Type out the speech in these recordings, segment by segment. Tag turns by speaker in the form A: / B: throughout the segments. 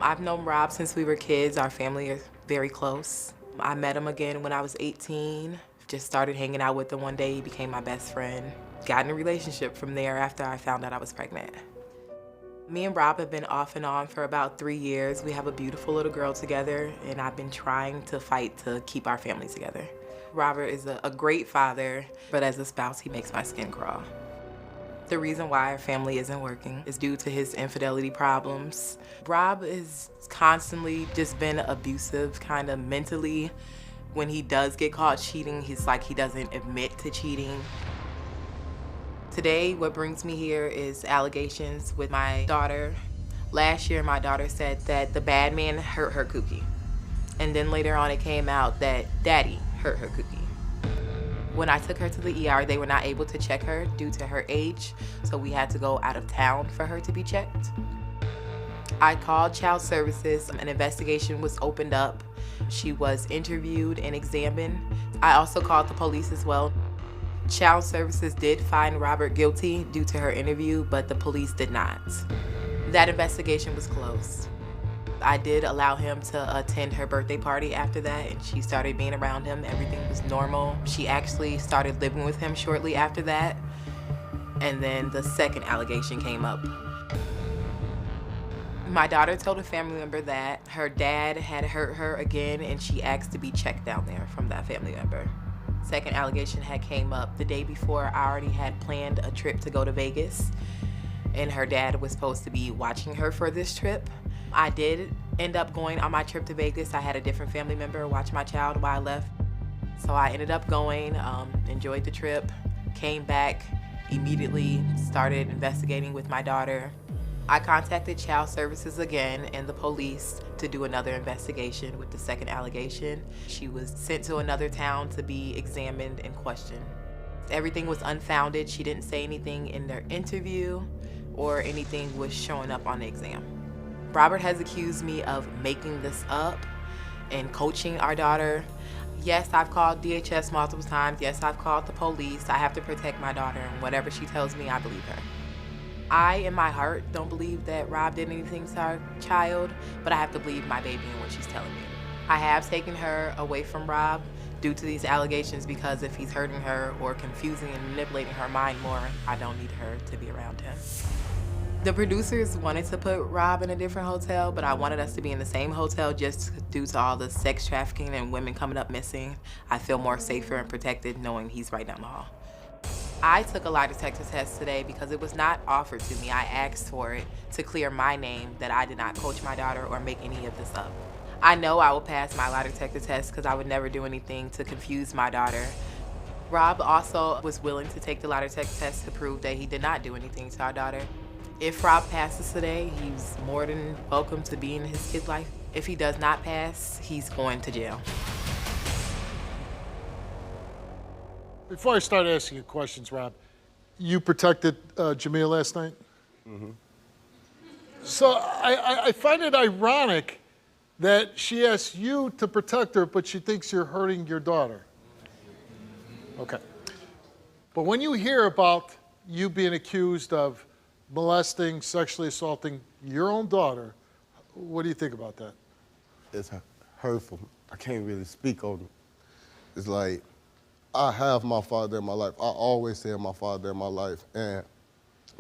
A: I've known Rob since we were kids. Our family is very close. I met him again when I was 18. Just started hanging out with him one day. He became my best friend. Got in a relationship from there after I found out I was pregnant. Me and Rob have been off and on for about 3 years. We have a beautiful little girl together, and I've been trying to fight to keep our family together. Robert is a great father, but as a spouse, he makes my skin crawl. The reason why our family isn't working is due to his infidelity problems. Rob has constantly just been abusive, kind of mentally. When he does get caught cheating, he's like he doesn't admit to cheating. Today, what brings me here is allegations with my daughter. Last year, my daughter said that the bad man hurt her cookie. And then later on, it came out that daddy hurt her cookie. When I took her to the ER, they were not able to check her due to her age, so we had to go out of town for her to be checked. I called Child Services. An investigation was opened up. She was interviewed and examined. I also called the police as well. Child Services did find Robert guilty due to her interview, but the police did not. That investigation was closed. I did allow him to attend her birthday party after that, and she started being around him. Everything was normal. She actually started living with him shortly after that, and then the second allegation came up. My daughter told a family member that her dad had hurt her again, and she asked to be checked down there from that family member. Second allegation had came up the day before. I already had planned a trip to go to Vegas, and her dad was supposed to be watching her for this trip. I did end up going on my trip to Vegas. I had a different family member watch my child while I left. So I ended up going, enjoyed the trip, came back, immediately started investigating with my daughter. I contacted Child Services again and the police to do another investigation with the second allegation. She was sent to another town to be examined and questioned. Everything was unfounded. She didn't say anything in their interview or anything was showing up on the exam. Robert has accused me of making this up and coaching our daughter. Yes, I've called DHS multiple times. Yes, I've called the police. I have to protect my daughter, and whatever she tells me, I believe her. I, in my heart, don't believe that Rob did anything to our child, but I have to believe my baby and what she's telling me. I have taken her away from Rob due to these allegations because if he's hurting her or confusing and manipulating her mind more, I don't need her to be around him. The producers wanted to put Rob in a different hotel, but I wanted us to be in the same hotel just due to all the sex trafficking and women coming up missing. I feel more safer and protected knowing he's right down the hall. I took a lie detector test today because it was not offered to me. I asked for it to clear my name that I did not coach my daughter or make any of this up. I know I will pass my lie detector test because I would never do anything to confuse my daughter. Rob also was willing to take the lie detector test to prove that he did not do anything to our daughter. If Rob passes today, he's more than welcome to be in his kid's life. If he does not pass, he's going to jail.
B: Before I start asking you questions, Rob, you protected Jamia last night? Mm-hmm. So I find it ironic that she asks you to protect her, but she thinks you're hurting your daughter. Okay. But when you hear about you being accused of molesting, sexually assaulting your own daughter, what do you think about that?
C: It's hurtful. I can't really speak on it. It's like, I have my father in my life. I always say my father in my life. And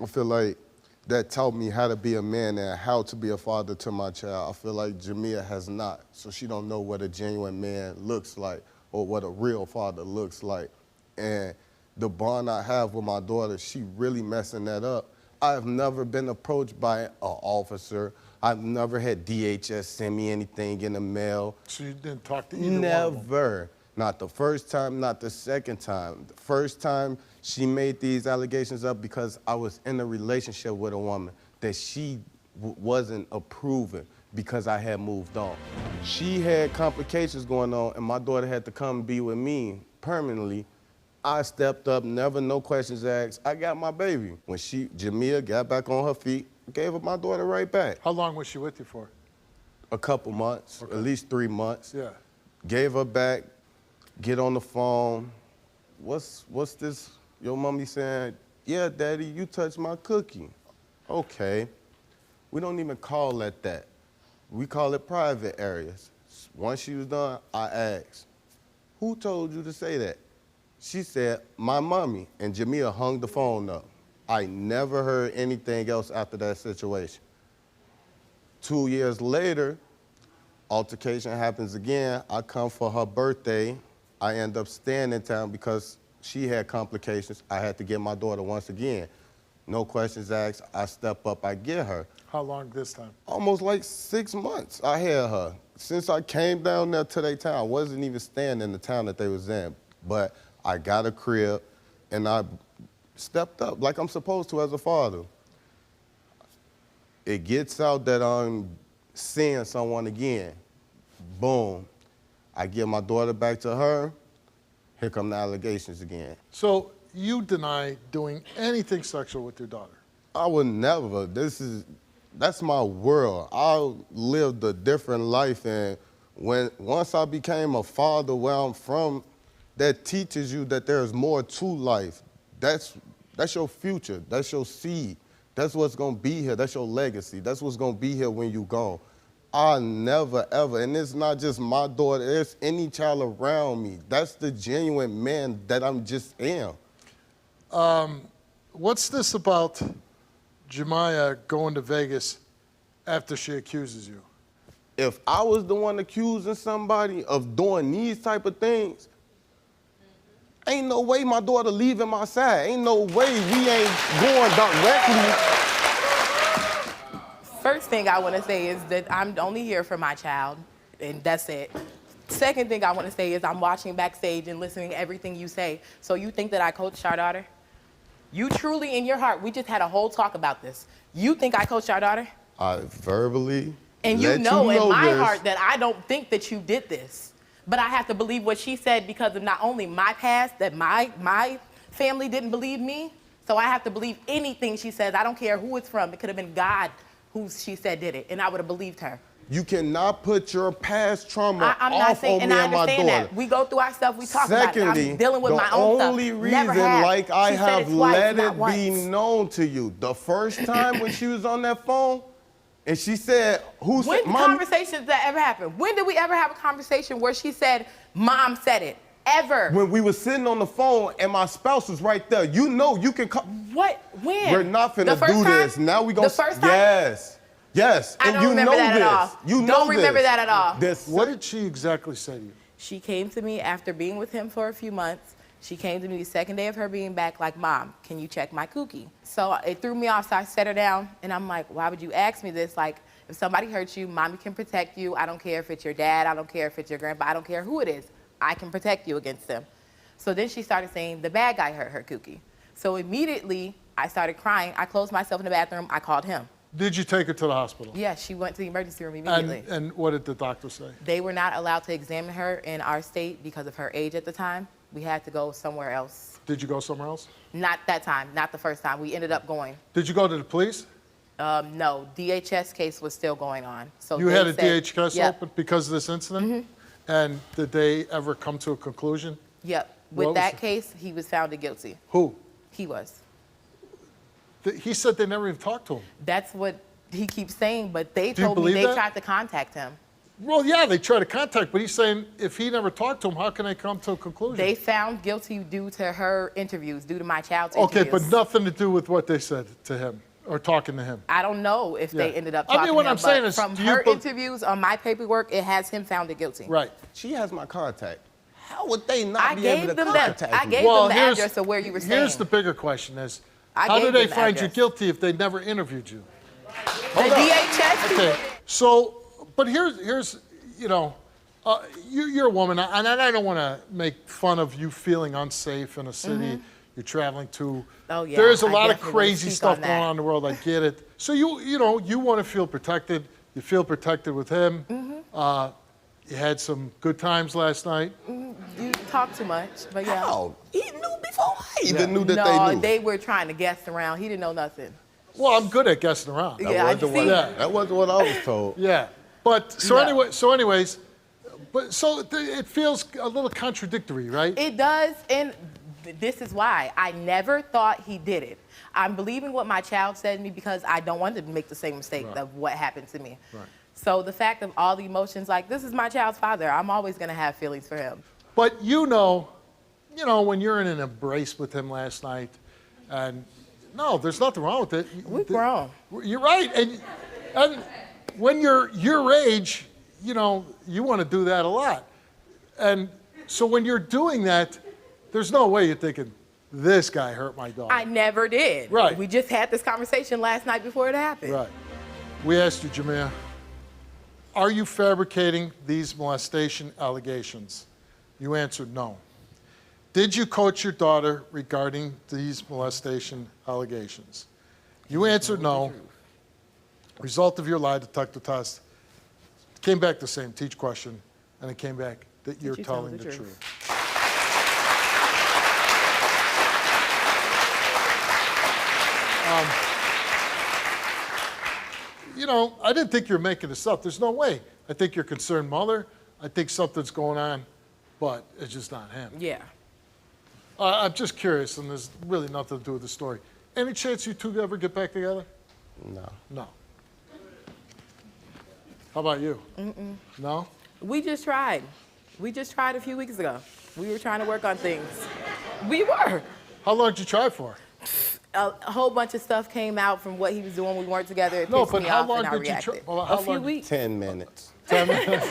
C: I feel like that taught me how to be a man and how to be a father to my child. I feel like Jamia has not. So she don't know what a genuine man looks like or what a real father looks like. And the bond I have with my daughter, she really messing that up. I have never been approached by an officer. I've never had DHS send me anything in the mail.
B: So you didn't talk to either one of them?
C: Never. Not the first time, not the second time. The first time she made these allegations up because I was in a relationship with a woman that she wasn't approving because I had moved on. She had complications going on and my daughter had to come be with me permanently. I stepped up, never, no questions asked. I got my baby. When Jamia got back on her feet, gave her my daughter right back.
B: How long was she with you for?
C: A couple months, okay. At least 3 months.
B: Yeah.
C: Gave her back, get on the phone. What's this? Your mommy saying, yeah, daddy, you touched my cookie. Okay. We don't even call it that. we call it private areas. Once she was done, I asked, who told you to say that? She said, my mommy, and Jamia hung the phone up. I never heard anything else after that situation. 2 years later, altercation happens again. I come for her birthday. I end up staying in town because she had complications. I had to get my daughter once again. No questions asked, I step up, I get her.
B: How long this time?
C: Almost like 6 months I had her. Since I came down there to their town, I wasn't even staying in the town that they was in, but I got a crib and I stepped up like I'm supposed to as a father. It gets out that I'm seeing someone again. Boom. I give my daughter back to her. Here come the allegations again.
B: So you deny doing anything sexual with your daughter?
C: I would never. That's my world. I lived a different life, and once I became a father where I'm from, that teaches you that there's more to life. That's your future. That's your seed. That's what's gonna be here. That's your legacy. That's what's gonna be here when you gone. I never, ever, and it's not just my daughter, it's any child around me. That's the genuine man that I'm just am.
B: What's this about Jemiah going to Vegas after she accuses you?
C: If I was the one accusing somebody of doing these type of things, ain't no way my daughter leaving my side. Ain't no way we ain't going directly.
A: First thing I want to say is that I'm only here for my child, and that's it. Second thing I want to say is I'm watching backstage and listening to everything you say. So you think that I coached our daughter? You truly, in your heart, we just had a whole talk about this. You think I coached our daughter?
C: I verbally
A: and you know in my heart that I don't think that you did this. But I have to believe what she said because of not only my past, that my family didn't believe me. So I have to believe anything she says. I don't care who it's from. It could have been God who she said did it, and I would have believed her.
C: You cannot put your past trauma
A: I'm not
C: off
A: saying,
C: on
A: and
C: me
A: I
C: and my
A: understand
C: daughter.
A: that. We go through our stuff, we talk
C: Secondly,
A: about it. I'm dealing with my own stuff.
C: the only reason, like I have let it be known to you, the first time when she was on that phone, and she said,
A: when conversations that ever happened? When did we ever have a conversation where she said, Mom said it? Ever?
C: When we were sitting on the phone and my spouse was right there. You know you can call.
A: What? When?
C: We're not finna do this. Now we gonna.
A: The first time?
C: Yes. Yes.
A: I
C: and
A: don't
C: you
A: remember
C: know
A: that
C: this.
A: at all.
C: You
A: don't
C: know
A: remember
C: this.
A: that at all.
B: What did she exactly say to you?
A: She came to me after being with him for a few months. She came to me the second day of her being back like, Mom, can you check my cookie? So it threw me off, so I set her down, and I'm like, why would you ask me this? Like, if somebody hurts you, Mommy can protect you. I don't care if it's your dad. I don't care if it's your grandpa. I don't care who it is. I can protect you against them. So then she started saying the bad guy hurt her cookie. So immediately, I started crying. I closed myself in the bathroom. I called him.
B: Did you take her to the hospital?
A: Yeah, she went to the emergency room immediately.
B: And what did the doctor say?
A: They were not allowed to examine her in our state because of her age at the time. We had to go somewhere else.
B: Did you go somewhere else?
A: Not that time, not the first time. We ended up going.
B: Did you go to the police?
A: No, DHS case was still going on. So
B: you had a DHS
A: yep.
B: open because of this incident? Mm-hmm. And did they ever come to a conclusion?
A: Yep. With that case, he was found guilty.
B: Who?
A: He was.
B: He said they never even talked to him.
A: That's what he keeps saying, but they told me they tried to contact him.
B: Well, yeah, they tried to contact, but he's saying if he never talked to him, how can they come to a conclusion?
A: They found guilty due to her interviews, due to my child's interviews.
B: Okay, but nothing to do with what they said to him or talking to him.
A: I don't know if they ended up talking to him.
B: What I'm saying is,
A: from her interviews on my paperwork, it has him found guilty.
B: Right.
C: She has my contact. How would they not be able to contact me?
A: I gave them the address of where you were staying.
B: Here's the bigger question is, how do they find you guilty if they never interviewed you?
A: The DHS people.
B: Okay, so, but here's you know, you're a woman, and I don't want to make fun of you feeling unsafe in a city you're traveling to.
A: Oh, yeah.
B: There's a lot of crazy stuff going on in the world, I get it. So you know, you want to feel protected. You feel protected with him. You had some good times last night.
A: You talk too much, but yeah.
C: How? He knew before I even knew that they knew.
A: No, they were trying to guess around. He didn't know nothing.
B: Well, I'm good at guessing around.
C: That wasn't what I was told.
B: Yeah. But so anyways, it feels a little contradictory, right?
A: It does, and this is why I never thought he did it. I'm believing what my child said to me because I don't want to make the same mistake of what happened to me.
B: Right.
A: So the fact of all the emotions, like, this is my child's father. I'm always going to have feelings for him.
B: But you know, when you're in an embrace with him last night, and no, there's nothing wrong with it.
A: We've grown.
B: You're right. And when you're your age, you want to do that a lot. And so when you're doing that, there's no way you're thinking, this guy hurt my daughter.
A: I never did.
B: Right.
A: We just had this conversation last night before it happened.
B: Right. We asked you, Jamia, are you fabricating these molestation allegations? You answered no. Did you coach your daughter regarding these molestation allegations? You answered no. Result of your lie detector test came back the same, teach question, and it came back that you're telling the truth. I didn't think you were making this up. There's no way. I think you're a concerned mother. I think something's going on, but it's just not him.
A: Yeah.
B: I'm just curious, and there's really nothing to do with the story. Any chance you two ever get back together?
C: No.
B: No. How about you?
A: Mm-mm.
B: No?
A: We just tried. We just tried a few weeks ago. We were trying to work on things. We were.
B: How long did you try for?
A: A whole bunch of stuff came out from what he was doing. We weren't together. It pissed me off and I reacted. A few weeks.
C: 10 minutes.
B: 10 minutes?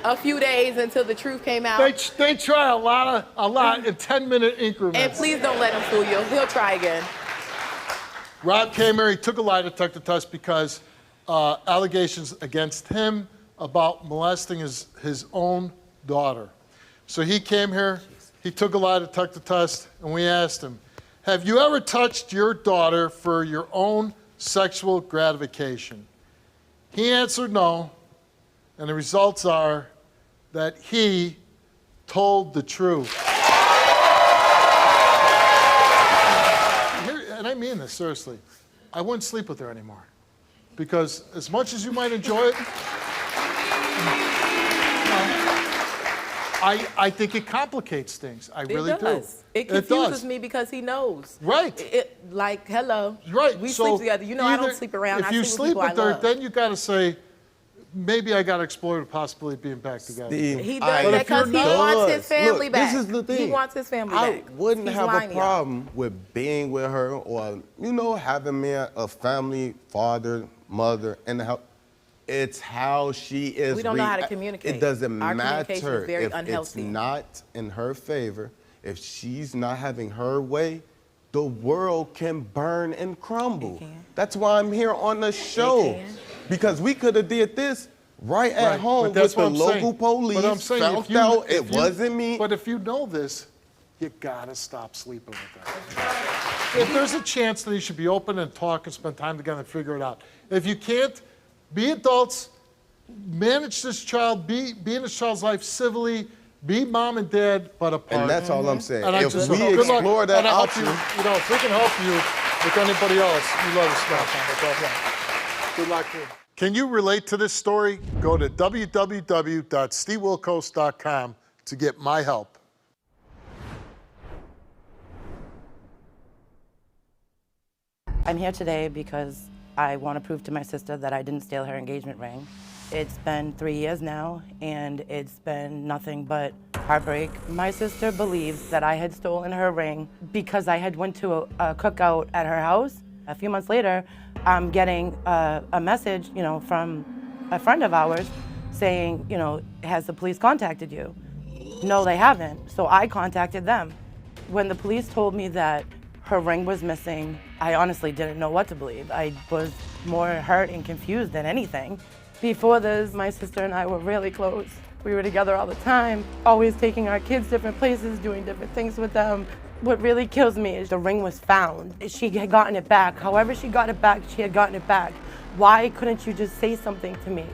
A: A few days until the truth came out.
B: They try a lot in 10-minute increments.
A: And please don't let him fool you. He'll try again.
B: Rob came here, he took a lie detector test because allegations against him about molesting his own daughter. So he came here, he took a lie detector test, and we asked him, have you ever touched your daughter for your own sexual gratification? He answered no, and the results are that he told the truth. And I mean this, seriously. I wouldn't sleep with her anymore. Because as much as you might enjoy it, I think it complicates things. I really do.
A: It confuses me because he knows.
B: Right.
A: Like, hello.
B: Right.
A: We sleep together. I don't sleep around.
B: If you sleep with her, then you got to say, maybe I got to explore the possibility of being back together.
C: Steve,
A: he does that because he wants his family back.
C: This is the thing.
A: He wants his family
C: I
A: back.
C: wouldn't
A: He's
C: have
A: lying
C: a problem with being with her or, having me a family, father, mother, in the house. It's how she is.
A: We don't know how to communicate.
C: It doesn't
A: Our
C: matter
A: communication is very
C: if
A: unhealthy.
C: it's not in her favor. If she's not having her way, the world can burn and crumble.
A: It can.
C: That's why I'm here on the show. Because we could have did this right at home with the local police.
B: But I'm saying,
C: found out it wasn't me.
B: But if you know this, you gotta stop sleeping with her. If there's a chance that you should be open and talk and spend time together and figure it out. If you can't, be adults, manage this child, be in this child's life civilly, be mom and dad, but apart.
C: And that's all I'm saying.
B: And
C: if we explore that option.
B: If we can help you with anybody else, you let us know. Good luck to you. Can you relate to this story? Go to www.stevewilkos.com to get my help.
D: I'm here today because I want to prove to my sister that I didn't steal her engagement ring. It's been 3 years now, and it's been nothing but heartbreak. My sister believes that I had stolen her ring because I had went to a cookout at her house. A few months later, I'm getting a message, from a friend of ours saying, has the police contacted you? No, they haven't. So I contacted them. When the police told me that her ring was missing, I honestly didn't know what to believe. I was more hurt and confused than anything. Before this, my sister and I were really close. We were together all the time, always taking our kids different places, doing different things with them. What really kills me is the ring was found. She had gotten it back. However she got it back, she had gotten it back. Why couldn't you just say something to me?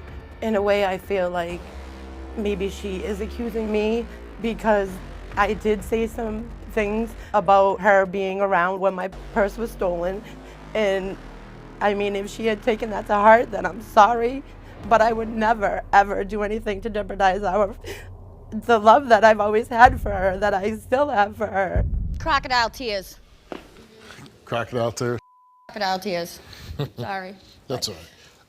D: In a way, I feel like maybe she is accusing me because I did say some things about her being around when my purse was stolen. And I mean, if she had taken that to heart, then I'm sorry. But I would never, ever do anything to jeopardize our the love that I've always had for her, that I still have for her.
E: Crocodile tears.
B: Crocodile tears.
E: Crocodile tears. Sorry.
B: That's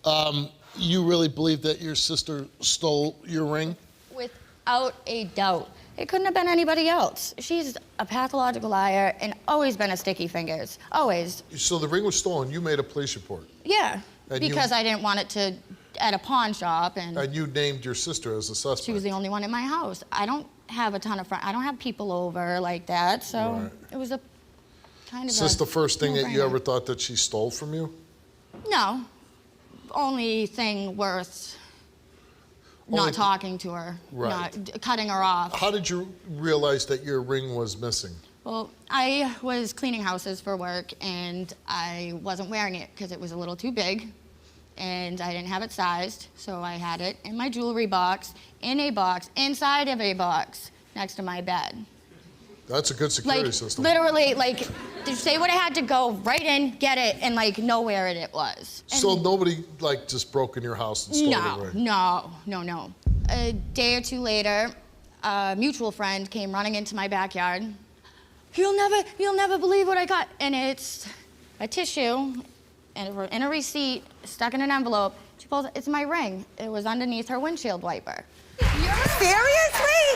B: all right. You really believe that your sister stole your ring?
E: Without a doubt. It couldn't have been anybody else. She's a pathological liar and always been a sticky fingers. Always.
B: So the ring was stolen. You made a police report.
E: Yeah.
B: And
E: because I didn't want it to at a pawn shop, and
B: you named your sister as a suspect.
E: she was the only one in my house. I don't have a ton of friends. I don't have people over like that, so
B: Right.
E: it was a kind of
B: Is this the first thing that you
E: no-brainer.
B: ever thought that she stole from you?
E: No. Only thing worth
B: Only-
E: not talking to her,
B: Right.
E: not cutting her off.
B: How did you realize that your ring was missing?
E: Well, I was cleaning houses for work, and I wasn't wearing it because it was a little too big, and I didn't have it sized, so I had it in my jewelry box, in a box, inside of a box, next to my bed.
B: That's a good security
E: Like,
B: system.
E: literally, like, they would have had to go right in, get it, and, like, know where it was. And
B: So nobody, like, just broke in your house and stole the ring?
E: No. A day or two later, a mutual friend came running into my backyard. You'll never believe what I got. And it's a tissue and a receipt stuck in an envelope. She pulls it, it's my ring. It was underneath her windshield wiper.
D: Seriously?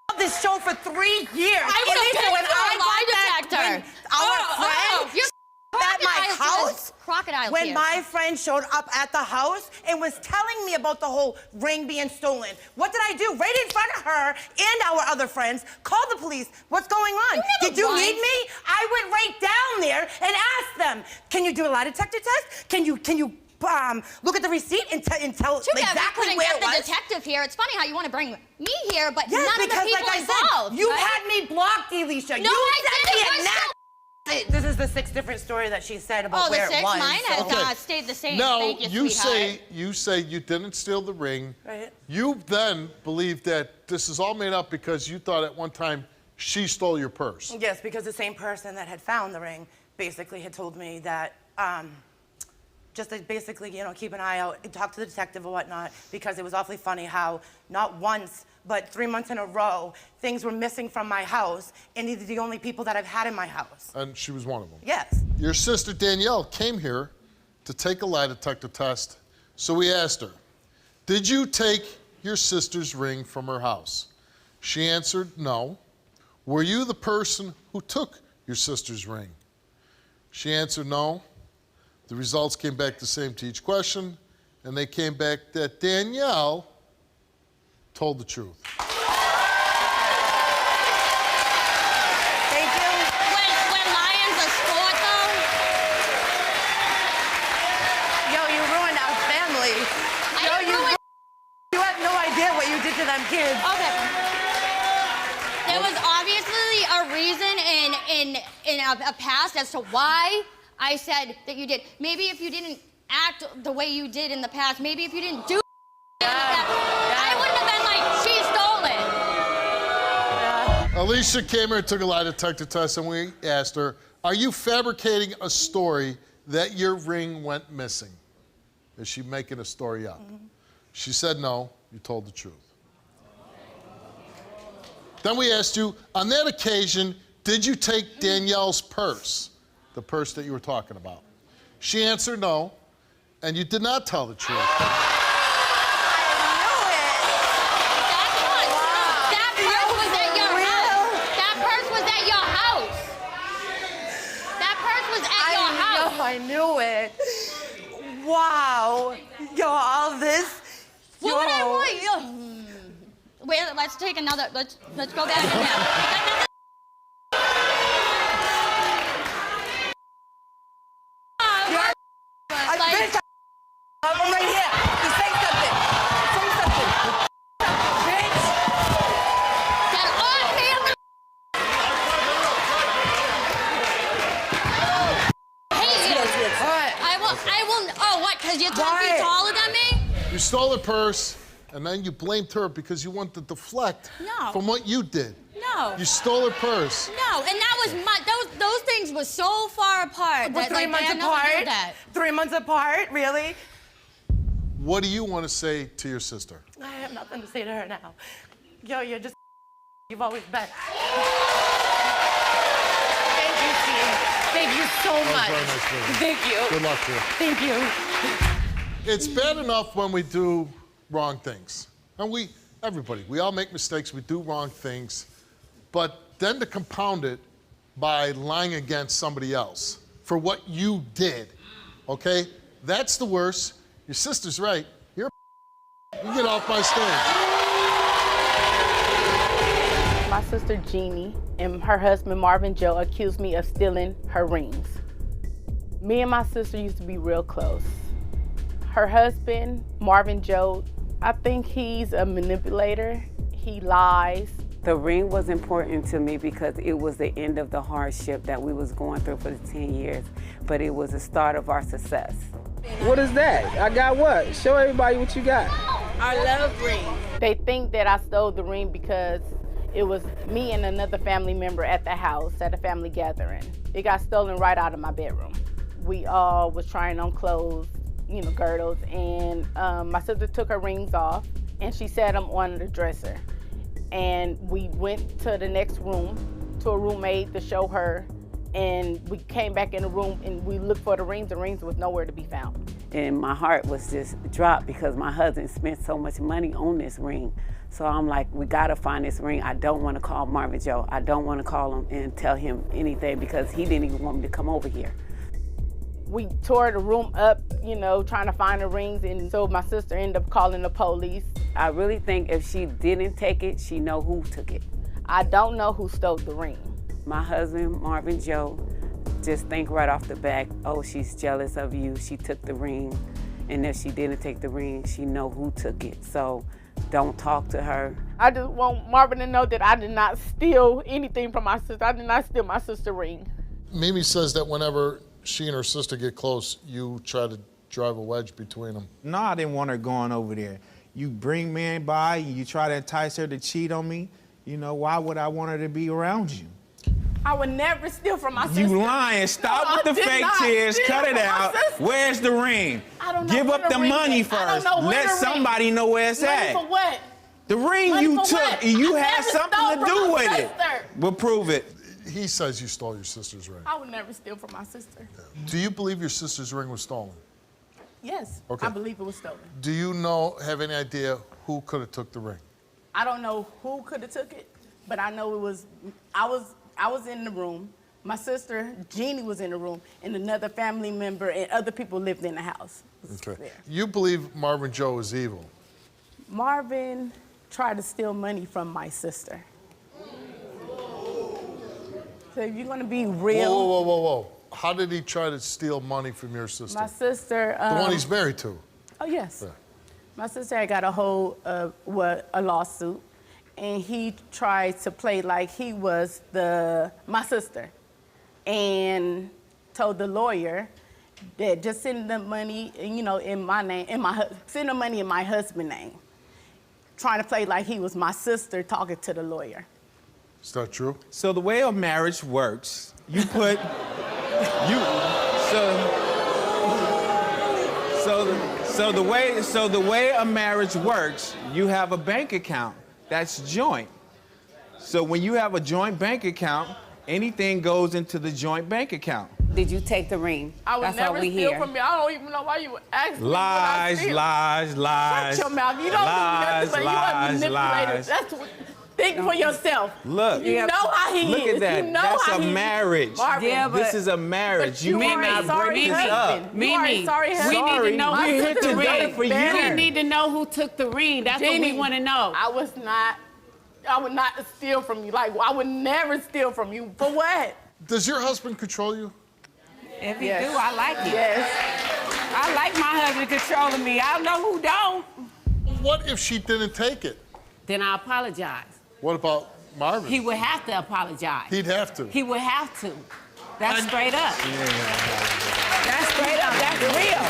D: I've this show for 3 years.
E: I would have
D: Elisa, when
E: picked
D: I
E: a lie
D: got
E: detector.
D: our friend
E: You're
D: at my
E: crocodile
D: house,
E: tears. Crocodile
D: when
E: tears.
D: my friend showed up at the house and was telling me about the whole ring being stolen, what did I do? Right in front of her and our other friends, call the police. What's going on? Did you need me? I went right down there and asked them, can you do a lie detector test? Can you look at the receipt and tell
E: Too bad
D: exactly
E: we couldn't
D: where
E: get
D: it
E: the
D: was?
E: detective here. It's funny how you want to bring me here, but
D: Yes,
E: none of the
D: because
E: people
D: like I
E: involved.
D: said, you
E: right?
D: had me blocked, Alicia.
E: No,
D: you
E: I
D: sent
E: didn't.
D: me a
E: We're
D: nat- This is the 6th different story that she said about
E: Oh, the
D: where
E: six?
D: it was.
E: Mine has
B: Okay.
E: stayed the same.
B: Now,
E: Thank you, sweetheart.
B: you say you didn't steal the ring.
D: Right.
B: You then believe that this is all made up because you thought at one time she stole your purse.
D: Yes, because the same person that had found the ring basically had told me that just to basically, keep an eye out and talk to the detective or whatnot, because it was awfully funny how not once, but 3 months in a row, things were missing from my house, and these are the only people that I've had in my house.
B: And she was one of them.
D: Yes.
B: Your sister Danielle came here to take a lie detector test, so we asked her, did you take your sister's ring from her house? She answered no. Were you the person who took your sister's ring? She answered no. The results came back the same to each question, and they came back that Danielle told the truth.
D: Thank you.
E: When lion's a sport, though,
D: Yo, you ruined our family. You have no idea what you did to them kids.
E: okay. There was obviously a reason in a past as to why I said that you did. Maybe if you didn't act the way you did in the past, maybe if you didn't do I wouldn't have been like, she stole it.
B: Alicia came here and took a lie detector test, and we asked her, are you fabricating a story that your ring went missing? Is she making a story up? She said no, you told the truth. Then we asked you, on that occasion, did you take Danielle's purse, the purse that you were talking about? She answered no, and you did not tell the truth.
E: That purse was at your house. That purse was at your house. That purse was at your house.
D: I knew it. Wow. Yo, all this.
E: What would I
D: Yo.
E: want? Wait, let's take another. Let's go back in there.
D: I'm right here. You say something. Say something. Bitch.
E: Get off me! Hey, I will. Oh, what? Because you're
D: Why?
E: taller than me?
B: You stole her purse, and then you blamed her because you wanted to deflect
E: No.
B: from what you did.
E: No.
B: You stole her purse.
E: No, and that was those things were so far apart.
D: We're
E: that,
D: 3
E: like,
D: months
E: they had nothing to do
D: apart.
E: with that.
D: 3 months apart, really?
B: What do you want to say to your sister?
D: I have nothing to say to her now. Yo, you're just you've always been. Thank you, Steve. Thank you so much.
B: Very nice meeting you.
D: Thank you.
B: Good luck to you.
D: Thank you.
B: It's bad enough when we do wrong things. And we all make mistakes, we do wrong things. But then to compound it by lying against somebody else for what you did, okay? That's the worst. Your sister's right. You're you get off my stage.
F: My sister Jeannie and her husband Marvin Joe accused me of stealing her rings. Me and my sister used to be real close. Her husband, Marvin Joe, I think he's a manipulator. He lies.
G: The ring was important to me because it was the end of the hardship that we was going through for the 10 years, but it was the start of our success.
H: What is that? I got what? Show everybody what you got.
F: I love rings. They think that I stole the ring because it was me and another family member at the house at a family gathering. It got stolen right out of my bedroom. We all was trying on clothes, girdles, and my sister took her rings off and she set them on the dresser. And we went to the next room to a roommate to show her, and we came back in the room and we looked for the rings was nowhere to be found.
G: And my heart was just dropped because my husband spent so much money on this ring. So I'm like, we gotta find this ring. I don't wanna call Marvin Joe. I don't wanna call him and tell him anything because he didn't even want me to come over here.
F: We tore the room up, trying to find the rings, and so my sister ended up calling the police.
G: I really think if she didn't take it, she know who took it.
F: I don't know who stole the ring.
G: My husband, Marvin Joe, just think right off the back, oh, she's jealous of you, she took the ring. And if she didn't take the ring, she know who took it. So don't talk to her.
F: I just want Marvin to know that I did not steal anything from my sister. I did not steal my sister's ring.
B: Mimi says that whenever she and her sister get close, you try to drive a wedge between them.
I: No, I didn't want her going over there. You bring men by, you try to entice her to cheat on me. Why would I want her to be around you?
F: I would never steal from my sister.
I: You lying. Stop
F: No,
I: with the fake tears. Cut it out. Where's the ring?
F: I don't know
I: Give
F: where
I: up the
F: ring
I: money
F: is. I
I: first.
F: don't know where
I: Let
F: the ring-
I: somebody know where it's
F: Money
I: at.
F: for what?
I: The ring
F: Money
I: you
F: for
I: took,
F: what?
I: you
F: I
I: had
F: never
I: something
F: stole
I: to
F: from
I: do
F: my
I: with it.
F: sister.
I: Well, prove it.
B: He says you stole your sister's ring.
F: I would never steal from my sister.
B: Do you believe your sister's ring was stolen?
F: Yes,
B: Okay.
F: I believe it was stolen.
B: Do you have any idea who could have took the ring?
F: I don't know who could have took it, but I know it was, I was in the room. My sister, Jeannie, was in the room, and another family member and other people lived in the house.
B: Okay.
F: There.
B: You believe Marvin Joe is evil?
F: Marvin tried to steal money from my sister. So if you're gonna be real.
B: Whoa. How did he try to steal money from your sister?
F: My sister.
B: The one he's married to.
F: Oh, yes.
B: Yeah.
F: My sister had got a hold of a lawsuit, and he tried to play like he was my sister, and told the lawyer that just send the money, in my name, send the money in my husband's name, trying to play like he was my sister talking to the lawyer.
B: Is that true?
I: So the way a marriage works, you put, so the way a marriage works, you have a bank account that's joint. So when you have a joint bank account, anything goes into the joint bank account.
G: Did you take the ring?
F: I would
G: That's
F: never
G: all we
F: steal
G: hear.
F: from you. I don't even know why you asked me.
I: Lies.
F: Shut your mouth. You don't
I: Lies,
F: do nothing, but you are manipulated.
I: lies.
F: That's what, think for yourself.
I: Look.
F: You know how he
I: Look
F: is.
I: at that.
F: You know
I: That's
F: how
I: a
F: he is.
I: marriage.
F: Marvin,
G: Yeah, but-
I: This is a marriage.
F: but
I: You
F: you are a
I: cannot
F: sorry
I: break this
F: husband.
I: up.
F: You are a sorry husband.
G: We need to know
F: My
G: who
I: We're
G: took
I: here
G: the
I: today
G: ring.
I: for you.
G: We need to know who took the ring. That's what we
F: Jeannie,
G: want to know.
F: I would not steal from you. Like, I would never steal from you. For what?
B: Does your husband control you?
G: If he
F: Yes.
G: do, I like it.
F: Yes.
G: I like my husband controlling me. I don't know who don't.
B: What if she didn't take it?
G: Then I apologize.
B: What about Marvin?
G: He would have to apologize.
B: He'd have to.
G: He would have to. That's
B: And-
G: straight up. That's straight up. That's real.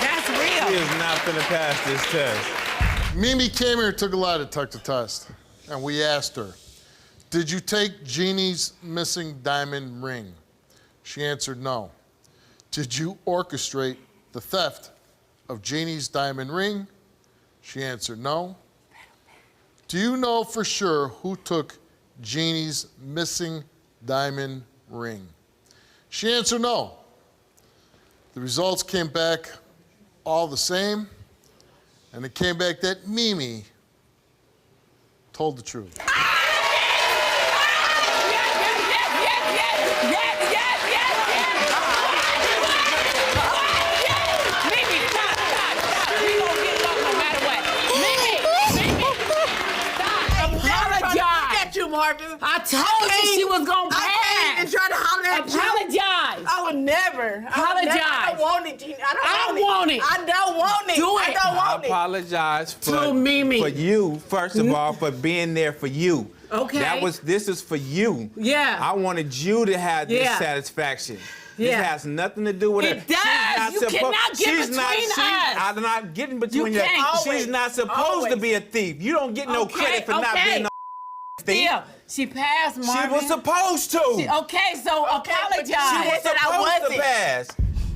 G: That's
I: He
G: real.
I: is not finna pass this test.
B: Mimi came here and took a lie detector test, and we asked her, did you take Jeannie's missing diamond ring? She answered no. Did you orchestrate the theft of Jeannie's diamond ring? She answered no. Do you know for sure who took Jeannie's missing diamond ring? She answered no. The results came back all the same, and it came back that Mimi told the truth.
J: Marvin.
G: I told you she was gonna pass.
J: I came and tried to holler at you.
G: Apologize.
J: I would never.
G: Apologize.
J: I don't want it, Gina. I don't
G: want it.
J: I don't want it.
G: Do it.
J: I don't want
I: I apologize
G: To Mimi.
I: for you, first of all, for being there for you.
G: Okay.
I: This is for you.
G: Yeah.
I: I wanted you to have this
G: Yeah.
I: satisfaction.
G: Yeah.
I: This has nothing to do with
G: It
I: her.
G: does. You cannot get between us.
I: I'm not getting between
G: You
I: us.
G: can't.
I: She's not supposed to be a thief. You don't get no credit for not being a thief.
G: Yeah, she passed, Marvin.
I: She was supposed to.
G: Okay, so apologize.
I: She was supposed to pass.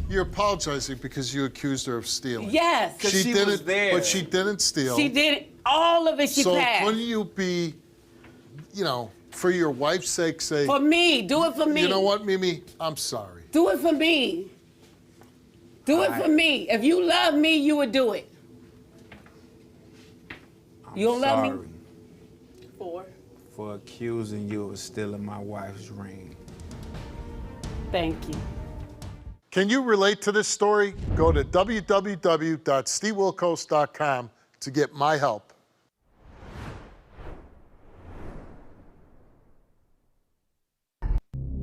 B: You're apologizing because you accused her of stealing.
G: Yes.
I: Because she was there.
B: But she didn't steal.
G: She did it. All of it she passed.
B: So couldn't you be, for your wife's sake, say...
G: For me. Do it for me.
B: You know what, Mimi? I'm sorry.
G: Do it for me. Do it for me. If you love me, you would do it. You don't love me?
I: For accusing you of stealing my wife's ring.
G: Thank you.
B: Can you relate to this story? Go to www.stevewilkos.com to get my help.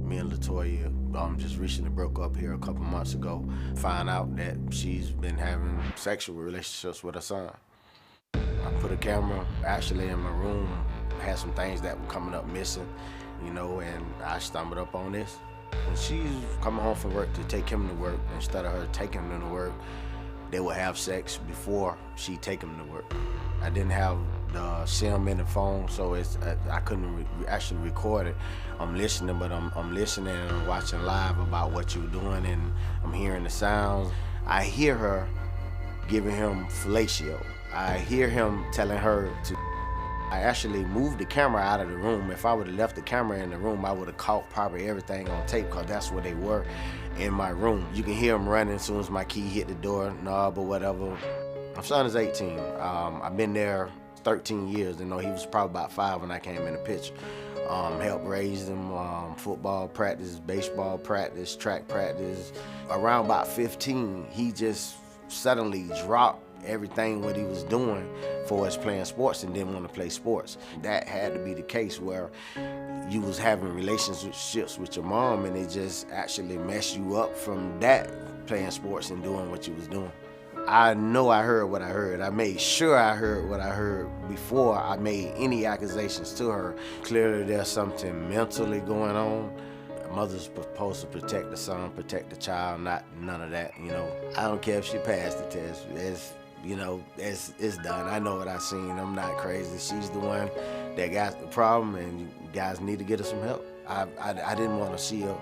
K: Me and LaToya just recently broke up here a couple months ago. Find out that she's been having sexual relationships with her son. I put a camera actually in my room, had some things that were coming up missing, and I stumbled up on this. When she's coming home from work to take him to work, instead of her taking him to work, they would have sex before she take him to work. I didn't have the SIM in the phone, so I couldn't actually record it. I'm listening, but I'm listening and I'm watching live about what you're doing, and I'm hearing the sounds. I hear her giving him fellatio. I hear him telling her to. I actually moved the camera out of the room. If I would have left the camera in the room, I would have caught probably everything on tape, because that's where they were in my room. You can hear him running as soon as my key hit the door, knob or whatever. My son is 18. I've been there 13 years. He was probably about 5 when I came in the picture. Helped raise him, football practice, baseball practice, track practice. Around about 15, he just suddenly dropped everything what he was doing for us playing sports and didn't want to play sports. That had to be the case where you was having relationships with your mom and it just actually messed you up from that, playing sports and doing what you was doing. I know I heard what I heard. I made sure I heard what I heard before I made any accusations to her. Clearly there's something mentally going on. A mother's supposed to protect the son, protect the child, not none of that, I don't care if she passed the test. It's done. I know what I seen. I'm not crazy. She's the one that got the problem, and you guys need to get her some help. I didn't want to see her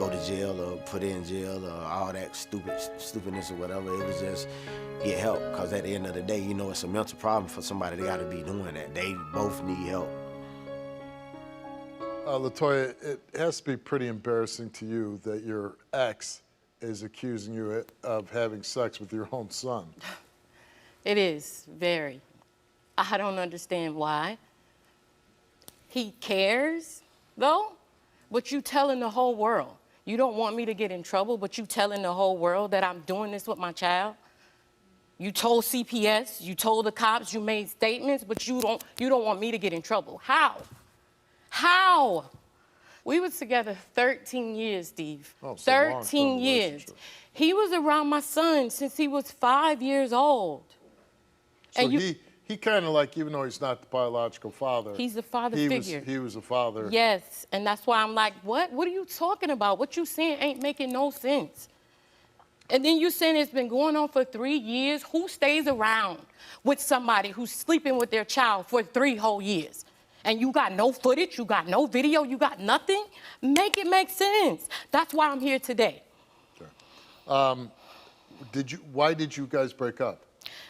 K: go to jail or put in jail or all that stupidness or whatever. It was just get help, because at the end of the day, it's a mental problem for somebody. They got to be doing that. They both need help.
B: LaToya, it has to be pretty embarrassing to you that your ex is accusing you of having sex with your own son.
F: It is, very. I don't understand why. He cares, though, but you telling the whole world. You don't want me to get in trouble, but you telling the whole world that I'm doing this with my child. You told CPS, you told the cops, you made statements, but you don't want me to get in trouble. How? How? We was together 13 years, Steve.
B: Oh,
F: 13 years. He was around my son since he was 5 years old.
B: So he kind of even though he's not the biological father,
F: he's the father figure.
B: He was a father.
F: Yes, and that's why I'm like, what? What are you talking about? What you saying ain't making no sense. And then you saying it's been going on for 3 years. Who stays around with somebody who's sleeping with their child for 3 whole years? And you got no footage, you got no video, you got nothing? Make it make sense. That's why I'm here today.
B: Sure. Why did you guys break up?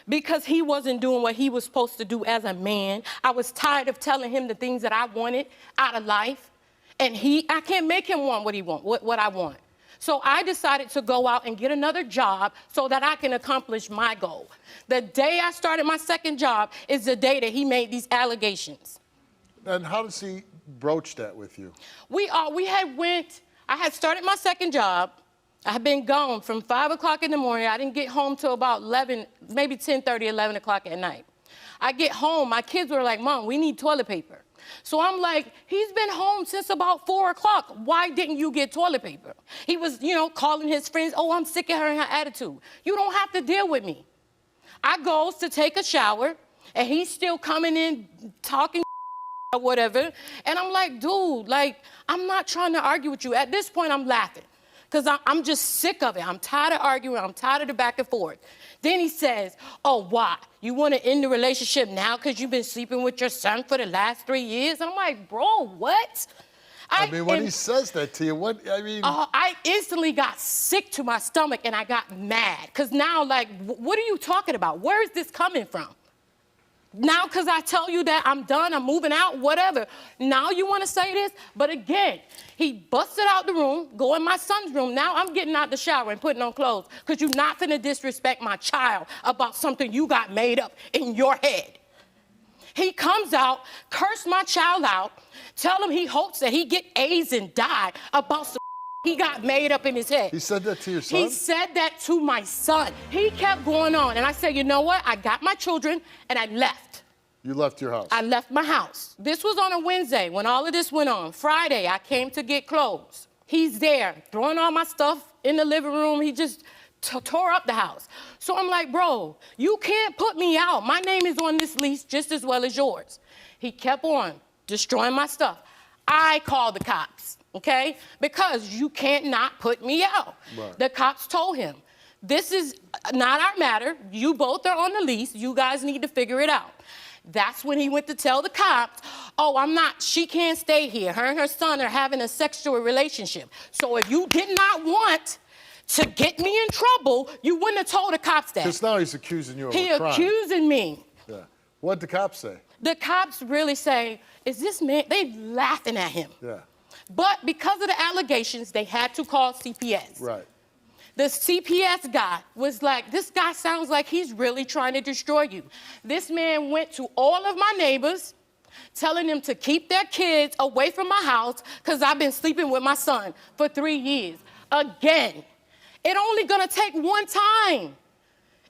L: because he wasn't doing what he was supposed to do as a man. I was tired of telling him the things that I wanted out of life. And I can't make him want what I want. So I decided to go out and get another job so that I can accomplish my goal. The day I started my second job is the day that he made these allegations.
B: And how does he broach that with you?
L: I had started my second job. I had been gone from 5 o'clock in the morning. I didn't get home till about 11, maybe 10:30, 11 o'clock at night. I get home, my kids were like, Mom, we need toilet paper. So I'm like, he's been home since about 4 o'clock. Why didn't you get toilet paper? He was, calling his friends, oh, I'm sick of her and her attitude. You don't have to deal with me. I goes to take a shower, and he's still coming in talking or whatever. And I'm like, dude, I'm not trying to argue with you. At this point, I'm laughing. Because I'm just sick of it. I'm tired of arguing. I'm tired of the back and forth. Then he says, oh, why? You want to end the relationship now because you've been sleeping with your son for the last 3 years? I'm like, bro, what?
B: When he says that to you,
L: I instantly got sick to my stomach and I got mad. Because now, what are you talking about? Where is this coming from? Now, because I tell you that I'm done, I'm moving out, whatever. Now you want to say this? But again, he busted out the room, go in my son's room. Now I'm getting out the shower and putting on clothes because you're not finna disrespect my child about something you got made up in your head. He comes out, curse my child out, tell him he hopes that he get A's and die about some he got made up in his head.
B: He said that to your son?
L: He said that to my son. He kept going on. And I said, you know what? I got my children and I left.
B: You left your house?
L: I left my house. This was on a Wednesday when all of this went on. Friday, I came to get clothes. He's there throwing all my stuff in the living room. He just tore up the house. So I'm like, bro, you can't put me out. My name is on this lease just as well as yours. He kept on destroying my stuff. I called the cops. Okay? Because you can't not put me out. Right. The cops told him, this is not our matter. You both are on the lease. You guys need to figure it out. That's when he went to tell the cops, oh, she can't stay here. Her and her son are having a sexual relationship. So if you did not want to get me in trouble, you wouldn't have told the cops that.
B: Because now he's accusing you of a crime.
L: He's accusing me.
B: Yeah. What'd the cops say?
L: The cops really say, is this man, they laughing at him.
B: Yeah.
L: But because of the allegations, they had to call CPS.
B: Right.
L: The CPS guy was like, this guy sounds like he's really trying to destroy you. This man went to all of my neighbors, telling them to keep their kids away from my house because I've been sleeping with my son for 3 years. Again, it only gonna take one time.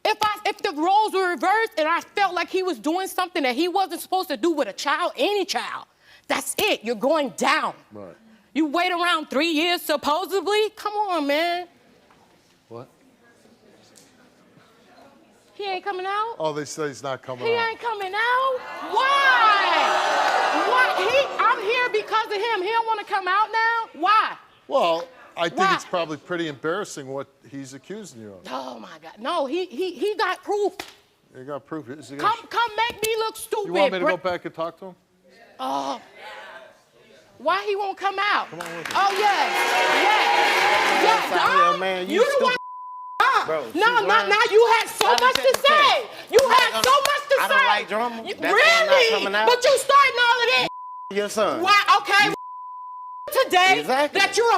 L: If the roles were reversed and I felt like he was doing something that he wasn't supposed to do with a child, any child, that's it. You're going down.
B: Right.
L: You wait around 3 years, supposedly? Come on, man.
B: What?
L: He ain't coming out?
B: Oh, they say he's not coming out.
L: He ain't coming out? Why? I'm here because of him. He don't want to come out now? Why?
B: Well, I think it's probably pretty embarrassing what he's accusing you of.
L: Oh, my God. No, he got proof.
B: You got proof.
L: Come make me look stupid.
B: You want me to go back and talk to him?
L: Oh. Why he won't come out?
B: Come on with me.
L: Oh, yes.
K: Here, man,
L: you the one
K: bro,
L: now you had so much to say. You had so much to say.
K: I don't like drama.
L: Really? But you starting all of that.
K: Your son.
L: Why? Okay. Today that you're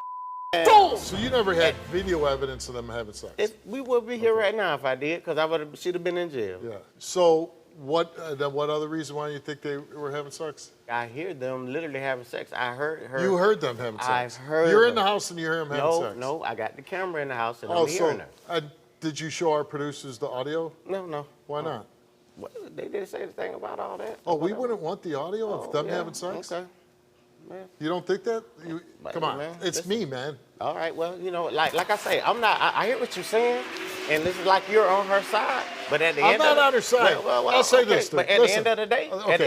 L: a fool.
B: So you never had video evidence of them having sex?
K: We would be here right now if I did, because she'd have been in jail.
B: Yeah. So what other reason why you think they were having sex?
K: I hear them literally having sex. I heard her.
B: You heard them having sex?
K: I've heard
B: You're
K: them.
B: in the house and you hear them having sex?
K: No, I got the camera in the house and I'm hearing her.
B: Did you show our producers the audio?
K: No.
B: Why not?
K: Well, they didn't say anything about all that.
B: Oh, we wouldn't want the audio of them having sex?
K: Okay. Man.
B: You don't think that? Come on,
K: man,
B: it's me, man.
K: All right, well, like I say, I hear what you're saying, and this is like you're on her side, but at the end
B: I'm not on her side.
K: Well,
B: I'll say this,
K: but at the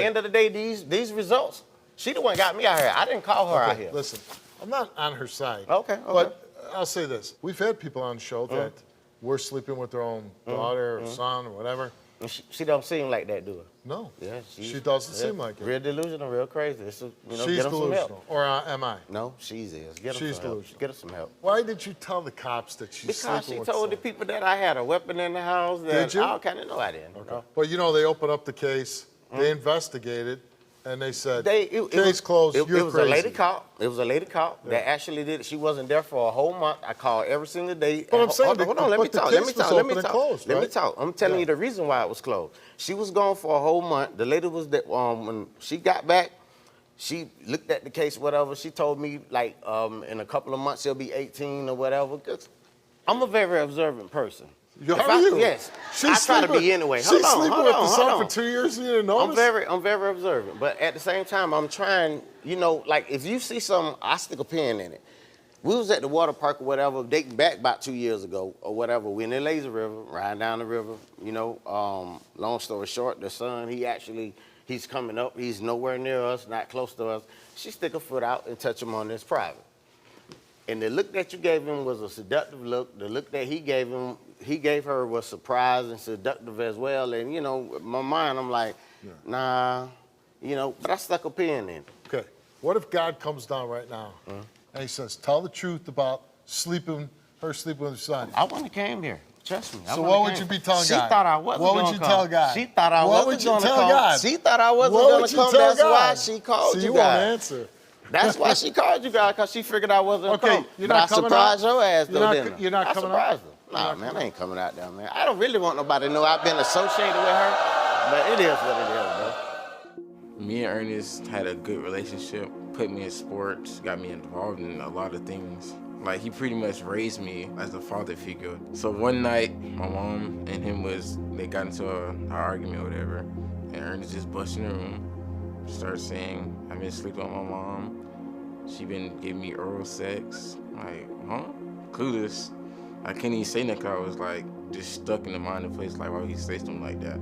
K: end of the day, these results, she the one got me out here. I didn't call her out here.
B: Listen, I'm not on her side.
K: Okay.
B: But I'll say this. We've had people on the show that were sleeping with their own daughter or son or whatever,
K: She don't seem like that, do her?
B: No.
K: Yeah,
B: She doesn't seem like it.
K: Real delusional, real crazy. It's
B: She's
K: get her some
B: delusional,
K: help.
B: or am I?
K: No, she's is. Get her
B: She's
K: some help.
B: delusional.
K: Get her some help.
B: Why did you tell the cops that she's
K: Because
B: sleeping
K: she
B: with
K: told the
B: someone?
K: people that I had a weapon in the house. That
B: Did you?
K: I kind of know I didn't.
B: Okay. But you know, they opened up the case, they investigated, and they said,
K: it
B: case
K: was,
B: closed,
K: it
B: you're
K: was
B: crazy.
K: a lady cop. It was a lady cop that actually did it. She wasn't there for a whole month. I called every single day.
B: But I'm saying,
K: hold on, let me
B: but the
K: talk.
B: case
K: Let me
B: was
K: talk. Let
B: open
K: me
B: and
K: talk.
B: closed,
K: Let me
B: right?
K: talk. I'm telling you the reason why it was closed. She was gone for a whole month. The lady was that when she got back, she looked at the case, whatever. She told me like in a couple of months she'll be 18 or whatever. 'Cause I'm a very observant person.
B: Are you?
K: Yes.
B: She's
K: I try to
B: sleeping-
K: be anyway.
B: She's
K: Hold on,
B: sleeping
K: hold
B: with
K: on,
B: the
K: hold
B: son
K: on.
B: for 2 years and you didn't notice?
K: I'm very observant, but at the same time, I'm trying. You know, like if you see something, I stick a pin in it. We was at the water park or whatever, dating back about 2 years ago or whatever. We in the lazy river, riding down the river. You know, long story short, the son he's coming up. He's nowhere near us, not close to us. She stick her foot out and touch him on his private. And the look that you gave him was a seductive look. The look that he gave her was surprised and seductive as well. And, you know, in my mind, I'm like, nah, you know, but I stuck a pin in.
B: Okay. What if God comes down right now and he says, tell the truth about sleeping with your son?
K: I wouldn't have came here. Trust me.
B: So what would you be telling
K: She
B: God?
K: thought I wasn't
B: What
K: gonna
B: would you
K: come.
B: tell God?
K: She thought I
B: What
K: wasn't
B: would you
K: gonna
B: tell
K: come.
B: God?
K: She thought I wasn't
B: What
K: gonna
B: would you
K: come.
B: tell
K: That's why
B: God?
K: she called
B: So
K: you
B: you won't
K: guys.
B: answer.
K: That's why she called you guys, because she figured I wasn't
B: Okay,
K: come.
B: you're
K: But
B: not
K: I
B: coming
K: surprised
B: out?
K: your ass,
B: You're
K: though,
B: not
K: didn't I?
B: you're not
K: I
B: coming
K: surprised her. Nah, man, I ain't coming out there, man. I don't really want nobody to know I've been associated with her, but it is what it is, bro.
M: Me and Ernest had a good relationship, put me in sports, got me involved in a lot of things. Like, he pretty much raised me as a father figure. So one night, my mom and him they got into an argument or whatever, and Ernest just busted in the room, started saying, I've been sleeping with my mom. She been giving me oral sex. Like, huh? Clueless. I couldn't even say nothing. I was like, just stuck in the mind of place, like, why would he say something like that?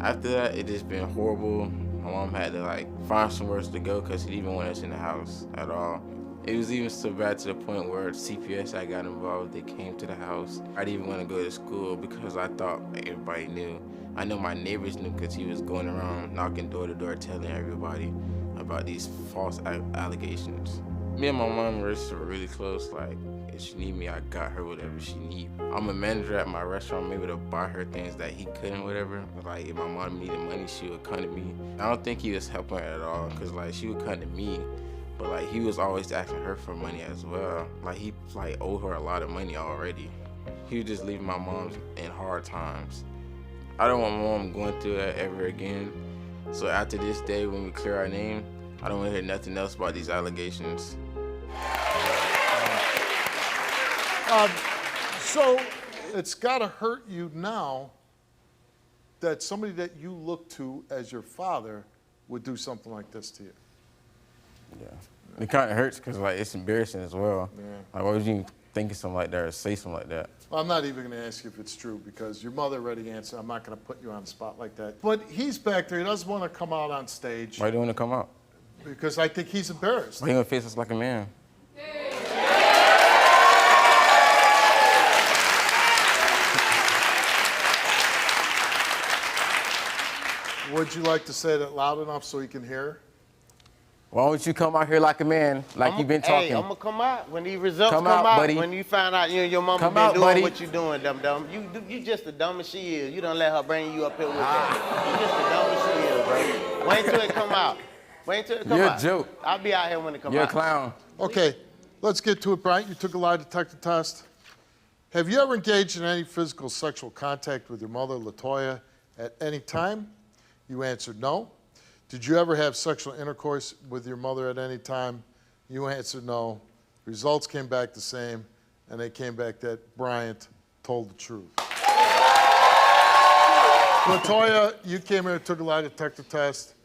M: After that, it just been horrible. My mom had to like find somewhere else to go because she didn't even want us in the house at all. It was even so bad to the point where CPS I got involved. They came to the house. I didn't even want to go to school because I thought everybody knew. I know my neighbors knew because he was going around knocking door to door telling everybody about these false allegations. Me and my mom were really close. Like, if she need me, I got her whatever she need. I'm a manager at my restaurant. I'm able to buy her things that he couldn't, whatever. But like, if my mom needed money, she would come to me. I don't think he was helping her at all, because like, she would come to me, but like, he was always asking her for money as well. Like, he like owed her a lot of money already. He was just leaving my mom in hard times. I don't want my mom going through that ever again. So after this day, when we clear our name, I don't want to hear nothing else about these allegations.
B: So it's got to hurt you now that somebody that you look to as your father would do something like this to you.
M: Yeah. It kind of hurts because like, it's embarrassing as well.
B: Yeah.
M: Like, why would you think of something like that or say something like that?
B: Well, I'm not even going to ask you if it's true because your mother already answered. I'm not going to put you on the spot like that. But he's back there. He doesn't want to come out on stage.
M: Why do you want to come out?
B: Because I think he's embarrassed.
M: Why you want to face us like a man?
B: Would you like to say that loud enough so he can hear?
M: Why don't you come out here like a man, like you've been talking?
K: Hey, I'm gonna come out when these results
M: Come
K: come
M: out,
K: out.
M: buddy.
K: When you find out you and your mama
M: Come
K: been
M: out,
K: doing
M: buddy.
K: what you doing, dumb. You just the dumbest she is. You don't let her bring you up here with that. You just the dumbest she is, bro. Wait till it come out. Wait till it come
M: You're
K: out.
M: a joke.
K: I'll be out here when it come
M: You're
K: out.
M: a clown.
B: Okay, let's get to it, Brian. You took a lie detector test. Have you ever engaged in any physical sexual contact with your mother, LaToya, at any time? You answered no. Did you ever have sexual intercourse with your mother at any time? You answered no. Results came back the same, and they came back that Bryant told the truth. LaToya, you came here and took a lie detector test,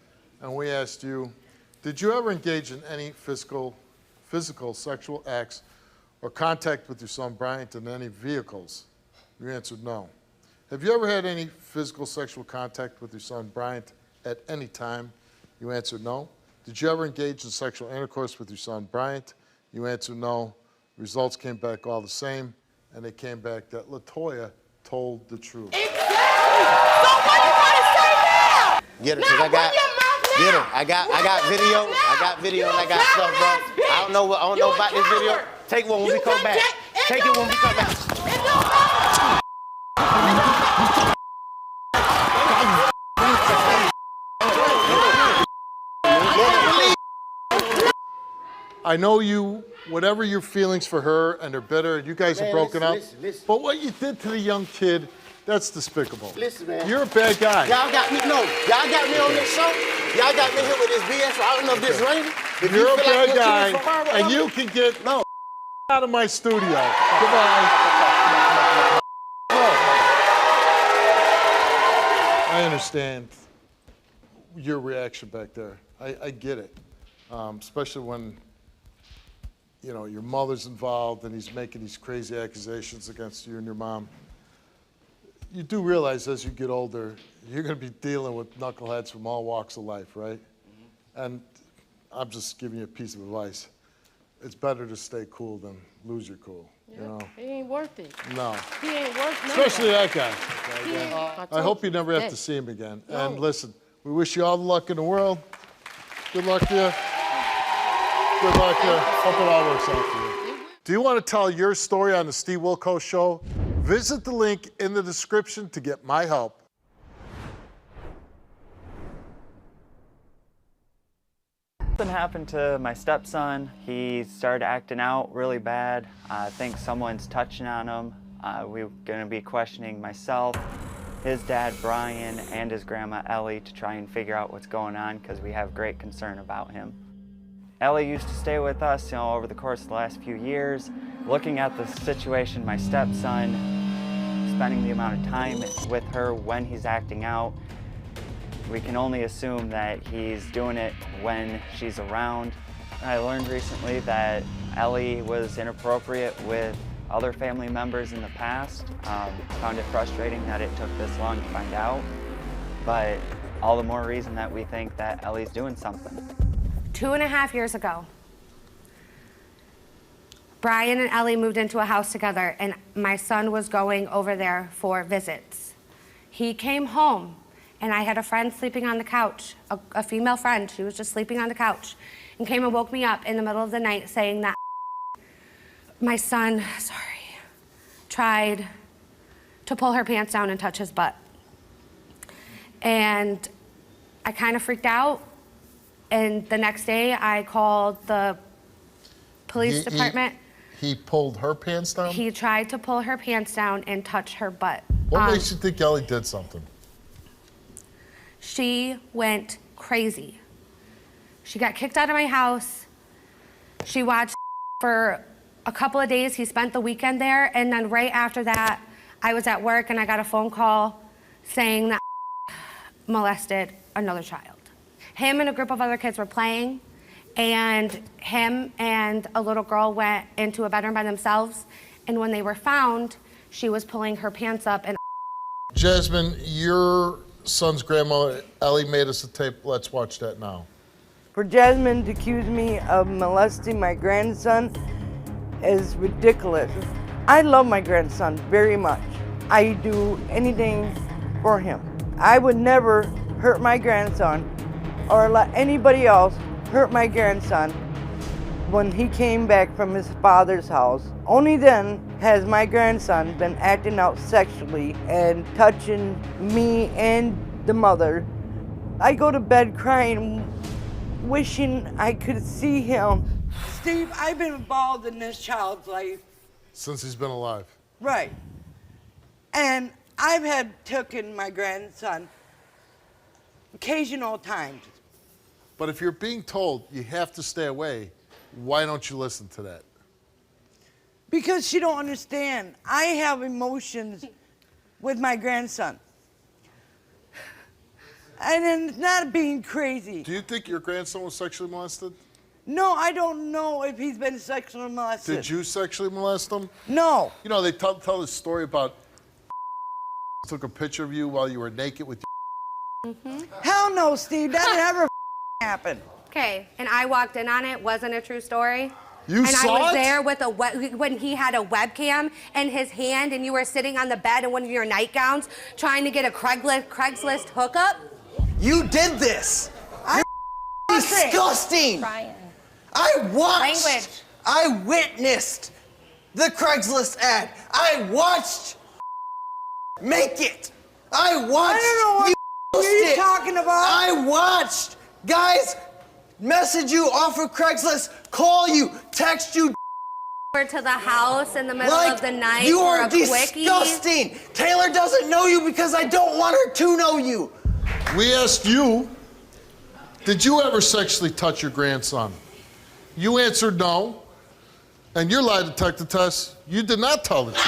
B: and we asked you, did you ever engage in any physical sexual acts or contact with your son Bryant in any vehicles? You answered no. Have you ever had any physical sexual contact with your son Bryant at any time? You answered no. Did you ever engage in sexual intercourse with your son Bryant? You answered no. Results came back all the same, and they came back that LaToya told the truth.
J: Exactly. So what
K: Get it, cause I got. Get it. I got video. I got video and I got stuff, bro. I don't know about this video. Take one when we come back. Take it when we come back.
B: I know you, whatever your feelings for her and they're bitter, you guys have broken up.
K: Listen.
B: But what you did to the young kid, that's despicable.
K: Listen, man.
B: You're a bad guy.
K: Y'all got me on this show. Y'all got me here with this BS. I don't know if this raining. If
B: You're
K: you
B: a
K: feel
B: bad
K: like
B: guy, and you can get out of my studio. Goodbye. I understand your reaction back there. I get it, especially when your mother's involved and he's making these crazy accusations against you and your mom. You do realize as you get older, you're going to be dealing with knuckleheads from all walks of life, right? Mm-hmm. And I'm just giving you a piece of advice. It's better to stay cool than lose your cool.
L: Yeah, he ain't worth it.
B: No.
L: He ain't worth nothing.
B: Especially that guy. I hope you never have to see him again. No. And listen, we wish you all the luck in the world. Good luck to you. Good luck to you. Hope it all works out for you. Do you want to tell your story on the Steve Wilkos Show? Visit the link in the description to get my help.
N: Something happened to my stepson. He started acting out really bad. I think someone's touching on him. We're going to be questioning myself, his dad Brian, and his grandma Ellie to try and figure out what's going on because we have great concern about him. Ellie used to stay with us, over the course of the last few years. Looking at the situation, my stepson, spending the amount of time with her when he's acting out, we can only assume that he's doing it when she's around. I learned recently that Ellie was inappropriate with other family members in the past. Found it frustrating that it took this long to find out, but all the more reason that we think that Ellie's doing something.
O: 2.5 years ago, Brian and Ellie moved into a house together, and my son was going over there for visits. He came home, and I had a friend sleeping on the couch, a female friend. She was just sleeping on the couch, and came and woke me up in the middle of the night saying that my son, tried to pull her pants down and touch his butt. And I kind of freaked out. And the next day, I called the police department.
B: He pulled her pants down?
O: He tried to pull her pants down and touch her butt.
B: What makes you think Ellie did something?
O: She went crazy. She got kicked out of my house. She watched for a couple of days. He spent the weekend there. And then right after that, I was at work and I got a phone call saying that molested another child. Him and a group of other kids were playing, and him and a little girl went into a bedroom by themselves, and when they were found, she was pulling her pants up and
B: Jasmine, your son's grandmother, Ellie, made us a tape. Let's watch that now.
P: For Jasmine to accuse me of molesting my grandson is ridiculous. I love my grandson very much. I do anything for him. I would never hurt my grandson or let anybody else hurt my grandson. When he came back from his father's house, only then has my grandson been acting out sexually and touching me and the mother. I go to bed crying, wishing I could see him.
Q: Steve, I've been involved in this child's life.
B: Since he's been alive.
Q: Right. And I've had taken my grandson occasional times.
B: But if you're being told you have to stay away, why don't you listen to that?
Q: Because she don't understand. I have emotions with my grandson. And then it's not being crazy.
B: Do you think your grandson was sexually molested?
Q: No, I don't know if he's been sexually molested.
B: Did you sexually molest him?
Q: No.
B: You know, they tell this story about took a picture of you while you were naked with your
Q: Hell no, Steve. That never happened.
O: Okay, and I walked in on it. Wasn't a true story.
B: You
O: saw it? And I was there with when he had a webcam in his hand, and you were sitting on the bed in one of your nightgowns trying to get a Craigslist hookup.
R: You did this. You're disgusting.
O: Ryan.
R: I witnessed the Craigslist ad. I watched make it. I watched.
Q: I don't know what you're talking about.
R: I watched guys message you off of Craigslist, call you, text you.
O: To the house in the middle of the night.
R: You
O: for
R: are
O: a quickie.
R: disgusting. Taylor doesn't know you because I don't want her to know you.
B: We asked you, did you ever sexually touch your grandson? You answered no. And your lie detector test, you did not tell the truth.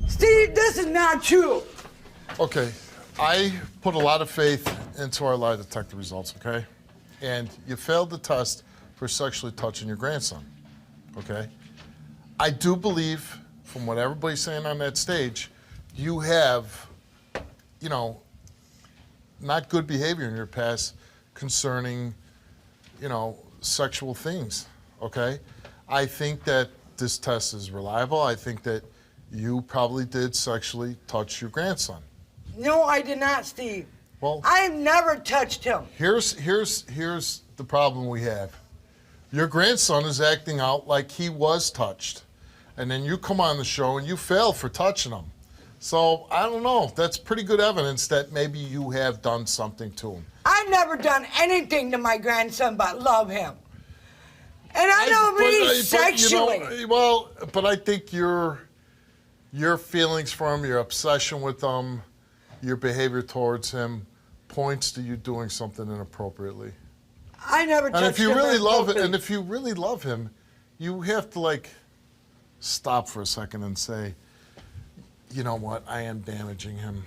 Q: Steve, this is not true.
B: Okay, I put a lot of faith into our lie detector results, okay? And you failed the test for sexually touching your grandson, okay? I do believe, from what everybody's saying on that stage, you have, you know, not good behavior in your past concerning, you know, sexual things, okay? I think that this test is reliable. I think that you probably did sexually touch your grandson.
Q: No, I did not, Steve.
B: Well,
Q: I have never touched him.
B: Here's the problem we have. Your grandson is acting out like he was touched. And then you come on the show and you fail for touching him. So, I don't know. That's pretty good evidence that maybe you have done something to him.
Q: I've never done anything to my grandson but love him. And I don't mean sexually.
B: You know, but I think your feelings for him, your obsession with him, your behavior towards him points to you doing something inappropriately.
Q: I never touched him.
B: And if you really love it, and if you really love him, you have to like stop for a second and say, you know what, I am damaging him.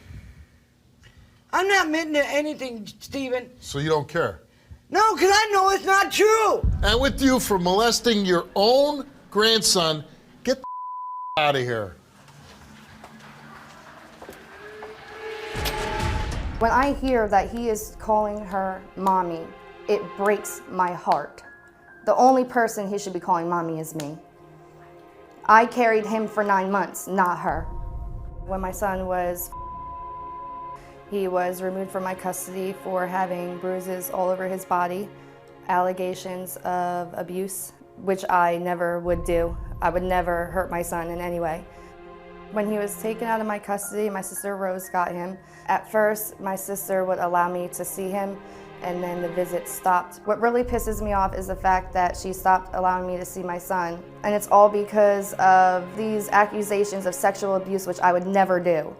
Q: I'm not admitting to anything, Stephen.
B: So you don't care?
Q: No, because I know it's not true.
B: And with you for molesting your own grandson, get the out of here.
S: When I hear that he is calling her mommy, it breaks my heart. The only person he should be calling mommy is me. I carried him for 9 months, not her. When my son was, he was removed from my custody for having bruises all over his body, allegations of abuse, which I never would do. I would never hurt my son in any way. When he was taken out of my custody, my sister Rose got him. At first, my sister would allow me to see him, and then the visit stopped. What really pisses me off is the fact that she stopped allowing me to see my son. And it's all because of these accusations of sexual abuse, which I would never do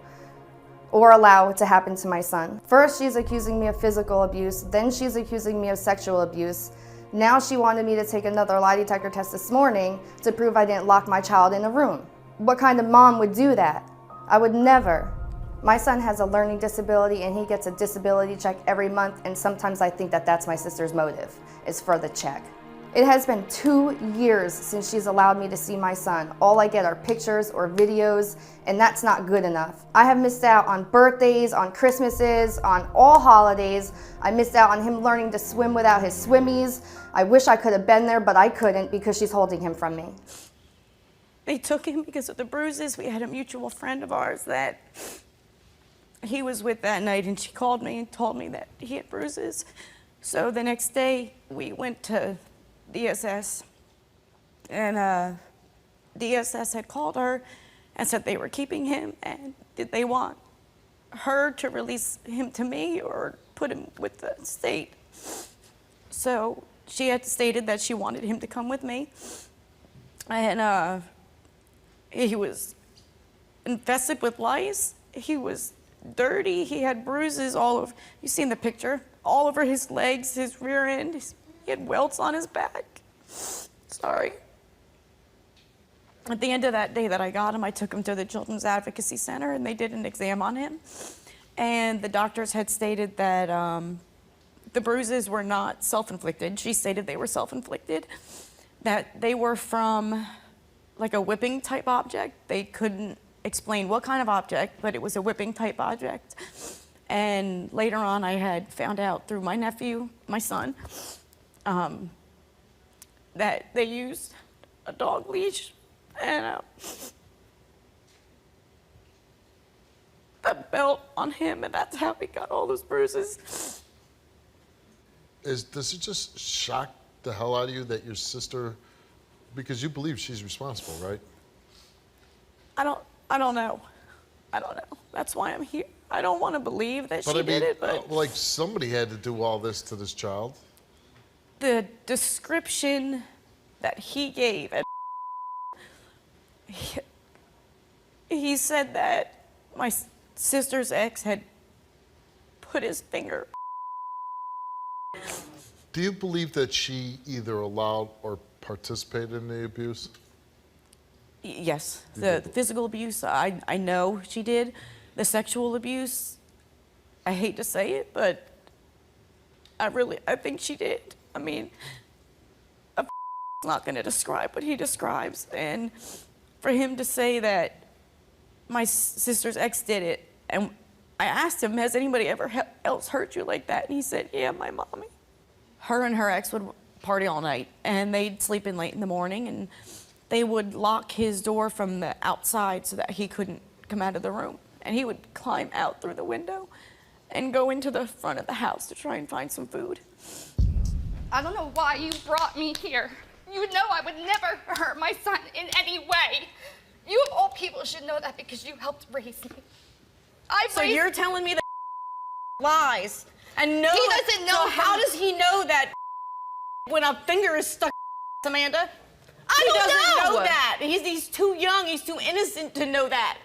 S: or allow to happen to my son. First, she's accusing me of physical abuse, then she's accusing me of sexual abuse. Now she wanted me to take another lie detector test this morning to prove I didn't lock my child in a room. What kind of mom would do that? I would never. My son has a learning disability and he gets a disability check every month, and sometimes I think that that's my sister's motive, is for the check. It has been 2 years since she's allowed me to see my son. All I get are pictures or videos, and that's not good enough. I have missed out on birthdays, on Christmases, on all holidays. I missed out on him learning to swim without his swimmies. I wish I could have been there, but I couldn't because she's holding him from me.
T: They took him because of the bruises. We had a mutual friend of ours that he was with that night, and she called me and told me that he had bruises. So the next day, we went to DSS, and DSS had called her and said they were keeping him, and did they want her to release him to me or put him with the state. So she had stated that she wanted him to come with me, and he was infested with lice. He was dirty. He had bruises all over. You've seen the picture. All over his legs, his rear end. He had welts on his back. Sorry. At the end of that day that I got him, I took him to the Children's Advocacy Center, and they did an exam on him. And the doctors had stated that the bruises were not self-inflicted. She stated they were self-inflicted, that they were from like a whipping type object. They couldn't explain what kind of object, but it was a whipping type object. And later on, I had found out through my nephew, my son, that they used a dog leash and a belt on him, and that's how he got all those bruises.
B: Does it just shock the hell out of you that your sister, because you believe she's responsible, right?
T: I don't know. I don't know. That's why I'm here. I don't want to believe that she did it, but
B: like somebody had to do all this to this child.
T: the description that he gave, he said that my sister's ex had put his finger.
B: Do you believe that she either allowed or participated in the abuse?
T: Yes, the physical abuse, I know she did. The sexual abuse, I hate to say it, but I think she did. I mean, a not gonna describe what he describes. And for him to say that my sister's ex did it, and I asked him, has anybody ever else hurt you like that? And he said, yeah, my mommy. Her and her ex would party all night, and they'd sleep in late in the morning, and they would lock his door from the outside so that he couldn't come out of the room. And he would climb out through the window and go into the front of the house to try and find some food.
E: I don't know why you brought me here. You know I would never hurt my son in any way. You of all people should know that because you helped raise me.
T: So you're telling me that lies and no.
E: He doesn't know.
T: So how does he know that when a finger is stuck, Amanda?
E: I don't
T: doesn't know that. He's too young. He's too innocent to know that.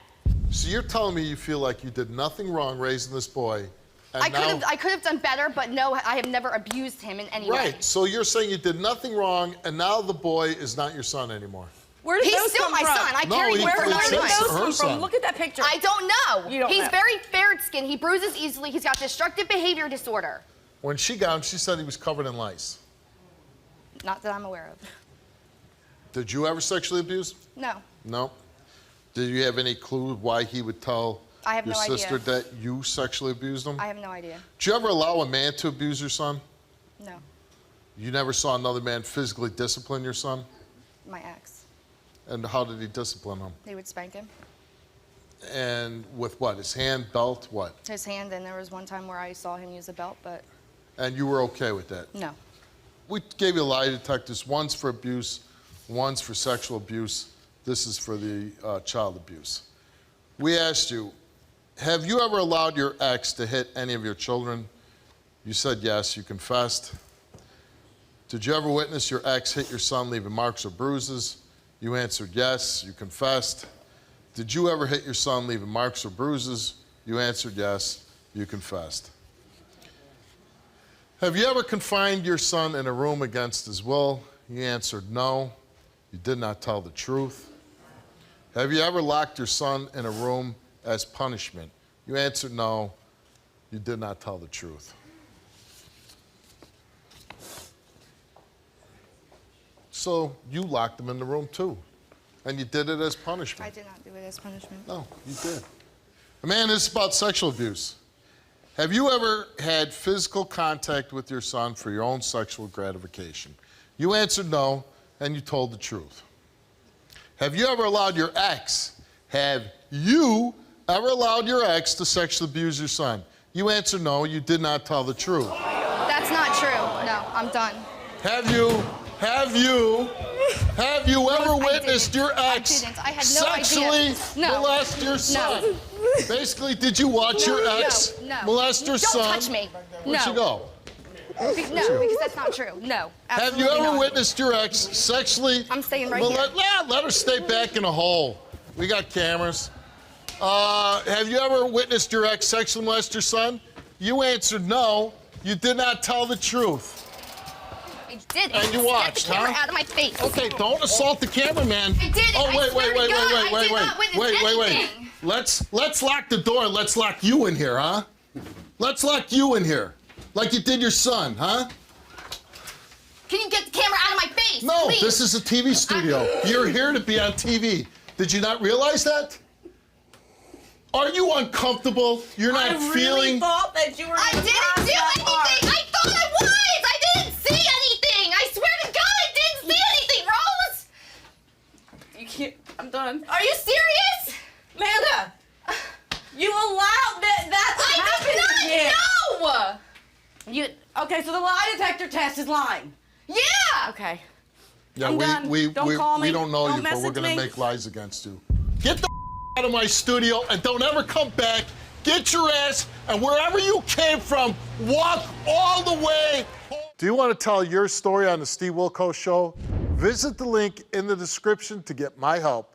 B: So you're telling me you feel like you did nothing wrong raising this boy, and
E: I could have done better, but no, I have never abused him in any way.
B: Right. So you're saying you did nothing wrong, and now the boy is not your son anymore.
T: Where did
E: He's
T: those
E: still
T: come
E: my
T: from?
E: son. I carried him for 9 months.
T: Where did those come from? Look at that picture.
E: I don't know.
T: You don't
E: He's
T: know.
E: very fair-skinned. He bruises easily. He's got destructive behavior disorder.
B: When she got him, she said he was covered in lice.
E: Not that I'm aware of.
B: Did you ever sexually abuse?
E: No.
B: No. Did you have any clue why he would tell
E: I have
B: your
E: no idea.
B: sister that you sexually abused him?
E: I have no idea.
B: Did you ever allow a man to abuse your son?
E: No.
B: You never saw another man physically discipline your son?
E: My ex.
B: And how did he discipline him?
E: They would spank him.
B: And with what? His hand, belt, what?
E: His hand, and there was one time where I saw him use a belt, but
B: And you were okay with that?
E: no.
B: We gave you lie detectors. One's for abuse, one's for sexual abuse. This is for the child abuse. We asked you, have you ever allowed your ex to hit any of your children? You said yes, you confessed. Did you ever witness your ex hit your son, leaving marks or bruises? You answered yes, you confessed. Did you ever hit your son, leaving marks or bruises? You answered yes, you confessed. Have you ever confined your son in a room against his will? You answered no, you did not tell the truth. Have you ever locked your son in a room as punishment? You answered no, you did not tell the truth. So you locked him in the room too, and you did it as punishment.
E: I did not do it as punishment.
B: No, you did. Amanda, this is about sexual abuse. Have you ever had physical contact with your son for your own sexual gratification? You answered no, and you told the truth. Have you ever allowed your ex, have you ever allowed your ex to sexually abuse your son? You answered no, you did not tell the truth.
E: That's not true. No, I'm done.
B: Have you ever witnessed your ex
E: I had no
B: sexually
E: idea. No.
B: molest your son?
E: No.
B: Basically, did you watch your ex molest your son?
E: Don't touch me.
B: Where'd she go?
E: No, because that's not true. No.
B: Have you ever witnessed your ex sexually?
E: I'm staying right here.
B: Let her stay back in a hole. We got cameras. Have you ever witnessed your ex sexually molest your son? You answered no. You did not tell the truth.
E: I did.
B: And you watched,
E: Get the camera
B: huh?
E: out of my face.
B: Okay, don't assault the cameraman.
E: I did.
B: Oh, wait.
E: Anything.
B: Let's lock the door. Let's lock you in here, huh? Let's lock you in here, like you did your son, huh?
E: Can you get the camera out of my face?
B: No,
E: please?
B: this is a TV studio. You're here to be on TV. Did you not realize that? Are you uncomfortable? You're not feeling...
J: thought that you were
E: I didn't do anything. I thought I was. I didn't see anything. I swear to God, I didn't see anything, Rose.
J: You can't. I'm done.
E: Are you serious?
J: Amanda, you allowed that to happen again.
E: I did not know.
J: Okay, so the lie detector test is lying.
E: Yeah.
J: Okay.
B: Yeah,
J: I'm done. Don't call me.
B: We don't know
J: Don't
B: you, but we're
J: message
B: gonna
J: me.
B: make lies against you. Get the out of my studio and don't ever come back. Get your ass, and wherever you came from, walk all the way home. Do you want to tell your story on the Steve Wilkos Show? Visit the link in the description to get my help.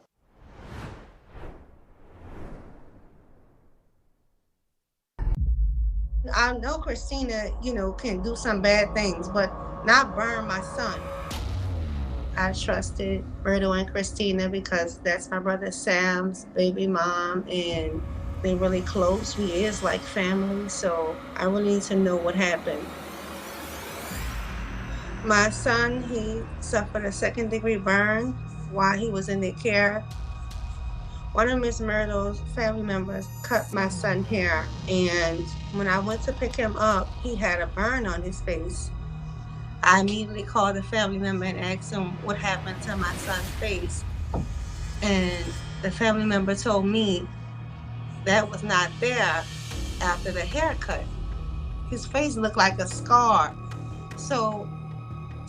U: I know Christina, can do some bad things, but not burn my son. I trusted Marital and Christina because that's my brother Sam's baby mom, and they're really close. We is like family, so I really need to know what happened. My son, he suffered a 2nd-degree burn while he was in their care. One of Miss Marital's family members cut my son's hair, and when I went to pick him up, he had a burn on his face. I immediately called the family member and asked him what happened to my son's face. And the family member told me that was not there after the haircut. His face looked like a scar. So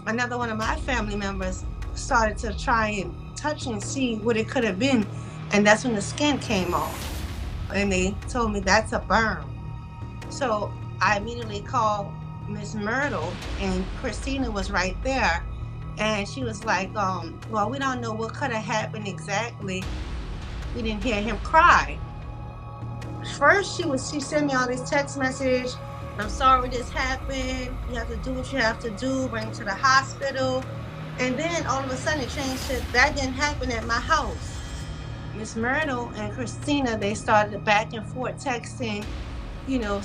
U: another one of my family members started to try and touch and see what it could have been. And that's when the skin came off. And they told me that's a burn. So I immediately called Miss Marital, and Christina was right there. And she was like, well, we don't know what could have happened exactly. We didn't hear him cry. First, she sent me all these text messages. I'm sorry this happened. You have to do what you have to do, bring him to the hospital. And then all of a sudden it changed to that didn't happen at my house. Miss Marital and Christina, they started back and forth texting,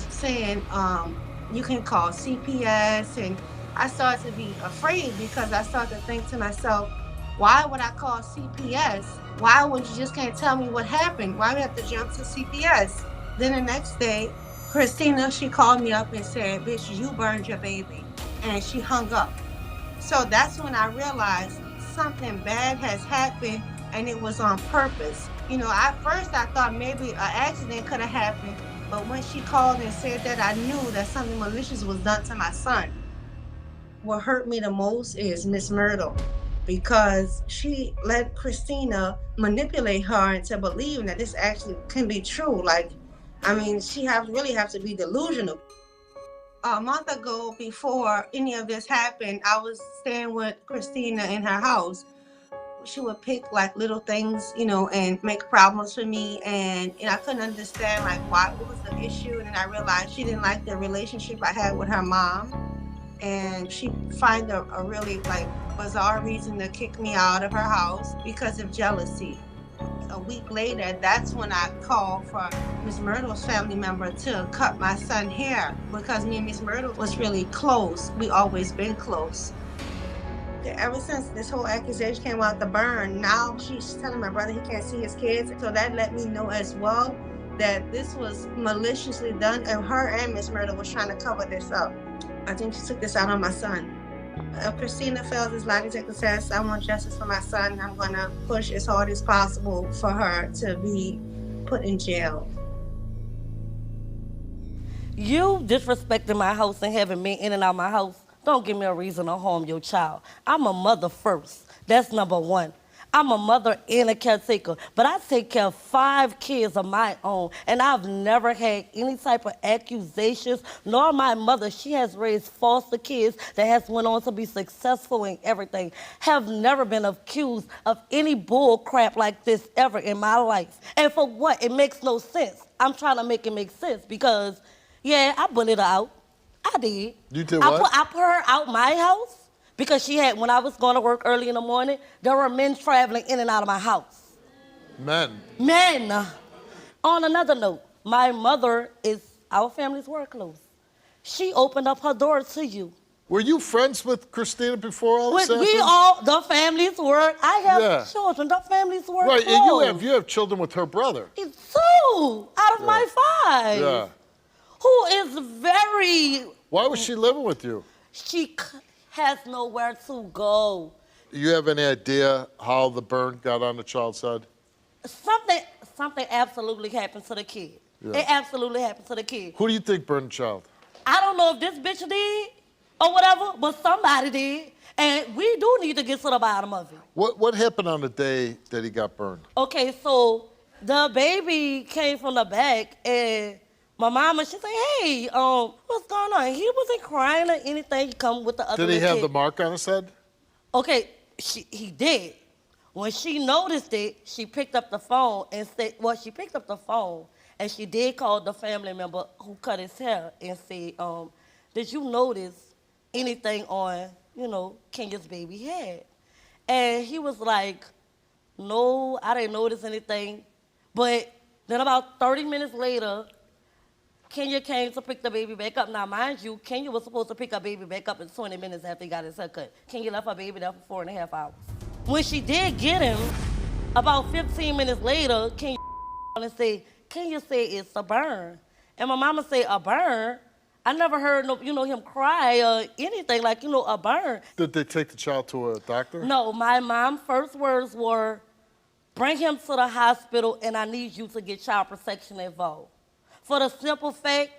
U: saying, you can call CPS. And I started to be afraid because I started to think to myself, why would I call CPS? Why would you just can't tell me what happened? Why do we have to jump to CPS? Then the next day, Christina, she called me up and said, bitch, you burned your baby. And she hung up. So that's when I realized something bad has happened, and it was on purpose. At first I thought maybe an accident could have happened, but when she called and said that, I knew that something malicious was done to my son. What hurt me the most is Miss Marital, because she let Christina manipulate her into believing that this actually can be true. She really have to be delusional. A month ago, before any of this happened, I was staying with Christina in her house. She would pick little things, and make problems for me. And I couldn't understand what was the issue. And then I realized she didn't like the relationship I had with her mom. And she found a really bizarre reason to kick me out of her house because of jealousy. A week later, that's when I called for Miss Marital's family member to cut my son's hair, because me and Miss Marital was really close. We always been close. Ever since this whole accusation came out, the burn, now she's telling my brother he can't see his kids. So that let me know as well that this was maliciously done, and her and Miss Marital was trying to cover this up. I think she took this out on my son. If Christina fails this lie detector test, I want justice for my son. I'm going to push as hard as possible for her to be put in jail.
V: You disrespecting my house and having me in and out my house, don't give me a reason to harm your child. I'm a mother first. That's number one. I'm a mother and a caretaker, but I take care of 5 kids of my own, and I've never had any type of accusations, nor my mother. She has raised foster kids that has went on to be successful in everything. Have never been accused of any bull crap like this ever in my life. And for what? It makes no sense. I'm trying to make it make sense because, yeah, I bullied her out. I did.
B: You did what?
V: I put her out my house. Because when I was going to work early in the morning, there were men traveling in and out of my house.
B: Men?
V: Men. On another note, my mother our families were close. She opened up her door to you.
B: Were you friends with Christina before all this happened?
V: The families were. I have children, the families were
B: right,
V: close.
B: and you have children with her brother.
V: So, I wife.
B: Yeah.
V: Who is very.
B: Why was she living with you?
V: She has nowhere to go.
B: You have any idea how the burn got on the child's head?
V: Something absolutely happened to the kid.
B: Yeah.
V: It absolutely happened to the kid.
B: Who do you think burned the child?
V: I don't know if this bitch did or whatever, but somebody did. And we do need to get to the bottom of it.
B: What happened on the day that he got burned?
V: Okay, so the baby came from the back and my mama, she said, hey, what's going on? He wasn't crying or anything. He come with the other
B: Did he have
V: kid.
B: the mark on his head?
V: Okay, he did. When she noticed it, she picked up the phone and said, she picked up the phone and she did call the family member who cut his hair and said, did you notice anything on, Kenya's baby head? And he was like, no, I didn't notice anything. But then about 30 minutes later, Kenya came to pick the baby back up. Now, mind you, Kenya was supposed to pick her baby back up in 20 minutes after he got his haircut. Kenya left her baby there for 4.5 hours. When she did get him, about 15 minutes later, Kenya and said, Kenya said it's a burn. And my mama said, a burn? I never heard him cry or anything like, a burn.
B: Did they take the child to a doctor?
V: No, my mom's first words were, bring him to the hospital and I need you to get child protection involved. For the simple fact,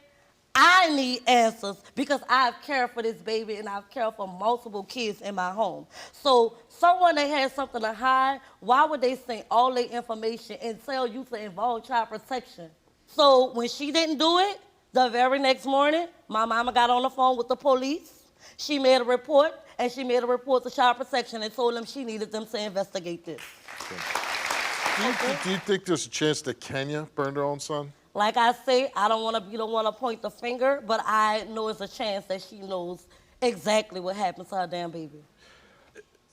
V: I need answers because I've cared for this baby and I've cared for multiple kids in my home. So someone that has something to hide, why would they send all their information and tell you to involve child protection? So when she didn't do it, the very next morning, my mama got on the phone with the police. She made a report, and she made a report to child protection and told them she needed them to investigate this.
B: Do you think there's a chance that Kenya burned her own son?
V: Like I say, you don't want to point the finger, but I know it's a chance that she knows exactly what happened to her damn baby.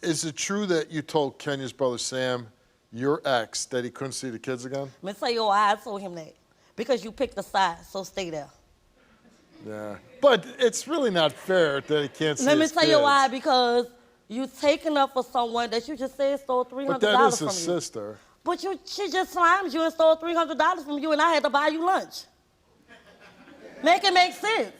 B: Is it true that you told Kenya's brother Sam, your ex, that he couldn't see the kids again?
V: Let me tell you why I told him that. Because you picked a side, so stay there.
B: Yeah. But it's really not fair that he can't see
V: Let me
B: his
V: tell
B: kids.
V: you why, because you taking up for someone that you just said stole $300 from you.
B: But that is his sister.
V: But she just slimed you and stole $300 from you, and I had to buy you lunch. Make it make sense.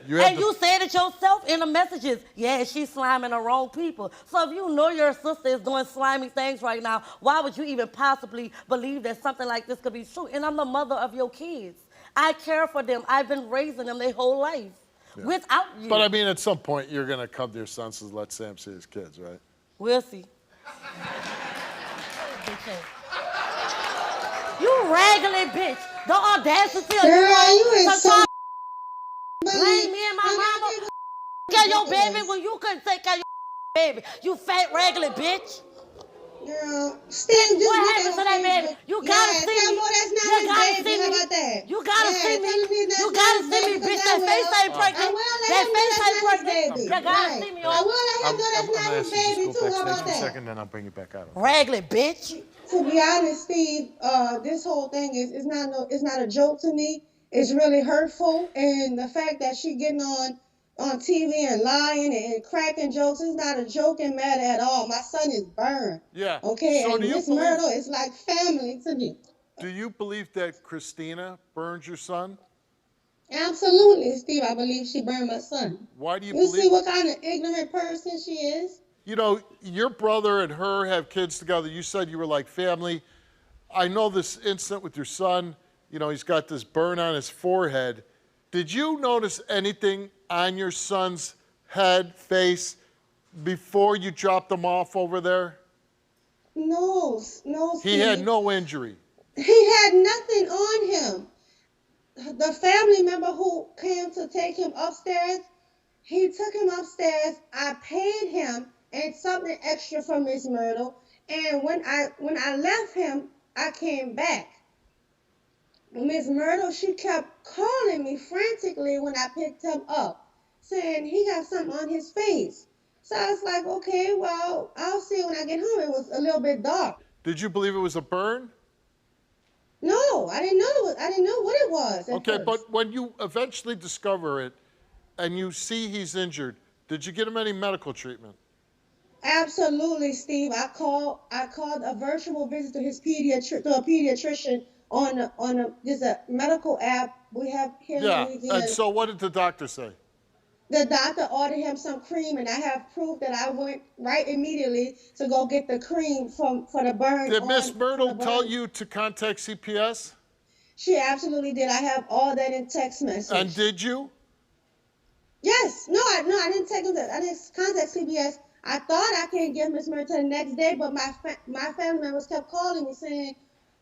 V: You said it yourself in the messages. Yeah, she's sliming the wrong people. So if you know your sister is doing slimy things right now, why would you even possibly believe that something like this could be true? And I'm the mother of your kids. I care for them. I've been raising them their whole life without you.
B: But I mean, at some point, you're going to come to your senses and let Sam see his kids, right?
V: We'll see. You raggedy bitch. The audacity of
U: you is so
V: blame me and my mama. Take care of your baby when you couldn't take care of your baby. You fat raggedy bitch.
U: Girl, Steve, just
V: what happened to that baby? You gotta see me.
U: That's not his baby. How about that?
V: You gotta see me. You gotta see me, bitch. That face ain't pregnant. That face ain't pregnant. You gotta see me.
U: I will let him know that's not his baby too. How about that?
B: Second, then I'll bring you back out.
V: Raggedy bitch.
U: To be honest, Steve, this whole thing is not a joke to me. It's really hurtful, and the fact that she getting on TV and lying and cracking jokes is not a joking matter at all. My son is burned.
B: Yeah.
U: Okay,
B: So
U: and Miss Marital is like family to me.
B: Do you believe that Christina burned your son?
U: Absolutely, Steve. I believe she burned my son.
B: Why do you
U: You
B: believe?
U: see what kind of ignorant person she is?
B: You know, your brother and her have kids together. You said you were like family. I know this incident with your son. You know, he's got this burn on his forehead. Did you notice anything on your son's head, face, before you dropped him off over there?
U: No, Steve.
B: He had no injury.
U: He had nothing on him. The family member who came to take him upstairs, he took him upstairs. I paid him and something extra from Miss Myrtle. And when I left him, I came back. Miss Myrtle, she kept calling me frantically when I picked him up, saying he got something on his face. So I was like, okay, well, I'll see when I get home. It was a little bit dark.
B: Did you believe it was a burn?
U: No, I didn't know. I didn't know what it was.
B: Okay, but when you eventually discover it and you see he's injured, did you get him any medical treatment?
U: Absolutely, Steve. I called a virtual visit to a pediatrician there's a medical app we have here in
B: Yeah,
U: Louisiana.
B: and so what did the doctor say?
U: The doctor ordered him some cream, and I have proof that I went right immediately to go get the cream for the burn.
B: Did Miss Myrtle tell you to contact CPS?
U: She absolutely did. I have all that in text message.
B: And did you?
U: Yes. No, I didn't take him. I didn't contact CPS. I thought I could give Miss Myrtle the next day, but my family members kept calling me saying,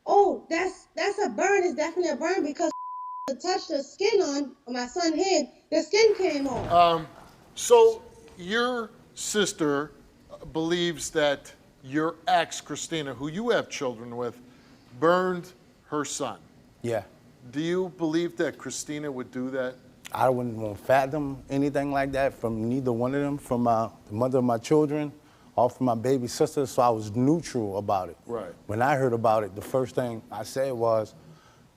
U: "Oh, that's a burn. It's definitely a burn because touched the skin on my son's head. The skin came off."
B: So your sister believes that your ex, Christina, who you have children with, burned her son.
A: Yeah.
B: Do you believe that Christina would do that?
A: I wouldn't want to fathom anything like that from neither one of them, from the mother of my children, or from my baby sister, so I was neutral about it.
B: Right.
A: When I heard about it, the first thing I said was,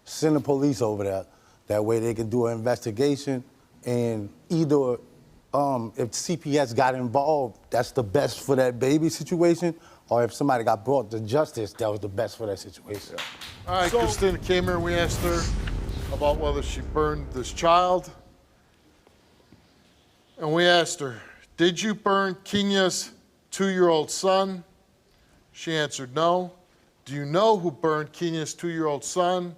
A: send the police over there. That way they could do an investigation, and either if CPS got involved, that's the best for that baby situation, or if somebody got brought to justice, that was the best for that situation.
B: All right, Christina came here and we asked her about whether she burned this child. And we asked her, did you burn Kenya's 2-year-old son? She answered no. Do you know who burned Kenya's 2-year-old son?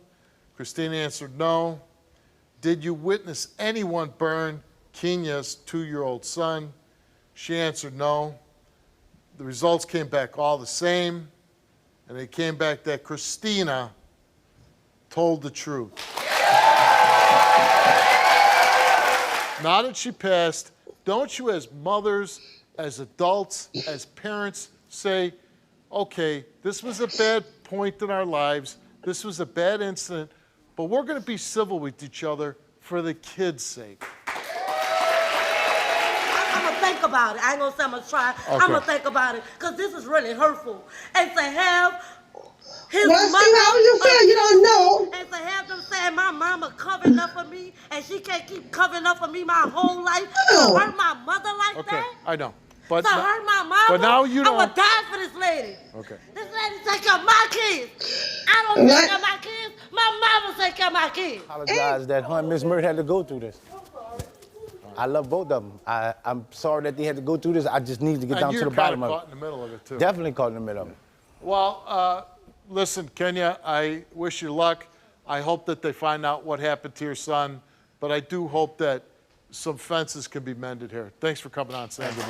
B: Christina answered no. Did you witness anyone burn Kenya's 2-year-old son? She answered no. The results came back all the same, and they came back that Christina told the truth. Now that she passed, don't you as mothers, as adults, as parents say, okay, this was a bad point in our lives, this was a bad incident, but we're going to be civil with each other for the kids' sake.
V: I'm going to think about it. I ain't going to say I'm going to try.
B: Okay.
V: I'm going to think about it because this is really hurtful. And to have his
U: Well,
V: mother...
U: see, how you feel? You don't know.
V: And to have them saying my mama covering up for me and she can't keep covering up for me my whole life.
U: No.
V: To hurt my mother like
B: Okay,
V: that.
B: I know. But
V: To hurt my mama.
B: But now you don't.
V: I'm going to die for this lady.
B: Okay.
V: This lady take care of my kids. I don't take care of my kids. My mama take care of my kids.
A: I apologize that her and Miss Murray had to go through this. I love both of them. I'm sorry that they had to go through this. I just need to get down to the bottom of it.
B: You're kind of caught in the middle of it, too.
A: Definitely caught in the middle of it.
B: Well, listen, Kenya, I wish you luck. I hope that they find out what happened to your son, but I do hope that some fences can be mended here. Thanks for coming on, Sandra.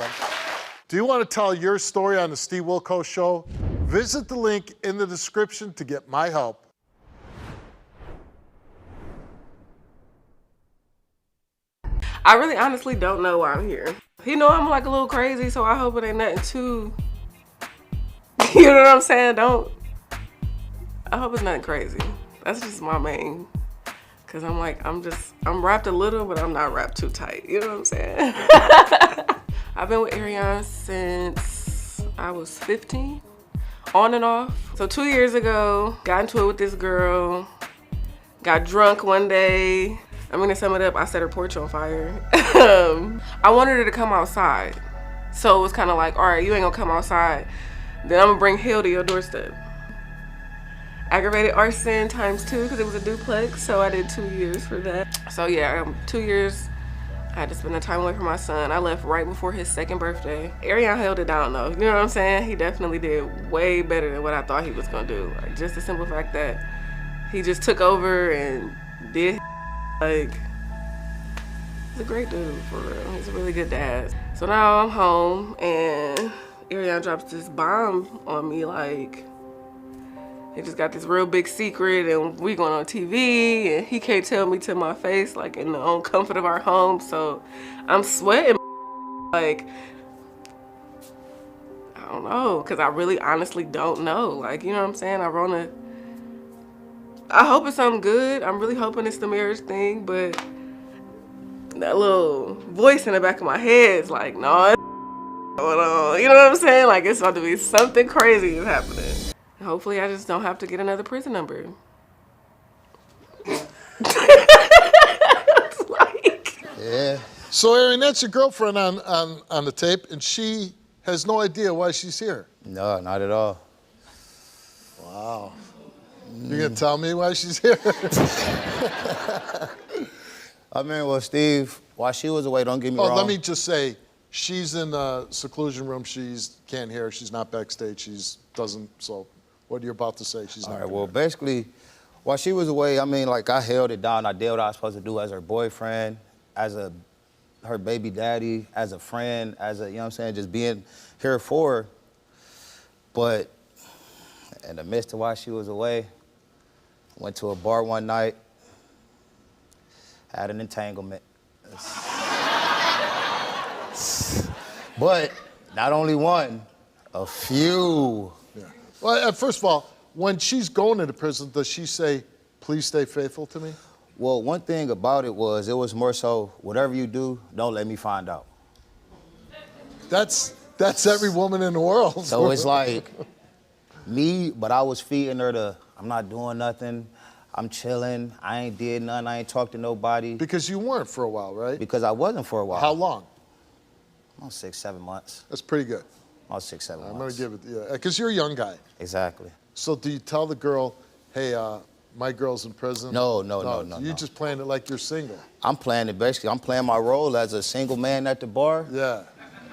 B: Do you want to tell your story on the Steve Wilkos Show? Visit the link in the description to get my help.
C: I really honestly don't know why I'm here. He know I'm like a little crazy, so I hope it ain't nothing too, you know what I'm saying? I hope it's nothing crazy. That's just my main, cause I'm wrapped a little, but I'm not wrapped too tight. You know what I'm saying? I've been with Ariane since I was 15, on and off. So 2 years ago, got into it with this girl, got drunk one day. I'm gonna sum it up, I set her porch on fire. I wanted her to come outside. So it was kind of like, all right, you ain't gonna come outside, then I'm gonna bring hell to your doorstep. Aggravated arson ×2 because it was a duplex, so I did 2 years for that. So yeah, 2 years, I had to spend the time away from my son. I left right before his 2nd birthday. Ariane held it down though, you know what I'm saying? He definitely did way better than what I thought he was gonna do. Like, just the simple fact that he just took over and did, like, he's a great dude, for real. He's a really good dad. So now I'm home and Ariane drops this bomb on me, like, he just got this real big secret and we going on TV and he can't tell me to my face, like, in the own comfort of our home. So I'm sweating, like, I don't know, cause I really honestly don't know. Like, you know what I'm saying? I hope it's something good. I'm really hoping it's the marriage thing, but that little voice in the back of my head is like, no, it's going on. You know what I'm saying? Like, it's about to be something crazy is happening. Hopefully I just don't have to get another prison number.
B: Yeah. So, Aaron, that's your girlfriend on the tape, and she has no idea why she's here.
A: No, not at all.
B: Wow. You gonna tell me why she's here?
K: I mean, well, Steve, while she was away, don't get me wrong.
B: Let me just say, she's in the seclusion room. She's can't hear. She's not backstage. She's doesn't. So, what you're about to say, she's not.
K: All right, well, basically, while she was away, I mean, like, I held it down. I did what I was supposed to do as her boyfriend, as her baby daddy, as a friend, as a, you know what I'm saying, just being here for her. But in the midst of while she was away, went to a bar one night, had an entanglement. But not only one, a few.
B: Yeah. Well, first of all, when she's going into prison, does she say, please stay faithful to me?
K: Well, one thing about it was more so, whatever you do, don't let me find out.
B: That's every woman in the world.
K: So it's like me, but I was feeding her I'm not doing nothing. I'm chilling. I ain't did nothing. I ain't talked to nobody.
B: Because you weren't for a while, right?
K: Because I wasn't for a while.
B: How long?
K: About 6, 7 months.
B: That's pretty good.
K: About 6, 7 months.
B: I'm gonna give it, yeah, because you're a young guy.
K: Exactly.
B: So do you tell the girl, hey, my girl's in prison?
K: No.
B: You just playing it like you're single.
K: I'm playing it basically. I'm playing my role as a single man at the bar.
B: Yeah.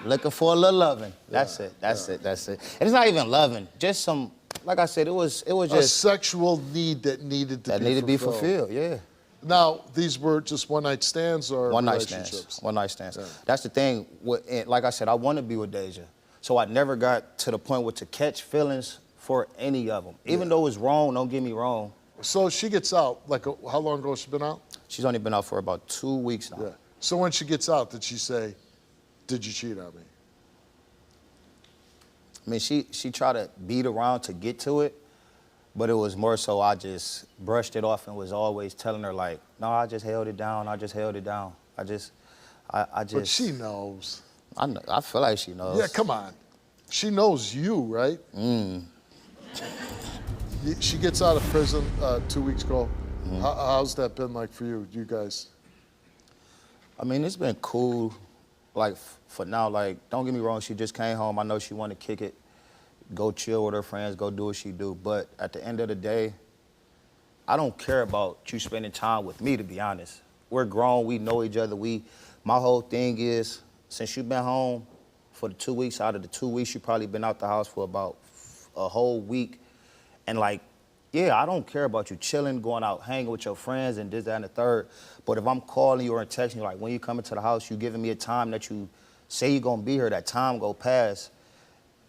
K: Looking for a little loving. That's it. That's it. And it's not even loving. Just some, like I said, it was just
B: a sexual need that needed to be fulfilled.
K: Yeah.
B: Now, these were just one-night stands or relationships?
K: One-night stands. Yeah. That's the thing. Like I said, I want to be with Deja. So I never got to the point where to catch feelings for any of them. Even though it's wrong, don't get me wrong.
B: So she gets out, like how long ago has she been out?
K: She's only been out for about 2 weeks now.
B: Yeah. So when she gets out, did she say, did you cheat on me?
K: I mean, she tried to beat around to get to it, but it was more so I just brushed it off and was always telling her like, no, I just held it down. I just.
B: But she knows.
K: I feel like she knows.
B: Yeah, come on. She knows you, right? She gets out of prison 2 weeks ago. How's that been like for you guys?
K: I mean, it's been cool, like, for now. Like, don't get me wrong, she just came home. I know she wanted to kick it, go chill with her friends, go do what she do. But at the end of the day, I don't care about you spending time with me, to be honest. We're grown, we know each other. My whole thing is, since you've been home for the 2 weeks, out of the 2 weeks, you've probably been out the house for about a whole week. And like, yeah, I don't care about you chilling, going out, hanging with your friends and this, that, and the third. But if I'm calling you or texting you, like when you come into the house, you giving me a time that you say you're gonna be here, that time go past.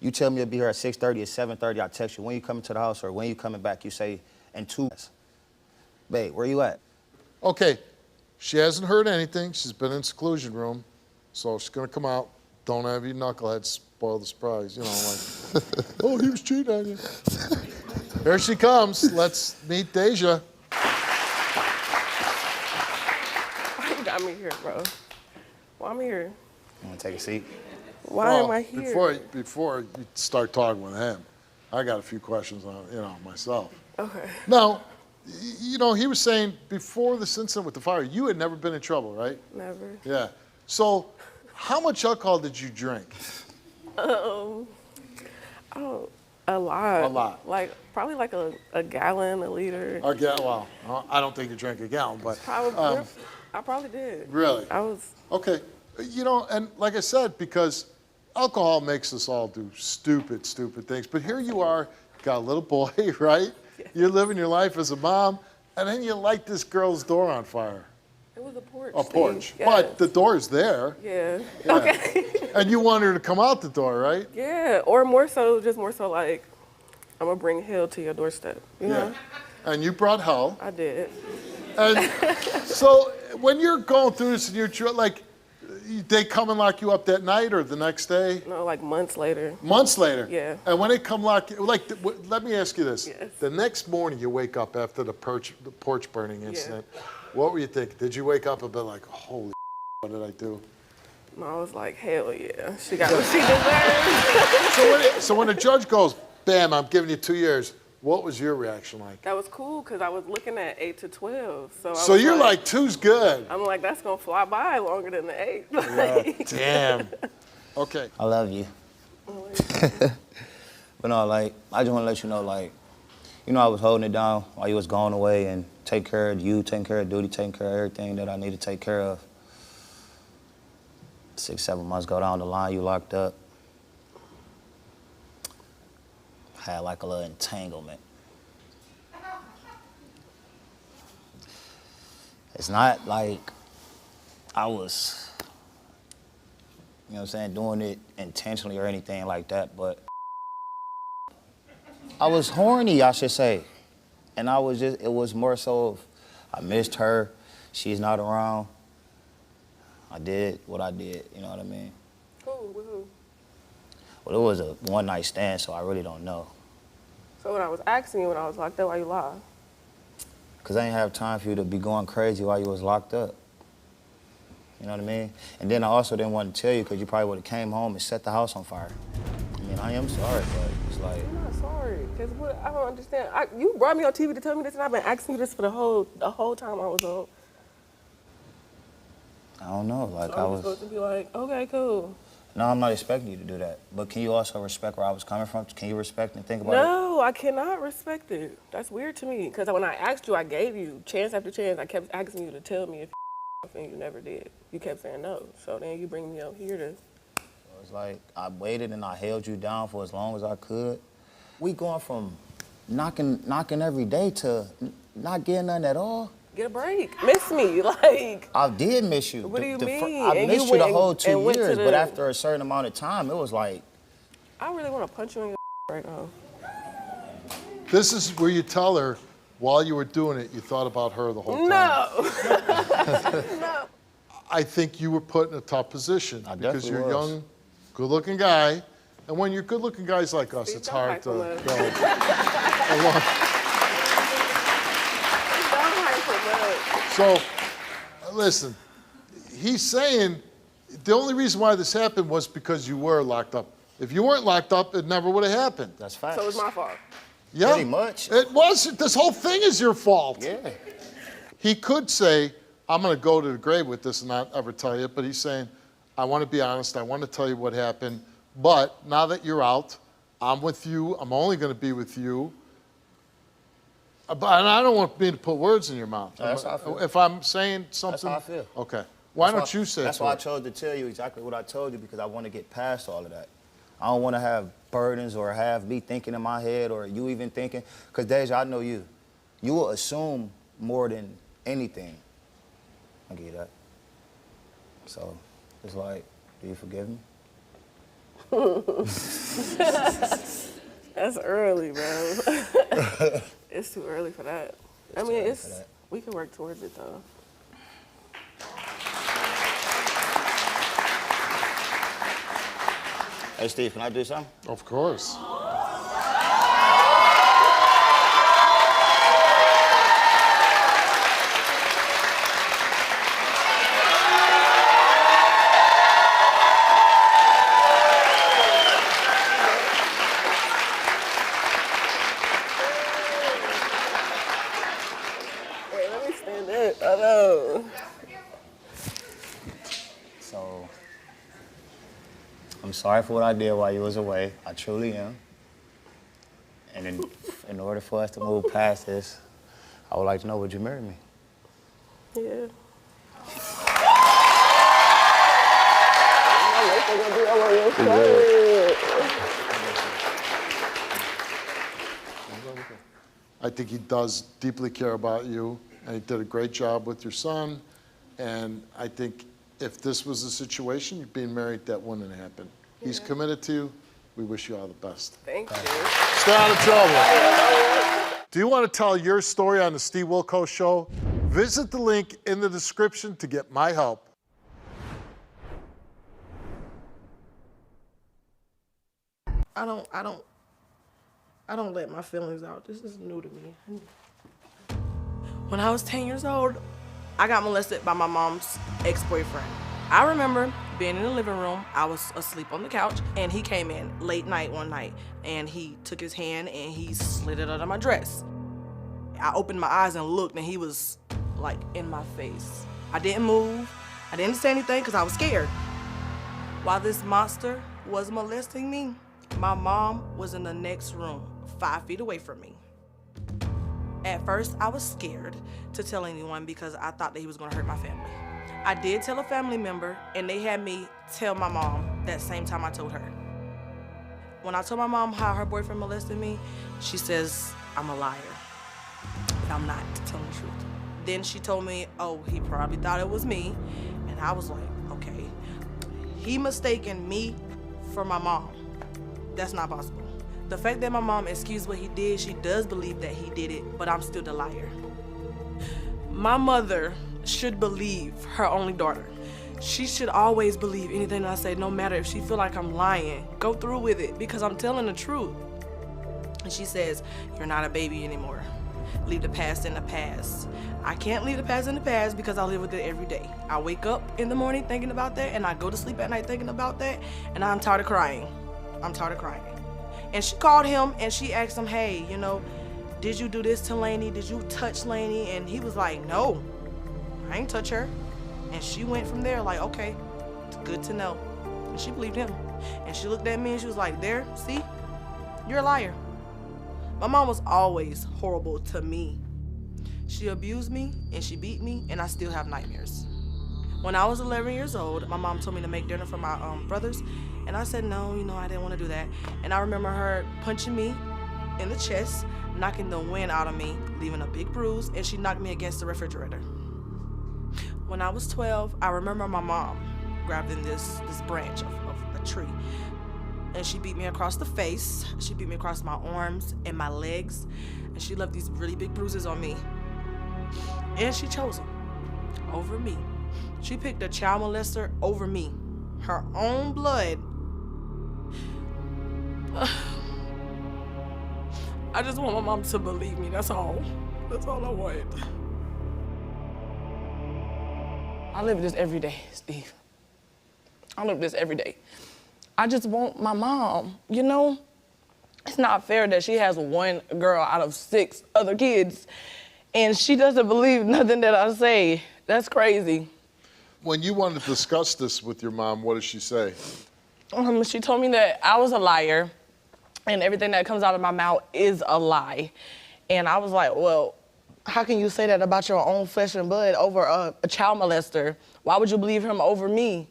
K: You tell me you'll be here at 6:30 or 7:30, I text you when you coming to the house or when you coming back, you say, in 2 minutes. Babe, where you at?
B: Okay, she hasn't heard anything. She's been in seclusion room, so she's gonna come out. Don't have you knuckleheads spoil the surprise, you know, like, oh, he was cheating on you. Here she comes. Let's meet Deja.
C: Why you got me here, bro? Why am I here?
K: You wanna take a seat?
C: Why am I here?
B: Before you start talking with him, I got a few questions on, myself.
C: Okay.
B: Now, he was saying before this incident with the fire, you had never been in trouble, right?
C: Never.
B: Yeah. So, how much alcohol did you drink?
C: A lot.
B: A lot.
C: Like, probably like a gallon, a liter.
B: Well, I don't think you drank a gallon, but.
C: Probably. I probably did.
B: Really?
C: I was.
B: Okay. And like I said, because alcohol makes us all do stupid things. But here you are, got a little boy, right? Yeah. You're living your life as a mom, and then you light this girl's door on fire.
C: It was a porch.
B: A porch.
C: Yeah.
B: But the door's there.
C: Yeah.
B: Okay. And you want her to come out the door, right?
C: Yeah. Or more so like, I'm going to bring hell to your doorstep. You know?
B: And you brought hell.
C: I did.
B: And so when you're going through this and you're like, they come and lock you up that night or the next day?
C: No, like months later.
B: Months later?
C: Yeah.
B: And when they come lock you, like, let me ask you this.
C: Yes.
B: The next morning you wake up after the porch burning incident, what were you thinking? Did you wake up and be like, holy what did I do?
C: No, I was like, hell yeah. She got what she deserved.
B: So when the judge goes, bam, I'm giving you 2 years, what was your reaction like?
C: That was cool because I was looking at 8 to 12.
B: So you're like, 2's good.
C: I'm like, that's going to fly by longer than the 8.
B: Yeah, damn. Okay.
K: I love you. But no, like, I just want to let you know, like,
D: You know, I was holding it down while you was going away and taking care of you, taking care of duty, taking care of everything that I need to take care of. 6, 7 months go down the line, you locked up. Had like a little entanglement. It's not like I was, you know what I'm saying, doing it intentionally or anything like that, but I was horny, I should say. And I was just, it was more so of, I missed her, she's not around. I did what I did, you know what I mean?
C: Who?
D: Well, it was a one-night stand, so I really don't know.
C: So when I was asking you when I was locked up, why you lied?
D: Because I didn't have time for you to be going crazy while you was locked up. You know what I mean? And then I also didn't want to tell you because you probably would have came home and set the house on fire. I mean, I am sorry, but it's like...
C: I'm not sorry, because I don't understand. You brought me on TV to tell me this, and I've been asking you this for the whole time I was on.
D: I don't know, like
C: So
D: I
C: I'm
D: was...
C: supposed to be like, okay, cool.
D: No, I'm not expecting you to do that. But can you also respect where I was coming from? Can you respect and think about it?
C: No, I cannot respect it. That's weird to me, because when I asked you, I gave you chance after chance. I kept asking you to tell me if and you never did. You kept saying no. So then you bring me up here to...
D: It's like I waited and I held you down for as long as I could. We going from knocking every day to not getting nothing at all.
C: Get a break. Miss me, like...
D: I did miss you.
C: What do you mean?
D: I
C: And
D: missed
C: you
D: you the
C: went
D: whole
C: and
D: 2
C: went to
D: years,
C: the-
D: but after a certain amount of time, it was like...
C: I really want to punch you in your right now.
B: This is where you tell her, while you were doing it, you thought about her the whole time.
C: No.
B: I think you were put in a tough position because
D: definitely
B: you're a
D: was.
B: young, good-looking guy. And when you're good-looking guys like us, it's hard to go along. So, listen, he's saying the only reason why this happened was because you were locked up. If you weren't locked up, it never would have happened.
D: That's facts.
C: So it's my fault.
B: Yeah.
D: Pretty much.
B: It was. This whole thing is your fault.
D: Yeah.
B: He could say, I'm going to go to the grave with this and not ever tell you, but he's saying, I want to be honest. I want to tell you what happened. But now that you're out, I'm with you. I'm only going to be with you. And I don't want me to put words in your mouth.
D: That's how I feel.
B: If I'm saying something.
D: That's how I feel.
B: Okay. Why don't you say it?
D: That's
B: to
D: why I
B: her?
D: chose to tell you exactly what I told you, because I want to get past all of that. I don't want to have burdens or have me thinking in my head or you even thinking. Because, Deja, I know you. You will assume more than anything. I'll give you that. So, it's like, do you forgive me?
C: That's early, bro. It's too early for that. I mean, we can work towards it, though.
D: Hey, Steve, can I do something?
B: Of course.
C: Wait, let me stand up. I know.
D: So, I'm sorry for what I did while you was away. I truly am. And in order for us to move past this, I would like to know, would you marry me?
C: Yeah.
B: I think he does deeply care about you, and he did a great job with your son. And I think if this was the situation, you being married, that wouldn't happen. He's committed to you. We wish you all the best.
C: Thank you.
B: Stay out of trouble. Do you want to tell your story on the Steve Wilkos Show? Visit the link in the description to get my help.
C: I don't let my feelings out. This is new to me. When I was 10 years old, I got molested by my mom's ex-boyfriend. I remember being in the living room. I was asleep on the couch, and he came in late night one night, and he took his hand and he slid it under my dress. I opened my eyes and looked, and he was like in my face. I didn't move. I didn't say anything because I was scared. While this monster was molesting me, my mom was in the next room, 5 feet away from me.
H: At first, I was scared to tell anyone because I thought that he was gonna hurt my family. I did tell a family member, and they had me tell my mom that same time I told her. When I told my mom how her boyfriend molested me, she says I'm a liar, but I'm not telling the truth. Then she told me, oh, he probably thought it was me, and I was like, okay. He mistaken me for my mom. That's not possible. The fact that my mom excused what he did, she does believe that he did it, but I'm still the liar. My mother should believe her only daughter. She should always believe anything I say, no matter if she feel like I'm lying. Go through with it, because I'm telling the truth. And she says, you're not a baby anymore. Leave the past in the past. I can't leave the past in the past because I live with it every day. I wake up in the morning thinking about that, and I go to sleep at night thinking about that, and I'm tired of crying. I'm tired of crying. And she called him and she asked him, hey, you know, did you do this to Lainey? Did you touch Lainey? And he was like, no, I ain't touch her. And she went from there like, okay, it's good to know. And she believed him. And she looked at me and she was like, there, see, you're a liar. My mom was always horrible to me. She abused me and she beat me, and I still have nightmares. When I was 11 years old, my mom told me to make dinner for my brothers, and I said no, you know, I didn't want to do that. And I remember her punching me in the chest, knocking the wind out of me, leaving a big bruise, and she knocked me against the refrigerator. When I was 12, I remember my mom grabbed in this branch of a tree, and she beat me across the face. She beat me across my arms and my legs, and she left these really big bruises on me. And she chose him over me. She picked a child molester over me. Her own blood. I just want my mom to believe me, that's all. That's all I want. I live this every day, Steve. I live this every day. I just want my mom, you know? It's not fair that she has one girl out of 6 other kids, and she doesn't believe nothing that I say. That's crazy.
B: When you wanted to discuss this with your mom, what did she say?
H: She told me that I was a liar, and everything that comes out of my mouth is a lie. And I was like, well, how can you say that about your own flesh and blood over a child molester? Why would you believe him over me?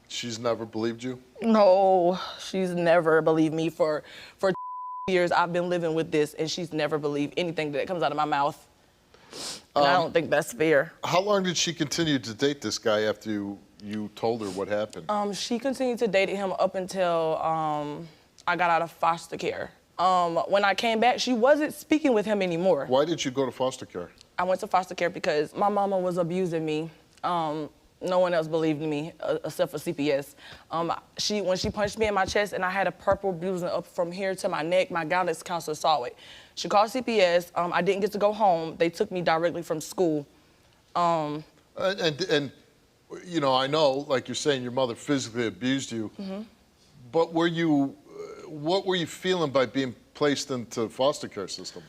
B: She's never believed you?
H: No, she's never believed me. For years, I've been living with this, and she's never believed anything that comes out of my mouth. And I don't think that's fair.
B: How long did she continue to date this guy after you told her what happened?
H: She continued to date him up until I got out of foster care. When I came back, she wasn't speaking with him anymore.
B: Why did you go to foster care?
H: I went to foster care because my mama was abusing me. No one else believed me except for CPS. When she punched me in my chest and I had a purple bruising up from here to my neck, my guidance counselor saw it. She called CPS. I didn't get to go home. They took me directly from school.
B: And you know, I know, like you're saying, your mother physically abused you.
H: Mm-hmm.
B: But what were you feeling by being placed into foster care system?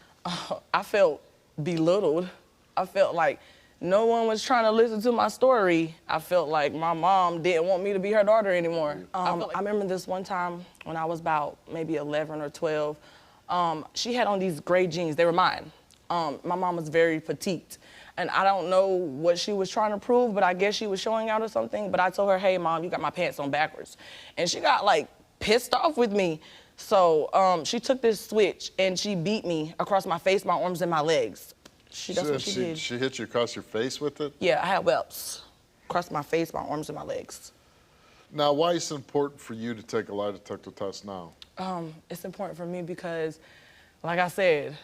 H: I felt belittled. I felt like no one was trying to listen to my story. I felt like my mom didn't want me to be her daughter anymore. I remember this one time when I was about maybe 11 or 12. She had on these gray jeans. They were mine. My mom was very petite. And I don't know what she was trying to prove, but I guess she was showing out or something. But I told her, hey, Mom, you got my pants on backwards. And she got, like, pissed off with me. So she took this switch and she beat me across my face, my arms, and my legs. That's what she did.
B: She hit you across your face with it?
H: Yeah, I had whelps across my face, my arms, and my legs.
B: Now, why is it important for you to take a lie detector test now?
H: It's important for me because, like I said,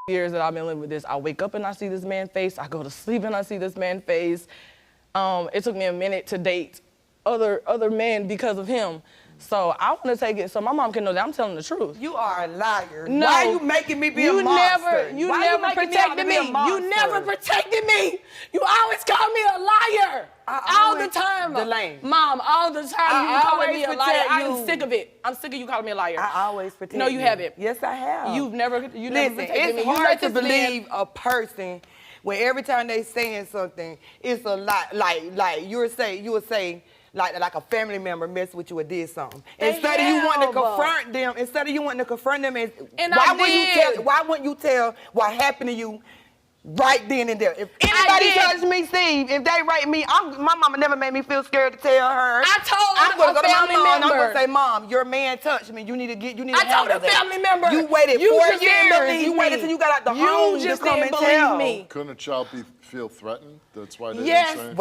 H: years that I've been living with this, I wake up and I see this man's face. I go to sleep and I see this man's face. It took me a minute to date other men because of him. So I want to take it so my mom can know that I'm telling the truth.
Q: You are a liar.
H: No.
Q: Why are you making me be a monster?
H: You never protected me. You never protected me. You always call me a liar. All the time.
Q: Delaney.
H: Mom, all the time you calling me a liar. I'm sick of it. I'm sick of you calling me a liar.
Q: I always protect you.
H: No, you haven't.
Q: Yes, I have.
H: You never protected me.
Q: It's hard to believe a person when every time they saying something, it's a lie. Like you would say,
G: like a family member messed with you or did something.
J: They
G: Instead of you wanting to
J: have.
G: confront them,
J: And
G: why wouldn't you tell what happened to you right then and there? If anybody touched me, Steve, if they raped me, my mama never made me feel scared to tell her.
J: I told
G: I'm gonna
J: a
G: go to my
J: family
G: mom and I'm
J: member.
G: gonna say, Mom, your man touched me. You need to
J: I told a family member.
G: You waited
J: You
G: 4
J: just didn't
G: years.
J: believe
G: You waited
J: me.
G: till you got out the
J: You
G: home
J: just
G: to come
J: didn't
G: and
J: believe
G: tell
J: me.
I: Couldn't a child feel threatened? That's why they
J: Yes,
I: didn't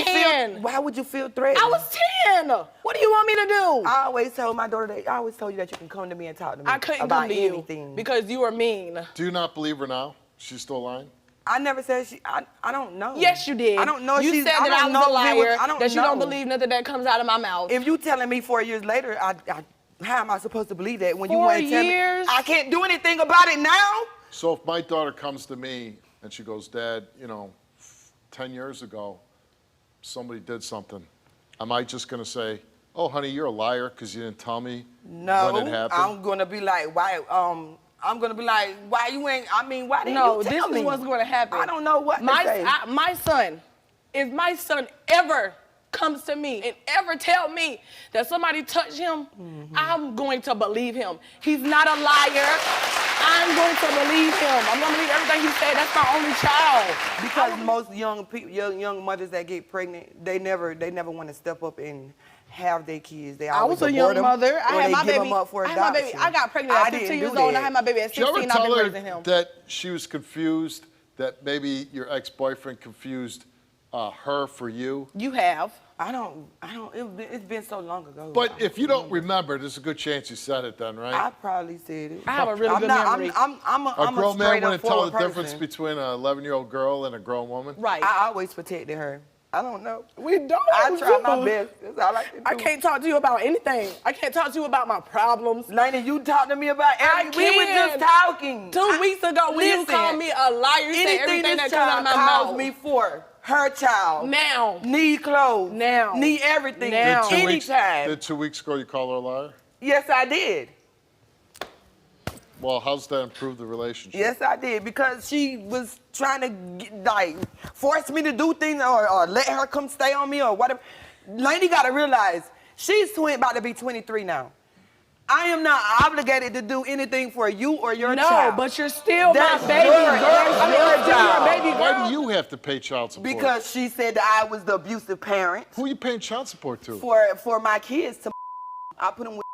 I: say anything?
G: Why would you feel threatened?
J: I was 10. What do you want me to do?
G: I always told my daughter I always told you that you can come to me and talk to me
J: I couldn't
G: about
J: come to you
G: anything.
J: because you were mean.
I: Do you not believe her now? She's still lying?
G: I never said I don't know.
J: Yes, you did.
G: I don't know.
J: You said that I was a liar, that you don't believe nothing that comes out of my mouth.
G: If you telling me 4 years later, how am I supposed to believe that when you
J: 4
G: want to tell me?
J: years?
G: I can't do anything about it now.
I: So if my daughter comes to me and she goes, Dad, 10 years ago, somebody did something, am I just going to say, oh, honey, you're a liar because you didn't tell me when it happened?
G: I'm going to be like, why? I'm going to be like, why you ain't, why didn't
J: No,
G: you
J: this
G: tell me?
J: is what's going to happen.
G: I don't know what to say.
J: My son, if my son ever comes to me and ever tell me that somebody touched him, I'm going to believe him. He's not a liar. I'm going to believe him. I'm going to believe everything he said. That's my only child.
G: Because most young mothers that get pregnant, they never want to step up and have their kids. They
J: I
G: always
J: was a young
G: abort 'em,
J: mother.
G: or
J: I had
G: they
J: my
G: give 'em
J: baby.
G: up for
J: I had my baby.
G: adoption.
J: I got pregnant at
G: I
J: 15
G: didn't
J: years
G: do
J: old. And I
G: that.
J: had my baby at
I: Did you
J: 16.
I: ever
J: I've
I: tell
J: been
I: her
J: raising him.
I: that she was confused, that maybe your ex-boyfriend confused her for you?
J: You have.
G: I don't, it's been so long ago.
I: But if you don't remember, there's a good chance you said it then, right?
G: I probably said it.
J: I have a really good memory.
I: A grown man wouldn't tell the
G: person.
I: difference between an 11-year-old girl and a grown woman?
J: Right.
G: I always protected her. I don't know.
J: We don't.
G: I try my best. That's all I can do.
J: I can't talk to you about anything. I can't talk to you about my problems.
G: Lena, you talk to me about everything. We were just talking.
J: 2 weeks ago when you called me a liar, you said everything that comes out of my mouth.
G: Calls me for her child.
J: Now.
G: Need clothes.
J: Now.
G: Need everything.
J: Now.
G: Anytime.
I: Did 2 weeks ago you call her a liar?
G: Yes, I did.
I: Well, how's that improve the relationship?
G: Yes, I did, because she was trying to force me to do things or let her come stay on me or whatever. Lady got to realize, she's about to be 23 now. I am not obligated to do anything for you or your child.
J: No, but you're still
G: That's
J: my baby
G: your-
J: girl.
G: that's
J: Still
G: your
J: your
G: job.
J: baby girl.
I: Why do you have to pay child support?
G: Because she said that I was the abusive parent.
I: Who are you paying child support to?
G: For my kids to I put them with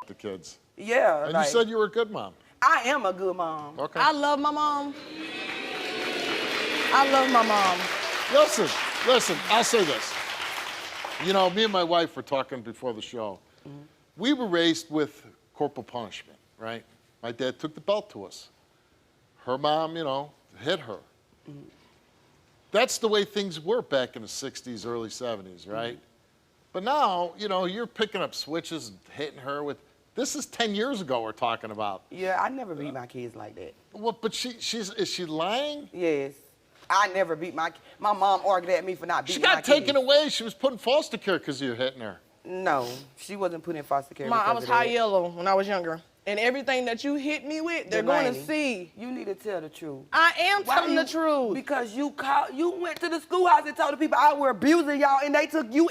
I: The kids.
G: Yeah.
I: And
G: like,
I: you said you were a good mom.
G: I am a good mom.
I: Okay.
J: I love my mom. I love my mom.
I: Listen, I'll say this. Me and my wife were talking before the show. We were raised with corporal punishment, right? My dad took the belt to us. Her mom, hit her. That's the way things were back in the 60s, early 70s, right? But now, you're picking up switches and hitting her with, this is 10 years ago we're talking about.
G: Yeah, I never beat my kids like that.
I: Well, but is she lying?
G: Yes. I never beat my mom argued at me for not beating my kids.
I: She got taken away. She was put in foster care because you were hitting her.
G: No, she wasn't put in foster care.
J: I
G: because
J: was
G: of
J: high
G: that.
J: yellow when I was younger. And everything that you hit me with, they're going to see.
G: You need to tell the truth.
J: I am
G: Why
J: telling
G: you-
J: the truth.
G: Because you went to the schoolhouse and told the people I were abusing y'all, and they took you.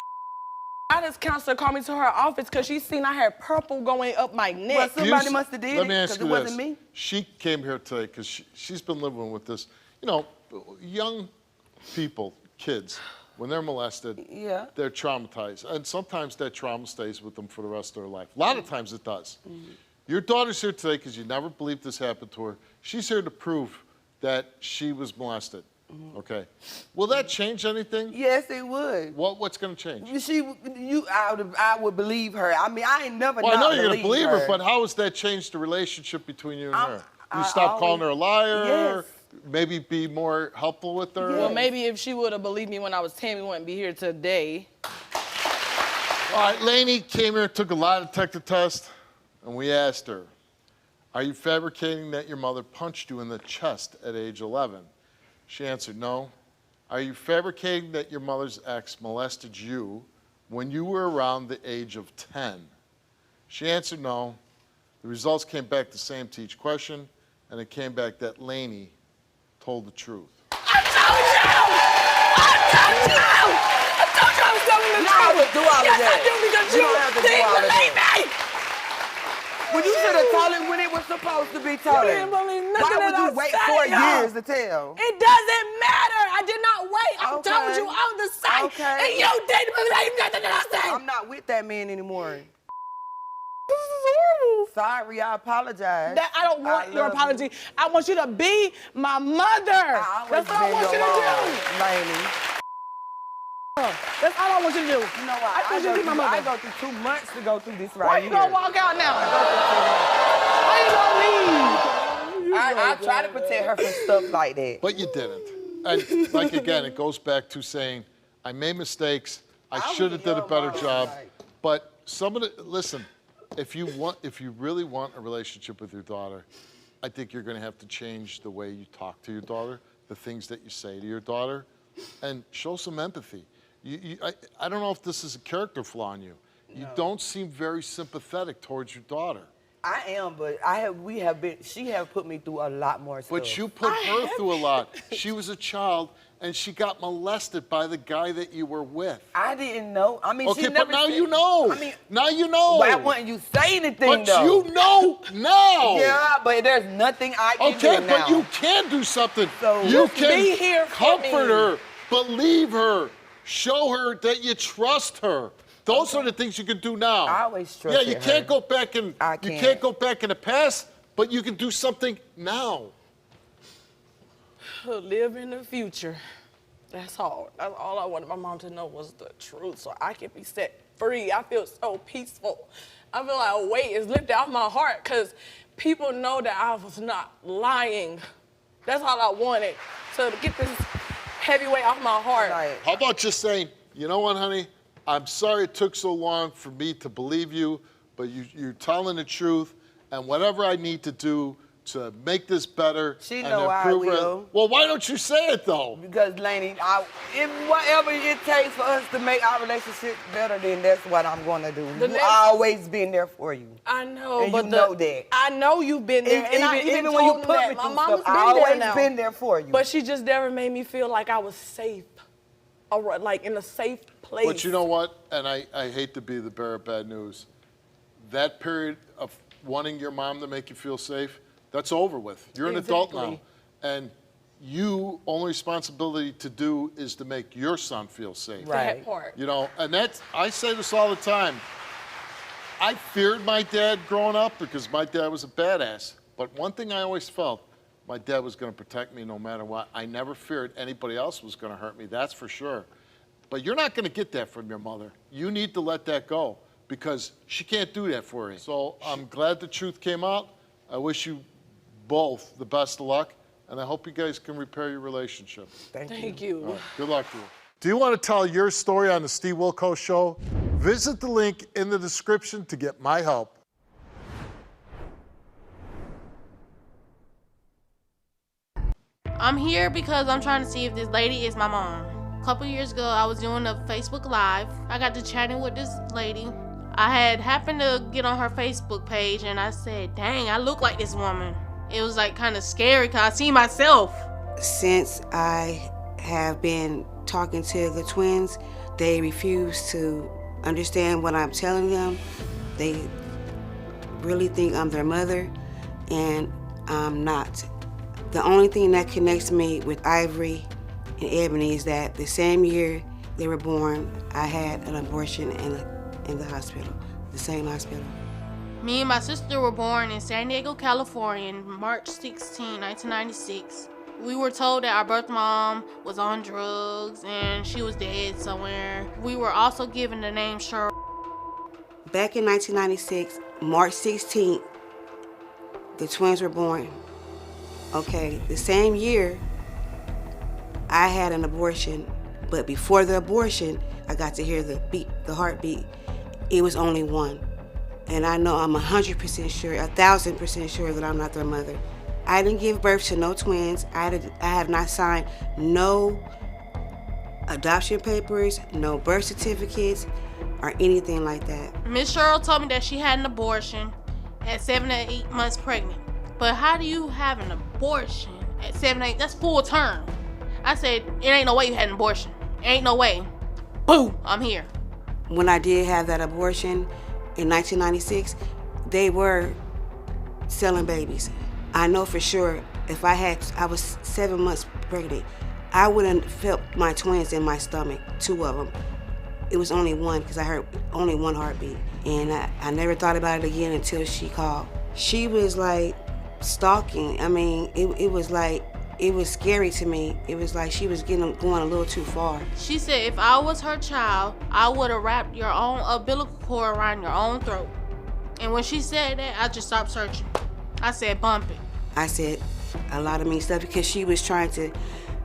J: This counselor called me to her office because she seen I had purple going up my neck.
G: Well, somebody must have did
I: Let
G: it
I: me ask
G: because
I: you
G: it
I: this.
G: wasn't me.
I: She came here today because she's been living with this. Young people, kids, when they're molested,
G: Yeah.
I: they're traumatized. And sometimes that trauma stays with them for the rest of their life. A lot of times it does. Your daughter's here today because you never believed this happened to her. She's here to prove that she was molested. Okay. Will that change anything?
G: Yes, it would.
I: What's going to change?
G: I would believe her. I ain't never.
I: Well, I know
G: not
I: you're going to believe her,
G: her,
I: but how has that changed the relationship between you and her? You
G: I
I: stop calling her a liar?
G: Yes.
I: Maybe be more helpful with her?
J: Well, maybe if she would have believed me when I was 10, we wouldn't be here today.
I: All right, Lainey came here, took a lie detector test, and we asked her, are you fabricating that your mother punched you in the chest at age 11? She answered, no. Are you fabricating that your mother's ex molested you when you were around the age of 10? She answered, no. The results came back the same to each question, and it came back that Lainey told the truth.
J: I told you I was telling the
G: You don't have to do all of
J: Yes,
G: that.
J: I do because
G: You don't have to do
J: didn't
G: all of
J: believe
G: that.
J: me.
G: Well, you should have told it when it was supposed to be told.
J: You didn't believe nothing
G: Why would
J: that
G: you
J: I
G: wait
J: said,
G: 4
J: y'all.
G: years to tell?
J: It doesn't matter. I did not wait. I
G: Okay.
J: told you on the site.
G: Okay.
J: And you didn't believe nothing that I said.
G: I'm not with that man anymore.
J: This is horrible.
G: Sorry, I apologize.
J: That I don't want your
G: love
J: apology.
G: you.
J: I want you to be my mother. That's what I want you to do.
G: Lady.
J: That's all I want you to do.
G: You know what?
J: I want you to be my mother.
G: I go through 2 months to go through this
J: Why
G: right
J: you
G: here.
J: gonna walk out now? Why you gonna leave?
G: I try to protect her from stuff like that.
I: But you didn't. And like again, it goes back to saying, I made mistakes. I should have did a better job. But listen, if you really want a relationship with your daughter, I think you're going to have to change the way you talk to your daughter, the things that you say to your daughter, and show some empathy. I don't know if this is a character flaw in you. You don't seem very sympathetic towards your daughter.
G: I am, but she have put me through a lot more stuff.
I: But you put her through a lot. She was a child, and she got molested by the guy that you were with.
G: I didn't know. I mean,
I: Okay,
G: she
I: but
G: never
I: now
G: said-
I: you know.
G: I mean,
I: now you know.
G: why wouldn't you say anything,
I: But
G: though?
I: you know now.
G: Yeah, but there's nothing I can do
I: Okay,
G: now.
I: but you can do something.
G: So
I: you
G: just
I: can
G: be here for
I: comfort
G: me.
I: her, believe her, show her that you trust her. Those are the things you can do now.
G: I always trusted
I: Yeah, you can't
G: her.
I: go back and you
G: can't.
I: can't go back in the past, but you can do something now.
J: Live in the future. That's all. That's all I wanted my mom to know was the truth so I can be set free. I feel so peaceful. I feel like a weight is lifted off my heart because people know that I was not lying. That's all I wanted, to get this heavy weight off my heart.
I: How about just saying, you know what, honey? I'm sorry it took so long for me to believe you, but you're telling the truth, and whatever I need to do to make this better
G: She
I: and
G: know I
I: improve it.
G: will.
I: Well, why don't you say it, though?
G: Because, Lainey, whatever it takes for us to make our relationship better, then that's what I'm going to do. I've always been there for you.
J: I know,
G: And
J: but
G: you know that.
J: I know you've been there, and I even
G: when you
J: told
G: put
J: them
G: me
J: that.
G: through
J: My mama's
G: stuff,
J: been
G: I
J: there
G: always
J: now.
G: been there for you.
J: But she just never made me feel like I was safe, or like in a safe place.
I: But you know what? And I hate to be the bearer of bad news. That period of wanting your mom to make you feel safe, that's over with. You're an adult now.
J: Exactly.
I: And you, only responsibility to do is to make your son feel safe.
J: That part.
I: You know, and I say this all the time. I feared my dad growing up because my dad was a badass. But one thing I always felt, my dad was going to protect me no matter what. I never feared anybody else was going to hurt me, that's for sure. But you're not going to get that from your mother. You need to let that go because she can't do that for you. So I'm glad the truth came out. I wish you both the best of luck, and I hope you guys can repair your relationship.
J: Thank you.
I: All right, good luck to you. Do you want to tell your story on the Steve Wilkos Show? Visit the link in the description to get my help.
F: I'm here because I'm trying to see if this lady is my mom. A couple years ago, I was doing a Facebook Live. I got to chatting with this lady. I had happened to get on her Facebook page and I said, dang, I look like this woman. It was like kind of scary because I see myself.
M: Since I have been talking to the twins, they refuse to understand what I'm telling them. They really think I'm their mother, and I'm not. The only thing that connects me with Ivory and Ebony is that the same year they were born, I had an abortion in the hospital, the same hospital.
F: Me and my sister were born in San Diego, California on March 16, 1996. We were told that our birth mom was on drugs and she was dead somewhere. We were also given the name Cheryl.
M: Back in 1996, March 16th, the twins were born. Okay, the same year, I had an abortion, but before the abortion, I got to hear the beat, the heartbeat. It was only one. And I know I'm 100% sure, 1,000% sure that I'm not their mother. I didn't give birth to no twins. I have not signed no adoption papers, no birth certificates, or anything like that.
F: Miss Cheryl told me that she had an abortion at 7 to 8 months pregnant. But how do you have an abortion at 7 to 8? That's full term. I said, it ain't no way you had an abortion. Ain't no way. Boo, I'm here.
M: when I did have that abortion in 1996, they were selling babies. I know for sure if I was 7 months pregnant, I wouldn't felt my twins in my stomach, 2 of them. It was only one because I heard only one heartbeat. And I never thought about it again until she called. She was like stalking. I mean, it was like, it was scary to me. It was like she was going a little too far.
F: She said if I was her child, I would have wrapped your own umbilical cord around your own throat. And when she said that, I just stopped searching. I said, bump it.
M: I said a lot of mean stuff because she was trying to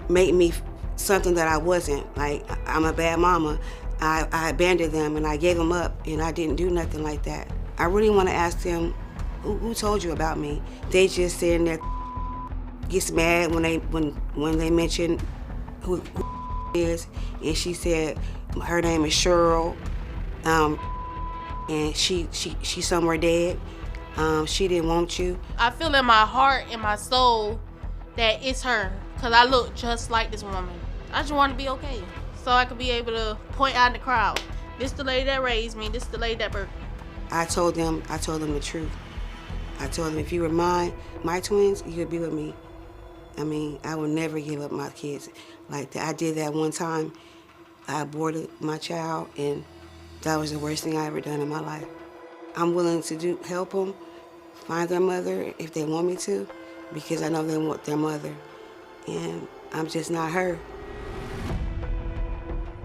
M: make me something that I wasn't. Like, I'm a bad mama. I abandoned them and I gave them up and I didn't do nothing like that. I really want to ask them, who told you about me? They just sitting there, gets mad when they mention who is, and she said her name is Cheryl, and she's somewhere dead. She didn't want you.
F: I feel in my heart and my soul that it's her, because I look just like this woman. I just want to be okay, so I could be able to point out in the crowd, this the lady that raised me, this the lady that birthed me.
M: I told them the truth. I told them if you were my twins, you would be with me. I mean, I would never give up my kids like that. I did that one time. I aborted my child, and that was the worst thing I ever done in my life. I'm willing to help them find their mother if they want me to, because I know they want their mother, and I'm just not her.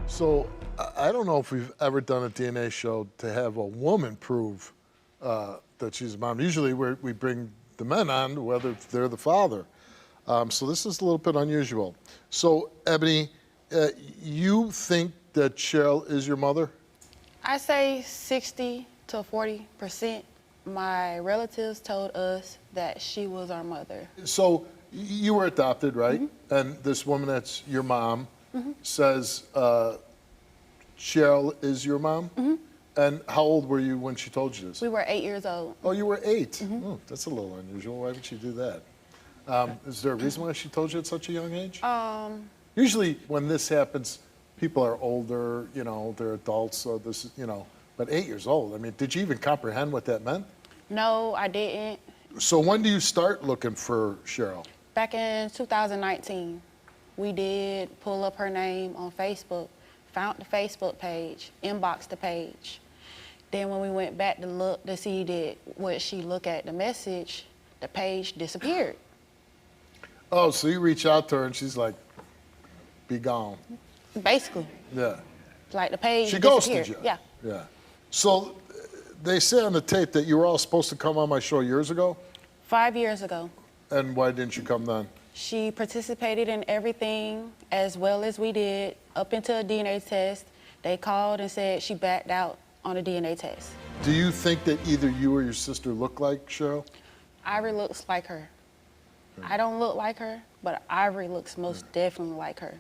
I: So I don't know if we've ever done a DNA show to have a woman prove that she's a mom. Usually we bring the men on, whether they're the father. So this is a little bit unusual. So Ebony, you think that Cheryl is your mother?
L: I say 60 to 40%. My relatives told us that she was our mother.
I: So you were adopted, right? Mm-hmm. And this woman that's your mom says Cheryl is your mom? Mm-hmm. And how old were you when she told you this?
L: We were 8 years old.
I: Oh, you were 8? Mm-hmm. Oh, that's a little unusual. Why would she do that? Is there a reason why she told you at such a young age? Usually when this happens, people are older, you know, they're adults, so this is, you know, but 8 years old. I mean, did you even comprehend what that meant?
L: No, I didn't.
I: So when do you start looking for Cheryl?
L: Back in 2019, we did pull up her name on Facebook, found the Facebook page, inboxed the page. Then when we went back to look to see would she look at the message, the page disappeared.
I: Oh, so you reach out to her and she's like, be gone.
L: Basically.
I: Yeah.
L: Like the page
I: She
L: disappeared.
I: ghosted you.
L: Yeah.
I: Yeah. So they say on the tape that you were all supposed to come on my show years ago?
L: 5 years ago.
I: And why didn't you come then?
L: She participated in everything as well as we did up into a DNA test. They called and said she backed out on a DNA test.
I: Do you think that either you or your sister look like Cheryl?
L: Ivory looks like her. I don't look like her, but Ivory looks most definitely like her.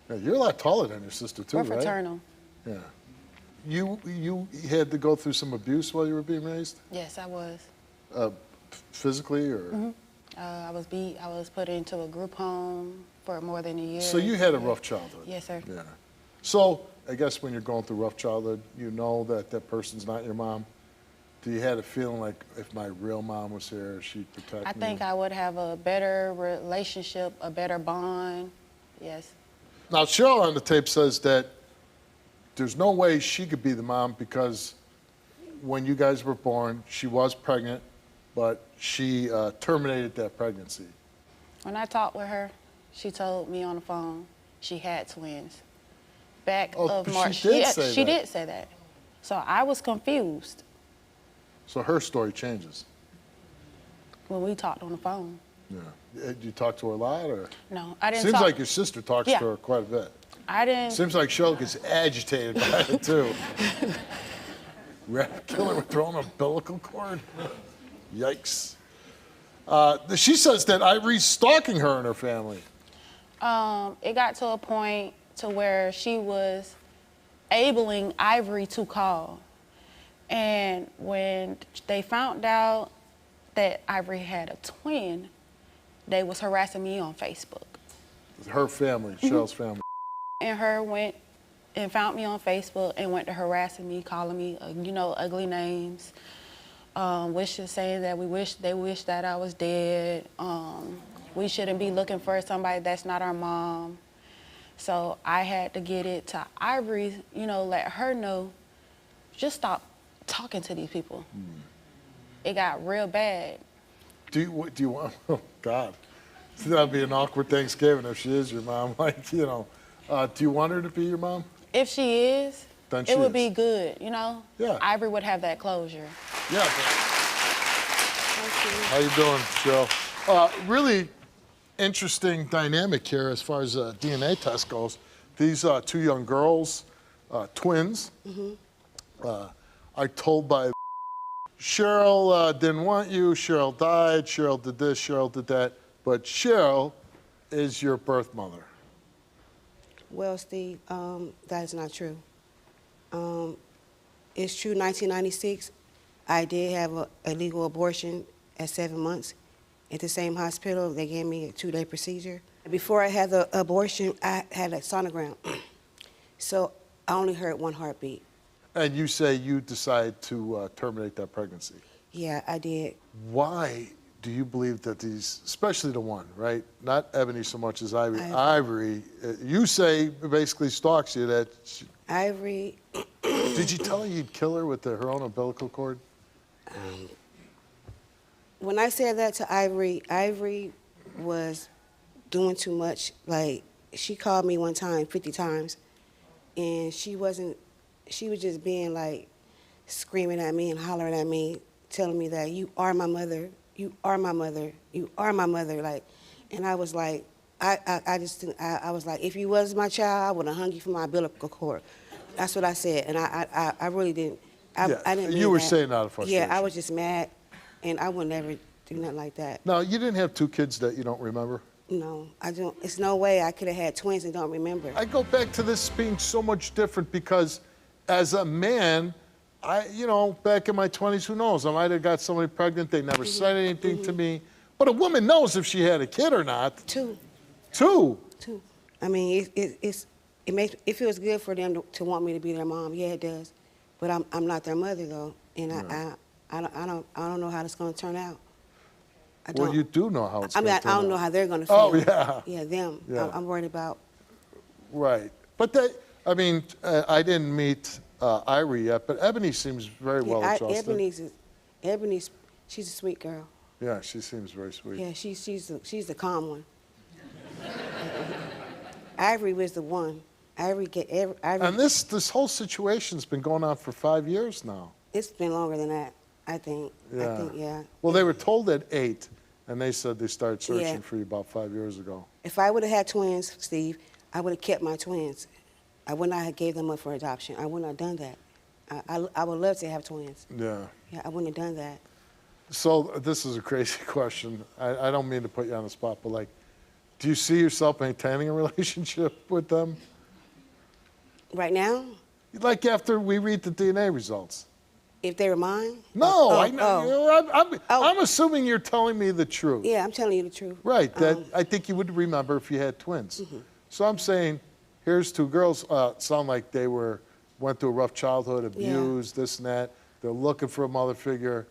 I: Yeah, you're a lot taller than your sister too,
L: We're
I: right?
L: fraternal.
I: Yeah. You had to go through some abuse while you were being raised?
L: Yes, I was.
I: Physically or?
L: Mm-hmm. I was beat. I was put into a group home for more than a year.
I: So you had a rough childhood?
L: Yes, sir.
I: Yeah. So I guess when you're going through rough childhood, you know that that person's not your mom. Do you have a feeling like if my real mom was here, she'd protect me?
L: I think I would have a better relationship, a better bond. Yes.
I: Now, Cheryl on the tape says that there's no way she could be the mom because when you guys were born, she was pregnant, but she terminated that pregnancy.
L: When I talked with her, she told me on the phone she had twins. Back of March.
I: She did say that.
L: She did say that. So I was confused
I: So her story changes.
L: when we talked on the phone.
I: Yeah. Did you talk to her a lot, or?
L: No, I didn't
I: Seems
L: talk.
I: like your sister talks
L: Yeah.
I: to her quite a bit.
L: I didn't.
I: Seems like Cheryl gets agitated by it too. Killer with throwing an umbilical cord. Yikes. She says that Ivory's stalking her and her family.
L: It got to a point to where she was enabling Ivory to call. And when they found out that Ivory had a twin, they was harassing me on Facebook.
I: Her family, Cheryl's family.
L: And her went and found me on Facebook and went to harassing me, calling me, ugly names, saying that they wish that I was dead. We shouldn't be looking for somebody that's not our mom. So I had to get it to Ivory, let her know, just stop talking to these people. It got real bad.
I: Do you want, oh God, that'd be an awkward Thanksgiving if she is your mom. Do you want her to be your mom?
L: If she is,
I: Then
L: it would be good,
I: Yeah.
L: Ivory would have that closure.
I: Yeah. How you doing, Cheryl? Really interesting dynamic here as far as DNA test goes. These two young girls, twins, are told by Cheryl didn't want you, Cheryl died, Cheryl did this, Cheryl did that, but Cheryl is your birth mother.
M: Well, Steve, that is not true. It's true, 1996, I did have a legal abortion at 7 months. At the same hospital, they gave me a 2-day procedure. Before I had the abortion, I had a sonogram. So I only heard 1 heartbeat.
I: And you say you decide to terminate that pregnancy.
M: Yeah, I did.
I: Why do you believe that these, especially the one, right? Not Ebony so much as Ivory. Ivory, you say basically stalks you that.
M: Ivory.
I: Did you tell her you'd kill her with her own umbilical cord?
M: When I said that to Ivory, Ivory was doing too much. Like, she called me one time 50 times, and she was just being like, screaming at me and hollering at me, telling me that you are my mother, you are my mother, you are my mother. Like, and I was like, I was like, if you was my child, I would have hung you from my umbilical cord. That's what I said, and I really didn't. I didn't mean
I: you were
M: that.
I: saying out of frustration.
M: Yeah, I was just mad, and I would never do nothing like that.
I: No, you didn't have 2 kids that you don't remember?
M: No, I don't. It's no way I could have had twins and don't remember.
I: I go back to this being so much different because as a man, back in my 20s, who knows? I might have got somebody pregnant. They never said anything to me. But a woman knows if she had a kid or not.
M: 2.
I: 2?
M: 2. I mean, it feels good for them to want me to be their mom. Yeah, it does. But I'm not their mother though, and I don't know how it's going to turn out.
I: Well, you do know how it's going to turn out.
M: I don't know how they're going to feel.
I: Oh, yeah.
M: Yeah, them.
I: Yeah.
M: I'm worried about.
I: Right. But I didn't meet Ivory yet, but Ebony seems very well adjusted.
M: Ebony's, she's a sweet girl.
I: Yeah, she seems very sweet.
M: Yeah, she's the calm one. Ivory was the one. Ivory.
I: And this whole situation's been going on for 5 years now.
M: It's been longer than that, I think.
I: Yeah.
M: I think, yeah.
I: Well, they were told at 8, and they said they started searching
M: Yeah.
I: for you about 5 years ago.
M: If I would have had twins, Steve, I would have kept my twins. I would not have gave them up for adoption. I would not have done that. I would love to have twins.
I: Yeah.
M: Yeah, I wouldn't have done that.
I: So this is a crazy question. I don't mean to put you on the spot, but do you see yourself maintaining a relationship with them?
M: Right now?
I: Like after we read the DNA results.
M: If they were mine?
I: No, I know. I'm assuming you're telling me the truth.
M: Yeah, I'm telling you the truth.
I: Right, that I think you would remember if you had twins. So I'm saying, here's 2 girls, sound like they went through a rough childhood, abused, this and that. They're looking for a mother figure.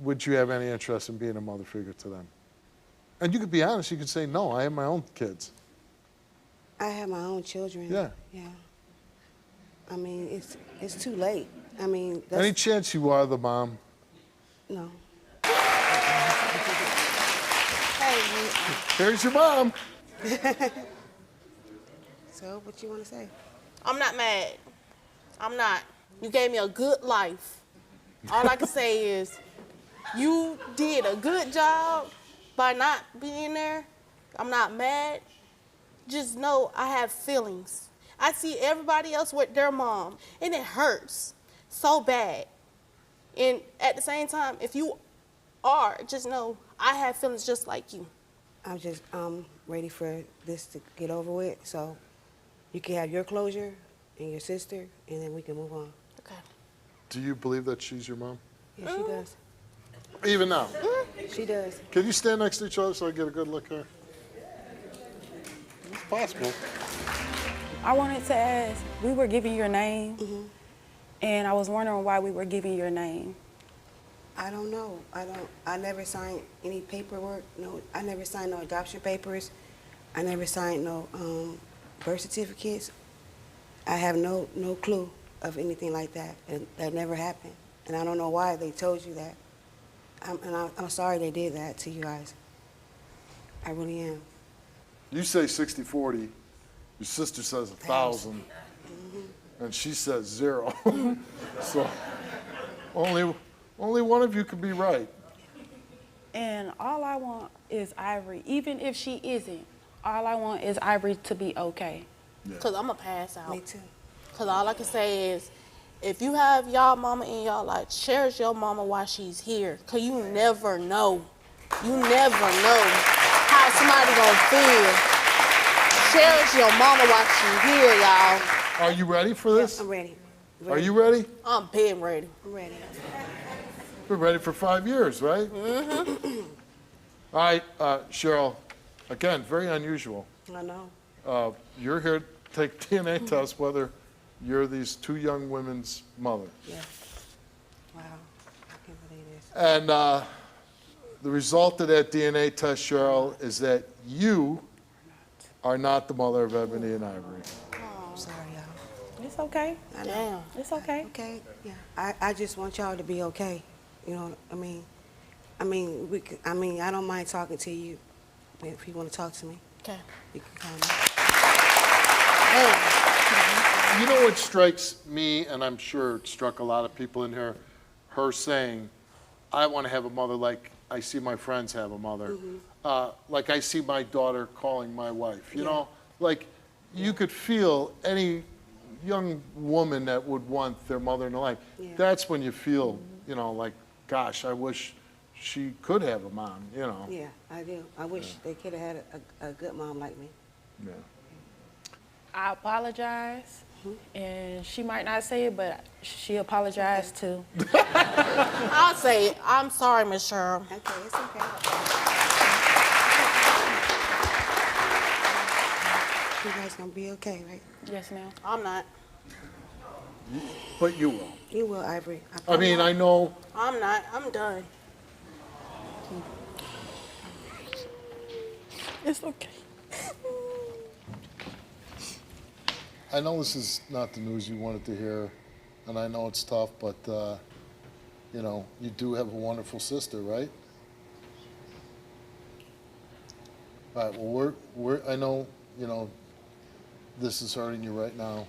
I: Would you have any interest in being a mother figure to them? And you could be honest, you could say, no, I have my own kids.
M: I have my own children.
I: Yeah.
M: Yeah. I mean, it's too late. I mean,
I: Any chance you are the mom?
M: No.
I: Here's your mom.
M: So, what you want to say?
F: I'm not mad. I'm not. You gave me a good life. All I can say is you did a good job by not being there. I'm not mad. Just know I have feelings. I see everybody else with their mom, and it hurts so bad. And at the same time, if you are, just know I have feelings just like you.
M: I'm just ready for this to get over with, so you can have your closure and your sister, and then we can move on.
F: Okay.
I: Do you believe that she's your mom?
M: Yeah, she does.
I: Even now?
M: She does.
I: Can you stand next to each other so I get a good look here? It's possible.
L: I wanted to ask, we were giving your name, and I was wondering why we were giving your name.
M: I don't know. I never signed any paperwork. No, I never signed no adoption papers. I never signed no birth certificates. I have no clue of anything like that. That never happened. And I don't know why they told you that. I'm sorry they did that to you guys. I really am.
I: You say 60-40, your sister says 1,000, and she says 0. So only one of you could be right.
L: And all I want is Ivory, even if she isn't, all I want is Ivory to be okay.
F: Because I'm going to pass out.
M: Me too.
F: Because all I can say is, if you have y'all mama in y'all life, cherish your mama while she's here. Because you never know. You never know how somebody gonna feel. Cherish your mama while she's here, y'all.
I: Are you ready for this?
M: Yes, I'm ready.
I: Are you ready?
F: I'm been ready.
M: I'm ready.
I: Been ready for 5 years, right?
F: Mm-hmm.
I: All right, Cheryl, again, very unusual.
M: I know.
I: You're here to take DNA test whether you're these 2 young women's mother.
M: Yeah. Wow. I can't believe this.
I: And the result of that DNA test, Cheryl, is that you are not the mother of Ebony and Ivory.
M: I'm sorry, y'all.
L: It's okay.
M: I know.
L: It's okay.
M: Okay. Yeah. I just want y'all to be okay. You know, I mean, I don't mind talking to you if you want to talk to me.
F: Okay.
M: You can call me.
I: You know what strikes me, and I'm sure it struck a lot of people in here, her saying, I want to have a mother like I see my friends have a mother. Like I see my daughter calling my wife. You know, like you could feel any young woman that would want their mother in their life.
M: Yeah.
I: That's when you feel, you know, like, gosh, I wish she could have a mom, you know.
M: Yeah, I do. I wish they could have had a good mom like me.
I: Yeah.
L: I apologize, and she might not say it, but she apologized too.
F: I'll say, I'm sorry, Miss Cheryl.
M: Okay, it's okay. You guys gonna be okay, right?
L: Yes, ma'am.
F: I'm not.
I: But you will.
M: You will, Ivory.
I: I mean, I know.
F: I'm not. I'm done.
L: It's okay.
I: I know this is not the news you wanted to hear, and I know it's tough, but, you know, you do have a wonderful sister, right? All right, well, I know, you know, this is hurting you right now,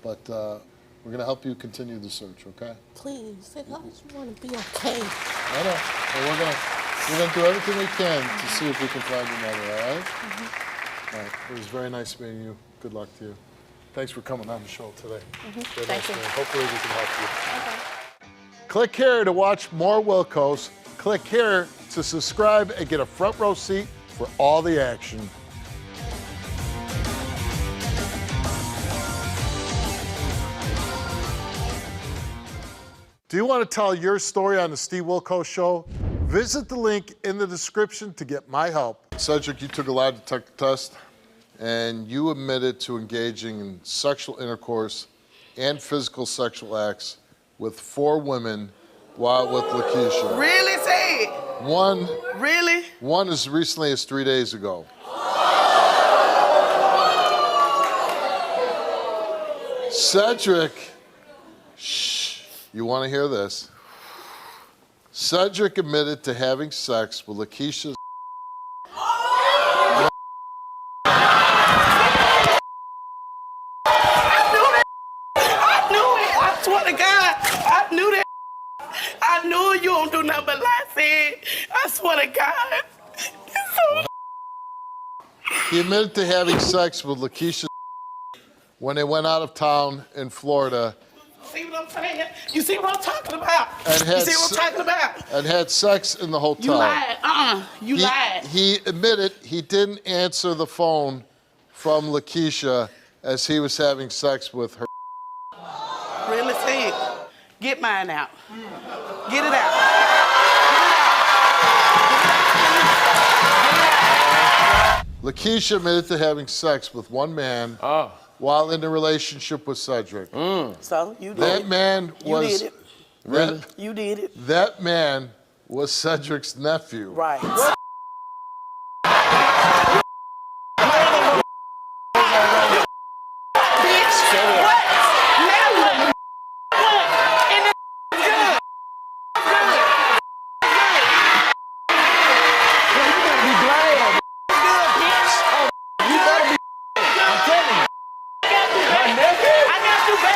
I: but we're going to help you continue the search, okay?
F: Please, I just want to be okay.
I: I know. Well, we're gonna do everything we can to see if we can find your mother, all right? All right, it was very nice meeting you. Good luck to you. Thanks for coming on the show today. Very
F: Thank
I: nice
F: you.
I: meeting you. Hopefully we can help you. Click here to watch more Wilkos. Click here to subscribe and get a front row seat for all the action. Do you want to tell your story on the Steve Wilkos Show? Visit the link in the description to get my help. Cedric, you took a lie detector test, and you admitted to engaging in sexual intercourse and physical sexual acts with 4 women while with Lakeisha.
G: Really, say it.
I: One.
G: Really?
I: One as recently as 3 days ago. Cedric, shh, you want to hear this? Cedric admitted to having sex with Lakeisha's
G: I knew it. I swear to God, I knew that. I knew you don't do nothing but lie, said. I swear to God.
I: He admitted to having sex with Lakeisha when they went out of town in Florida.
G: See what I'm saying? You see what I'm talking about?
I: And
G: You see what I'm talking about?
I: And had sex in the hotel.
G: You lied. You lied.
I: He admitted he didn't answer the phone from Lakeisha as he was having sex with her.
G: Really, say it. Get mine out. Get it out.
I: Lakeisha admitted to having sex with one man while in a relationship with Cedric.
N: So you did
I: That
N: it.
I: man was.
N: You did it.
I: Really?
N: You did it.
I: That man was Cedric's nephew.
N: Right.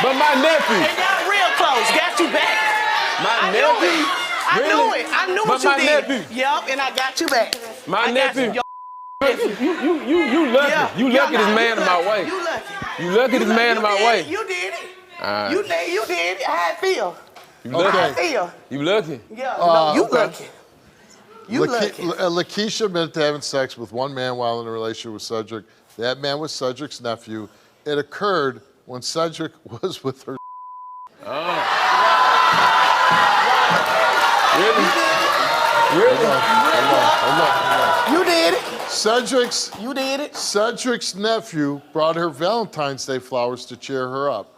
P: But my nephew.
N: And y'all real close. Got you back.
P: My
N: I knew
P: nephew?
N: it. I
P: Really?
N: knew it. I knew
P: But
N: what you
P: my
N: did.
P: nephew?
N: Yup, and I got you back.
P: My
N: I got
P: nephew.
N: you.
P: You lucky.
N: Yeah.
P: You
N: Yeah,
P: lucky this
N: nah,
P: man
N: you
P: in my
N: lucky.
P: way.
N: You lucky.
P: You lucky this man in my
N: did
P: way.
N: it. You did it.
P: Alright.
N: You did it. How I feel.
P: You
N: How I
P: lucky.
N: feel.
P: You lucky.
N: Yeah, no, you
I: okay.
N: lucky. You lucky.
I: Lakeisha admitted to having sex with one man while in a relationship with Cedric. That man was Cedric's nephew. It occurred when Cedric was with her.
P: Really? Really?
I: Hold on.
N: You did it.
I: Cedric's.
N: You did it.
I: Cedric's nephew brought her Valentine's Day flowers to cheer her up.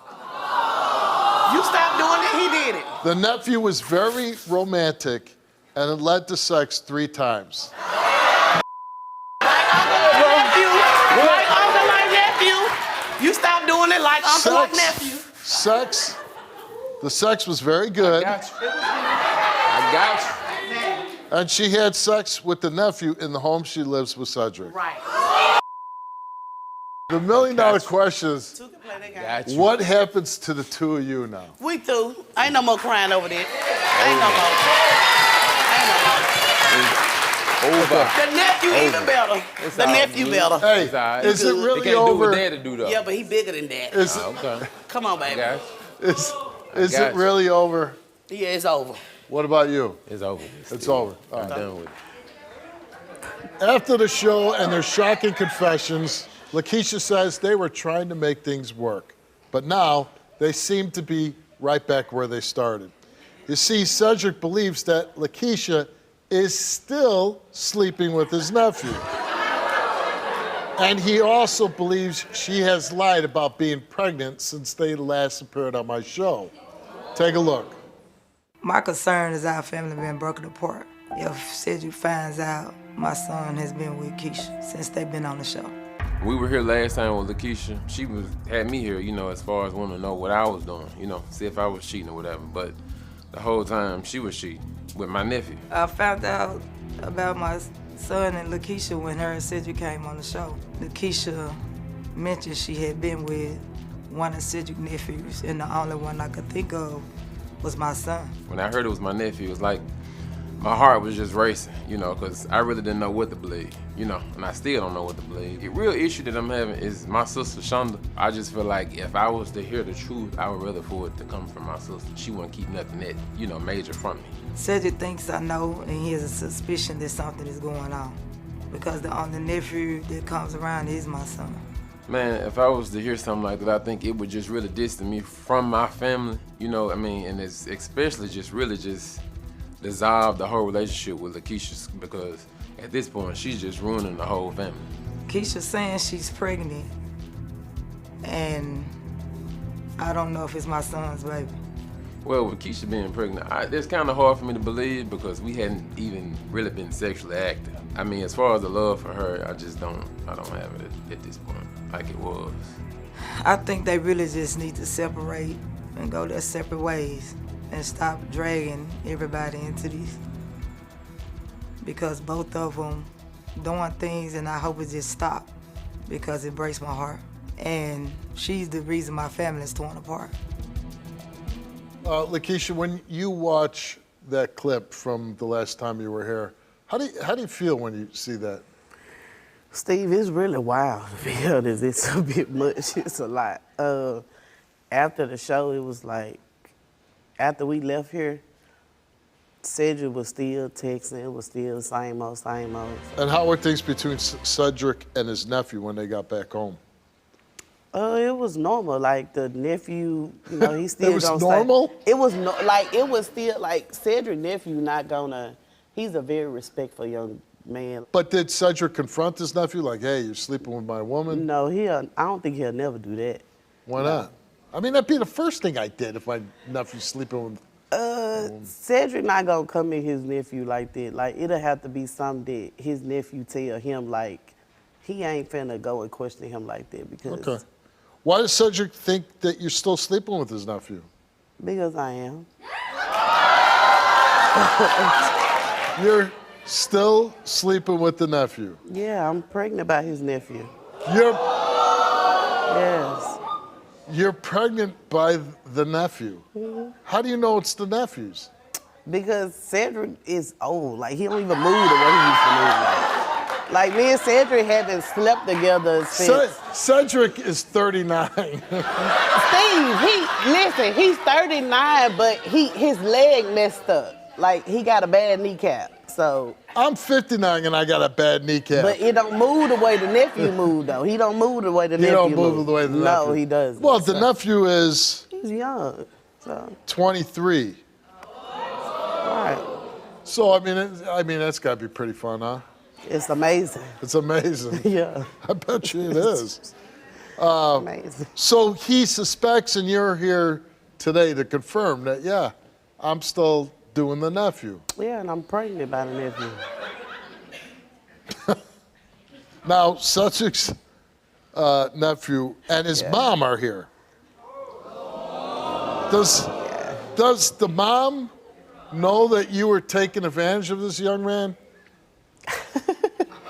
N: You stopped doing it. He did it.
I: The nephew was very romantic, and it led to sex 3 times.
N: Like uncle, like nephew. You stopped doing it like uncle, like nephew.
I: Sex. The sex was very good.
P: I got you.
I: And she had sex with the nephew in the home she lives with Cedric.
N: Right.
I: The $1 million question is,
P: Got you.
I: what happens to the two of you now?
N: We through. Ain't no more crying over there. Ain't no more.
P: Over.
N: The nephew even better.
P: It's
N: The
P: all
N: nephew
P: good.
N: better.
I: Hey,
P: It's all right.
I: is it
N: Good.
I: really
P: They can't
I: over?
P: do what daddy do though.
N: Yeah, but he bigger than that.
I: Is,
P: Okay.
N: Come on, baby.
P: Got
I: is
P: got
I: it really over?
N: Yeah, it's over.
I: What about you?
P: It's over.
I: It's over. All
P: I'm
I: right.
P: done with it.
I: After the show and their shocking confessions, Lakeisha says they were trying to make things work. But now they seem to be right back where they started. You see, Cedric believes that Lakeisha is still sleeping with his nephew. And he also believes she has lied about being pregnant since they last appeared on my show. Take a look.
W: My concern is our family been broken apart. If Cedric finds out my son has been with Keisha since they've been on the show.
P: We were here last time with Lakeisha. She had me here, as far as wanting to know what I was doing, see if I was cheating or whatever. But the whole time she was cheating with my nephew.
W: I found out about my son and Lakeisha when her and Cedric came on the show. Lakeisha mentioned she had been with one of Cedric's nephews, and the only one I could think of was my son.
P: When I heard it was my nephew, it was like my heart was just racing, because I really didn't know what to believe, and I still don't know what to believe. The real issue that I'm having is my sister, Shonda. I just feel like if I was to hear the truth, I would rather for it to come from my sister. She wouldn't keep nothing that, major from me.
W: Cedric thinks I know, and he has a suspicion that something is going on because the only nephew that comes around is my son.
P: Man, if I was to hear something like that, I think it would just really distance me from my family, and it's especially just really just dissolve the whole relationship with Lakeisha because at this point, she's just ruining the whole family.
W: Keisha's saying she's pregnant, and I don't know if it's my son's baby.
P: Well, with Keisha being pregnant, it's kind of hard for me to believe because we hadn't even really been sexually active. I mean, as far as the love for her, I don't have it at this point like it was.
W: I think they really just need to separate and go their separate ways and stop dragging everybody into this. Because both of them doing things, and I hope it just stop because it breaks my heart. And she's the reason my family is torn apart.
I: Lakeisha, when you watch that clip from the last time you were here, how do you feel when you see that?
N: Steve, it's really wild, to be honest. It's a bit much. It's a lot. After the show, it was like, after we left here, Cedric was still texting. It was still the same old, same old.
I: And how were things between Cedric and his nephew when they got back home?
N: It was normal. Like the nephew, he still
I: It was
N: gonna
I: normal?
N: Stay. It was it was still like Cedric nephew not gonna. He's a very respectful young man.
I: But did Cedric confront his nephew like, hey, you're sleeping with my woman?
N: No, I don't think he'll never do that.
I: Why not? I mean, that'd be the first thing I did if my nephew's sleeping with.
N: Cedric not gonna come at his nephew like that. Like, it'll have to be something that his nephew tell him, like, he ain't finna go and question him like that because.
I: Okay. Why does Cedric think that you're still sleeping with his nephew?
N: Because I am.
I: You're still sleeping with the nephew?
N: Yeah, I'm pregnant by his nephew.
I: Yes. You're pregnant by the nephew.
N: Mm-hmm.
I: How do you know it's the nephew's?
N: Because Cedric is old. Like, he don't even move the way he used to move. Like me and Cedric haven't slept together since.
I: Cedric is 39.
N: Steve, he's 39, but his leg messed up. Like, he got a bad kneecap, so.
I: I'm 59 and I got a bad kneecap.
N: But it don't move the way the nephew moved, though. He don't move the way the nephew
I: He don't move the way the nephew.
N: No, he doesn't.
I: Well, the nephew is.
N: He's young, so.
I: 23.
N: Right.
I: So I mean that's got to be pretty fun, huh?
N: It's amazing.
I: It's amazing.
N: Yeah.
I: I bet you it is. Amazing. So he suspects, and you're here today to confirm that, yeah, I'm still doing the nephew.
N: Yeah, and I'm pregnant by the nephew.
I: Now, Cedric's nephew and his mom are here. Does the mom know that you were taking advantage of this young man?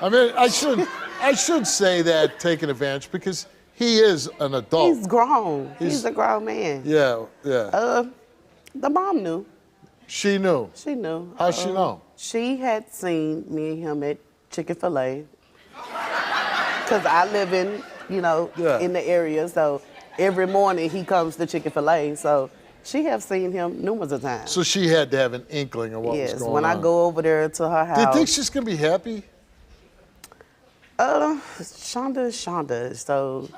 I: I mean, I should say that, taking advantage, because he is an adult.
N: He's grown. He's a grown man.
I: Yeah, yeah.
N: The mom knew.
I: She knew?
N: She knew.
I: How'd she know?
N: She had seen me and him at Chick-fil-A. Because I live in the area, so every morning he comes to Chick-fil-A, so she have seen him numerous of times.
I: So she had to have an inkling of what was going on.
N: Yes, when I go over there to her house.
I: Do you think she's going to be happy?
N: Shonda is Shonda, so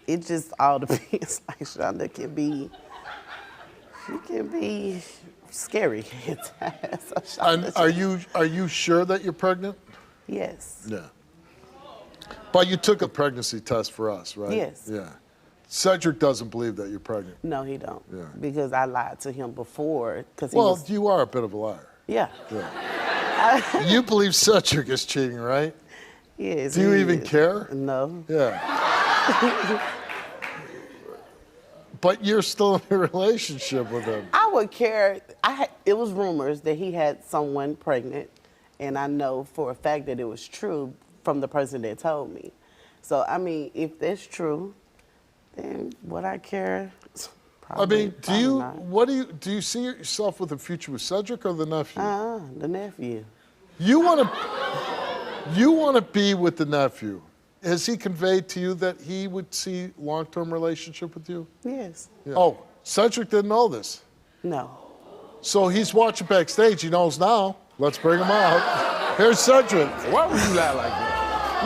N: it just all depends. Like, Shonda can be scary at times. So
I: And are you sure that you're pregnant?
N: Yes.
I: Yeah. But you took a pregnancy test for us, right?
N: Yes.
I: Yeah. Cedric doesn't believe that you're pregnant.
N: No, he don't.
I: Yeah.
N: Because I lied to him before.
I: Well, you are a bit of a liar.
N: Yeah.
I: You believe Cedric is cheating, right?
N: Yes.
I: Do you
N: he
I: even
N: is.
I: care?
N: No.
I: Yeah. But you're still in a relationship with him.
N: I would care. It was rumors that he had someone pregnant, and I know for a fact that it was true from the person that told me. So, I mean, if that's true, then would I care? Probably,
I: do you see yourself with a future with Cedric or the nephew?
N: The nephew.
I: You want to be with the nephew. Has he conveyed to you that he would see long-term relationship with you?
N: Yes.
I: Yeah. Oh, Cedric didn't know this.
N: No.
I: So he's watching backstage. He knows now. Let's bring him out. Here's Cedric.
P: Why would you lie like that?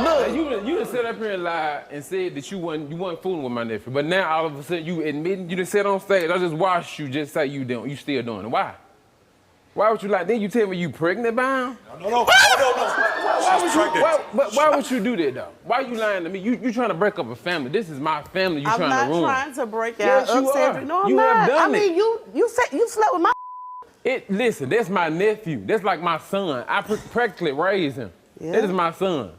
P: Look, you done sit up here and lie and said that you wasn't fooling with my nephew, but now all of a sudden you admitting you done sit on stage. I just watched you just say you still doing it. Why? Why would you lie? Then you tell me you pregnant by him?
O: No.
P: Why would you do that though? Why you lying to me? You trying to break up a family? This is my family. You trying to ruin.
N: I'm not trying to break out
P: Yes, you
N: Cedric.
P: are.
N: No, I'm
P: You
N: not.
P: have done
N: I mean,
P: it.
N: you said you slept with my.
P: Listen, that's my nephew. That's like my son. I practically raised him.
N: Yeah.
P: That is my son.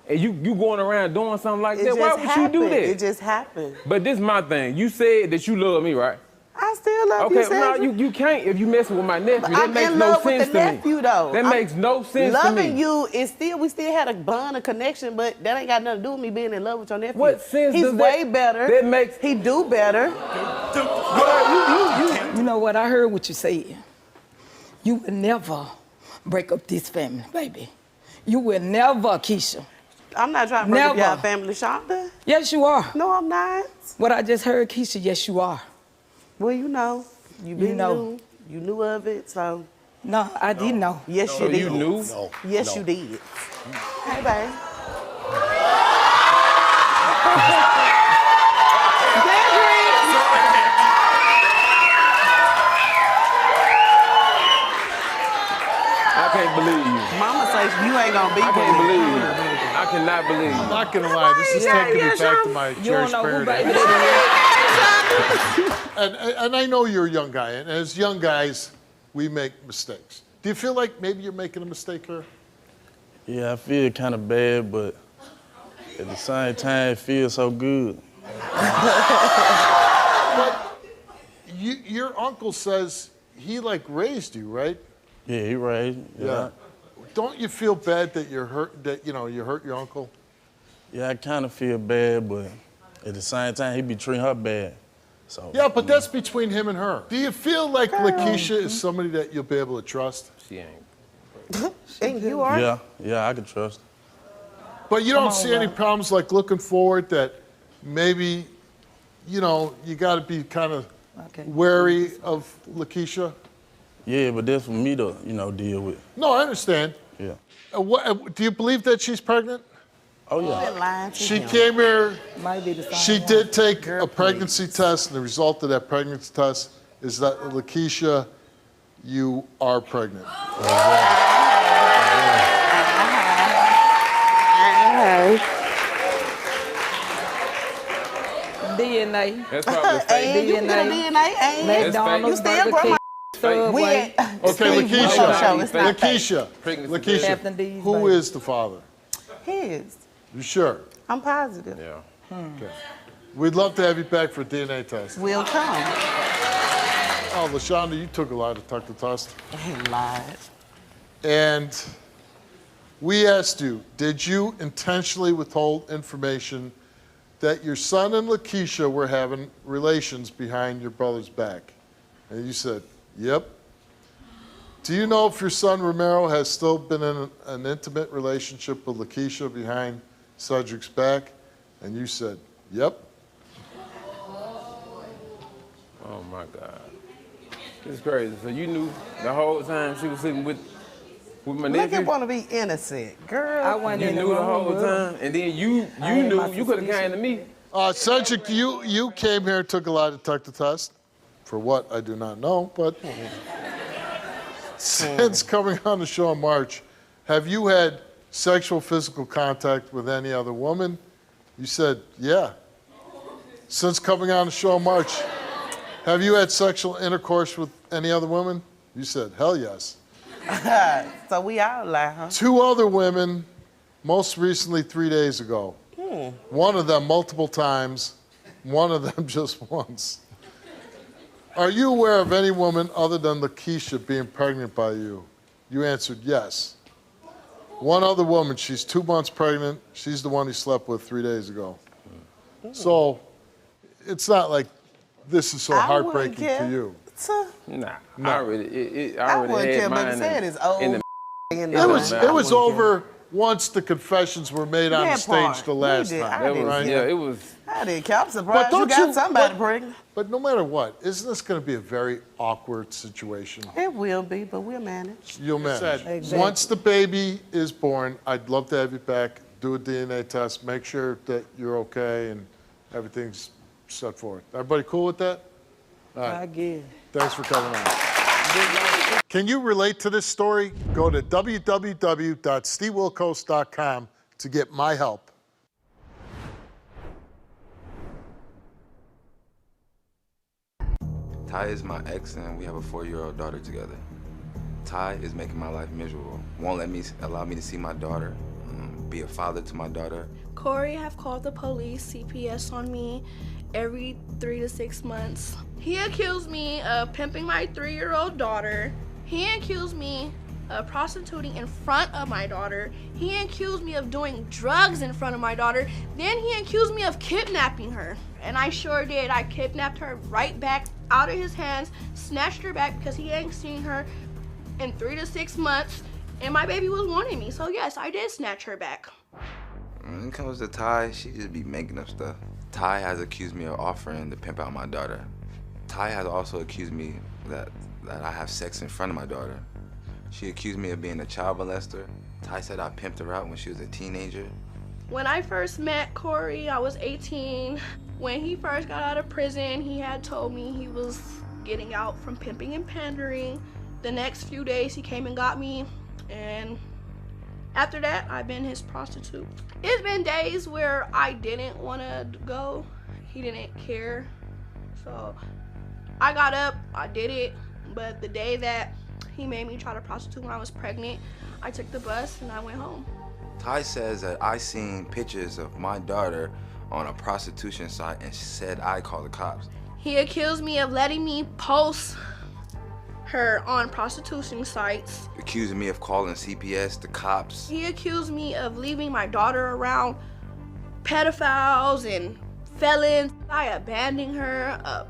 P: And you going around doing something like
N: It
P: that? Why
N: just
P: would
N: happened.
P: you do that?
N: It just happened.
P: But this is my thing. You said that you love me, right?
N: I still love you,
P: Okay, no,
N: Cedric.
P: you can't if you messing with my nephew. That
N: I'm
P: makes
N: in
P: no
N: love
P: sense
N: with the
P: to me.
N: nephew, though.
P: That makes no sense to me.
N: Loving you is we still had a bond, a connection, but that ain't got nothing to do with me being in love with your nephew.
P: What sense
N: He's
P: does
N: way
P: that,
N: better.
P: That makes
N: he do better.
R: You know what? I heard what you said. You will never break up this family, baby. You will never, Keisha.
N: I'm not trying to break up your family, Shonda.
R: Yes, you are.
N: No, I'm not.
R: What I just heard, Keisha, yes, you are.
N: Well, you know. You knew of it, so.
R: No, I didn't know.
N: Yes, you did.
P: You knew?
N: Yes, you did. Hey, babe.
P: I can't believe you.
N: situation, you ain't gonna be
P: I can't
N: with it.
P: believe it. I cannot believe it.
B: I'm not gonna lie, this is taking me back to my cherished paradise. And I know you're a young guy, and as young guys, we make mistakes. Do you feel like maybe you're making a mistake here?
O: Yeah, I feel kind of bad, but at the same time, it feels so good.
B: But your uncle says he like raised you, right?
O: Yeah, he raised me.
B: Yeah. Don't you feel bad that you hurt your uncle?
O: Yeah, I kind of feel bad, but at the same time, he be treating her bad. So.
B: Yeah, but that's between him and her. Do you feel like Lakeisha is somebody that you'll be able to trust?
P: She ain't.
N: And you are?
O: Yeah, I can trust her.
B: But you don't see any problems like looking forward that maybe, you got to be kind of wary of Lakeisha?
O: Yeah, but that's for me to, deal with.
B: No, I understand.
O: Yeah.
B: Do you believe that she's pregnant?
O: Oh, yeah.
B: She came here,
R: Might be the same
B: she
R: one.
B: did take a pregnancy test, and the result of that pregnancy test is that, Lakeisha, you are pregnant.
R: DNA.
P: That's probably fake.
N: And you get a DNA, and
P: McDonald's,
N: you still
P: Burger
N: grandma. We
B: Okay,
N: Steve Wilkos Show, it's not fake.
B: Lakeisha,
R: Captain D's,
B: who
R: baby.
B: is the father?
N: His.
B: You sure?
N: I'm positive.
P: Yeah.
B: Okay. We'd love to have you back for a DNA test.
N: We'll come.
B: Oh, LaShonda, you took a lie to tuck the test.
N: He lied.
B: And we asked you, did you intentionally withhold information that your son and Lakeisha were having relations behind your brother's back? And you said, yep. Do you know if your son Romero has still been in an intimate relationship with Lakeisha behind Cedric's back? And you said, yep.
P: Oh my God. It's crazy. So you knew the whole time she was sleeping with my
N: Look
P: nephew?
N: at want to be innocent, girl.
R: I wasn't
P: You
R: in the
P: knew the
R: room,
P: whole
R: girl.
P: time, and then you
R: had
P: knew
R: my
P: you could have came to me.
B: Cedric, you came here and took a lie detector test. For what, I do not know, but since coming on the show in March, have you had sexual physical contact with any other woman? You said, yeah. Since coming on the show in March, have you had sexual intercourse with any other woman? You said, hell yes.
N: So we all lie, huh?
B: 2 other women, most recently 3 days ago. One of them multiple times, one of them just once. Are you aware of any woman other than Lakeisha being pregnant by you? You answered yes. One other woman, she's 2 months pregnant. She's the one he slept with 3 days ago. So it's not like this is so heartbreaking to you.
P: Nah,
B: No.
P: I already
N: I wouldn't
P: had
N: care, but
P: mine
N: he said it's old.
P: in the
B: It was over once the confessions were made on the
N: That
B: stage
N: part.
B: the last
N: We did.
B: time.
N: I didn't
B: right?
N: care.
P: it was.
N: I didn't care. I'm surprised you got somebody pregnant.
B: But no matter what, isn't this going to be a very awkward situation?
N: It will be, but we'll manage.
B: You'll manage.
N: Exactly.
B: Once the baby is born, I'd love to have you back, do a DNA test, make sure that you're okay and everything's set forth. Everybody cool with that? All right.
R: I guess.
B: Thanks for coming on. Can you relate to this story? Go to www.stevewilkos.com to get my help.
S: Ty is my ex, and we have a 4-year-old daughter together. Ty is making my life miserable. Won't allow me to see my daughter, be a father to my daughter.
T: Corey have called the police, CPS on me every 3 to 6 months. He accused me of pimping my 3-year-old daughter. He accused me of prostituting in front of my daughter. He accused me of doing drugs in front of my daughter. Then he accused me of kidnapping her. And I sure did. I kidnapped her right back out of his hands, snatched her back because he ain't seen her in 3 to 6 months. And my baby was wanting me. So yes, I did snatch her back.
S: When it comes to Ty, she just be making up stuff. Ty has accused me of offering to pimp out my daughter. Ty has also accused me that I have sex in front of my daughter. She accused me of being a child molester. Ty said I pimped her out when she was a teenager.
T: When I first met Corey, I was 18. When he first got out of prison, he had told me he was getting out from pimping and pandering. The next few days, he came and got me, and After that, I've been his prostitute. It's been days where I didn't want to go. He didn't care. So I got up, I did it. But the day that he made me try to prostitute when I was pregnant, I took the bus and I went home.
S: Ty says that I seen pictures of my daughter on a prostitution site and said I called the cops.
T: He accused me of letting me post her on prostitution sites.
S: Accusing me of calling CPS, the cops.
T: He accused me of leaving my daughter around pedophiles and felons. I abandoned her,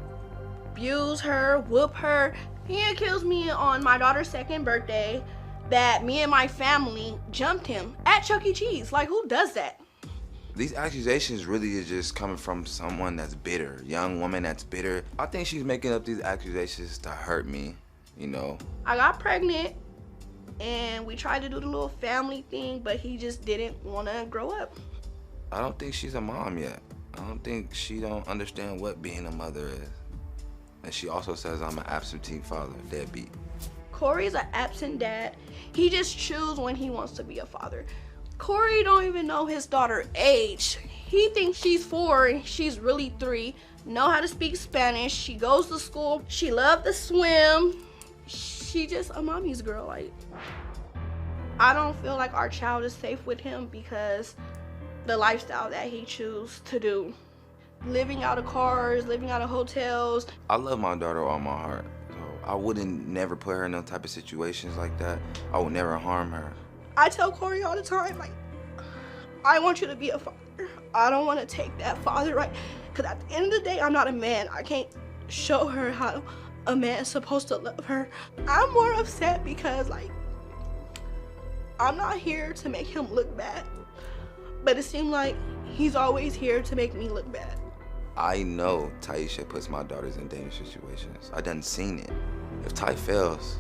T: abused her, whooped her. He accused me on my daughter's second birthday that me and my family jumped him at Chuck E. Cheese. Like, who does that?
S: These accusations really is just coming from someone that's bitter, a young woman that's bitter. I think she's making up these accusations to hurt me, you know.
T: I got pregnant and we tried to do the little family thing, but he just didn't want to grow up.
S: I don't think she's a mom yet. I don't think she don't understand what being a mother is. And she also says I'm an absentee father, deadbeat.
T: Corey's an absent dad. He just chooses when he wants to be a father. Corey don't even know his daughter's age. He thinks she's 4 and she's really 3. Know how to speak Spanish. She goes to school. She loves to swim. She just a mommy's girl. Like, I don't feel like our child is safe with him because the lifestyle that he chooses to do. Living out of cars, living out of hotels.
S: I love my daughter all my heart. So I wouldn't never put her in no type of situations like that. I would never harm her.
T: I tell Corey all the time, like, I want you to be a father. I don't want to take that father, right? Because at the end of the day, I'm not a man. I can't show her how a man's supposed to love her. I'm more upset because, like, I'm not here to make him look bad. But it seemed like he's always here to make me look bad.
S: I know Taisha puts my daughters in dangerous situations. I done seen it. If Ty fails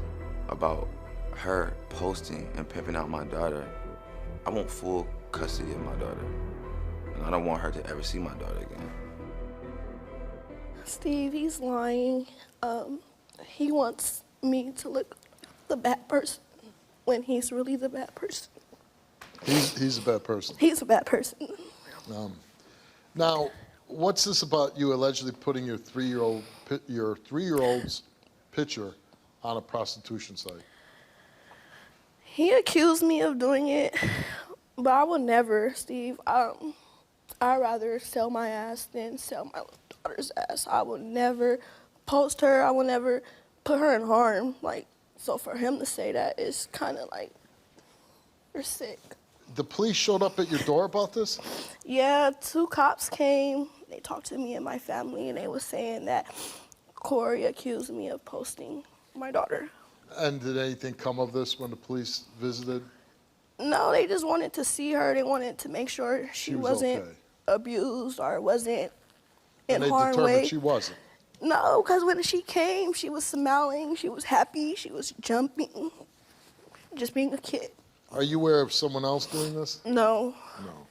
S: about her posting and pimping out my daughter, I want full custody of my daughter. And I don't want her to ever see my daughter again.
T: Steve, he's lying. He wants me to look the bad person when he's really the bad person.
I: He's a bad person.
T: He's a bad person.
I: Now, what's this about you allegedly putting your three-year-old's picture on a prostitution site?
T: He accused me of doing it, but I would never, Steve. I'd rather sell my ass than sell my daughter's ass. I would never post her. I would never put her in harm. Like, so for him to say that is kind of like, you're sick.
I: The police showed up at your door about this?
T: Yeah, 2 cops came. They talked to me and my family, and they were saying that Corey accused me of posting my daughter.
I: And did anything come of this when the police visited?
T: No, they just wanted to see her. They wanted to make sure she wasn't
I: okay.
T: abused or wasn't in
I: And they
T: harm
I: determined
T: way.
I: she wasn't?
T: No, because when she came, she was smiling, she was happy, she was jumping, just being a kid.
I: Are you aware of someone else doing this?
T: No,
I: No.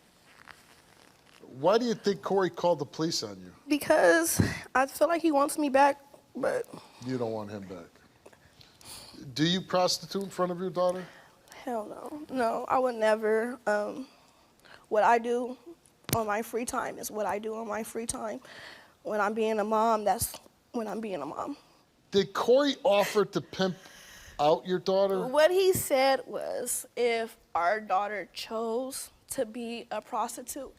I: Why do you think Corey called the police on you?
T: because I feel like he wants me back, but
I: You don't want him back. Do you prostitute in front of your daughter?
T: hell no. No, I would never. What I do on my free time is what I do on my free time. When I'm being a mom, that's when I'm being a mom.
I: Did Corey offer to pimp out your daughter?
T: What he said was if our daughter chose to be a prostitute,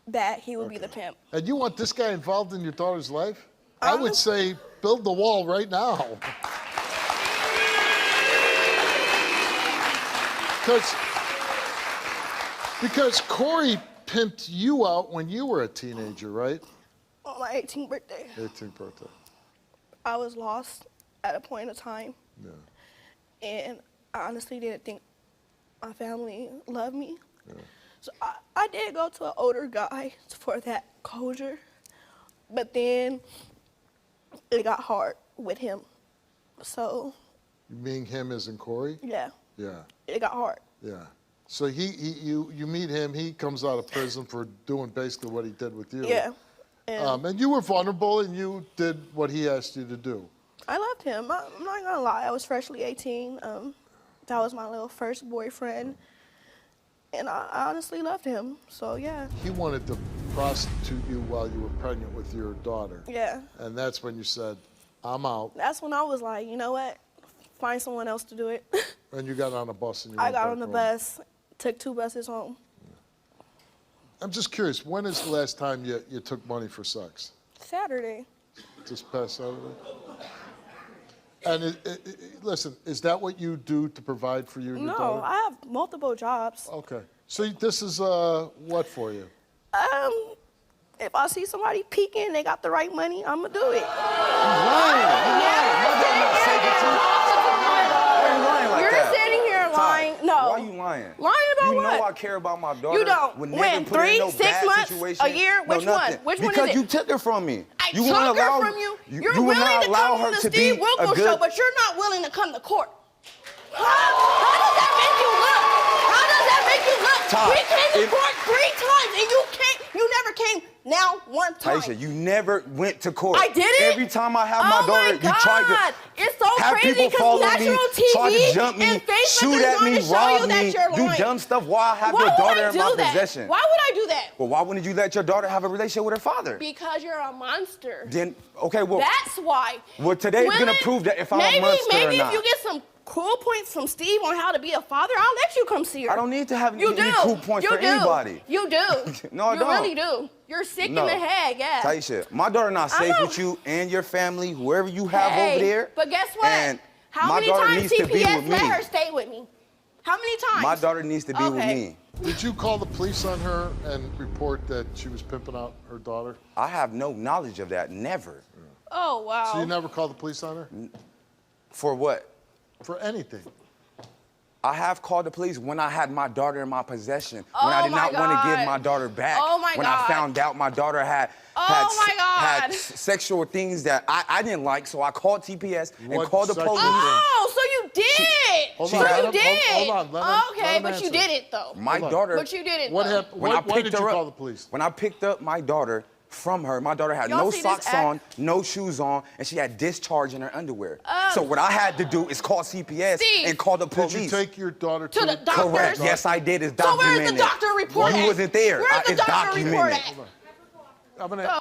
T: that he would be the pimp.
I: And you want this guy involved in your daughter's life? I would say build the wall right now. Because Corey pimped you out when you were a teenager, right?
T: On my 18th birthday.
I: 18th birthday.
T: I was lost at a point of time.
I: Yeah.
T: And I honestly didn't think my family loved me.
I: Yeah.
T: So I did go to an older guy for that closure. But then it got hard with him. So.
I: You mean him as in Corey?
T: Yeah.
I: Yeah.
T: It got hard.
I: Yeah. So you meet him, he comes out of prison for doing basically what he did with you.
T: Yeah.
I: And you were vulnerable and you did what he asked you to do.
T: I loved him. I'm not gonna lie. I was freshly 18. That was my little first boyfriend. And I honestly loved him, so yeah.
I: He wanted to prostitute you while you were pregnant with your daughter.
T: Yeah.
I: And that's when you said, I'm out.
T: That's when I was like, you know what? Find someone else to do it.
I: And you got on a bus and you
T: I
I: went
T: got
I: back
T: on the
I: home.
T: bus, took 2 buses home.
I: I'm just curious, when is the last time you took money for sex?
T: Saturday.
I: This past Saturday? And listen, is that what you do to provide for you and your
T: No,
I: daughter?
T: I have multiple jobs.
I: Okay. So this is what for you?
T: If I see somebody peeking, they got the right money, I'ma do it. You're sitting here lying. No.
E: Why you lying?
T: Lying about
E: you
T: what?
E: You know I care about my daughter.
T: You don't.
E: Would never
T: When?
E: put her in
T: 3,
E: no
T: 6
E: bad
T: months?
E: situation.
T: A year?
E: No,
T: Which one?
E: nothing.
T: Which one is
E: because
T: it?
E: you took her from me.
T: I
E: you
T: took
E: won't allow,
T: her from you. You're
E: you will
T: willing
E: not
T: to
E: allow
T: come
E: her
T: on the
E: to
T: Steve
E: be a
T: Wilkos
E: good...
T: Show, but you're not willing to come to court. How does that make you look? How does that make you look?
E: Todd,
T: We came to court 3 times and you never came now one time.
E: Taisha, you never went to court.
T: I did it?
E: Every time I have my
T: Oh
E: daughter,
T: my God.
E: you tried to
T: It's so
E: have
T: crazy
E: people follow
T: because
E: me,
T: national TV
E: try to jump me,
T: and Facebook
E: shoot
T: is
E: at
T: going
E: me,
T: to show
E: rob
T: you that
E: me,
T: you're
E: do
T: lying.
E: dumb stuff while I have
T: Why
E: your
T: would
E: daughter
T: I
E: in
T: do
E: my
T: that?
E: possession.
T: Why would I do that?
E: Well, why wouldn't you let your daughter have a relationship with her father?
T: Because you're a monster.
E: Then, okay, well...
T: That's why.
E: Well, today's
T: Women-
E: gonna prove that if I'm a monster or
T: Maybe
E: not.
T: if you get some cool points from Steve on how to be a father, I'll let you come see her.
E: I don't need to have
T: You
E: any
T: do.
E: cool points
T: You
E: for
T: do.
E: anybody.
T: You do.
E: No, I
T: you
E: don't.
T: really do. You're sick
E: No.
T: in the head, yeah.
E: Taisha, my daughter not
T: I
E: safe
T: know.
E: with you and your family, whoever you have
T: Hey,
E: over there.
T: But guess what?
E: And
T: How
E: my
T: many
E: daughter
T: times
E: needs to be
T: CPS
E: with
T: let
E: me.
T: her stay with me? How many times?
E: My daughter needs to be with
T: Okay.
E: me.
I: Did you call the police on her and report that she was pimping out her daughter?
E: I have no knowledge of that, never.
T: Oh, wow.
I: So you never called the police on her?
E: For what?
I: For anything.
E: I have called the police when I had my daughter in my possession, when
T: Oh
E: I did
T: my
E: not want to give
T: God.
E: my daughter back,
T: Oh my
E: when
T: God.
E: I found out my daughter had
T: God.
E: sexual things that I didn't like, so I called TPS and
I: What
E: called the
I: sexual
E: police.
T: Oh, so you did.
I: Hold
T: so
I: on, let
T: you
I: him-
T: did.
I: hold on, let him-
T: okay,
I: let him
T: but you
I: answer.
T: did it though.
E: My
I: Hold on.
E: daughter.
T: But you did it
I: What
T: though.
I: happened?
E: When I
I: Why
E: picked
I: did you
E: her
I: call
E: up,
I: the police?
E: when I picked up my daughter from her, my daughter had
T: Y'all
E: no
T: see this
E: socks
T: act?
E: on, no shoes on, and she had discharge in her underwear. So what I had to do is call CPS
T: Steve.
E: and call the police.
I: Did you take your daughter
T: To the doctor?
E: Correct. Yes, I did. It's
T: So
E: documented.
T: where's the doctor report
E: You
T: at?
E: wasn't there.
T: Where's the
E: It's
T: doctor report
E: documented.
T: at?
I: I'm gonna,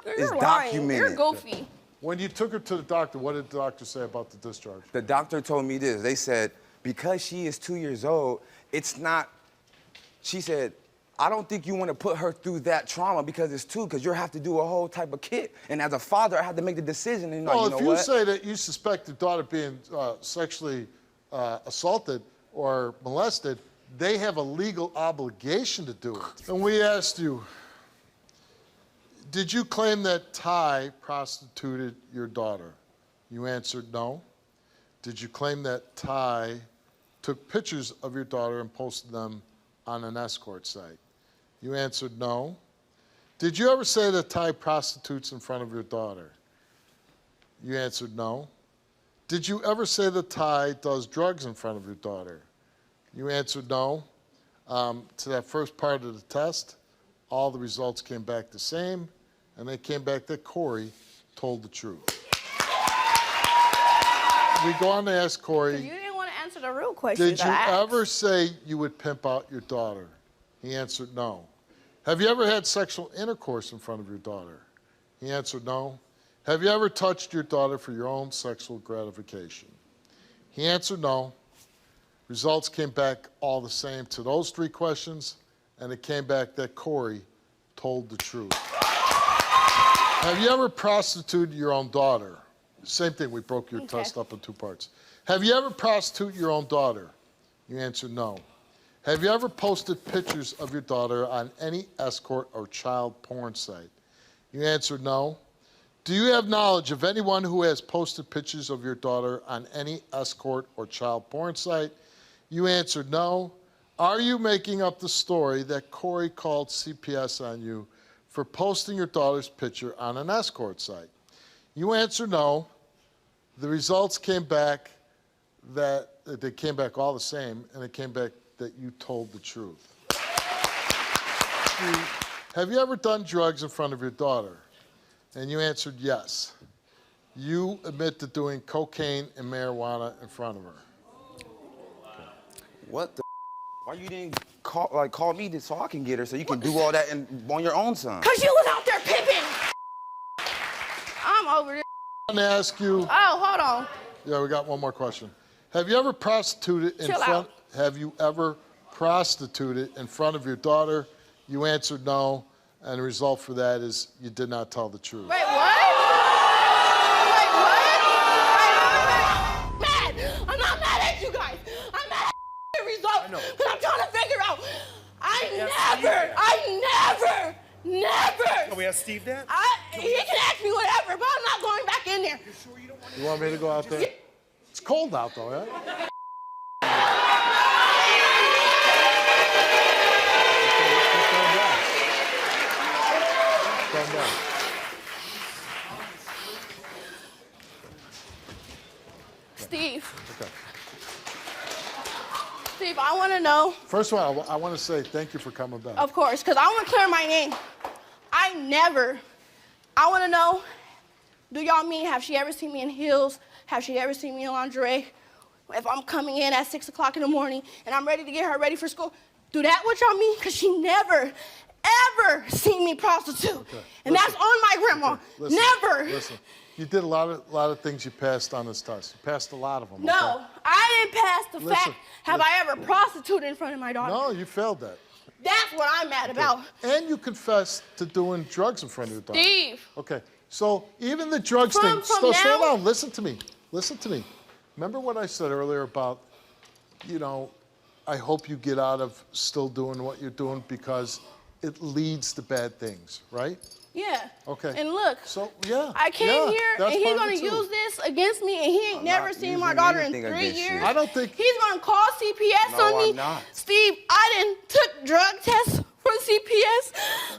T: You're
E: It's
T: lying. You're
E: documented.
T: goofy.
I: when you took her to the doctor, what did the doctor say about the discharge?
E: The doctor told me this. They said, because she is 2 years old, it's not, she said, I don't think you want to put her through that trauma because it's 2, because you have to do a whole type of kit. And as a father, I have to make the decision. And
I: Well,
E: you know
I: if you
E: what?
I: say that you suspect your daughter being sexually assaulted or molested, they have a legal obligation to do it. And we asked you, did you claim that Ty prostituted your daughter? You answered no. Did you claim that Ty took pictures of your daughter and posted them on an escort site? You answered no. Did you ever say that Ty prostitutes in front of your daughter? You answered no. Did you ever say that Ty does drugs in front of your daughter? You answered no. To that first part of the test, all the results came back the same, and they came back that Corey told the truth. We go on to ask Corey,
T: You didn't want to answer the real question.
I: did you ever say you would pimp out your daughter? He answered no. Have you ever had sexual intercourse in front of your daughter? He answered no. Have you ever touched your daughter for your own sexual gratification? He answered no. Results came back all the same to those 3 questions, and it came back that Corey told the truth. Have you ever prostituted your own daughter? Same thing, we broke your test up in 2 parts. Have you ever prostituted your own daughter? You answered no. Have you ever posted pictures of your daughter on any escort or child porn site? You answered no. Do you have knowledge of anyone who has posted pictures of your daughter on any escort or child porn site? You answered no. Are you making up the story that Corey called CPS on you for posting your daughter's picture on an escort site? You answered no. The results came back that they came back all the same, and it came back that you told the truth. Have you ever done drugs in front of your daughter? And you answered yes. You admit to doing cocaine and marijuana in front of her.
E: What the? Why Why you didn't call me so I can get her so you can do all that on your own son?
T: Cause you was out there pimping. I'm over this.
B: I'm gonna ask you.
T: Oh, hold on.
B: Yeah, we got one more question. Have you ever prostituted in front? Have you ever prostituted in front of your daughter? You answered no, and the result for that is you did not tell the truth.
T: Wait, what? Wait, what? Mad. I'm not mad at you guys. I'm mad at the result. But I'm trying to figure out. I never.
A: Can we ask Steve that?
T: He can ask me whatever, but I'm not going back in there.
B: You want me to go out there? It's cold out though, yeah? Calm down.
T: Steve.
B: Okay.
T: Steve, I want to know.
B: First of all, I want to say thank you for coming back.
T: Of course, because I want to clear my name. I want to know, do y'all mean, have she ever seen me in heels? Have she ever seen me in lingerie? If I'm coming in at 6 o'clock in the morning and I'm ready to get her ready for school, do that what y'all mean? Because she never, ever seen me prostitute. Okay. And that's on my grandma.
B: Listen,
T: Never.
B: Listen, you did a lot of things you passed on this test. You passed a lot of them.
T: No,
B: okay?
T: I didn't pass the fact, have I ever prostituted in front of my daughter?
B: No, you failed that.
T: That's what I'm mad about.
B: And you confessed to doing drugs in front of your daughter.
T: Steve.
B: Okay, so even the drugs thing, slow down, listen to me. Remember what I said earlier about, I hope you get out of still doing what you're doing because it leads to bad things, right?
T: Yeah.
B: Okay.
T: And look,
B: yeah,
T: I came here and he's
B: part of
T: gonna
B: it, too.
T: use this against me and he ain't never seen my daughter in 3 years.
B: I don't think
T: he's gonna call CPS on me.
E: I'm not.
T: Steve, I didn't took drug tests for CPS.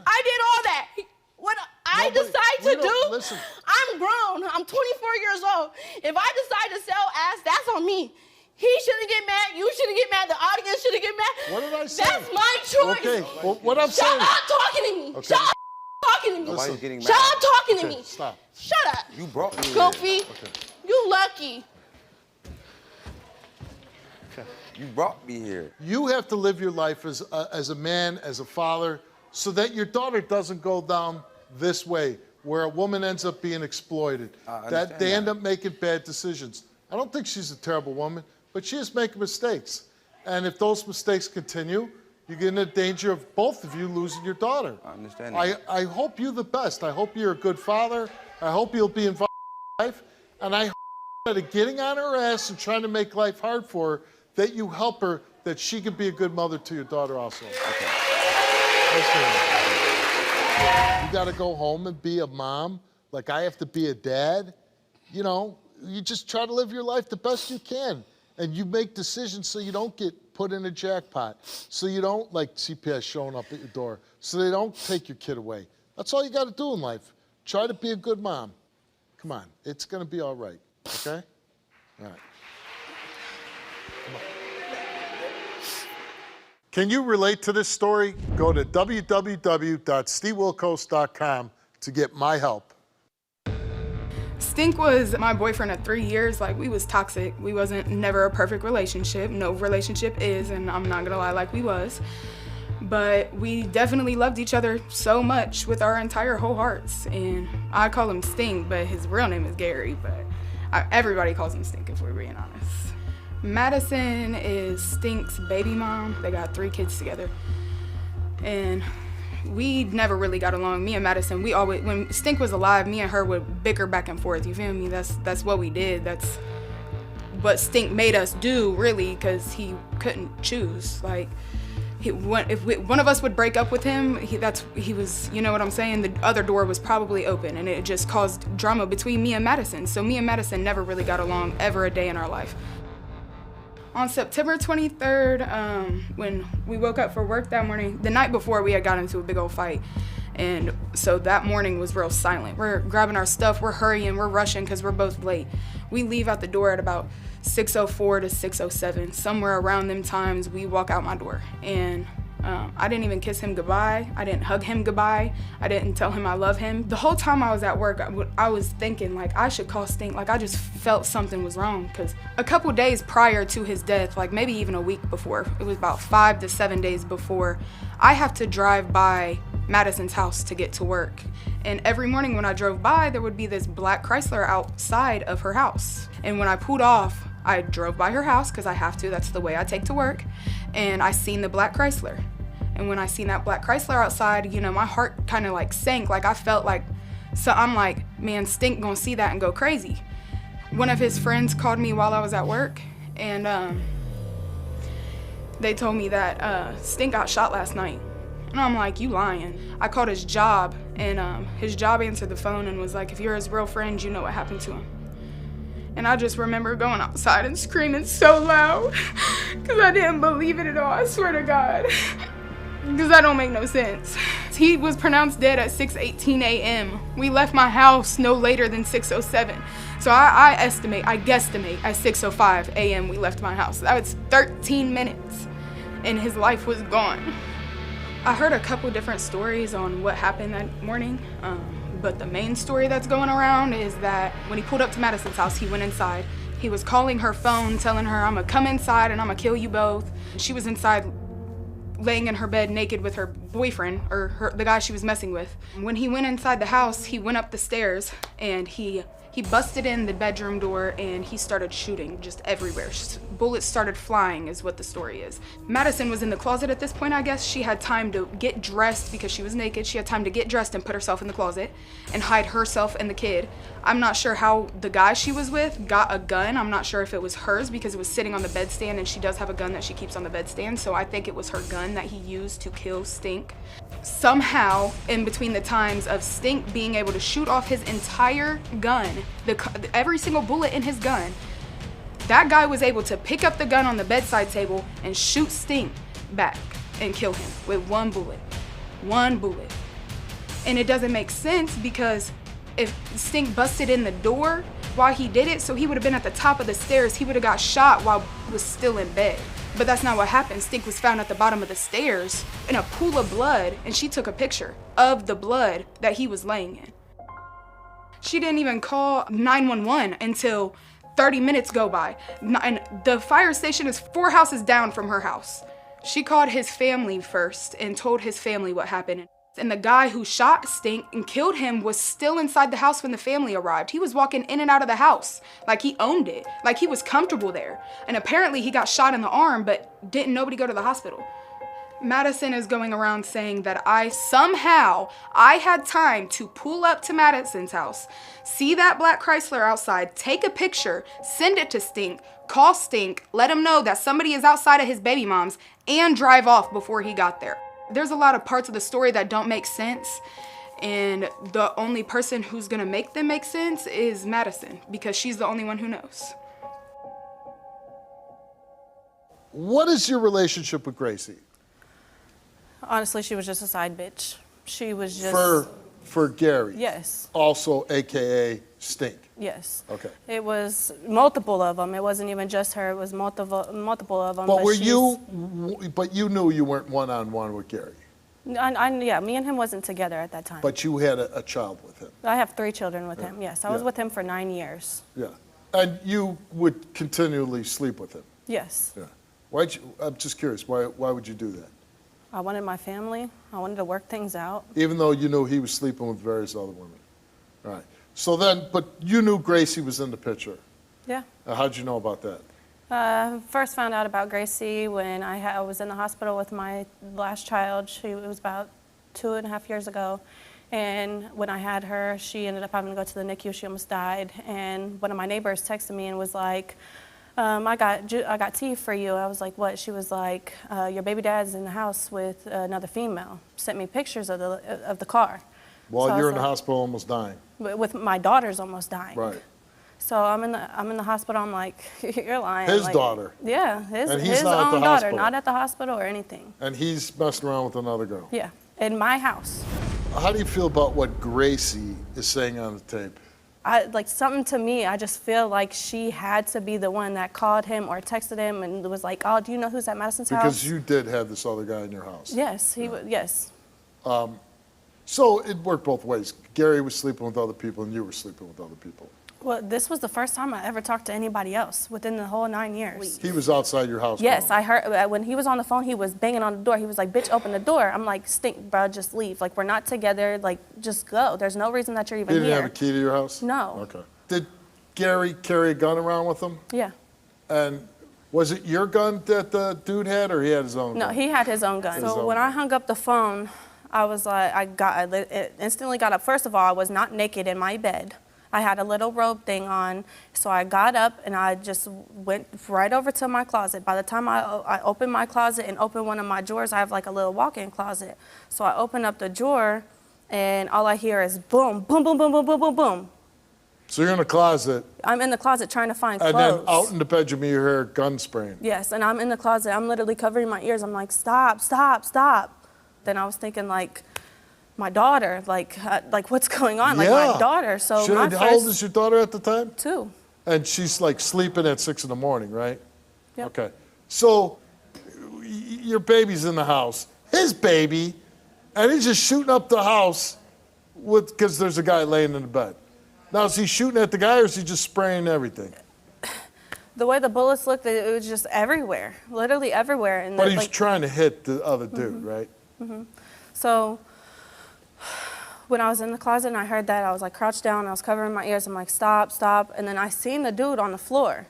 T: I did all that. What I decide to do,
B: listen.
T: I'm grown. I'm 24 years old. If I decide to sell ass, that's on me. He shouldn't get mad. You shouldn't get mad. The audience shouldn't get mad.
B: What did I say?
T: That's my choice.
B: Okay, well, what I'm saying.
T: Shut up talking to me.
B: Okay.
T: Shut up talking to me.
E: Nobody's getting mad.
T: Shut up talking to
B: Okay,
T: me.
B: stop.
T: Shut up.
E: You brought me
T: Goofy.
E: here.
T: You lucky.
E: You brought me here.
B: You have to live your life as a man, as a father, so that your daughter doesn't go down this way, where a woman ends up being exploited. That they end up making bad decisions. I don't think she's a terrible woman, but she is making mistakes. And if those mistakes continue, you get in the danger of both of you losing your daughter.
E: I understand that.
B: I hope you the best. I hope you're a good father. I hope you'll be involved in life. And I hope that getting on her ass and trying to make life hard for her, that you help her, that she can be a good mother to your daughter also. Okay. You got to go home and be a mom, like I have to be a dad. You just try to live your life the best you can. And you make decisions so you don't get put in a jackpot, so you don't, like CPS showing up at your door, so they don't take your kid away. That's all you got to do in life. Try to be a good mom. Come on, it's going to be all right, okay? All right. Come on. Can you relate to this story? Go to www.stevewilkos.com to get my help.
U: Stink was my boyfriend of 3 years. We was toxic. We wasn't never a perfect relationship. No relationship is, and I'm not gonna lie, we was. But we definitely loved each other so much with our entire whole hearts. And I call him Stink, but his real name is Gary, but everybody calls him Stink if we're being honest. Madison is Stink's baby mom. They got 3 kids together. And we never really got along. Me and Madison, we always, when Stink was alive, me and her would bicker back and forth. You feel me? That's what we did. That's what Stink made us do, really, because he couldn't choose. If one of us would break up with him, he was, you know what I'm saying? The other door was probably open, and it just caused drama between me and Madison. So me and Madison never really got along ever a day in our life. On September 23rd, when we woke up for work that morning, the night before we had got into a big old fight. And so that morning was real silent. We're grabbing our stuff, we're hurrying, we're rushing because we're both late. We leave out the door at about 6:04 to 6:07. Somewhere around them times, we walk out my door. And I didn't even kiss him goodbye. I didn't hug him goodbye. I didn't tell him I love him. The whole time I was at work, I was thinking like I should call Stink. Like I just felt something was wrong, because a couple days prior to his death, like maybe even a week before, it was about 5 to 7 days before, I have to drive by Madison's house to get to work. And every morning when I drove by, there would be this black Chrysler outside of her house. And when I pulled off, I drove by her house because I have to, that's the way I take to work. And I seen the black Chrysler. And when I seen that black Chrysler outside, you know, my heart kind of like sank. Like I felt like, so I'm like, man, Stink gonna see that and go crazy. One of his friends called me while I was at work, and they told me that Stink got shot last night. And I'm like, you lying. I called his job, and his job answered the phone and was like, if you're his real friend, you know what happened to him. And I just remember going outside and screaming so loud because I didn't believe it at all, I swear to God. Because that don't make no sense. He was pronounced dead at 6:18 a.m. We left my house no later than 6:07. So I guesstimate at 6:05 a.m. we left my house. That was 13 minutes and his life was gone. I heard a couple different stories on what happened that morning, but the main story that's going around is that when he pulled up to Madison's house, he went inside. He was calling her phone, telling her, I'm gonna come inside and I'm gonna kill you both. She was inside laying in her bed naked with her boyfriend, or the guy she was messing with. When he went inside the house, he went up the stairs and he busted in the bedroom door and he started shooting just everywhere. Bullets started flying is what the story is. Madison was in the closet at this point, I guess. She had time to get dressed because she was naked. She had time to get dressed and put herself in the closet and hide herself and the kid. I'm not sure how the guy she was with got a gun. I'm not sure if it was hers because it was sitting on the bedstand, and she does have a gun that she keeps on the bedstand. So I think it was her gun that he used to kill Stink. Somehow, in between the times of Stink being able to shoot off his entire gun, every single bullet in his gun, that guy was able to pick up the gun on the bedside table and shoot Stink back and kill him with one bullet. One bullet. And it doesn't make sense because if Stink busted in the door while he did it, so he would have been at the top of the stairs, he would have got shot while he was still in bed. But that's not what happened. Stink was found at the bottom of the stairs in a pool of blood, and she took a picture of the blood that he was laying in. She didn't even call 911 until 30 minutes go by. And the fire station is 4 houses down from her house. She called his family first and told his family what happened. And the guy who shot Stink and killed him was still inside the house when the family arrived. He was walking in and out of the house like he owned it, like he was comfortable there. And apparently he got shot in the arm, but didn't nobody go to the hospital. Madison is going around saying that I had time to pull up to Madison's house, see that black Chrysler outside, take a picture, send it to Stink, call Stink, let him know that somebody is outside of his baby mom's, and drive off before he got there. There's a lot of parts of the story that don't make sense, and the only person who's gonna make them make sense is Madison, because she's the only one who knows.
B: What is your relationship with Gracie?
A: Honestly, she was just a side bitch. She was just...
B: For Gary?
A: Yes.
B: Also, AKA Stink?
A: Yes.
B: Okay.
A: It was multiple of them. It wasn't even just her. It was multiple of them.
B: But you knew you weren't one-on-one with Gary?
A: Yeah, me and him wasn't together at that time.
B: But you had a child with him?
A: I have 3 children with him, yes. I was with him for 9 years.
B: Yeah. And you would continually sleep with him?
A: Yes.
B: Yeah. I'm just curious, why would you do that?
A: I wanted my family. I wanted to work things out.
B: Even though you knew he was sleeping with various other women? All right. So then, but you knew Gracie was in the picture?
A: Yeah.
B: How'd you know about that?
A: First found out about Gracie when I was in the hospital with my last child. It was about 2.5 years ago. And when I had her, she ended up having to go to the NICU. She almost died. And one of my neighbors texted me and was like, I got tea for you. I was like, what? She was like, your baby dad's in the house with another female. Sent me pictures of the car.
B: While
A: so
B: you're in the hospital almost dying.
A: With my daughter's almost dying.
B: Right.
A: So I'm in the hospital. I'm like, you're lying.
B: His daughter.
A: Yeah, his
B: and he's
A: own
B: not at the
A: daughter,
B: hospital.
A: not at the hospital or anything.
B: And he's messing around with another girl.
A: Yeah, in my house.
B: How do you feel about what Gracie is saying on the tape?
A: like something to me, I just feel like she had to be the one that called him or texted him and was like, oh, do you know who's at Madison's house?
B: Because you did have this other guy in your house.
A: Yes, he was, yes.
B: So it worked both ways. Gary was sleeping with other people and you were sleeping with other people.
A: Well, this was the first time I ever talked to anybody else within the whole 9 years.
B: He was outside your house.
A: Yes, I heard, when he was on the phone, he was banging on the door. He was like, bitch, open the door. I'm like, stink, bro, just leave. Like, we're not together. Like, just go. There's no reason that you're even
B: He
A: here.
B: didn't have a key to your house?
A: No.
B: Okay. Did Gary carry a gun around with him?
A: Yeah.
B: And was it your gun that the dude had, or he had his own
A: No,
B: gun?
A: he had his own gun.
B: His
A: So
B: own
A: when I hung up the phone, I was like, I instantly got up. First of all, I was not naked in my bed. I had a little robe thing on, so I got up and I just went right over to my closet. By the time I opened my closet and opened one of my drawers, I have like a little walk-in closet. So I opened up the drawer, and all I hear is boom, boom, boom, boom, boom, boom, boom, boom.
B: So you're in the closet.
A: I'm in the closet trying to find clothes.
B: And then out in the bedroom, you hear gun spraying.
A: Yes, and I'm in the closet. I'm literally covering my ears. I'm like, stop, stop, stop. Then I was thinking, like, my daughter, like what's going on? Like, my daughter. So
B: How old is your daughter at the time?
A: 2.
B: And she's like sleeping at 6 in the morning, right?
A: Yep.
B: Okay. So your baby's in the house, his baby, and he's just shooting up the house because there's a guy laying in the bed. Now, is he shooting at the guy or is he just spraying everything?
A: The way the bullets looked, it was just everywhere, literally everywhere. And
B: But he was trying to hit the other dude, right?
A: So when I was in the closet and I heard that, I was like crouched down, I was covering my ears, I'm like, stop, stop. And then I seen the dude on the floor